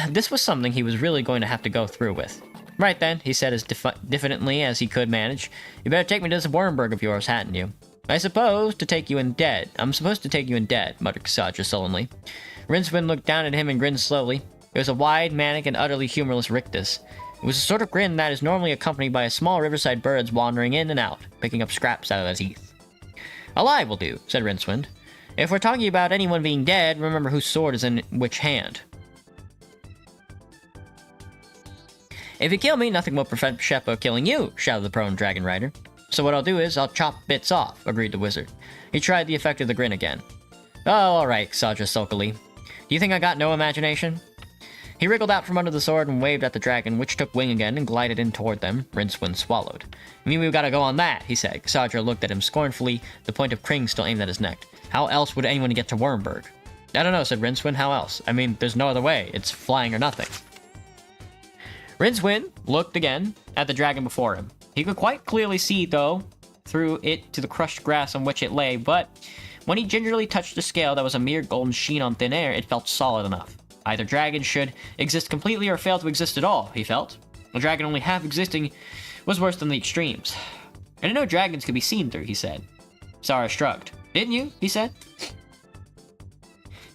this was something he was really going to have to go through with. Right then, he said as diffidently as he could manage. You better take me to this Wormberg of yours, hadn't you? I'm supposed to take you in dead, muttered Xardra sullenly. Rincewind looked down at him and grinned slowly. It was a wide, manic, and utterly humorless rictus. It was a sort of grin that is normally accompanied by a small riverside birds wandering in and out, picking up scraps out of his teeth. Alive will do, said Rincewind. If we're talking about anyone being dead, remember whose sword is in which hand. If you kill me, nothing will prevent Shepa killing you, shouted the prone dragon rider. So what I'll do is, I'll chop bits off, agreed the wizard. He tried the effect of the grin again. Oh, alright, Xardra sulkily. Do you think I got no imagination? He wriggled out from under the sword and waved at the dragon, which took wing again and glided in toward them. Rincewind swallowed. I mean, we've got to go on that, he said. Xardra looked at him scornfully, the point of Kring still aimed at his neck. How else would anyone get to Wormberg? I don't know, said Rincewind. How else? I mean, there's no other way. It's flying or nothing. Rincewind looked again at the dragon before him. He could quite clearly see, though, through it to the crushed grass on which it lay, but when he gingerly touched the scale that was a mere golden sheen on thin air, it felt solid enough. Either dragons should exist completely or fail to exist at all, he felt. A dragon only half existing was worse than the extremes. I didn't know dragons could be seen through, he said. Sara shrugged. Didn't you? He said.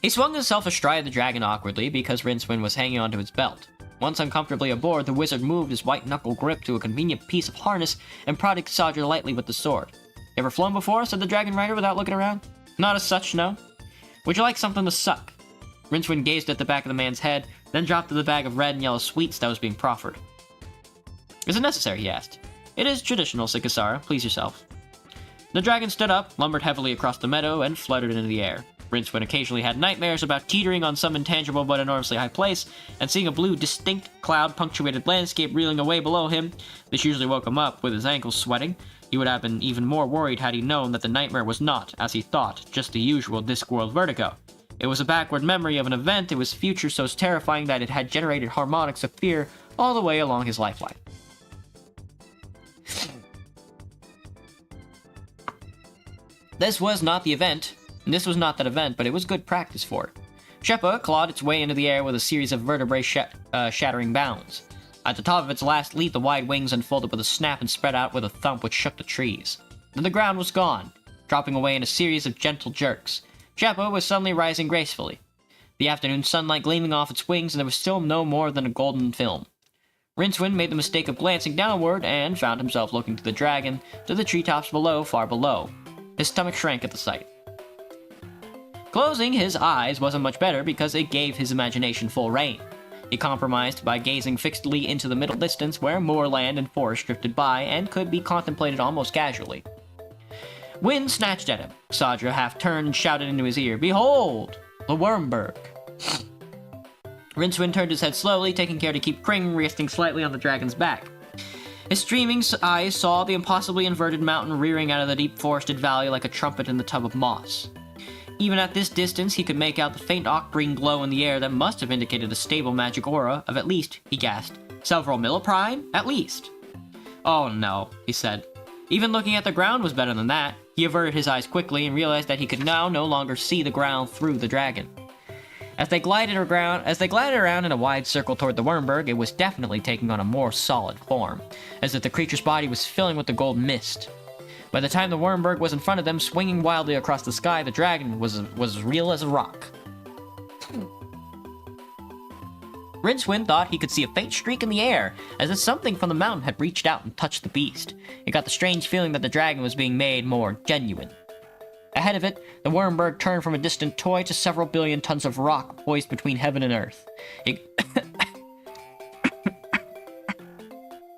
He swung himself astride the dragon awkwardly because Rincewind was hanging onto his belt. Once uncomfortably aboard, the wizard moved his white-knuckle grip to a convenient piece of harness and prodded Xardra lightly with the sword. You ever flown before? Said the dragon rider without looking around. Not as such, no. Would you like something to suck? Rincewind gazed at the back of the man's head, then dropped to the bag of red and yellow sweets that was being proffered. Is it necessary? He asked. It is traditional, said Kasara. Please yourself. The dragon stood up, lumbered heavily across the meadow, and fluttered into the air. Rincewind occasionally had nightmares about teetering on some intangible but enormously high place, and seeing a blue, distinct, cloud-punctuated landscape reeling away below him. This usually woke him up with his ankles sweating. He would have been even more worried had he known that the nightmare was not, as he thought, just the usual Discworld vertigo. It was a backward memory of an event. It was future so terrifying that it had generated harmonics of fear all the way along his lifeline. This was not the event. This was not that event, but it was good practice for it. Sheppa clawed its way into the air with a series of vertebrae shattering bounds. At the top of its last leap, the wide wings unfolded with a snap and spread out with a thump which shook the trees. Then the ground was gone, dropping away in a series of gentle jerks. Sheppa was suddenly rising gracefully, the afternoon sunlight gleaming off its wings, and there was still no more than a golden film. Rincewind made the mistake of glancing downward and found himself looking to the dragon, to the treetops below, far below. His stomach shrank at the sight. Closing his eyes wasn't much better because it gave his imagination full rein. He compromised by gazing fixedly into the middle distance where moorland and forest drifted by and could be contemplated almost casually. Wind snatched at him. Sadra half turned and shouted into his ear, "Behold, the Wormberg!" Rincewind turned his head slowly, taking care to keep Kring resting slightly on the dragon's back. His streaming eyes saw the impossibly inverted mountain rearing out of the deep forested valley like a trumpet in the tub of moss. Even at this distance, he could make out the faint ock-green glow in the air that must have indicated a stable magic aura of at least, he gasped, several milliprime? At least. "Oh no," he said. Even looking at the ground was better than that. He averted his eyes quickly and realized that he could now no longer see the ground through the dragon. As they glided around in a wide circle toward the Wormberg, it was definitely taking on a more solid form, as if the creature's body was filling with the gold mist. By the time the Wormberg was in front of them, swinging wildly across the sky, the dragon was as real as a rock. Rincewind thought he could see a faint streak in the air, as if something from the mountain had reached out and touched the beast. He got the strange feeling that the dragon was being made more genuine. Ahead of it, the Wormberg turned from a distant toy to several billion tons of rock poised between heaven and earth.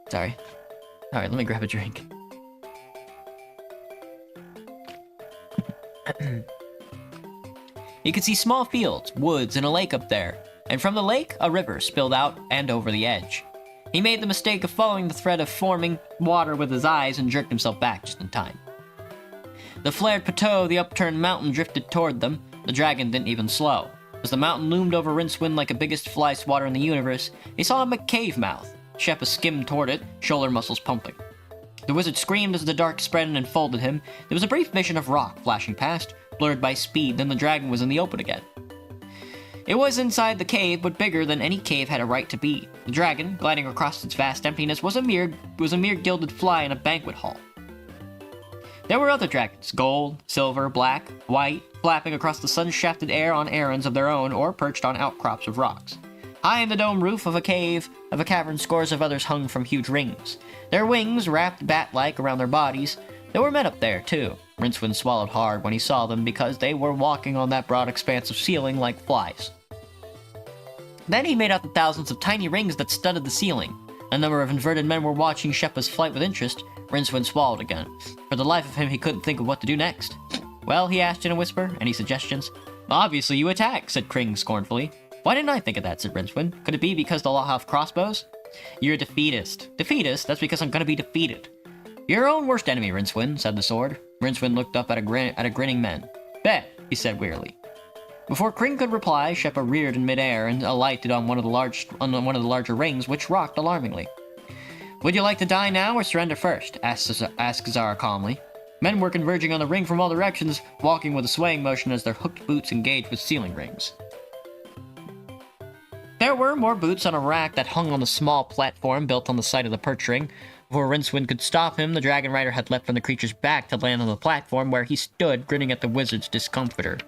Sorry. Alright, let me grab a drink. You could see small fields, woods, and a lake up there, and from the lake, a river spilled out and over the edge. He made the mistake of following the thread of forming water with his eyes and jerked himself back just in time. The flared plateau of the upturned mountain drifted toward them. The dragon didn't even slow. As the mountain loomed over Rincewind like the biggest fly swatter in the universe, he saw a cave mouth. Sheppa skimmed toward it, shoulder muscles pumping. The wizard screamed as the dark spread and enfolded him. There was a brief vision of rock flashing past, blurred by speed, then the dragon was in the open again. It was inside the cave, but bigger than any cave had a right to be. The dragon, gliding across its vast emptiness, was a mere gilded fly in a banquet hall. There were other dragons, gold, silver, black, white, flapping across the sun-shafted air on errands of their own or perched on outcrops of rocks. High in the dome roof of a cavern, scores of others hung from huge rings. Their wings wrapped bat-like around their bodies. There were men up there, too. Rincewind swallowed hard when he saw them because they were walking on that broad expanse of ceiling like flies. Then he made out the thousands of tiny rings that studded the ceiling. A number of inverted men were watching Sheppa's flight with interest. Rincewind swallowed again. For the life of him, he couldn't think of what to do next. "Well," he asked in a whisper, "any suggestions?" "Obviously you attack," said Kring scornfully. "Why didn't I think of that?" said Rincewind. "Could it be because the law have crossbows?" "You're a defeatist." "Defeatist? That's because I'm gonna be defeated." "Your own worst enemy, Rincewind," said the sword. Rincewind looked up at a grinning man. "Bet," he said wearily. Before Kring could reply, Sheppa reared in midair and alighted on one of the larger rings, which rocked alarmingly. "Would you like to die now or surrender first?" asked Zara calmly. Men were converging on the ring from all directions, walking with a swaying motion as their hooked boots engaged with ceiling rings. There were more boots on a rack that hung on the small platform built on the side of the perch ring. Before Rincewind could stop him, the dragon rider had leapt from the creature's back to land on the platform where he stood, grinning at the wizard's discomfiture.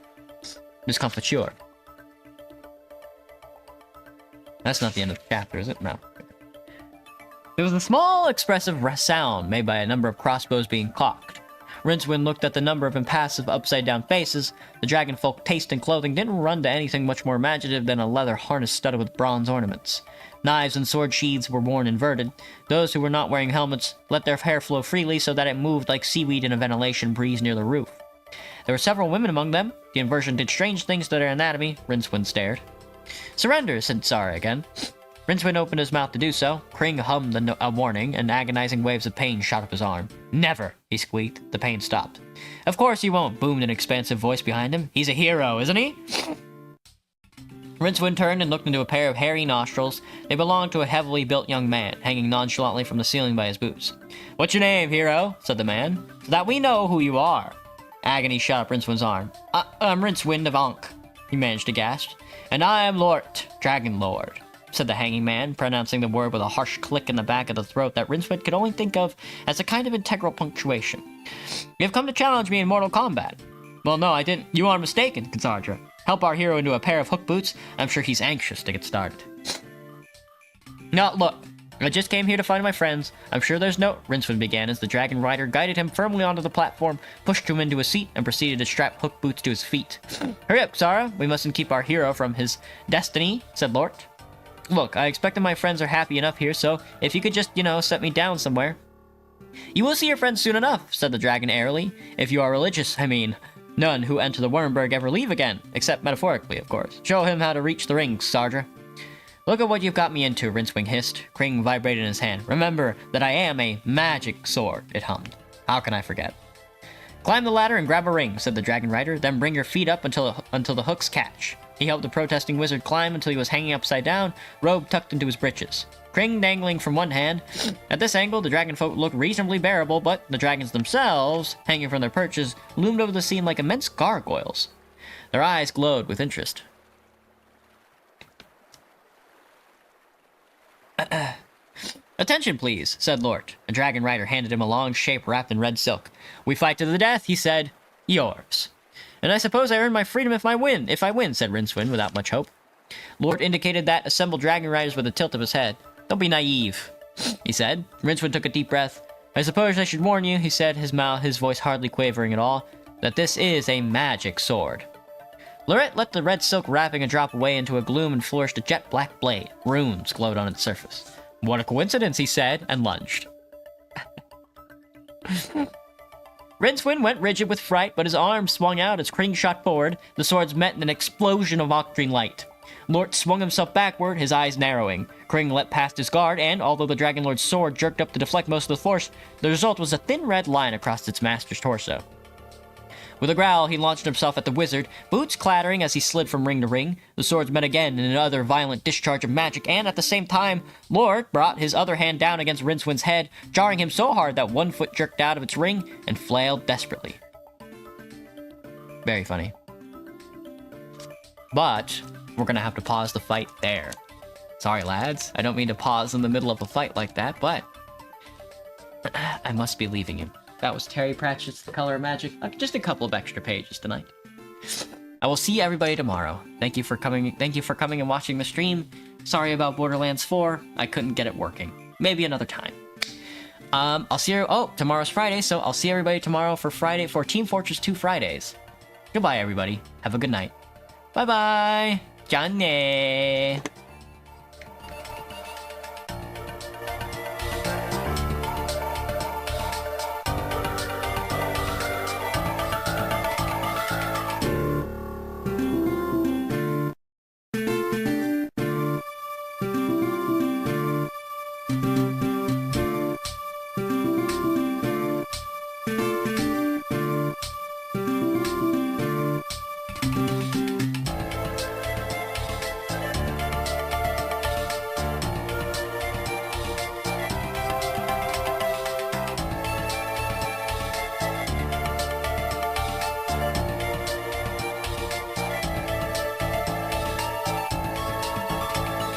That's not the end of the chapter, is it? No. There was a small, expressive sound made by a number of crossbows being cocked. Rincewind looked at the number of impassive, upside-down faces. The dragonfolk taste and clothing didn't run to anything much more imaginative than a leather harness studded with bronze ornaments. Knives and sword sheaths were worn inverted. Those who were not wearing helmets let their hair flow freely so that it moved like seaweed in a ventilation breeze near the roof. There were several women among them. The inversion did strange things to their anatomy. Rincewind stared. Surrender, said Sara again. Rincewind opened his mouth to do so. Kring hummed a warning, and agonizing waves of pain shot up his arm. Never, he squeaked. The pain stopped. Of course he won't, boomed an expansive voice behind him. He's a hero, isn't he? Rincewind turned and looked into a pair of hairy nostrils. They belonged to a heavily built young man, hanging nonchalantly from the ceiling by his boots. What's your name, hero? Said the man. So that we know who you are. Agony shot up Rincewind's arm. I'm Rincewind of Ankh, he managed to gasp. And I am Lort, Dragon Lord, said the hanging man, pronouncing the word with a harsh click in the back of the throat that Rincewind could only think of as a kind of integral punctuation. You have come to challenge me in mortal combat. Well, no, I didn't. You are mistaken, Cassandra. Help our hero into a pair of hook boots. I'm sure he's anxious to get started. Now, look. I just came here to find my friends. I'm sure there's no... Rincewind began as the dragon rider guided him firmly onto the platform, pushed him into a seat, and proceeded to strap hook boots to his feet. Hurry up, Sara. We mustn't keep our hero from his destiny, said Lort. Look, I expect that my friends are happy enough here, so if you could just, set me down somewhere. You will see your friends soon enough, said the dragon airily. If you are religious, I mean... None who enter the Wormberg ever leave again, except metaphorically, of course. Show him how to reach the rings, Sardra. Look at what you've got me into, Rincewind hissed. Kring vibrated in his hand. Remember that I am a magic sword, it hummed. How can I forget? Climb the ladder and grab a ring, said the dragon rider, then bring your feet up until the hooks catch. He helped the protesting wizard climb until he was hanging upside down, robe tucked into his breeches. Kring dangling from one hand. At this angle, the dragon folk looked reasonably bearable, but the dragons themselves, hanging from their perches, loomed over the scene like immense gargoyles. Their eyes glowed with interest. Attention, please, said Lort. A dragon rider handed him a long shape wrapped in red silk. We fight to the death, he said. Yours. And I suppose I earn my freedom if I win, said Rincewind without much hope. Lort indicated that assembled dragon riders with a tilt of his head. Don't be naive, he said. Rincewind took a deep breath. I suppose I should warn you, he said, his voice hardly quavering at all, that this is a magic sword. Lorette let the red silk wrapping drop away into a gloom and flourished a jet black blade. Runes glowed on its surface. What a coincidence, he said, and lunged. Rincewind went rigid with fright, but his arm swung out as Kring shot forward. The swords met in an explosion of octrine light. Lort swung himself backward, his eyes narrowing. Kring leapt past his guard, and although the Dragon Lord's sword jerked up to deflect most of the force, the result was a thin red line across its master's torso. With a growl, he launched himself at the wizard, boots clattering as he slid from ring to ring. The swords met again in another violent discharge of magic, and at the same time, Lord brought his other hand down against Rincewind's head, jarring him so hard that one foot jerked out of its ring and flailed desperately. Very funny. But we're gonna have to pause the fight there. Sorry, lads. I don't mean to pause in the middle of a fight like that, but I must be leaving you. That was Terry Pratchett's The Color of Magic. Just a couple of extra pages tonight. I will see everybody tomorrow. Thank you for coming and watching the stream. Sorry about Borderlands 4. I couldn't get it working. Maybe another time. I'll see you... Oh, tomorrow's Friday, so I'll see everybody tomorrow for Team Fortress 2 Fridays. Goodbye, everybody. Have a good night. Bye-bye. 짠네.